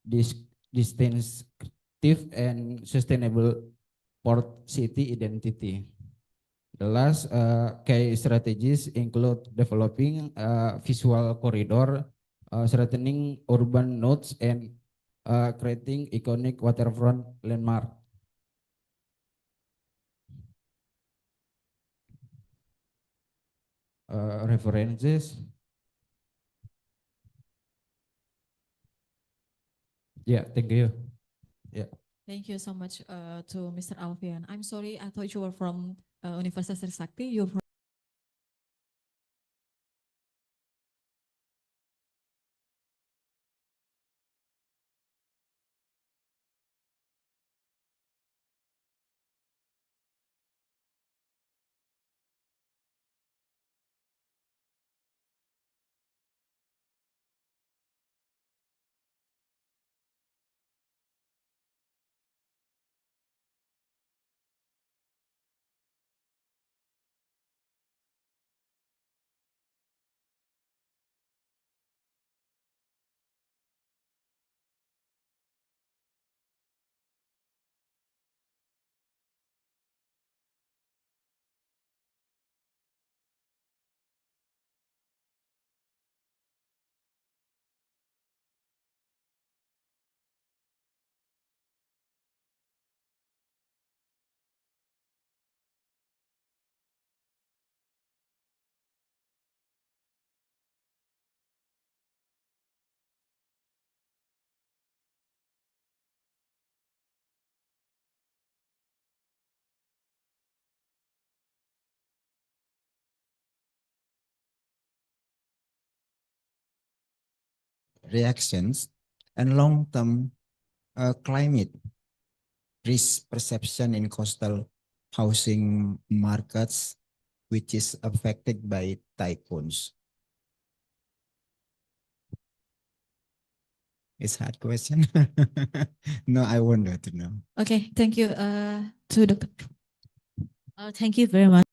this distinctive and sustainable port city identity. The last key strategies include developing visual corridor, strengthening urban nodes, and creating iconic waterfront landmark. References. Yeah, thank you. Yeah. Thank you so much to Mr. Alfian. I'm sorry, I thought you were from Universitas Trisakti. You're from reactions and long-term climate risk perception in coastal housing markets which is affected by typhoons? It's hard question. No, I wanted to know. Okay, thank you to Dr. Thank you very much.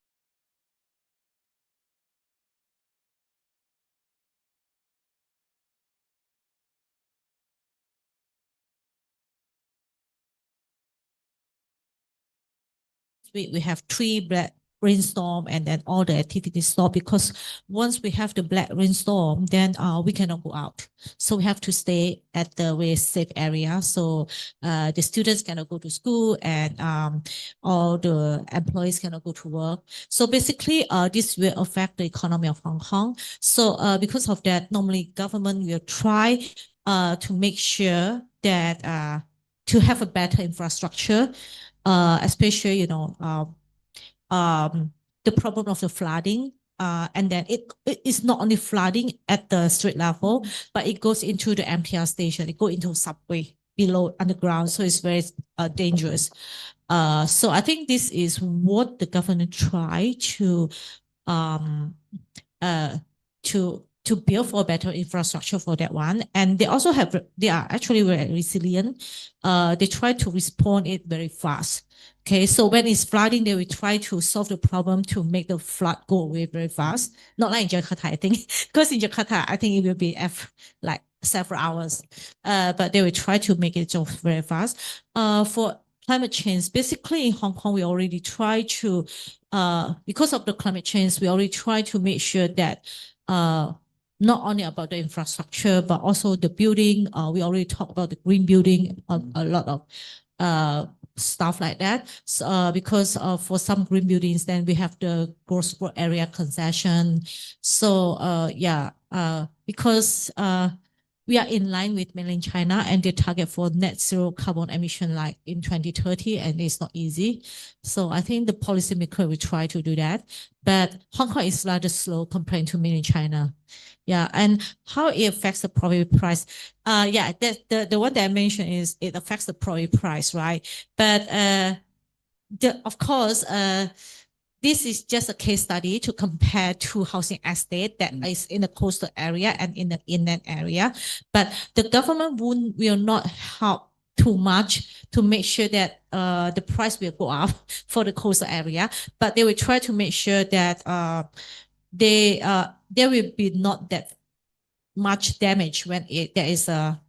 We have three black rainstorm and then all the activities stop, because once we have the black rainstorm, then we cannot go out. So we have to stay at the very safe area. So the students cannot go to school, and all the employees cannot go to work. So basically, this will affect the economy of Hong Kong. So because of that, normally government will try to make sure that to have a better infrastructure, especially, the problem of the flooding. And then it is not only flooding at the street level, but it goes into the MTR station. It goes into subway below underground. So it's very dangerous. So I think this is what the government try to to build for better infrastructure for that one. And they also they are actually very resilient. They try to respond it very fast. Okay, so when it's flooding, they will try to solve the problem to make the flood go away very fast. Not like in Jakarta, I think, because in Jakarta, I think it will be like several hours. But they will try to make it go very fast. For climate change, basically in Hong Kong, we already try to, because of the climate change, we already try to make sure that not only about the infrastructure, but also the building. We already talked about the green building, a lot of stuff like that. So, because for some green buildings, then we have the gross floor area concession. So yeah, because we are in line with mainland China, and they target for net zero carbon emission like in 2030, and it's not easy. So I think the policymaker will try to do that, but Hong Kong is rather slow compared to mainland China. Yeah, and how it affects the property price. Yeah, the one that I mentioned is it affects the property price, right? But of course, this is just a case study to compare two housing estate that is in the coastal area and in the inland area. But the government will not help too much to make sure that the price will go up for the coastal area, but they will try to make sure that there will be not that much damage when there is a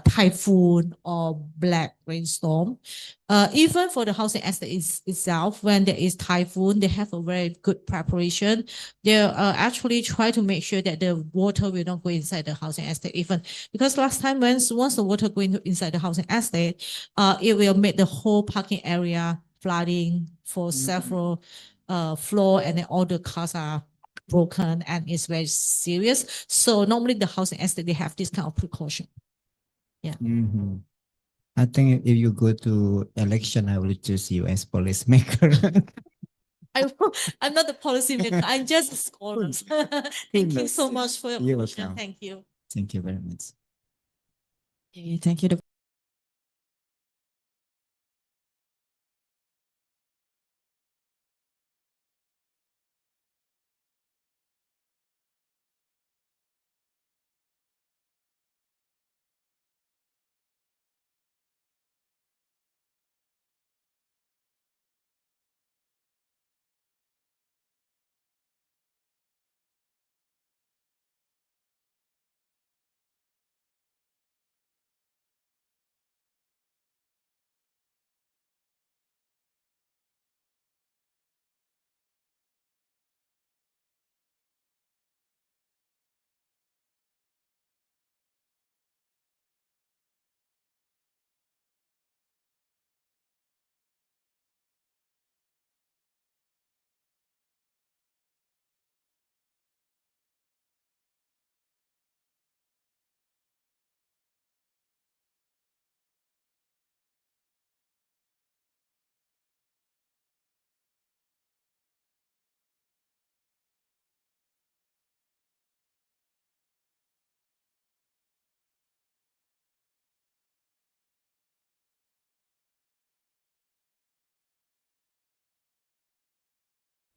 typhoon or black rainstorm. Even for the housing estate itself, when there is typhoon, they have a very good preparation. They actually try to make sure that the water will not go inside the housing estate, even because last time once the water go inside the housing estate, it will make the whole parking area flooding for several floor, and then all the cars are broken, and it's very serious. So normally the housing estate, they have this kind of precaution. Yeah. I think if you go to election, I will choose you as policymaker. I'm not the policymaker. I'm just a scholar. Thank you so much for your question. Welcome. Thank you. Thank you very much. Okay, thank you.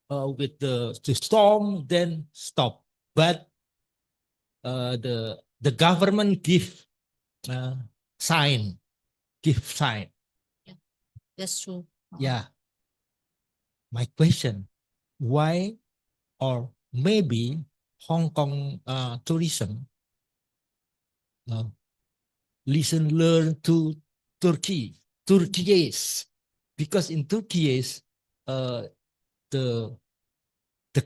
with the storm, then stop. But the government give sign, give sign. That's true. Yeah. My question, why or maybe Hong Kong tourism learn to Turkey's, because in Turkey's the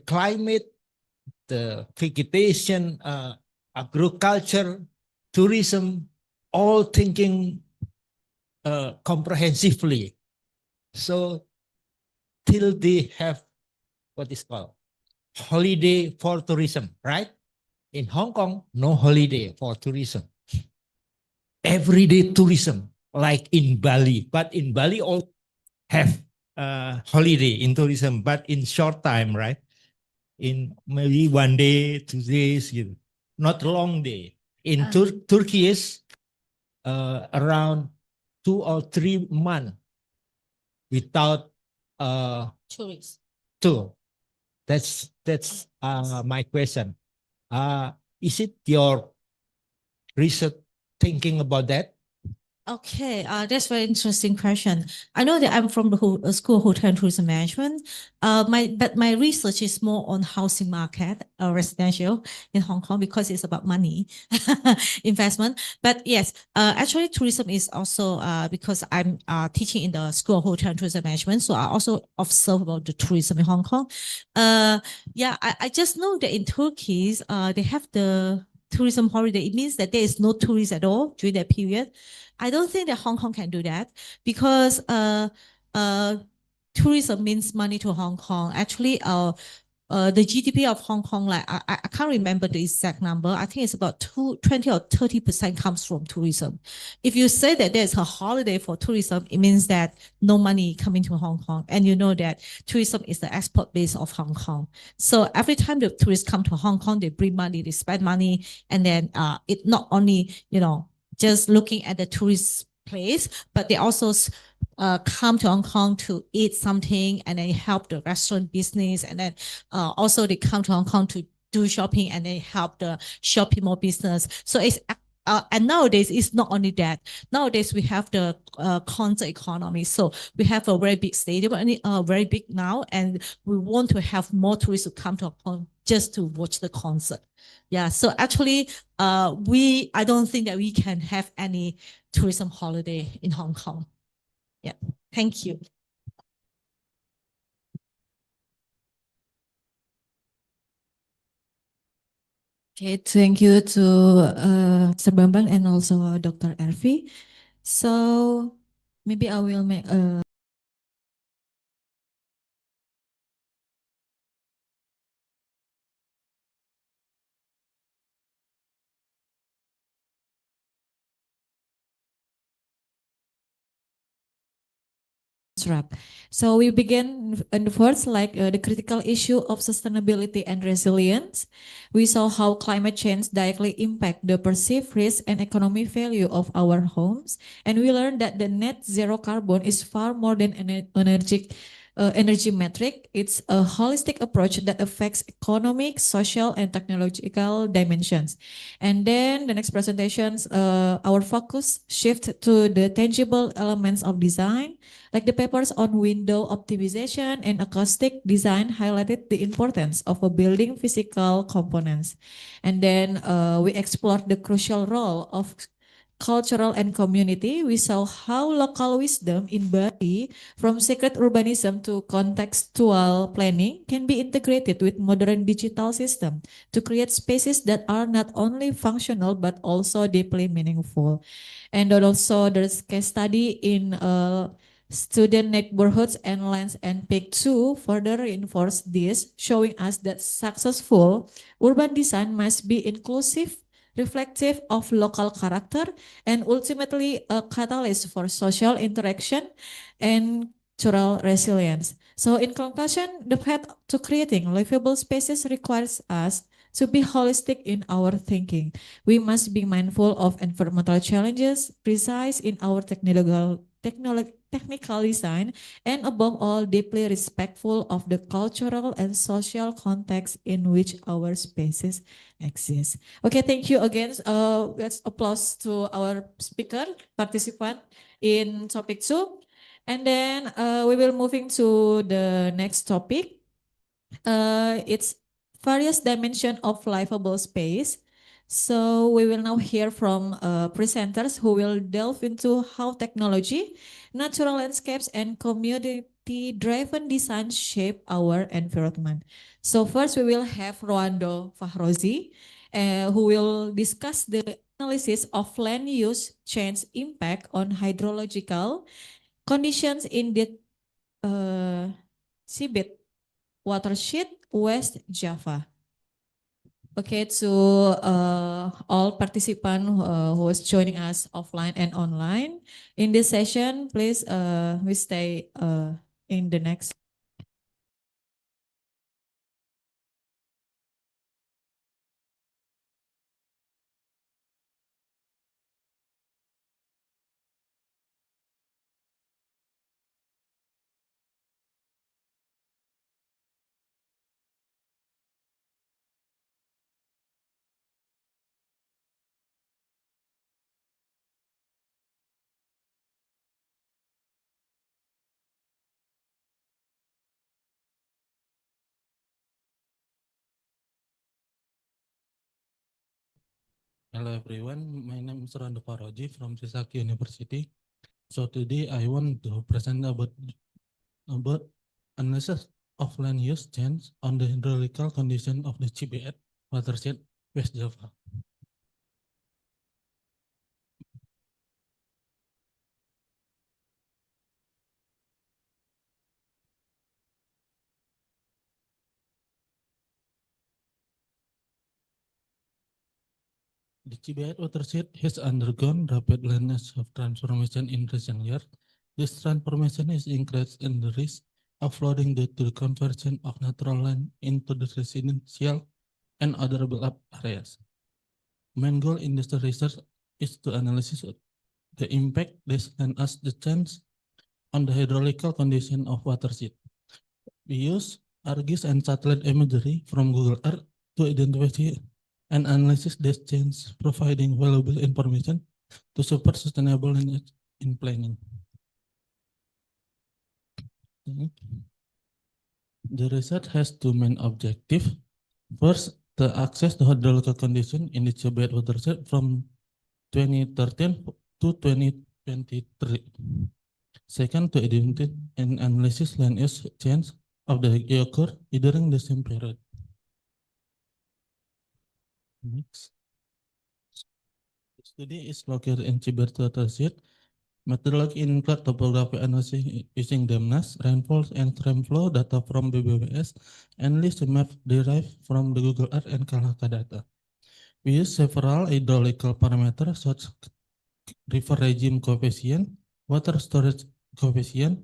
climate, the vegetation, agriculture, tourism, all thinking comprehensively. So till they have what is called holiday for tourism, right? In Hong Kong, no holiday for tourism. Everyday tourism, like in Bali. But in Bali, all have holiday in tourism, but in short time, right? In maybe 1 day, 2 days, you know, not long day. In Turkey is around 2 or 3 months without Tourists. tour. That's my question. Is it your research thinking about that? Okay, that's very interesting question. I know that I'm from the School of Hotel and Tourism Management. But my research is more on housing market, residential in Hong Kong, because it's about money, investment. But yes, actually tourism is also because I'm teaching in the School of Hotel and Tourism Management, so I also observe about the tourism in Hong Kong. Yeah, I just know that in Turkey, they have the tourism holiday. It means that there is no tourists at all during that period. I don't think that Hong Kong can do that, because tourism means money to Hong Kong. Actually, the GDP of Hong Kong, like I can't remember the exact number. I think it's about 20 or 30% comes from tourism. If you say that there's a holiday for tourism, it means that no money coming to Hong Kong. And you know that tourism is the export base of Hong Kong. So every time the tourists come to Hong Kong, they bring money, they spend money, and then it not only, just looking at the tourist place, but they also come to Hong Kong to eat something, and then help the restaurant business, and then also they come to Hong Kong to do shopping, and they help the shopping mall business. So it's and nowadays it's not only that. Nowadays we have the concert economy. So we have a very big stadium, very big now, and we want to have more tourists to come to Hong Kong just to watch the concert. Yeah, so actually, I don't think that we can have any tourism holiday in Hong Kong. Yeah, thank you. Okay, thank you to Sir Bambang and also Dr. Ervi. So maybe I will make a wrap. So we begin in the first, like the critical issue of sustainability and resilience. We saw how climate change directly impact the perceived risk and economic value of our homes. And we learned that the net zero carbon is far more than an energy metric. It's a holistic approach that affects economic, social, and technological dimensions. And then the next presentations, our focus shift to the tangible elements of design, like the papers on window optimization and acoustic design highlighted the importance of a building physical components. And then we explored the crucial role of cultural and community. We saw how local wisdom in Bali, from sacred urbanism to contextual planning, can be integrated with modern digital system to create spaces that are not only functional but also deeply meaningful. And then also there's case study in student neighborhoods and lands and Peak 2 further reinforce this, showing us that successful urban design must be inclusive, reflective of local character, and ultimately a catalyst for social interaction and cultural resilience. So in conclusion, the path to creating livable spaces requires us to be holistic in our thinking. We must be mindful of environmental challenges, precise in our technical design, and above all, deeply respectful of the cultural and social context in which our spaces exist. Okay, thank you again. Let's applause to our speaker, participant in topic 2. And then we will moving to the next topic. It's various dimension of livable space. So we will now hear from presenters who will delve into how technology, natural landscapes, and community-driven design shape our environment. So first we will have Roando Fahrozi, who will discuss the analysis of land use change impact on hydrological conditions in the seabed watershed West Java. Okay, to all participants who is joining us offline and online in this session, please we stay in the next. Hello everyone, my name is Rando Faroji from Trisakti University. So today I want to present about analysis of land use change on the hydrological condition of the Cibet watershed West Java. The Cibet watershed has undergone rapid land use of transformation in recent years. This transformation is increased in the risk of flooding due to the conversion of natural land into the residential and other built-up areas. Main goal in this research is to analyze the impact this land has the change on the hydrological condition of watershed. We use ArcGIS and satellite imagery from Google Earth to identify and analyze this change, providing valuable information to support sustainable in planning. The research has two main objectives. First, to access the hydrological condition in the Cibet watershed from 2013 to 2023. Second, to identify and analyze land use change of the occur during the same period. Next. The study is located in Cibet watershed. Methodology include topography analysis using DEMNAS, rainfall and stream flow data from BBWS, and list map derived from the Google Earth and Kalaka data. We use several hydrological parameters such as river regime coefficient, water storage coefficient,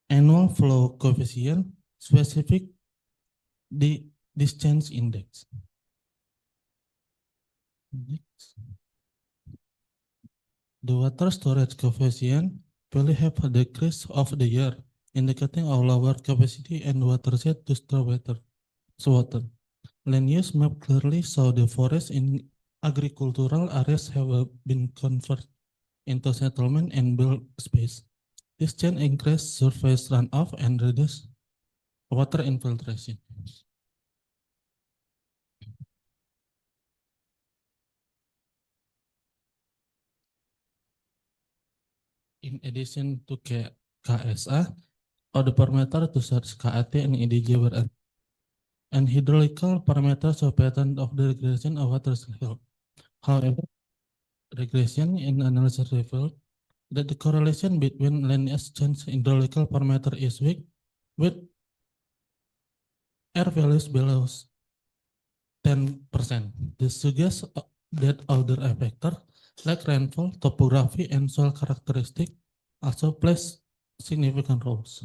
annual flow coefficient, specific discharge index. Next. The water storage coefficient will have a decrease of the year, indicating a lower capacity and watershed to store water. Land use map clearly show the forest in agricultural areas have been converted into settlement and built space. This change increase surface runoff and reduce water infiltration. In addition to KSA, other parameters to search KAT and EDG were added. And hydraulical parameters show pattern of the regression of water cycle. However, regression in analysis revealed that the correlation between land use change hydraulical parameter is weak, with R values below 10%. This suggests that other factors like rainfall, topography, and soil characteristic also plays significant roles.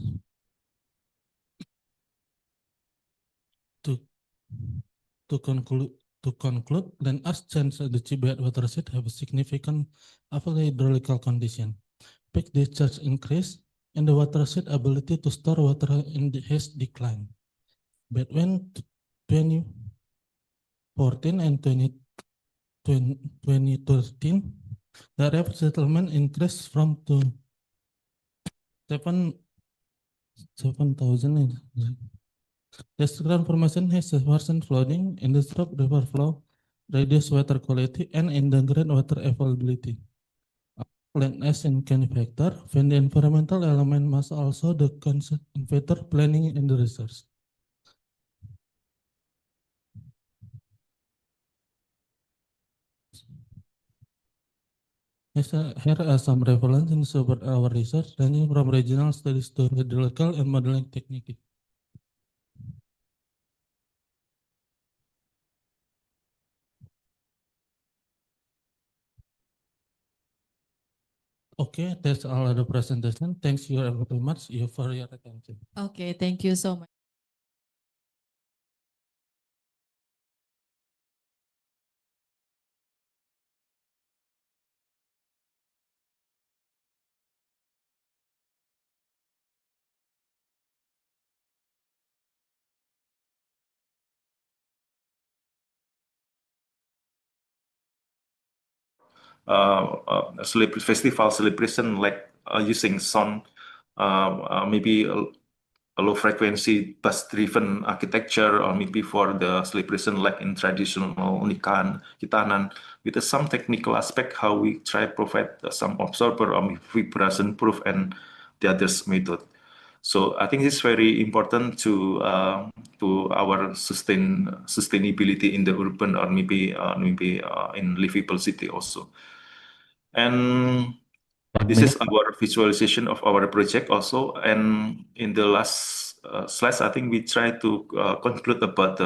To conclude, land use change the Cibet watershed have a significant hydraulical condition. peak discharge increase and the watershed ability to store water has declined. Between 2014 and 2013, the area of settlement increased from 7,000. This transformation has worsened flooding, disrupt river flow, reduce water quality, and integrate water availability. Landmass and can factor, when the environmental element must also the factor planning and the research. Here are some references about our research ranging from regional studies to hydrological and modeling technique. Okay, that's all of the presentation. Thanks you very much for your attention. Okay, thank you so much. Festival celebration like using sound, maybe a low frequency bus driven architecture, or maybe for the celebration like in traditional nikahan, kitanan, with some technical aspect how we try provide some absorber or vibration proof and the others method. So I think it's very important to our sustainability in the urban, or maybe in livable city also. And this is our visualization of our project also. And in the last slides, I think we try to conclude about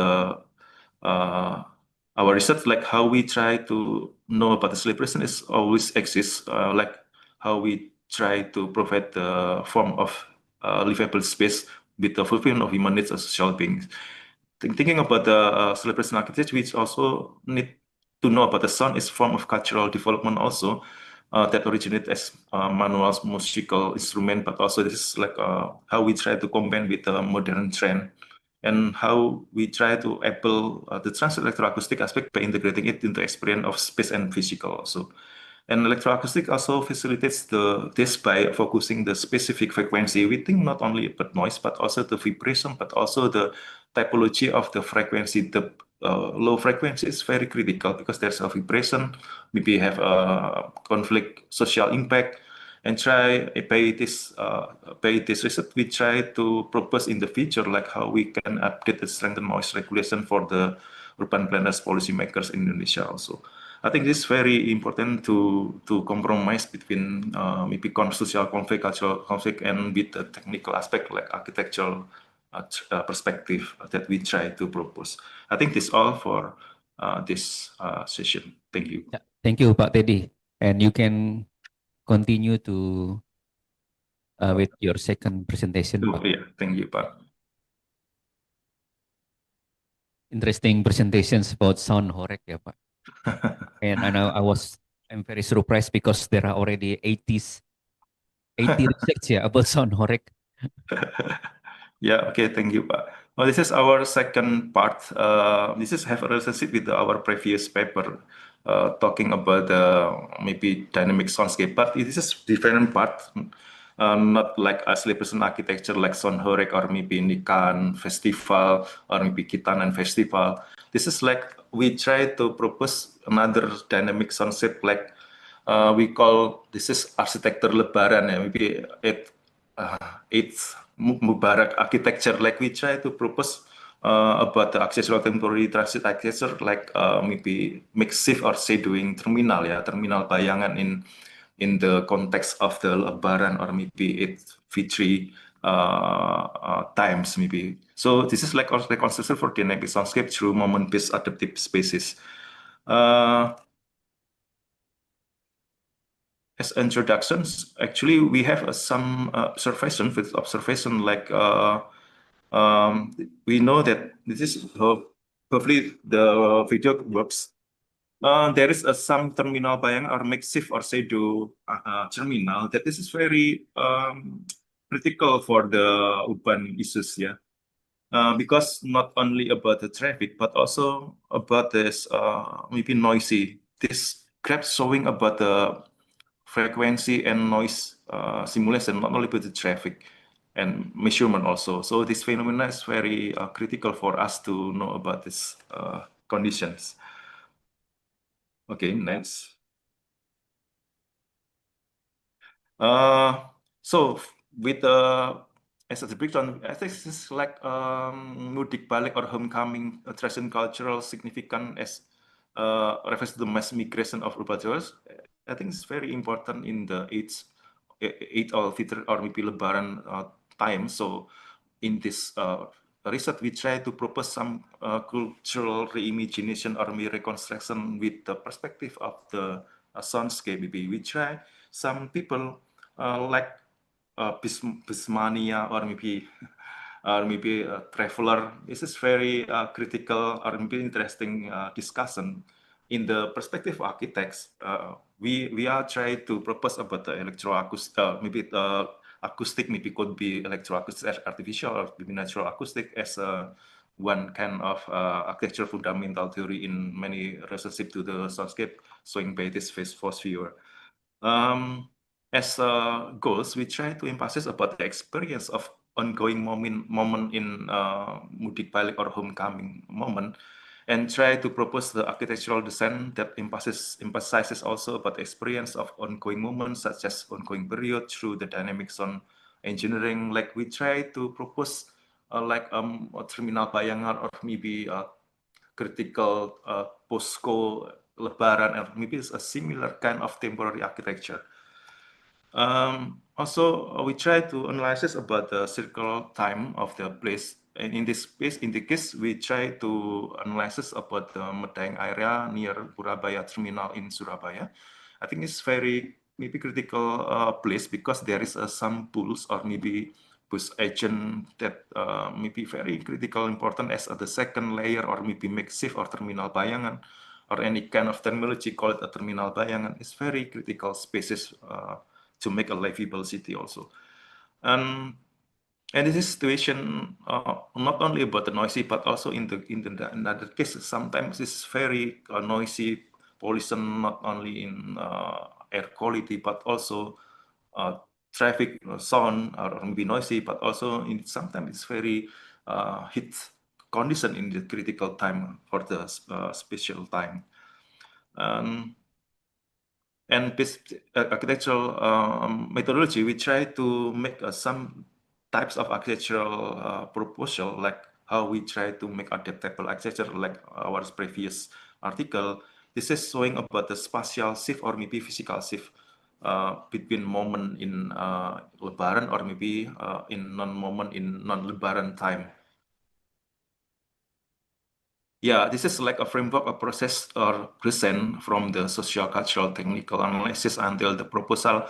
our research, like how we try to know about the celebration is always exists, like how we try to provide the form of livable space with the fulfillment of human needs as social beings. Thinking about the celebration architecture, which also need to know about the sound is form of cultural development also, that originate as manual musical instrument, but also this is like how we try to combine with the modern trend, and how we try to able the trans electroacoustic aspect by integrating it into experience of space and physical also. And electroacoustic also facilitates this by focusing the specific frequency. We think not only about noise, but also the vibration, but also the typology of the frequency. The low frequency is very critical because there's a vibration, maybe have a conflict, social impact, and try by this research, we try to propose in the future like how we can update and strengthen noise regulation for the urban planners, policymakers in Indonesia also. I think this is very important to compromise between maybe social conflict, cultural conflict, and with the technical aspect like architectural perspective that we try to propose. I think this all for this session. Thank you. Yeah, thank you, Pak Teddy. And you can continue to with your second presentation. Oh, yeah, thank you, Pak. Interesting presentations about sound horek, ya, Pak. And I know I'm very surprised because there are already 80 research about sound horek. Yeah, okay, thank you, Pak. Well, this is our second part. This is have a relationship with our previous paper, talking about maybe dynamic soundscape, but this is different part, not like a celebration architecture like sound horek or maybe nikahan festival or maybe kitanan festival. This is like we try to propose another dynamic soundscape like we call this is arsitektur lebaran, maybe it's Mubarak architecture. Like we try to propose about the accessible temporary transit architecture, like maybe makeshift or shadowing terminal, terminal bayangan in the context of the Lebaran or maybe it's Fitri times maybe. So this is like also reconstruction for dynamic soundscape through moment-based adaptive spaces. As introductions, actually we have some observation like we know that this is hopefully the video works. There is some terminal bayang or makeshift or pseudo terminal that this is very critical for the urban issues, yeah. Because not only about the traffic, but also about this maybe noisy. This graph showing about the frequency and noise simulation, not only about the traffic and measurement also. So this phenomenon is very critical for us to know about these conditions. Okay, next. So with as a breakdown, I think this is like mudik balik or homecoming tradition cultural significant as refers to the mass migration of urban dwellers. I think it's very important in the Eid al-Fitr or maybe Lebaran time. So in this research, we try to propose some cultural reimagination or reconstruction with the perspective of the soundscape. Maybe we try some people like Bismania or maybe a traveler. This is very critical or maybe interesting discussion. In the perspective of architects, we are trying to propose about the electroacoustic, maybe the acoustic, maybe could be electroacoustic, artificial, or maybe natural acoustic as one kind of architecture fundamental theory in many relationship to the soundscape, showing by this face force viewer. As goals, we try to emphasize about the experience of ongoing moment in mudik balik or homecoming moment, and try to propose the architectural design that emphasizes also about the experience of ongoing moments, such as ongoing period through the dynamic sound engineering. Like we try to propose like a terminal bayangan or maybe a critical posko Lebaran, or maybe it's a similar kind of temporary architecture. Also, we try to analyze about the circle time of the place. And in this case, we try to analyze about the Medaeng area near Surabaya terminal in Surabaya. I think it's very maybe critical place because there is some pools or maybe bus agent that may be very critical important as the second layer or maybe makeshift or terminal bayangan or any kind of terminology called a terminal bayangan. It's very critical spaces to make a livable city also. And this is situation not only about the noisy, but also in other cases, sometimes it's very noisy pollution, not only in air quality, but also traffic sound or maybe noisy, but also sometimes it's very heat condition in the critical time for the spatial time. And this architectural methodology, we try to make some types of architectural proposal, like how we try to make adaptable architecture, like our previous article. This is showing about the spatial shift or maybe physical shift between moment in Lebaran or maybe in non-moment in non-Lebaran time. Yeah, this is like a framework, a process or present from the social, cultural, technical analysis until the proposal.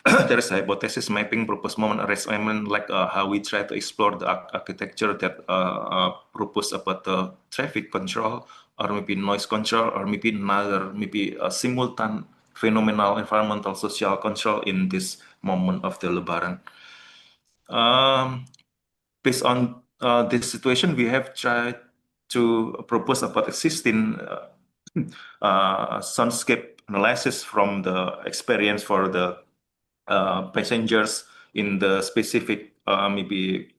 There is hypothesis mapping, proposed moment arrangement, like how we try to explore the architecture that propose about the traffic control or maybe noise control or maybe another, maybe a simultaneous phenomenal environmental social control in this moment of the Lebaran. Based on this situation, we have tried to propose about existing soundscape analysis from the experience for the passengers in the specific maybe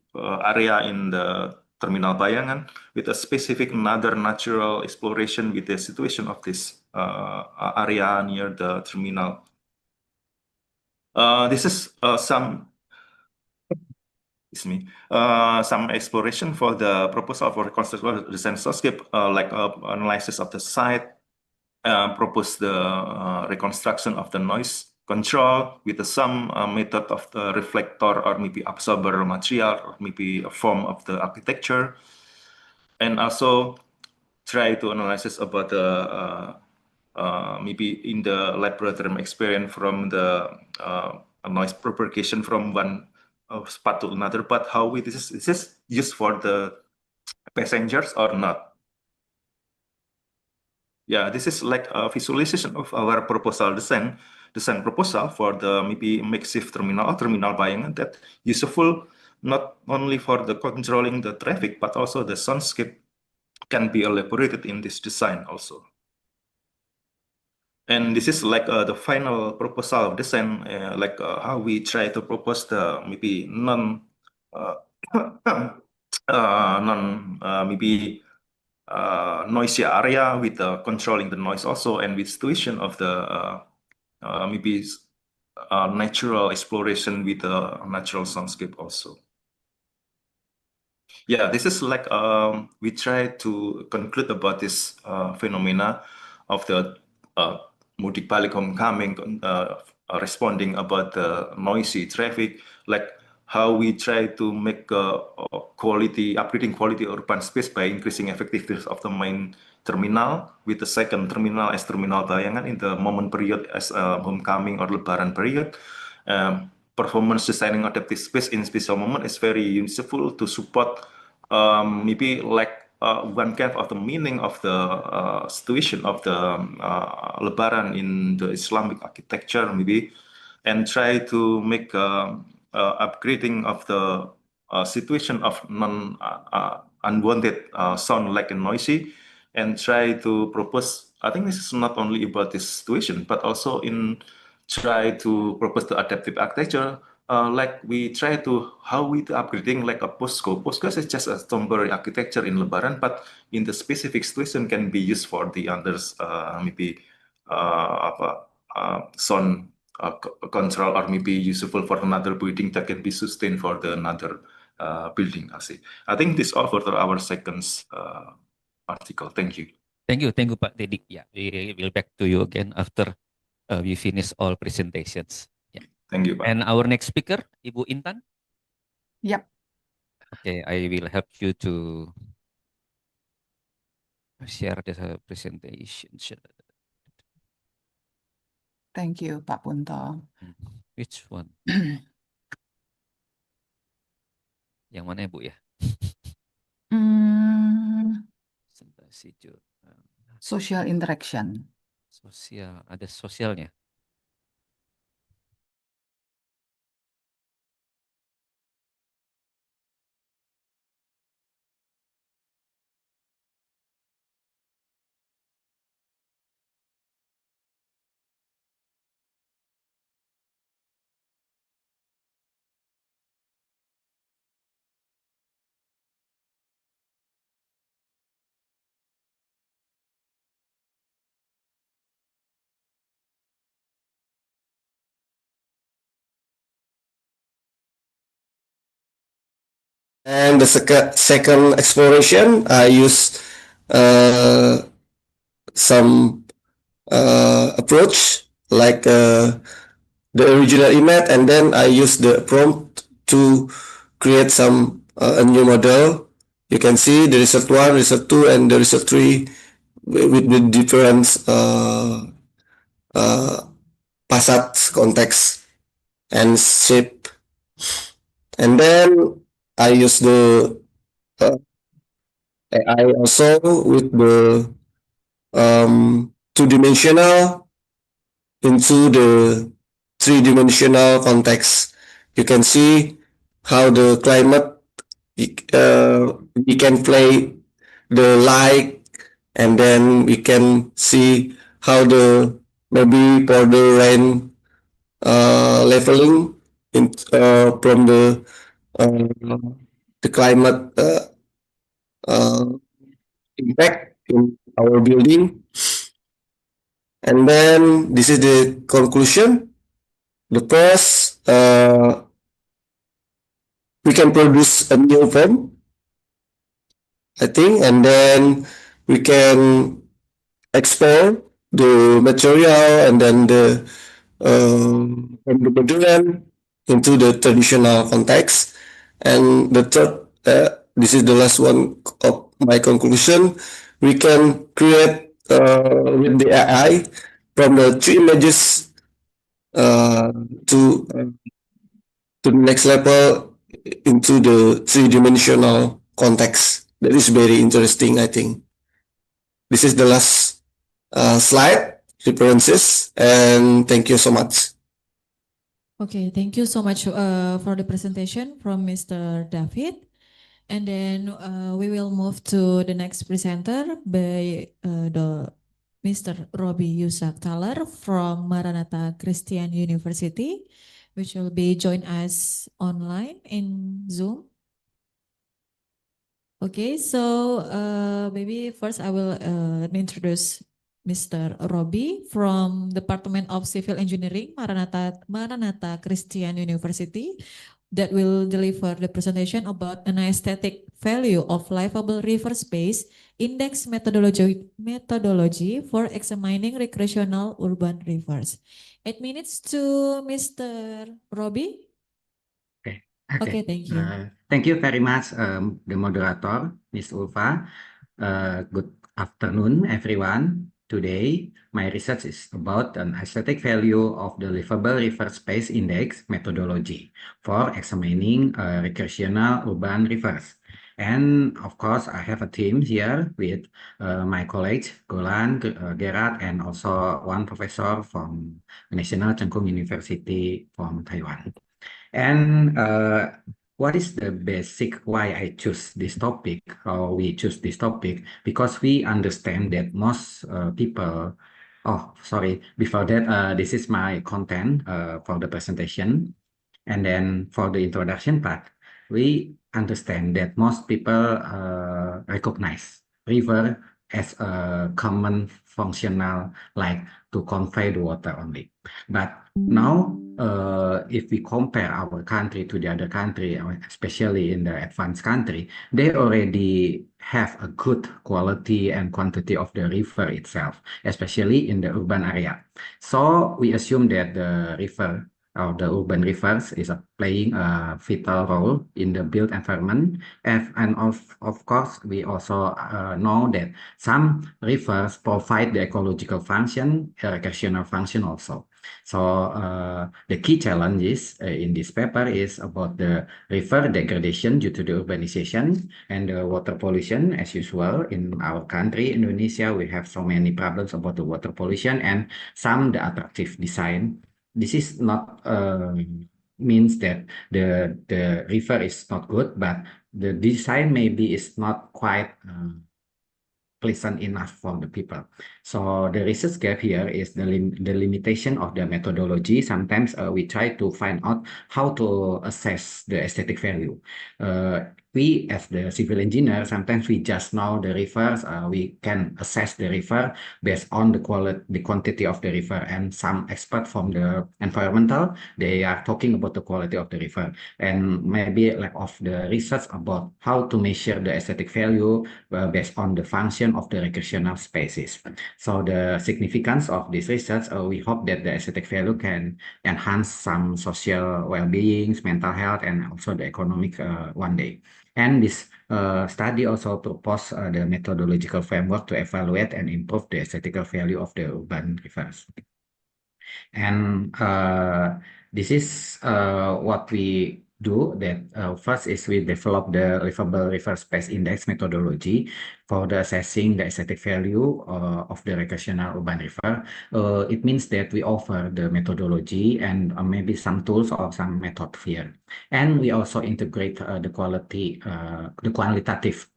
area in the terminal bayangan with a specific another natural exploration with the situation of this area near the terminal. This is some exploration for the proposal for reconstruction design soundscape, like analysis of the site, propose the reconstruction of the noise control with some method of the reflector or maybe absorber material or maybe a form of the architecture, and also try to analyze about the maybe in the laboratory experience from the noise propagation from one spot to another, but how this is used for the passengers or not. Yeah, this is like a visualization of our proposal design proposal for the maybe makeshift terminal bayangan that useful not only for the controlling the traffic but also the soundscape can be elaborated in this design also. And this is like the final proposal of design, how we try to propose the maybe maybe noisy area with controlling the noise also, and with situation of the maybe natural exploration with the natural soundscape also. Yeah, this is like we try to conclude about this phenomena of the mudik balik homecoming, responding about the noisy traffic, like how we try to make upgrading quality urban space by increasing effectiveness of the main terminal with the second terminal as terminal bayangan in the moment period as homecoming or lebaran period. Performance designing adaptive space in special moment is very useful to support maybe like one kind of the meaning of the situation of the lebaran in the Islamic architecture maybe, and try to make upgrading of the situation of unwanted sound like a noisy, and try to propose. I think this is not only about this situation, but also in try to propose the adaptive architecture. Like we try to how we upgrading like a postcode. Postcode is just a temporary architecture in Lebaran, but in the specific situation can be used for the others maybe sound control, or maybe useful for another building that can be sustained for the another building. I think this all for our second article. Thank you. Thank you, Pak Dedik. Yeah, we will back to you again after we finish all presentations. Yeah. Thank you, Pak. And our next speaker, Ibu Intan. Yep. Okay, I will help you to share the presentation. Thank you, Pak Punto. Which one? Yang mana ya, Bu ya? Social interaction. Sosial, ada sosialnya. And the second exploration, I use some approach like the original image, and then I use the prompt to create some a new model. You can see the result 1, result 2, and the result 3 with different facades, context, and shape. And then I use the AI also with the two-dimensional into the three-dimensional context. You can see how the climate, we can play the light, and then we can see how the maybe for the rain leveling in from the climate impact in our building. And then this is the conclusion. The first, we can produce a new form, I think, and then we can explore the material and then the from the modern into the traditional context. And the third, this is the last one of my conclusion. We can create with the AI from the 3 images to the next level into the 3-dimensional context. That is very interesting, I think. This is the last slide references, and thank you so much. Okay, thank you so much for the presentation from Mr. David. And then we will move to the next presenter by the Mr. Robbie Yusak Thaler from Maranatha Christian University, which will be join us online in Zoom. Okay, so maybe first I will let me introduce Mr. Robbie from Department of Civil Engineering, Maranatha Christian University, that will deliver the presentation about an aesthetic value of livable river space index methodology for examining recreational urban rivers. 8 minutes to Mr. Robbie. Okay, thank you. Thank you very much, the moderator, Ms. Ulfa. Good afternoon, everyone. Today, my research is about an aesthetic value of the Livable River Space Index methodology for examining recreational urban rivers. And of course, I have a team here with my colleagues, Golan, Gerard, and also one professor from National Cheng Kung University from Taiwan. And what is the basic why I choose this topic, or we choose this topic? Because we understand that most people, oh, sorry, before that, this is my content for the presentation. And then for the introduction part, we understand that most people recognize river as a common functional, like to convey the water only. But now, if we compare our country to the other country, especially in the advanced country, they already have a good quality and quantity of the river itself, especially in the urban area. So we assume that the river or the urban rivers is playing a vital role in the built environment. And of course, we also know that some rivers provide the ecological function, recreational function also. So the key challenges in this paper is about the river degradation due to the urbanization and the water pollution. As usual in our country, Indonesia, we have so many problems about the water pollution and some the attractive design. This is not means that the river is not good, but the design maybe is not quite pleasant enough for the people. So the research gap here is the limitation of the methodology. Sometimes we try to find out how to assess the aesthetic value. We as the civil engineer, sometimes we just know the rivers, we can assess the river based on the quality, the quantity of the river, and some expert from the environmental, they are talking about the quality of the river, and maybe lack of the research about how to measure the aesthetic value based on the function of the recreational spaces. So the significance of this research, we hope that the aesthetic value can enhance some social well-being, mental health, and also the economic one day. And this study also proposed the methodological framework to evaluate and improve the aesthetical value of the urban rivers. And this is what we do. That first is we develop the Livable River Space Index methodology for the assessing the aesthetic value of the recreational urban river. It means that we offer the methodology and maybe some tools or some method here. And we also integrate the qualitative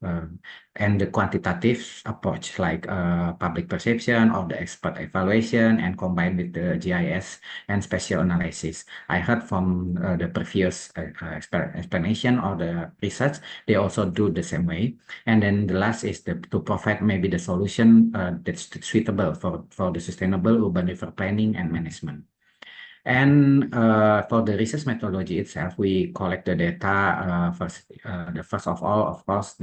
and the quantitative approach, like public perception or the expert evaluation, and combined with the GIS and spatial analysis. I heard from the previous explanation or the research, they also do the same way. And then the last is to provide maybe the solution that's suitable for the sustainable urban river planning and management. And for the research methodology itself, we collect the data first. The first of all, of course,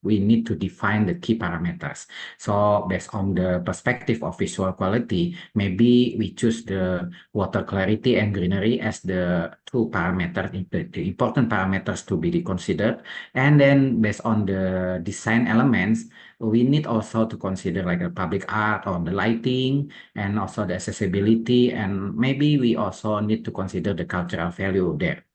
we need to define the key parameters. So based on the perspective of visual quality, maybe we choose the water clarity and greenery as the two parameters, the important parameters to be considered. And then based on the design elements, we need also to consider like a public art or the lighting and also the accessibility, and maybe we also need to consider the cultural value there.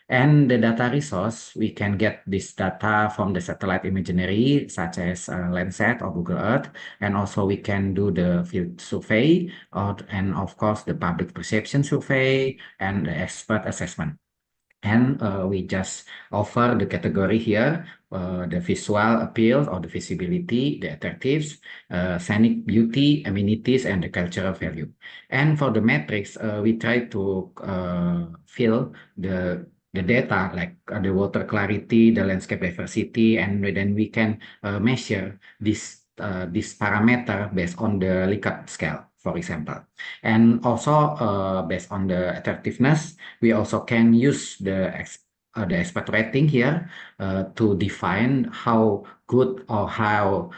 And the data resource, we can get this data from the satellite imagery, such as Landsat or Google Earth, and also we can do the field survey, and of course the public perception survey and the expert assessment. And we just offer the category here, the visual appeal or the visibility, the attractives, scenic beauty, amenities, and the cultural value. And for the metrics, we try to fill the data like the water clarity, the landscape diversity, and then we can measure this parameter based on the Likert scale, for example. And also based on the attractiveness, we also can use the expert rating here to define how good or how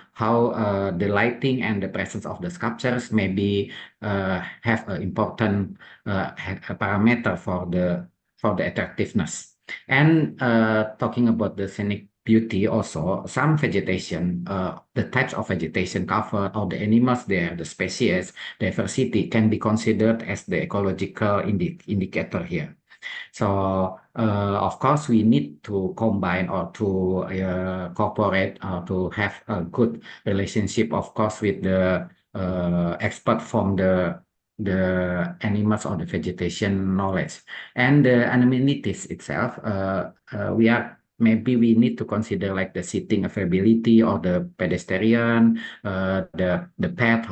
the lighting and the presence of the sculptures maybe have an important parameter for the attractiveness. And talking about the scenic beauty also, some vegetation, the types of vegetation covered or the animals there, the species diversity can be considered as the ecological indicator here. So of course we need to combine or to cooperate or to have a good relationship, of course, with the expert from the animals or the vegetation knowledge. And the amenities itself, maybe we need to consider like the seating availability or the pedestrian, the path,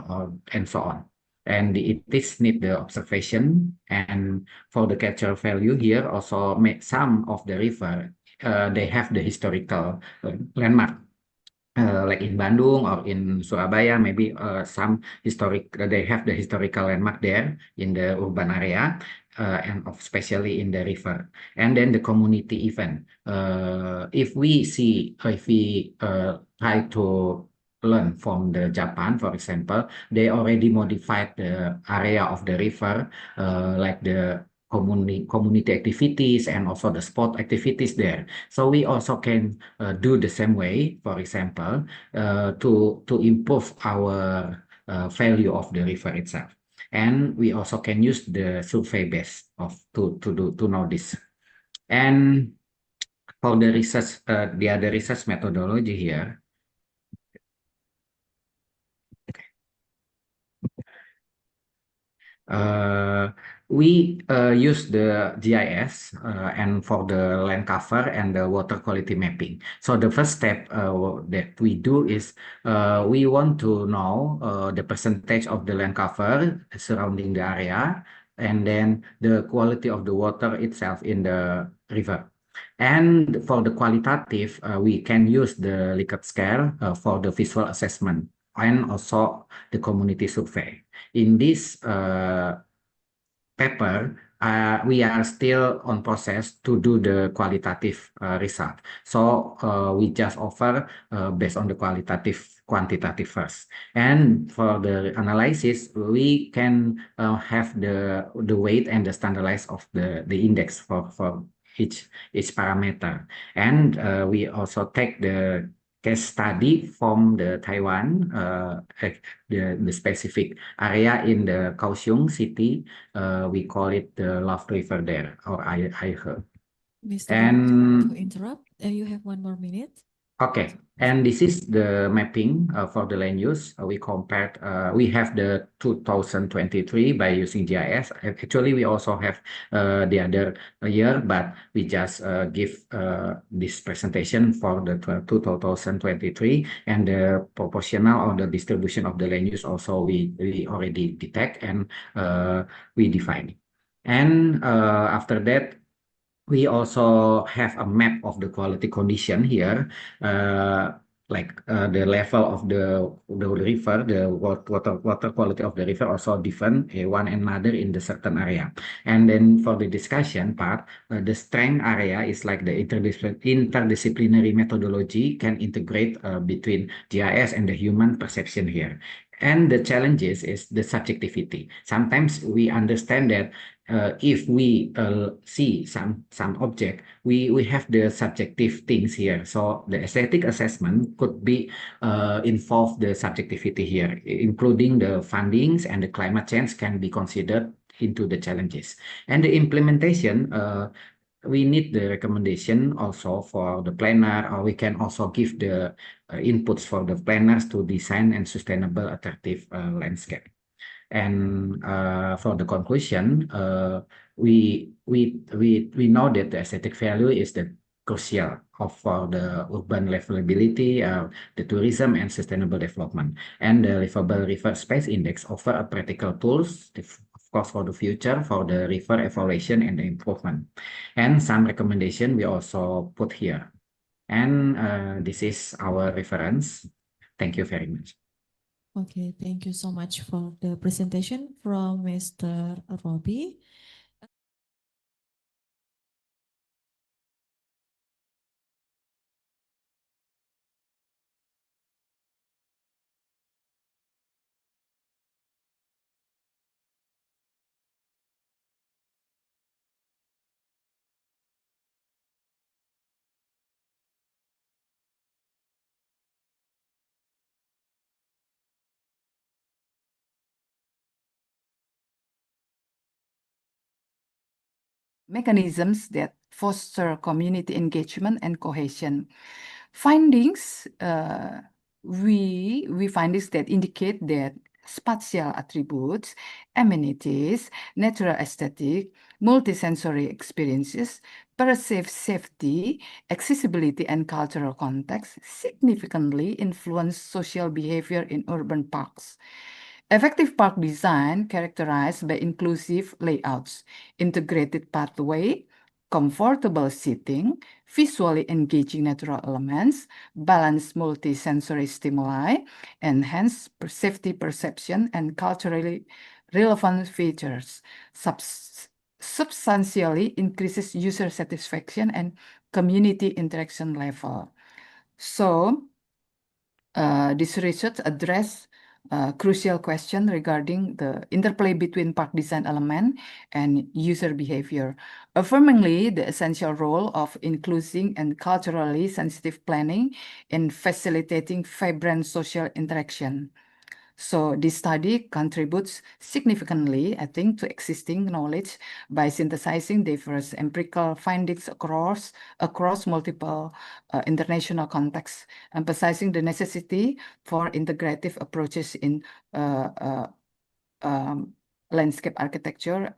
and so on. And it is need the observation. And for the cultural value here, also some of the river, they have the historical landmark. Like in Bandung or in Surabaya, maybe some they have the historical landmark there in the urban area, and especially in the river. And then the community event. If we try to learn from the Japan, for example, they already modified the area of the river, like the community activities and also the sport activities there. So we also can do the same way, for example, to improve our value of the river itself. And we also can use the survey base to know this. And for the research, the other research methodology here, we use the GIS and for the land cover and the water quality mapping. So the first step that we do is we want to know the percentage of the land cover surrounding the area, and then the quality of the water itself in the river. And for the qualitative, we can use the Likert scale for the visual assessment and also the community survey. In this paper, we are still on process to do the qualitative result. So we just offer based on the quantitative first. And for the analysis, we can have the weight and the standardized of the index for each parameter. And we also take the case study from the Taiwan, the specific area in the Kaohsiung city. We call it the Love River there, or I heard. Mr. And to interrupt, you have 1 more minute. Okay, and this is the mapping for the land use. We compared, we have the 2023 by using GIS. Actually, we also have the other year, but we just give this presentation for the 2023, and the proportional or the distribution of the land use also we already detect and we define. And after that, we also have a map of the quality condition here, like the level of the river, the water quality of the river also different one another in the certain area. And then for the discussion part, the strength area is like the interdisciplinary methodology can integrate between GIS and the human perception here. And the challenges is the subjectivity. Sometimes we understand that if we see some object, we have the subjective things here. So the aesthetic assessment could be involve the subjectivity here, including the fundings and the climate change can be considered into the challenges. And the implementation, we need the recommendation also for the planner, or we can also give the inputs for the planners to design and sustainable attractive landscape. And for the conclusion, we know that the aesthetic value is the crucial for the urban livability, the tourism and sustainable development. And the Livable River Space Index offer a practical tools, of course, for the future, for the river evaluation and the improvement. And some recommendation we also put here. And this is our reference. Thank you very much. Okay, thank you so much for the presentation from Mr. Robbie. Mechanisms that foster community engagement and cohesion. Findings, we findings that indicate that spatial attributes, amenities, natural aesthetic, multisensory experiences, perceived safety, accessibility, and cultural context significantly influence social behavior in urban parks. Effective park design characterized by inclusive layouts, integrated pathway, comfortable seating, visually engaging natural elements, balanced multisensory stimuli, enhanced safety perception, and culturally relevant features, substantially increases user satisfaction and community interaction level. So, this research address crucial question regarding the interplay between park design element and user behavior, affirmingly the essential role of inclusive and culturally sensitive planning in facilitating vibrant social interaction. So this study contributes significantly, I think, to existing knowledge by synthesizing diverse empirical findings across multiple international contexts, emphasizing the necessity for integrative approaches in landscape architecture,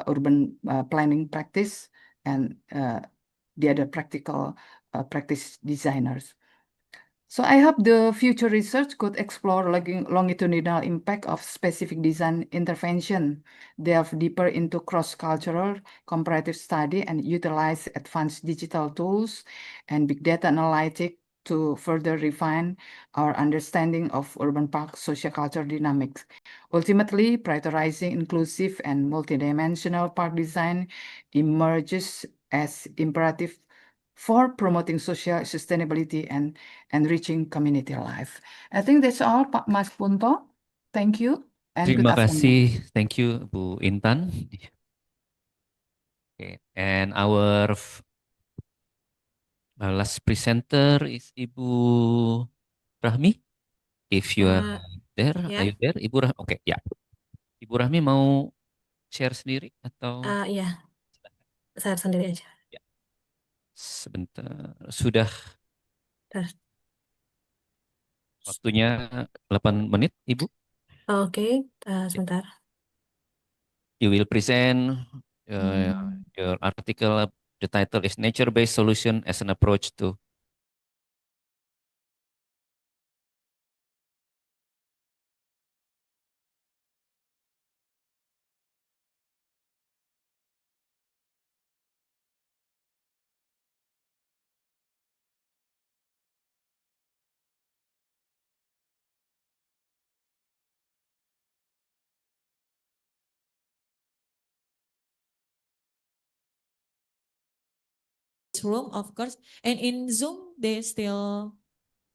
urban planning practice, and the other practical practice designers. So I hope the future research could explore longitudinal impact of specific design intervention, delve deeper into cross-cultural comparative study, and utilize advanced digital tools and big data analytics to further refine our understanding of urban park sociocultural dynamics. Ultimately, prioritizing inclusive and multidimensional park design emerges as imperative for promoting social sustainability and enriching community life. I think that's all, Pak Mas Punto. Thank you and good Terima afternoon. kasih, thank you Bu Intan. Okay, and our last presenter is Ibu Rahmi. If you are there, ya. are you there, Ibu Rahmi? Oke, ya. Ibu Rahmi mau share sendiri atau? Iya, saya sendiri aja. Ya. Sebentar, sudah waktunya 8 menit, Ibu. Oke, sebentar. You will present your article. The title is Nature-Based Solution as an Approach to room, of course, and in Zoom they still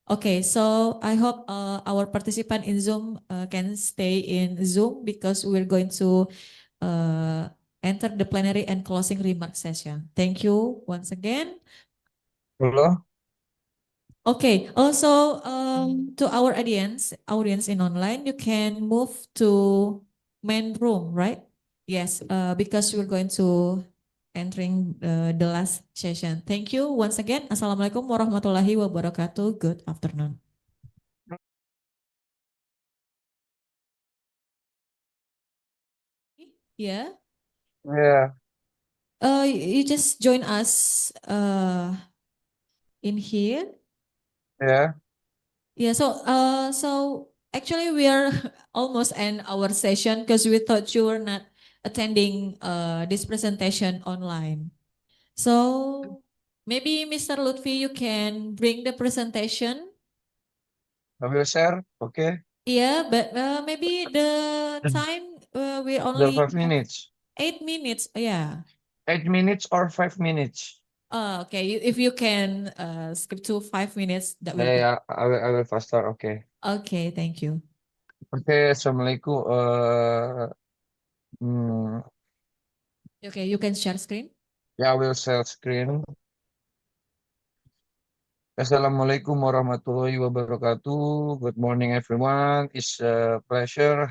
okay. So I hope our participant in Zoom can stay in Zoom because we're going to enter the plenary and closing remark session. Thank you once again. Hello. Okay. Also, to our audience in online, you can move to main room, right? Yes, because we're going to entering the last session. Thank you once again. Assalamualaikum warahmatullahi wabarakatuh. Good afternoon. Yeah. Yeah. You just join us in here. Yeah. Yeah. So actually we are almost end our session because we thought you were not attending this presentation online. So maybe Mr. Lutfi, you can bring the presentation. I will share. Okay. Yeah, but maybe the time we The only 5 have minutes. 8 minutes. Yeah. 8 minutes or 5 minutes. Okay. If you can skip to 5 minutes, that will be. Yeah, I will faster. Okay. Okay. Thank you. Okay. Assalamualaikum. Okay. You can share screen. Yeah, I will share screen. Assalamualaikum warahmatullahi wabarakatuh. Good morning, everyone. It's a pleasure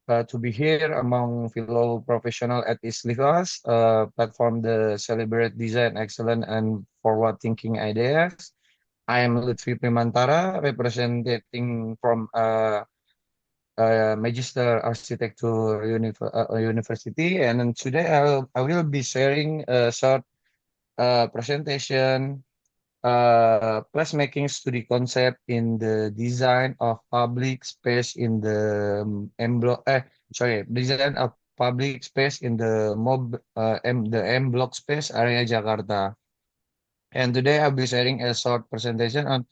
to be here among fellow professionals at LIVAS, platform that celebrate design excellence and forward-thinking ideas. I am Lutfi Primantara, representing from Magister Architecture University, and then today I will be sharing a short presentation, placemaking study concept in the design of public space in the design of public space in the M block space area Jakarta. And today I'll be sharing a short presentation on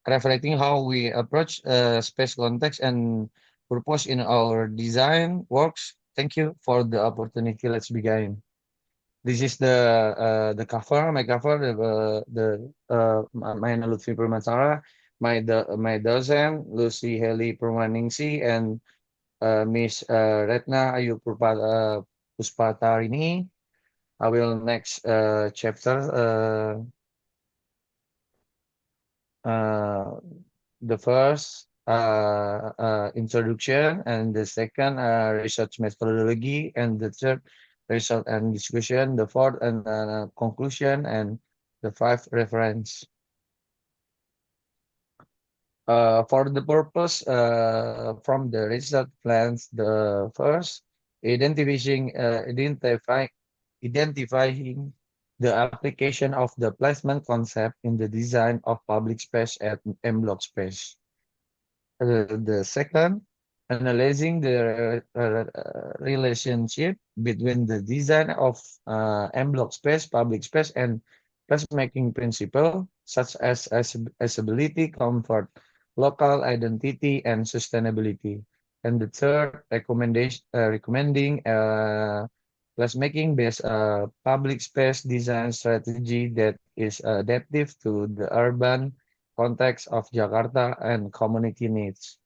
reflecting how we approach space context and purpose in our design works. Thank you for the opportunity. Let's begin. This is the cover, my cover, my name Lutfi Permansara, my docent Lucy Heli Permaningsi, and Miss Retna Ayu Puspatarini. I will next chapter. The first introduction, and the second research methodology, and the third result and discussion, the fourth and conclusion, and the fifth reference. For the purpose from the research plans, the first identifying the application of the placement concept in the design of public space at M block space. The second, analyzing the relationship between the design of M block space, public space, and placemaking principle, such as accessibility, comfort, local identity, and sustainability. And the third, recommending placemaking based public space design strategy that is adaptive to the urban context of Jakarta and community needs.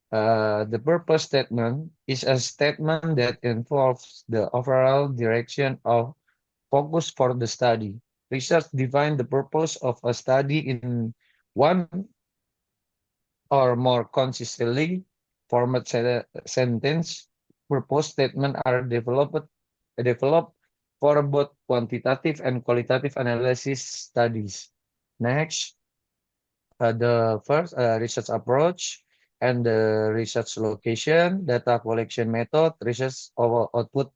The purpose statement is a statement that involves the overall direction of focus for the study. Research defines the purpose of a study in one or more consistently format sentence. Purpose statement are developed for both quantitative and qualitative analysis studies. Next, the first research approach and the research location, data collection method, research output.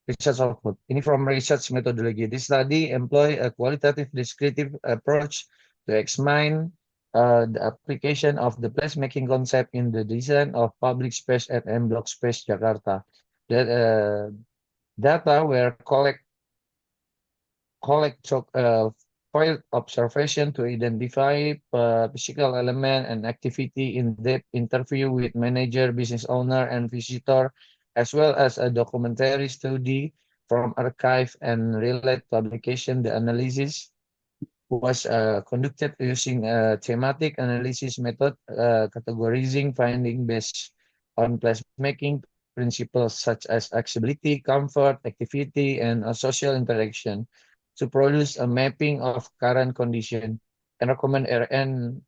Ini from research methodology. This study employ a qualitative descriptive approach to examine the application of the placemaking concept in the design of public space at M block space Jakarta. That data were field observation to identify physical element and activity, in-depth interview with manager, business owner, and visitor, as well as a documentary study from archive and related publication. The analysis was conducted using a thematic analysis method, categorizing finding based on placemaking principles such as accessibility, comfort, activity, and social interaction to produce a mapping of current condition and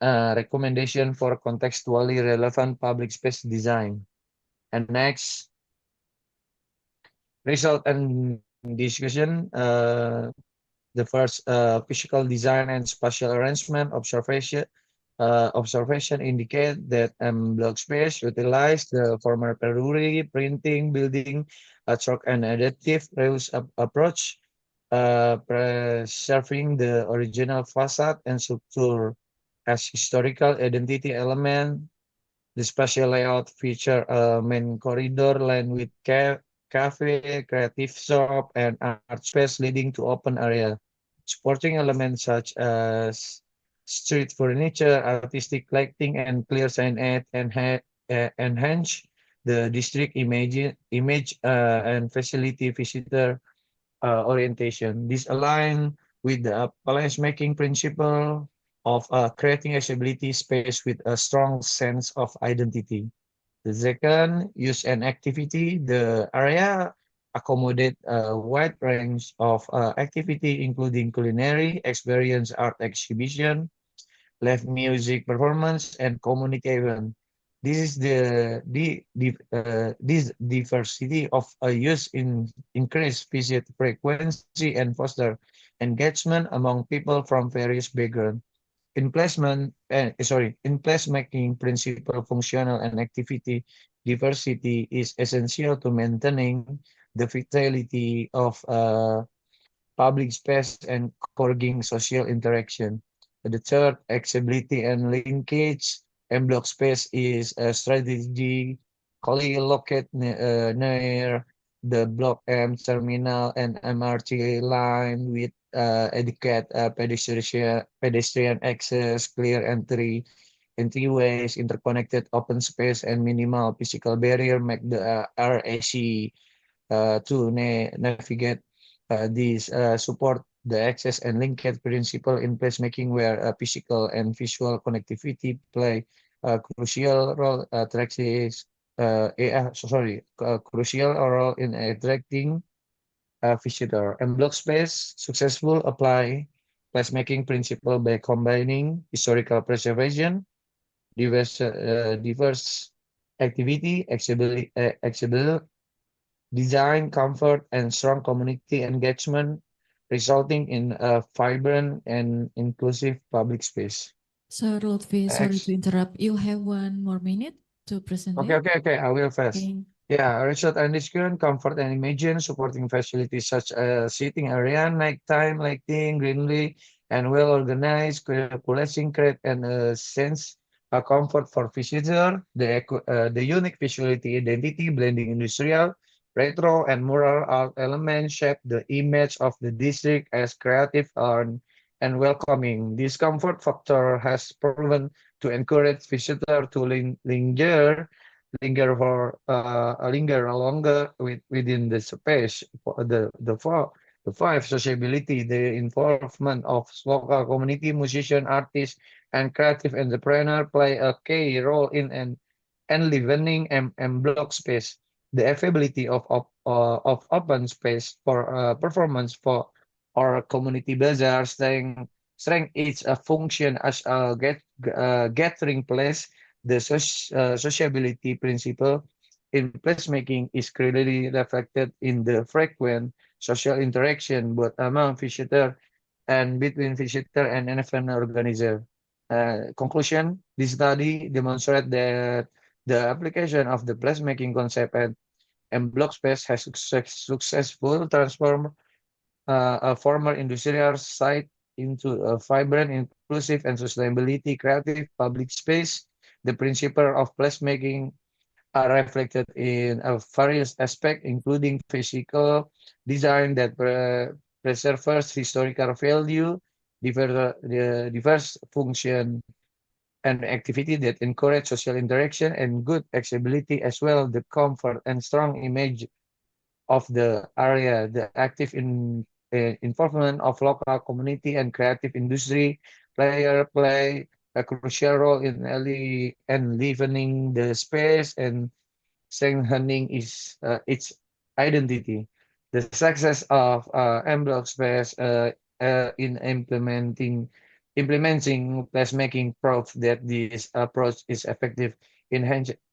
recommendation for contextually relevant public space design. And next, Result and discussion. The first, physical design and spatial arrangement observation indicate that block space utilize the former Peruri printing building chalk and additive reuse approach, preserving the original facade and structure as historical identity element. The spatial layout feature a main corridor lined with cafe, creative shop, and art space leading to open area. Supporting elements such as street furniture, artistic lighting, and clear signage enhance the district image and facility visitor orientation. This align with the placemaking principle of creating accessibility space with a strong sense of identity. The second, use and activity. The area accommodate a wide range of activity, including culinary, experience, art exhibition, live music performance, and communication. This is this diversity of use increase visit frequency and foster engagement among people from various backgrounds. In placemaking principle, functional and activity diversity is essential to maintaining the vitality of public space and encouraging social interaction. The third, accessibility and linkage. M block space is a strategically located near the block M terminal and MRT line with adequate pedestrian access, clear entryways, interconnected open space, and minimal physical barrier make the RAC to navigate these support the access and linkage principle in placemaking where physical and visual connectivity play a crucial role crucial role in attracting visitor. And block space successful apply placemaking principle by combining historical preservation, diverse activity, accessibility, design, comfort, and strong community engagement, resulting in a vibrant and inclusive public space. Sir Lutfi, sorry to interrupt. You have 1 more minute to present it. Okay. I will fast. Okay. Yeah, resort and discount, comfort and imagine, supporting facilities such as seating area, nighttime lighting, greenery, and well-organized, coalescing create and a sense of comfort for visitor. The unique visuality identity, blending industrial, retro, and mural art elements shape the image of the district as creative and welcoming. This comfort factor has proven to encourage visitors to linger longer within the space. The five, sociability, the involvement of local community, musician, artists, and creative entrepreneur play a key role in enlivening and block space. The availability of open space for performance for or community bazaar strength is a function as a gathering place. The sociability principle in placemaking is clearly reflected in the frequent social interaction both among visitor and between visitor and event organizer. Conclusion, this study demonstrates that the application of the placemaking concept and block space has successful transformed a former industrial site into a vibrant, inclusive, and sustainability creative public space. The principle of placemaking are reflected in various aspects, including physical design that preserves historical value, diverse function and activity that encourage social interaction, and good accessibility as well, the comfort and strong image of the area, the active involvement of local community and creative industry play a crucial role in enlivening the space and strengthening its identity. The success of M-Block Space in implementing placemaking proof that this approach is effective in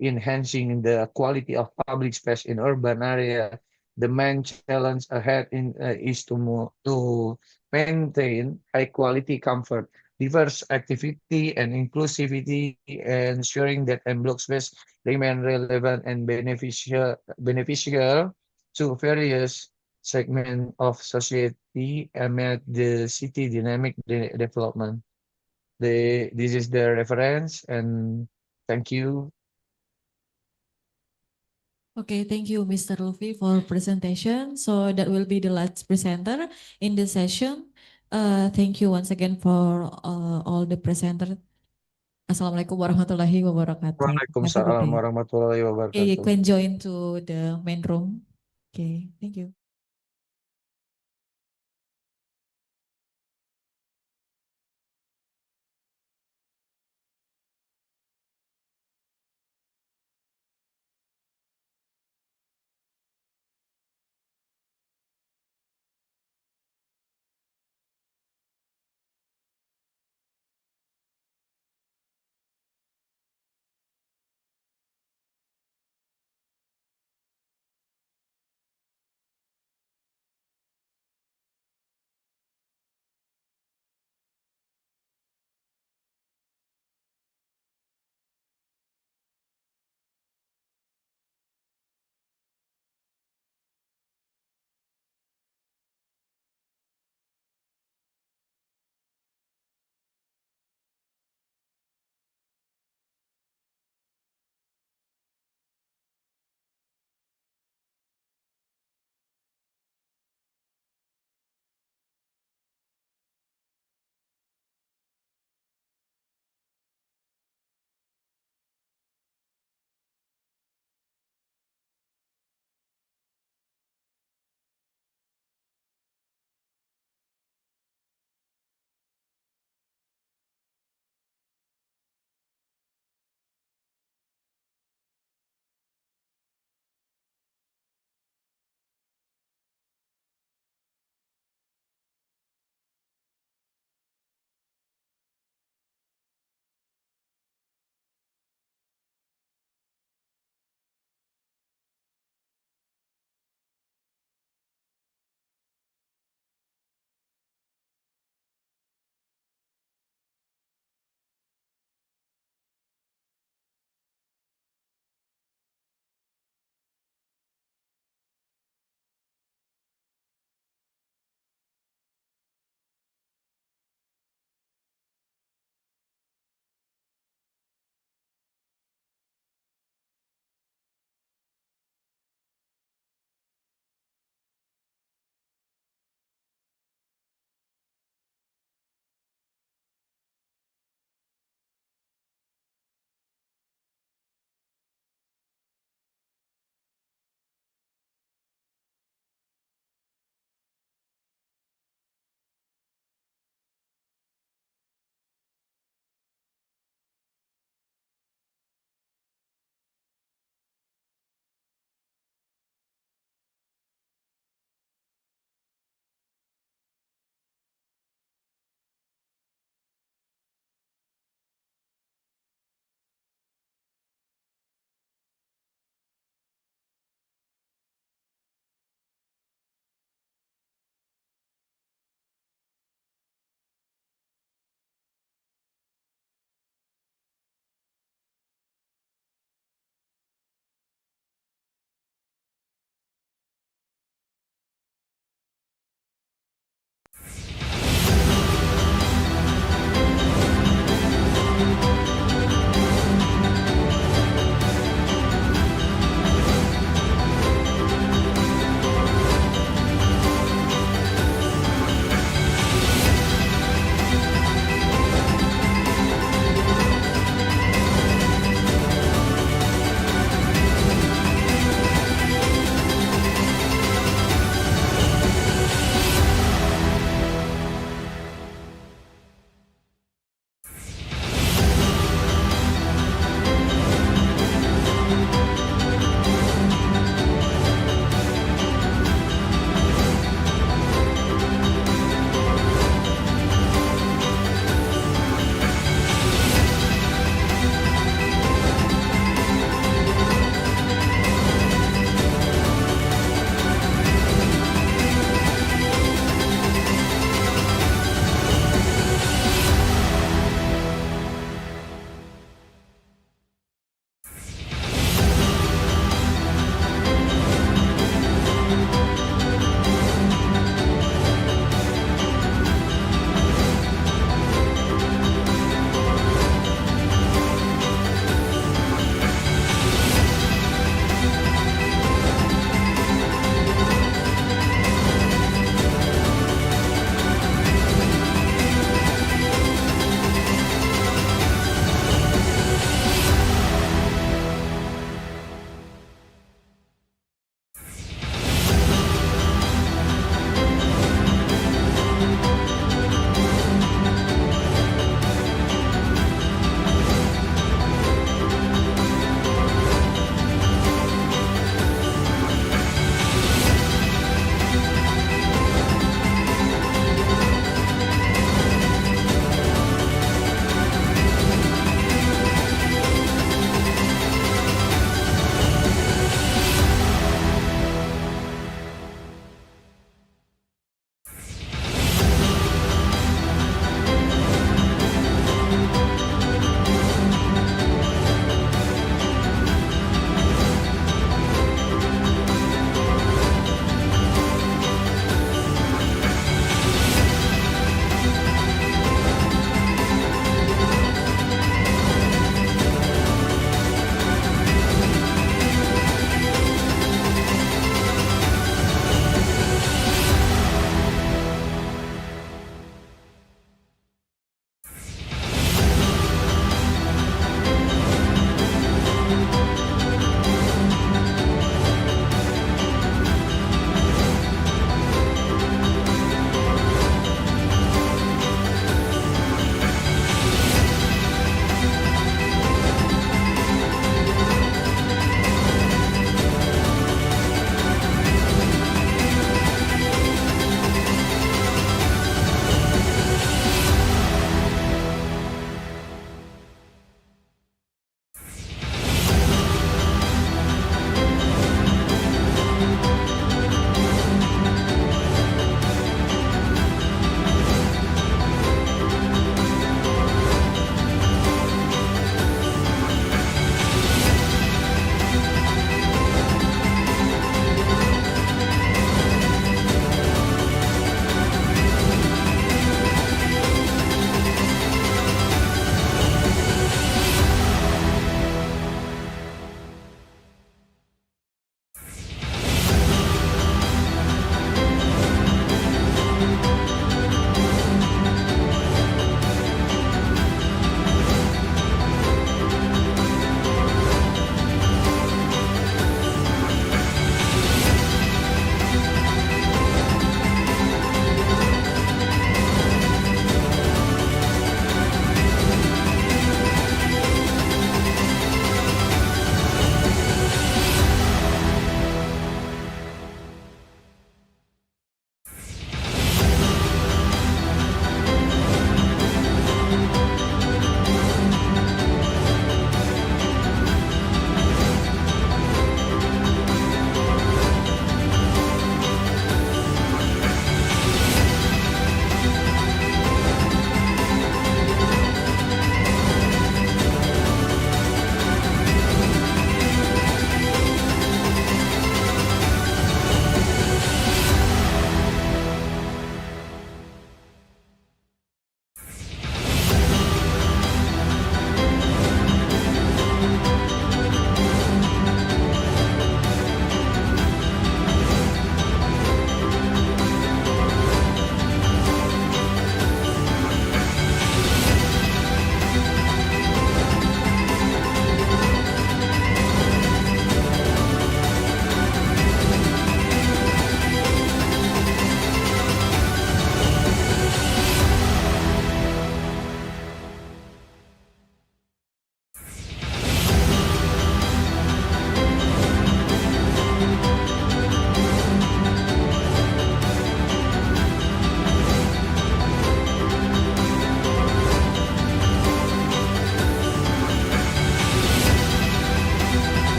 enhancing the quality of public space in urban area The main challenge ahead is to maintain high quality comfort, diverse activity, and inclusivity, ensuring that M Block space remain relevant and beneficial to various segments of society amid the city dynamic development. This is the reference, and thank you. Okay, thank you, Mr. Luffy, for presentation. So that will be the last presenter in the session. Thank you once again for all the presenters. Assalamualaikum warahmatullahi wabarakatuh. Have a good Waalaikumsalam day. warahmatullahi Okay, you wabarakatuh. can join to the main room. Okay, thank you.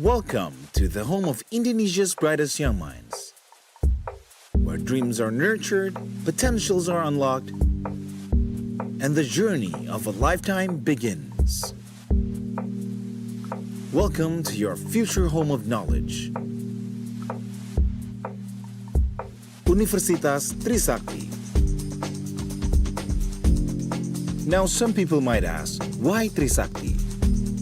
Welcome to the home of Indonesia's brightest young minds, where dreams are nurtured, potentials are unlocked, and the journey of a lifetime begins. Welcome to your future home of knowledge, Universitas Trisakti. Now some people might ask, why Trisakti?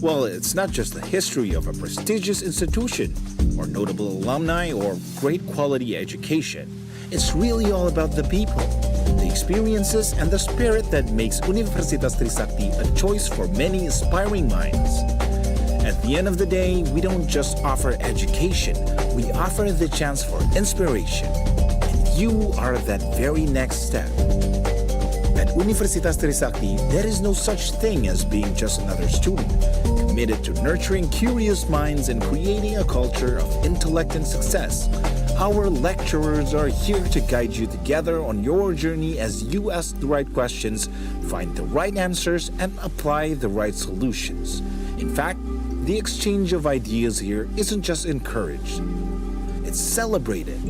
Well, it's not just the history of a prestigious institution, or notable alumni, or great quality education. It's really all about the people, the experiences, and the spirit that makes Universitas Trisakti a choice for many aspiring minds. At the end of the day, we don't just offer education, we offer the chance for inspiration. And you are that very next step. At Universitas Trisakti, there is no such thing as being just another student, committed to nurturing curious minds and creating a culture of intellect and success. Our lecturers are here to guide you together on your journey as you ask the right questions, find the right answers, and apply the right solutions. In fact, the exchange of ideas here isn't just encouraged, it's celebrated.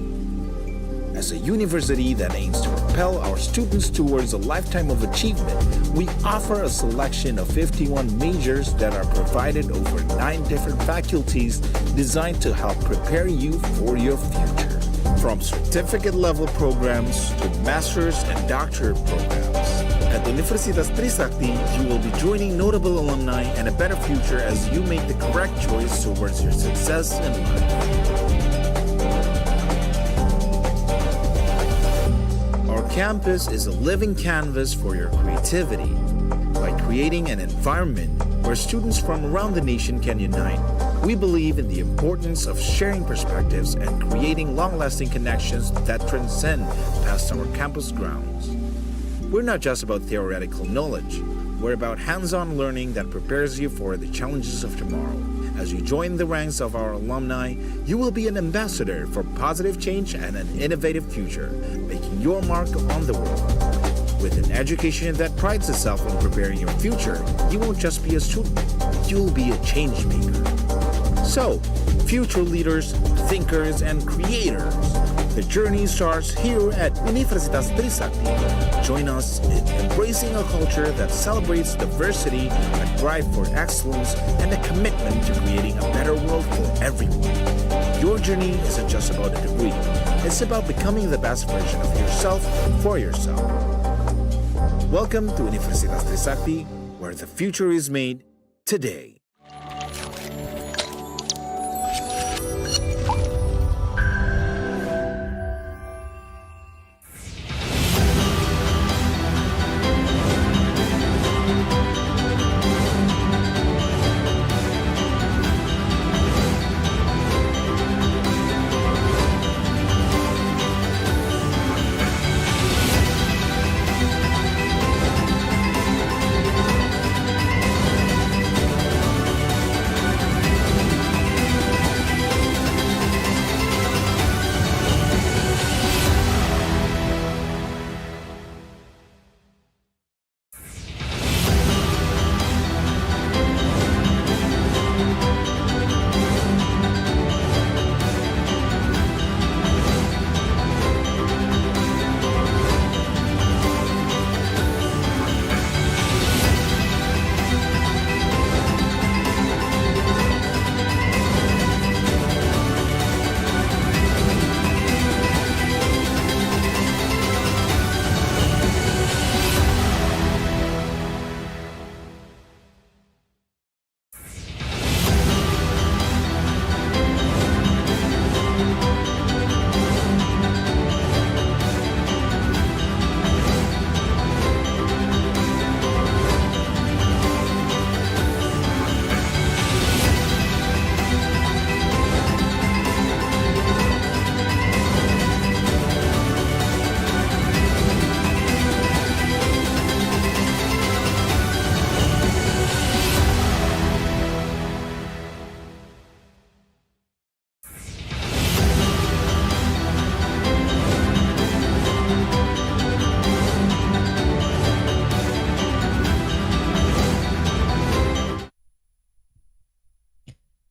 As a university that aims to propel our students towards a lifetime of achievement, we offer a selection of 51 majors that are provided over 9 different faculties designed to help prepare you for your future. From certificate-level programs to master's and doctorate programs. At Universitas Trisakti, you will be joining notable alumni and a better future as you make the correct choice towards your success in life. Our campus is a living canvas for your creativity. By creating an environment where students from around the nation can unite, we believe in the importance of sharing perspectives and creating long-lasting connections that transcend past our campus grounds. We're not just about theoretical knowledge. We're about hands-on learning that prepares you for the challenges of tomorrow. As you join the ranks of our alumni, you will be an ambassador for positive change and an innovative future, making your mark on the world. With an education that prides itself on preparing your future, you won't just be a student, you'll be a change maker. So, future leaders, thinkers, and creators, the journey starts here at Universitas Trisakti. Join us in embracing a culture that celebrates diversity, a drive for excellence, and a commitment to creating a better world for everyone. Your journey isn't just about a degree, it's about becoming the best version of yourself for yourself. Welcome to Universitas Trisakti, where the future is made today.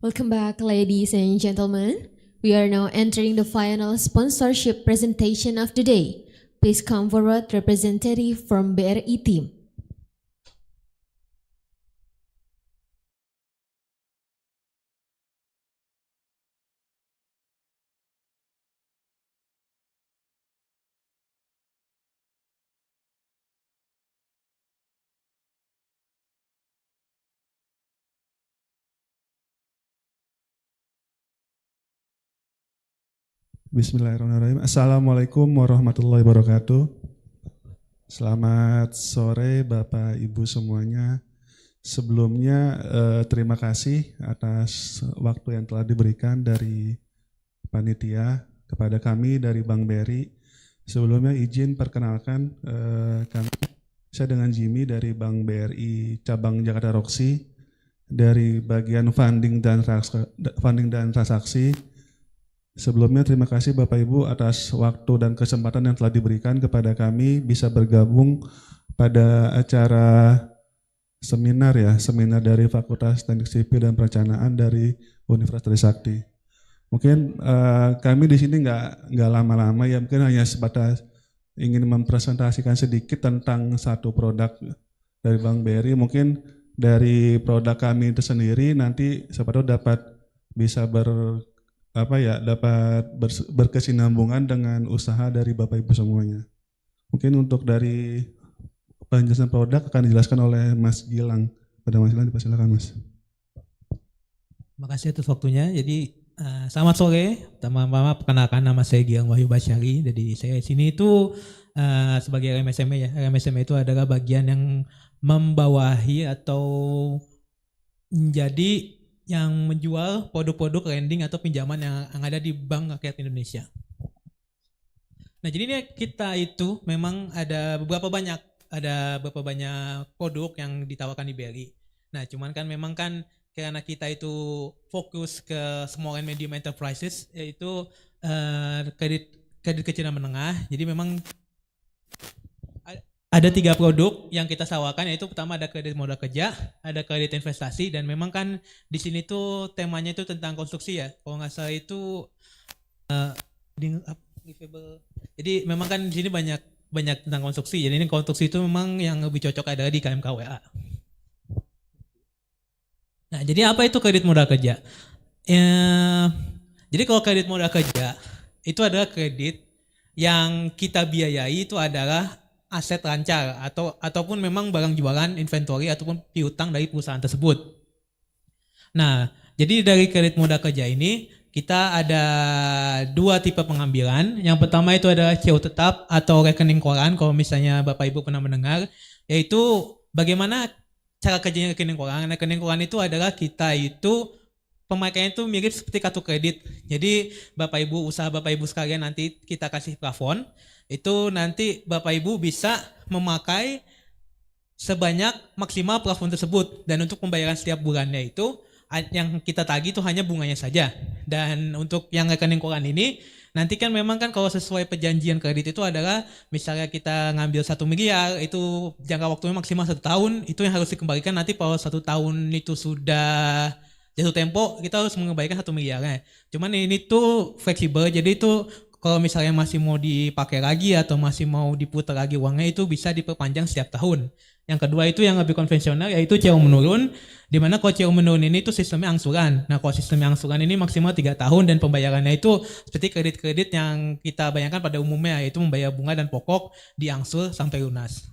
Welcome back, ladies and gentlemen. We are now entering the final sponsorship presentation of the day. Please come forward, representative from BRI team. Bismillahirrahmanirrahim. Assalamualaikum warahmatullahi wabarakatuh. Selamat sore Bapak Ibu semuanya. Sebelumnya terima kasih atas waktu yang telah diberikan dari panitia kepada kami dari Bank BRI. Sebelumnya izin perkenalkan saya dengan Jimmy dari Bank BRI cabang Jakarta Roxy dari bagian funding dan transaksi. Sebelumnya terima kasih Bapak Ibu atas waktu dan kesempatan yang telah diberikan kepada kami bisa bergabung pada acara seminar dari Fakultas Teknik Sipil dan Perencanaan dari Universitas Trisakti. Mungkin kami di sini nggak lama-lama ya, mungkin hanya sebatas ingin mempresentasikan sedikit tentang satu produk dari Bank BRI. Mungkin dari produk kami itu sendiri nanti siapa tahu dapat bisa berkesinambungan dengan usaha dari Bapak Ibu semuanya. Mungkin untuk dari penjelasan produk akan dijelaskan oleh Mas Gilang. Pada Mas Gilang dipersilakan Mas. Terima kasih atas waktunya. Jadi selamat sore. Pertama-tama perkenalkan nama saya Gilang Wahyu Basyari. Jadi saya di sini itu sebagai RMSME ya. RMSME itu adalah bagian yang membawahi atau menjadi yang menjual produk-produk lending atau pinjaman yang ada di Bank Rakyat Indonesia. Nah, jadi ini kita itu memang ada beberapa banyak produk yang ditawarkan di BRI. Nah, cuman kan memang kan karena kita itu fokus ke small and medium enterprises, yaitu kredit kecil dan menengah. Jadi memang ada 3 produk yang kita tawarkan, yaitu pertama ada kredit modal kerja, ada kredit investasi, dan memang kan di sini tuh temanya itu tentang konstruksi ya. Kalau nggak salah itu Livable. Jadi memang kan di sini banyak tentang konstruksi. Jadi ini konstruksi itu memang yang lebih cocok adalah di KMKWA. Nah, jadi apa itu kredit modal kerja? Jadi kalau kredit modal kerja itu adalah kredit yang kita biayai itu adalah aset lancar ataupun memang barang jualan, inventory ataupun piutang dari perusahaan tersebut. Nah, jadi dari kredit modal kerja ini kita ada 2 tipe pengambilan. Yang pertama itu adalah CO tetap atau rekening koran, kalau misalnya Bapak Ibu pernah mendengar, yaitu bagaimana cara kerjanya rekening koran. Rekening koran itu adalah kita itu pemakaiannya itu mirip seperti kartu kredit. Jadi Bapak Ibu, usaha Bapak Ibu sekalian nanti kita kasih plafon, itu nanti Bapak Ibu bisa memakai sebanyak maksimal plafon tersebut, dan untuk pembayaran setiap bulannya itu yang kita tagih itu hanya bunganya saja. Dan untuk yang rekening koran ini nanti kan memang kan kalau sesuai perjanjian kredit itu adalah misalnya kita ngambil 1 miliar itu jangka waktunya maksimal 1 tahun, itu yang harus dikembalikan nanti kalau 1 tahun itu sudah jatuh tempo kita harus mengembalikan 1 miliarnya. Cuman ini tuh fleksibel, jadi itu kalau misalnya masih mau dipakai lagi atau masih mau diputar lagi uangnya itu bisa diperpanjang setiap tahun. Yang kedua itu yang lebih konvensional yaitu CO menurun, di mana kalau CO menurun ini tuh sistemnya angsuran. Nah, kalau sistemnya angsuran ini maksimal 3 tahun dan pembayarannya itu seperti kredit-kredit yang kita bayangkan pada umumnya, yaitu membayar bunga dan pokok diangsur sampai lunas.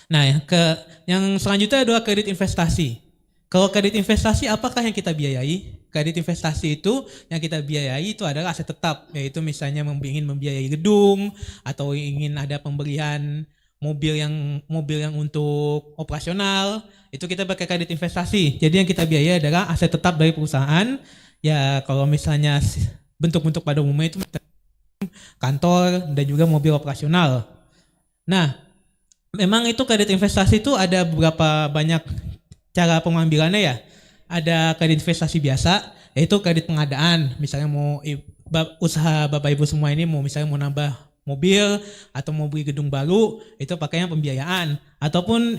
Nah, yang selanjutnya adalah kredit investasi. Kalau kredit investasi apakah yang kita biayai? Kredit investasi itu yang kita biayai itu adalah aset tetap, yaitu misalnya ingin membiayai gedung atau ingin ada pembelian mobil yang untuk operasional, itu kita pakai kredit investasi. Jadi yang kita biayai adalah aset tetap dari perusahaan. Ya kalau misalnya bentuk-bentuk pada umumnya itu kantor dan juga mobil operasional. Nah, memang itu kredit investasi itu ada beberapa banyak cara pengambilannya ya. Ada kredit investasi biasa, yaitu kredit pengadaan. Misalnya mau usaha Bapak Ibu semua ini misalnya mau nambah mobil atau mau beli gedung baru, itu pakainya pembiayaan. Ataupun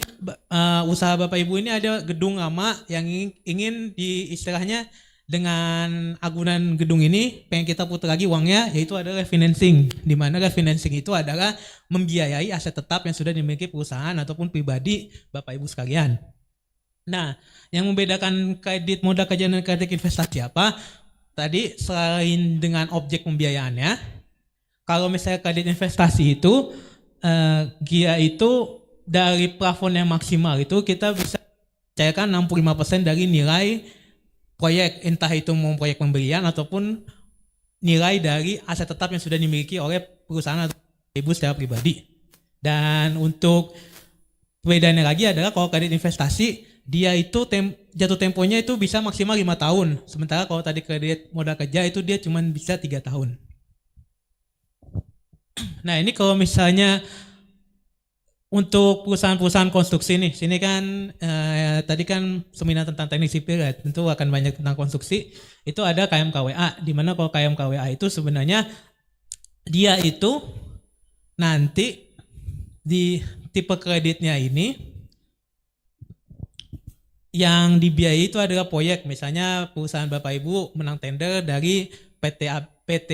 usaha Bapak Ibu ini ada gedung lama yang ingin istilahnya dengan agunan gedung ini pengen kita putar lagi uangnya, yaitu adalah refinancing. Di mana refinancing itu adalah membiayai aset tetap yang sudah dimiliki perusahaan ataupun pribadi Bapak Ibu sekalian. Nah, yang membedakan kredit modal kerja dan kredit investasi apa? Tadi selain dengan objek pembiayaannya, kalau misalnya kredit investasi itu, dia itu dari plafon yang maksimal itu kita bisa cairkan 65% dari nilai proyek, entah itu mau proyek pembelian ataupun nilai dari aset tetap yang sudah dimiliki oleh perusahaan atau ibu secara pribadi. Dan untuk perbedaannya lagi adalah kalau kredit investasi dia itu jatuh temponya itu bisa maksimal 5 tahun. Sementara kalau tadi kredit modal kerja itu dia cuma bisa 3 tahun. Nah ini kalau misalnya untuk perusahaan-perusahaan konstruksi nih, sini kan tadi kan seminar tentang teknik sipil ya, tentu akan banyak tentang konstruksi. Itu ada KMKWA, di mana kalau KMKWA itu sebenarnya dia itu nanti di tipe kreditnya ini yang dibiayai itu adalah proyek, misalnya perusahaan Bapak Ibu menang tender dari PT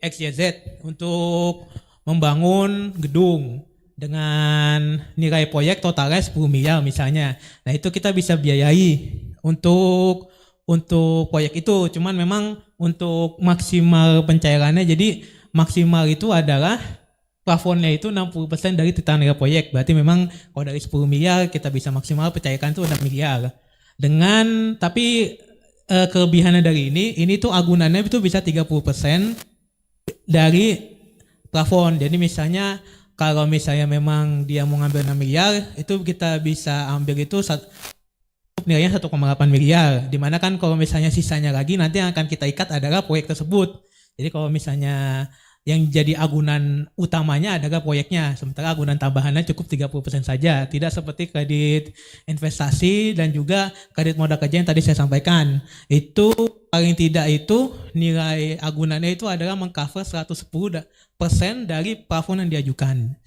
XYZ untuk membangun gedung dengan nilai proyek totalnya 10 miliar misalnya. Nah itu kita bisa biayai untuk proyek itu, cuman memang untuk maksimal pencairannya, jadi maksimal itu adalah plafonnya itu 60% dari total nilai proyek. Berarti memang kalau dari 10 miliar kita bisa maksimal pencairan itu 6 miliar. Tapi kelebihannya dari ini tuh agunannya itu bisa 30% dari plafon. Jadi misalnya kalau misalnya memang dia mau ngambil 6 miliar, itu kita bisa ambil itu nilainya 1,8 miliar. Dimana kan kalau misalnya sisanya lagi nanti yang akan kita ikat adalah proyek tersebut. Jadi kalau misalnya yang jadi agunan utamanya adalah proyeknya, sementara agunan tambahannya cukup 30% saja, tidak seperti kredit investasi dan juga kredit modal kerja yang tadi saya sampaikan. Itu paling tidak itu nilai agunannya itu adalah mengcover 110% dari plafon yang diajukan.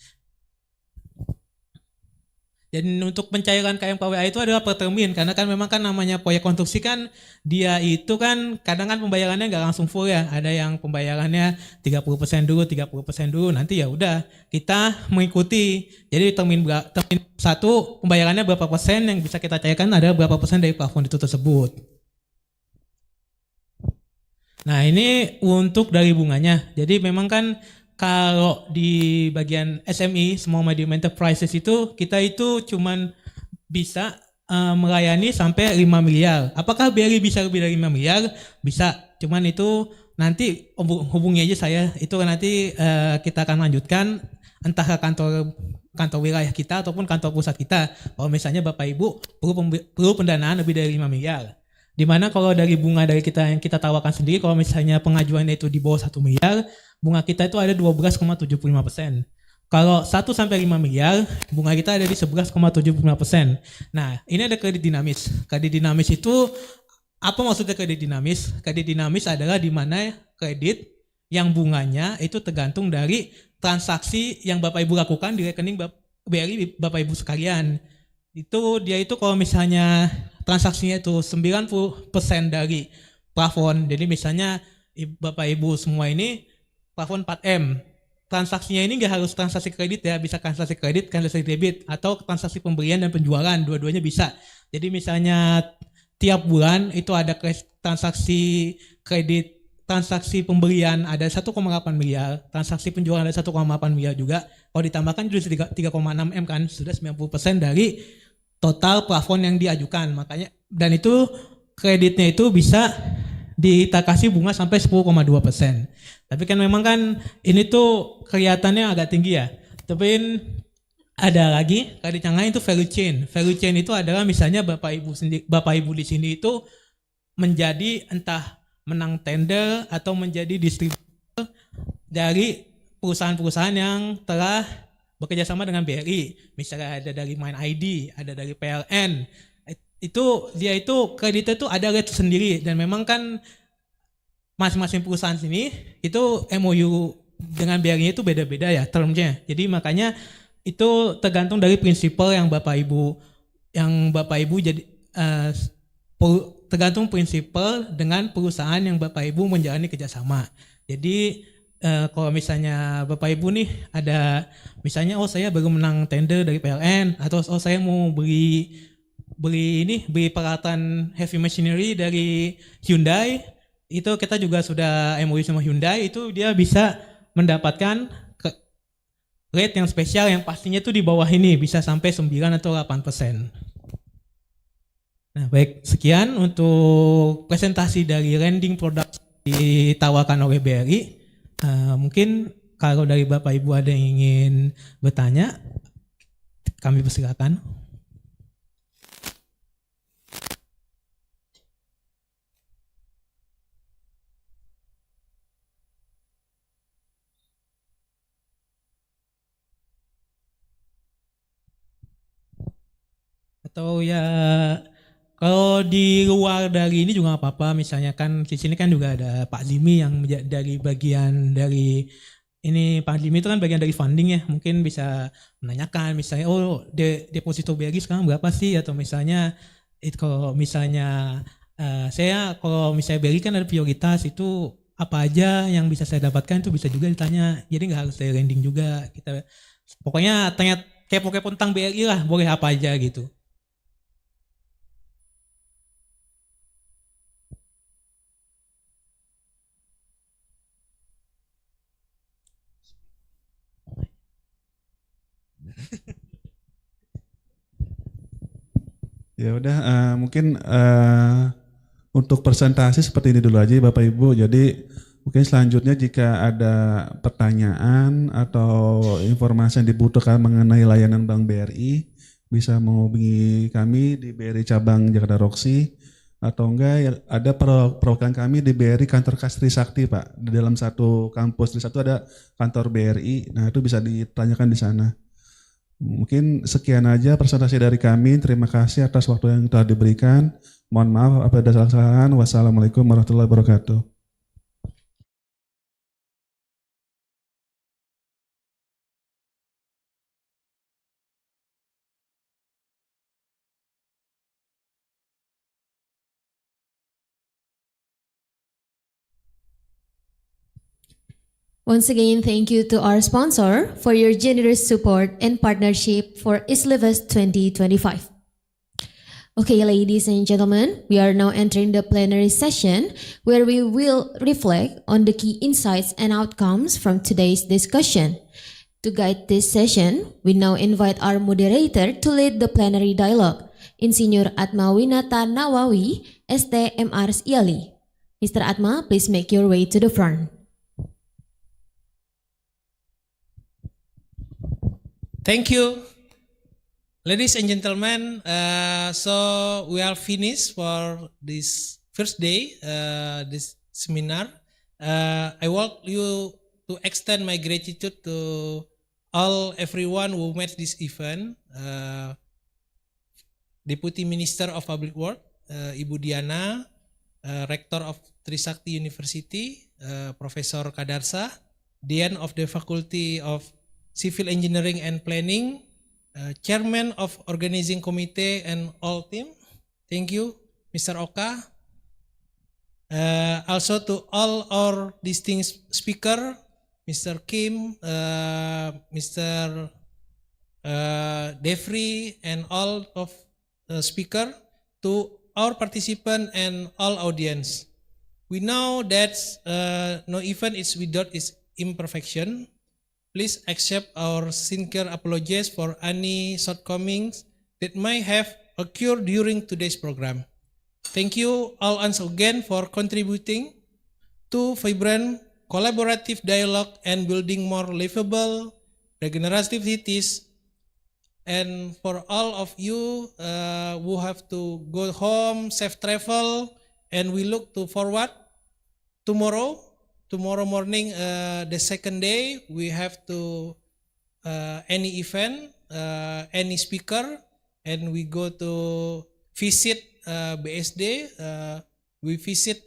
Dan untuk pencairan KMKWA itu adalah per termin, karena kan memang kan namanya proyek konstruksi kan dia itu kan kadang kan pembayarannya nggak langsung full ya, ada yang pembayarannya 30% dulu, 30% dulu, nanti ya udah kita mengikuti. Jadi termin 1 pembayarannya berapa persen yang bisa kita cairkan adalah berapa persen dari plafon itu tersebut. Nah ini untuk dari bunganya, jadi memang kan kalau di bagian SME, Small Medium Enterprises itu kita itu cuman bisa melayani sampai 5 miliar. Apakah BRI bisa lebih dari 5 miliar? Bisa, cuman itu nanti hubungi aja saya, itu nanti kita akan lanjutkan entah ke kantor wilayah kita ataupun kantor pusat kita. Kalau misalnya Bapak Ibu perlu pendanaan lebih dari 5 miliar. Dimana kalau dari bunga dari kita yang kita tawarkan sendiri, kalau misalnya pengajuannya itu di bawah 1 miliar, bunga kita itu ada 12,75%. Kalau 1 sampai 5 miliar, bunga kita ada di 11,75%. Nah, ini ada kredit dinamis. Kredit dinamis itu, apa maksudnya kredit dinamis? Kredit dinamis adalah di mana kredit yang bunganya itu tergantung dari transaksi yang Bapak Ibu lakukan di rekening BRI Bapak Ibu sekalian. Dia itu kalau misalnya transaksinya itu 90% dari plafon, jadi misalnya Bapak Ibu semua ini plafon 4M, transaksinya ini nggak harus transaksi kredit ya, bisa transaksi kredit, transaksi debit, atau transaksi pembelian dan penjualan, dua-duanya bisa. Jadi misalnya tiap bulan itu ada transaksi kredit, transaksi pembelian ada 1,8 miliar, transaksi penjualan ada 1,8 miliar juga. Kalau ditambahkan jadi 3,6 M kan, sudah 90% dari total plafon yang diajukan. Makanya dan itu kreditnya itu bisa kita kasih bunga sampai 10,2%. Tapi kan memang kan ini tuh kelihatannya agak tinggi ya. Tapi ada lagi kredit yang lain itu value chain. Value chain itu adalah misalnya Bapak Ibu di sini itu menjadi entah menang tender atau menjadi distributor dari perusahaan-perusahaan yang telah bekerja sama dengan BRI. Misalnya ada dari Main ID, ada dari PLN. Dia itu kreditnya itu ada rate sendiri, dan memang kan masing-masing perusahaan sini itu MOU dengan BRI itu beda-beda ya termnya. Jadi makanya itu tergantung dari prinsipal yang Bapak Ibu jadi tergantung prinsipal dengan perusahaan yang Bapak Ibu menjalani kerjasama. Jadi kalau misalnya Bapak Ibu nih ada misalnya saya baru menang tender dari PLN, atau saya mau beli peralatan heavy machinery dari Hyundai, itu kita juga sudah MOU sama Hyundai, itu dia bisa mendapatkan rate yang spesial yang pastinya itu di bawah ini bisa sampai 9 atau 8%. Nah, baik, sekian untuk presentasi dari lending product ditawarkan oleh BRI. Mungkin kalau dari Bapak Ibu ada yang ingin bertanya, kami persilakan. Atau ya kalau di luar dari ini juga nggak apa-apa, misalnya kan di sini kan juga ada Pak Zimi yang dari bagian dari ini, Pak Zimi itu kan bagian dari funding ya, mungkin bisa menanyakan misalnya deposito BRI sekarang berapa sih, atau misalnya kalau misalnya kalau misalnya BRI kan ada prioritas itu apa aja yang bisa saya dapatkan, itu bisa juga ditanya, jadi nggak harus saya landing juga, kita pokoknya tanya kepo-kepo tentang BRI lah, boleh apa aja gitu. Ya udah, mungkin untuk presentasi seperti ini dulu aja Bapak Ibu. Jadi mungkin selanjutnya jika ada pertanyaan atau informasi yang dibutuhkan mengenai layanan Bank BRI, bisa menghubungi kami di BRI Cabang Jakarta Roxy, atau enggak ya, ada perwakilan kami di BRI kantor kas Trisakti Pak. Di dalam satu kampus Trisakti ada kantor BRI, nah itu bisa ditanyakan di sana. Mungkin sekian aja presentasi dari kami. Terima kasih atas waktu yang telah diberikan. Mohon maaf apabila ada salah kesalahan. Wassalamualaikum warahmatullahi wabarakatuh. Once again, thank you to our sponsor for your generous support and partnership for LIVAS 2025. Okay, ladies and gentlemen, we are now entering the plenary session where we will reflect on the key insights and outcomes from today's discussion. To guide this session, we now invite our moderator to lead the plenary dialogue, Insinyur Atma Winata Nawawi, STMR IALI. Mr. Atma, please make your way to the front. Thank you, ladies and gentlemen. So we are finished for this first day, this seminar. I want you to extend my gratitude to everyone who made this event. Deputy Minister of Public Works, Ibu Diana, Rector of Trisakti University, Professor Kadarsa, Dean of the Faculty of Civil Engineering and Planning, Chairman of Organizing Committee and all team. Thank you, Mr. Oka. Also to all our distinguished speaker, Mr. Kim, Mr. Devri, and all of the speaker, to our participant and all audience. We know that no event is without its imperfection. Please accept our sincere apologies for any shortcomings that may have occurred during today's program. Thank you all once again for contributing to vibrant, collaborative dialogue and building more livable, regenerative cities. And for all of you who have to go home, safe travel, and we look forward tomorrow morning, the second day, we have to any event, any speaker, and we go to visit BSD. We visit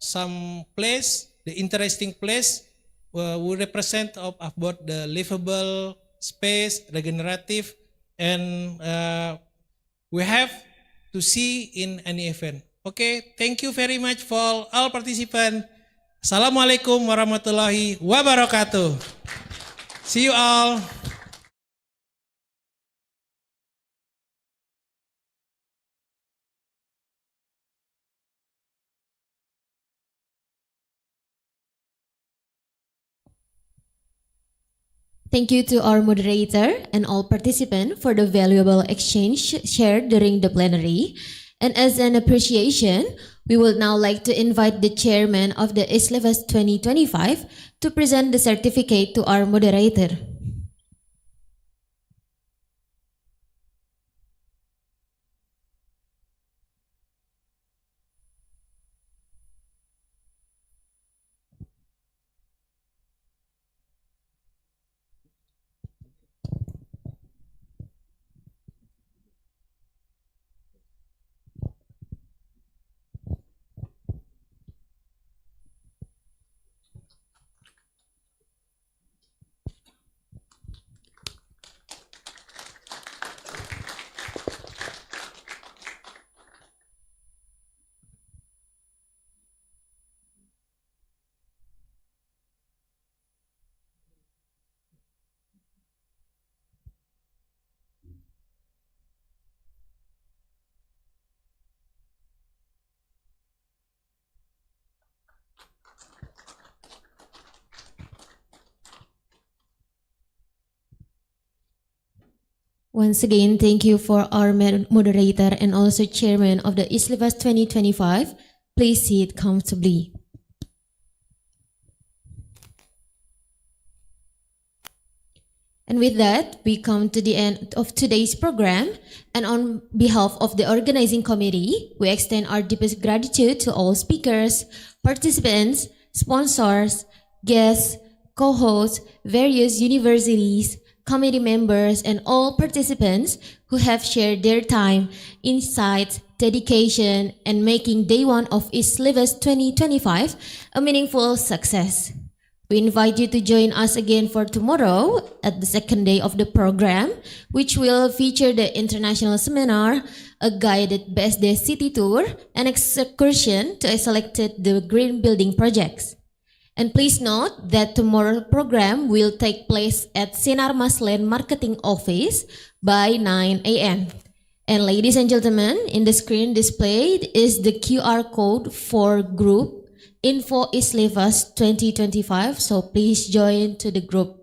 some place, the interesting place. We represent about the livable space, regenerative, and we have to see in any event. Okay, thank you very much for all participants. Assalamualaikum warahmatullahi wabarakatuh. See you all. Thank you to our moderator and all participants for the valuable exchange shared during the plenary. And as an appreciation, We would now like to invite the chairman of the LIVAS 2025 to present the certificate to our moderator. Once again, thank you for our moderator and also chairman of the LIVAS 2025. Please sit comfortably. And with that, we come to the end of today's program. And on behalf of the organizing committee, we extend our deepest gratitude to all speakers, participants, sponsors, guests, co-hosts, various universities, committee members, and all participants who have shared their time, insights, dedication, and making day one of LIVAS 2025 a meaningful success. We invite you to join us again for tomorrow at the second day of the program, which will feature the international seminar, a guided BSD city tour, and excursion to selected the green building projects. And please note that tomorrow's program will take place at Sinar Maslen Marketing Office by 9 a.m. And ladies and gentlemen, in the screen displayed is the QR code for group Info LIVAS 2025, so please join to the group.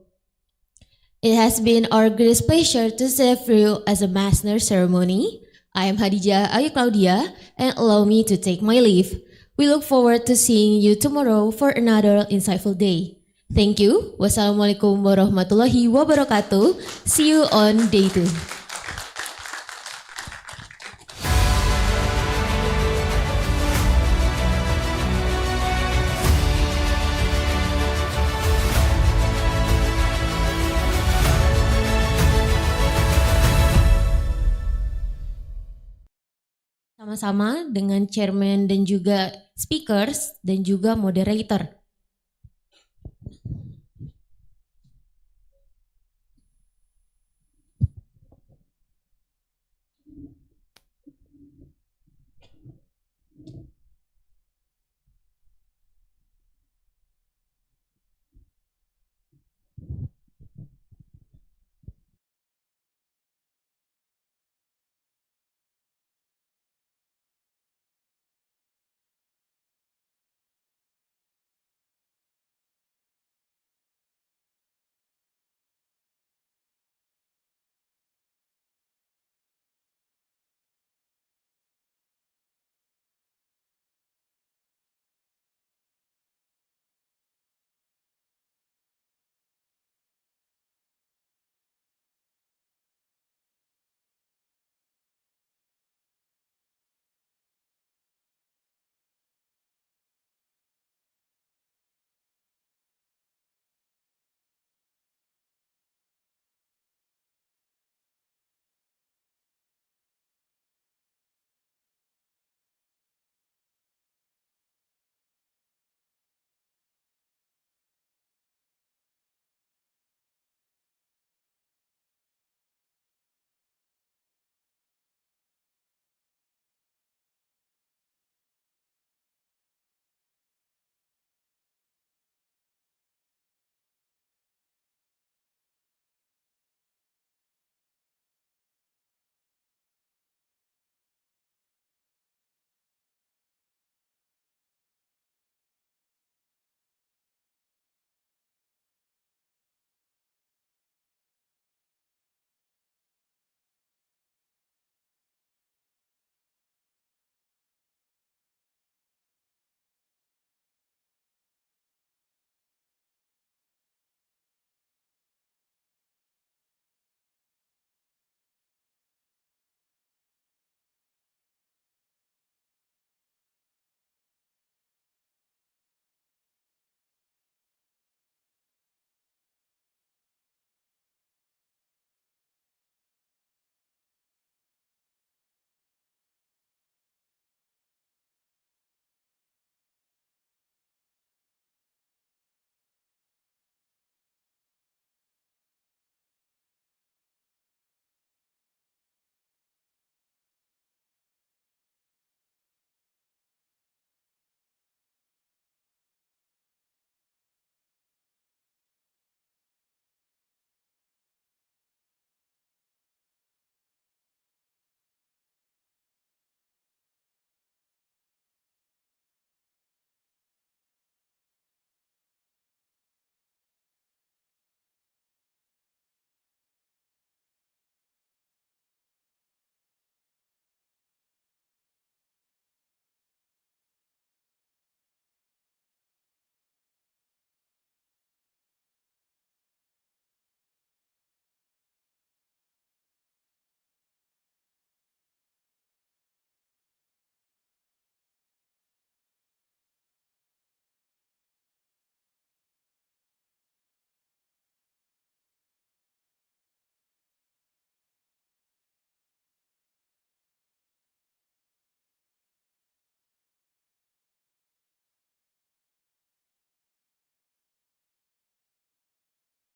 It has been our greatest pleasure to serve you as a master ceremony. I am Hadijah Ayu Claudia, and allow me to take my leave. We look forward to seeing you tomorrow for another insightful day. Thank you. Wassalamualaikum warahmatullahi wabarakatuh. See you on day 2. Sama-sama dengan chairman dan juga speakers dan juga moderator.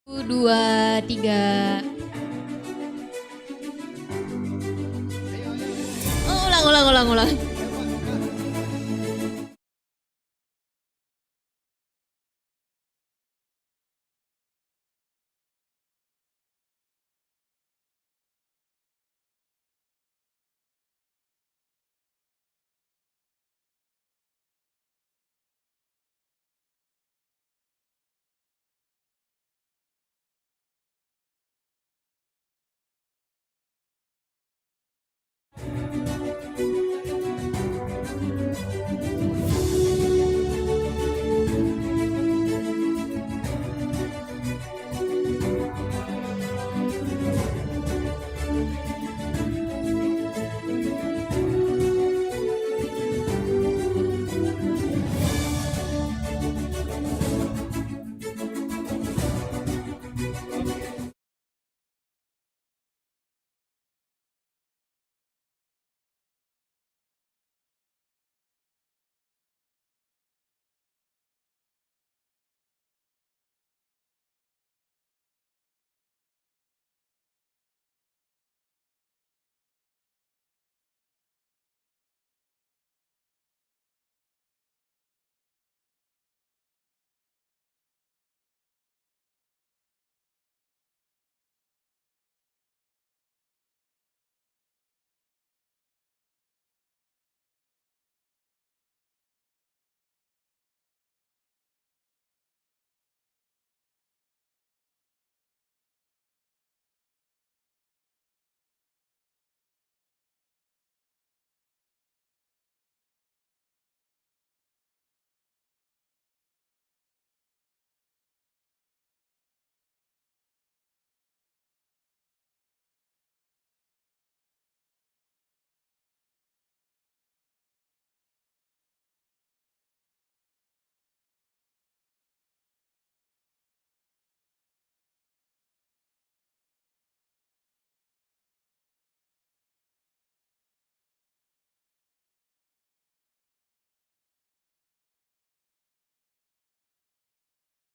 2, 3. Oh, ulang.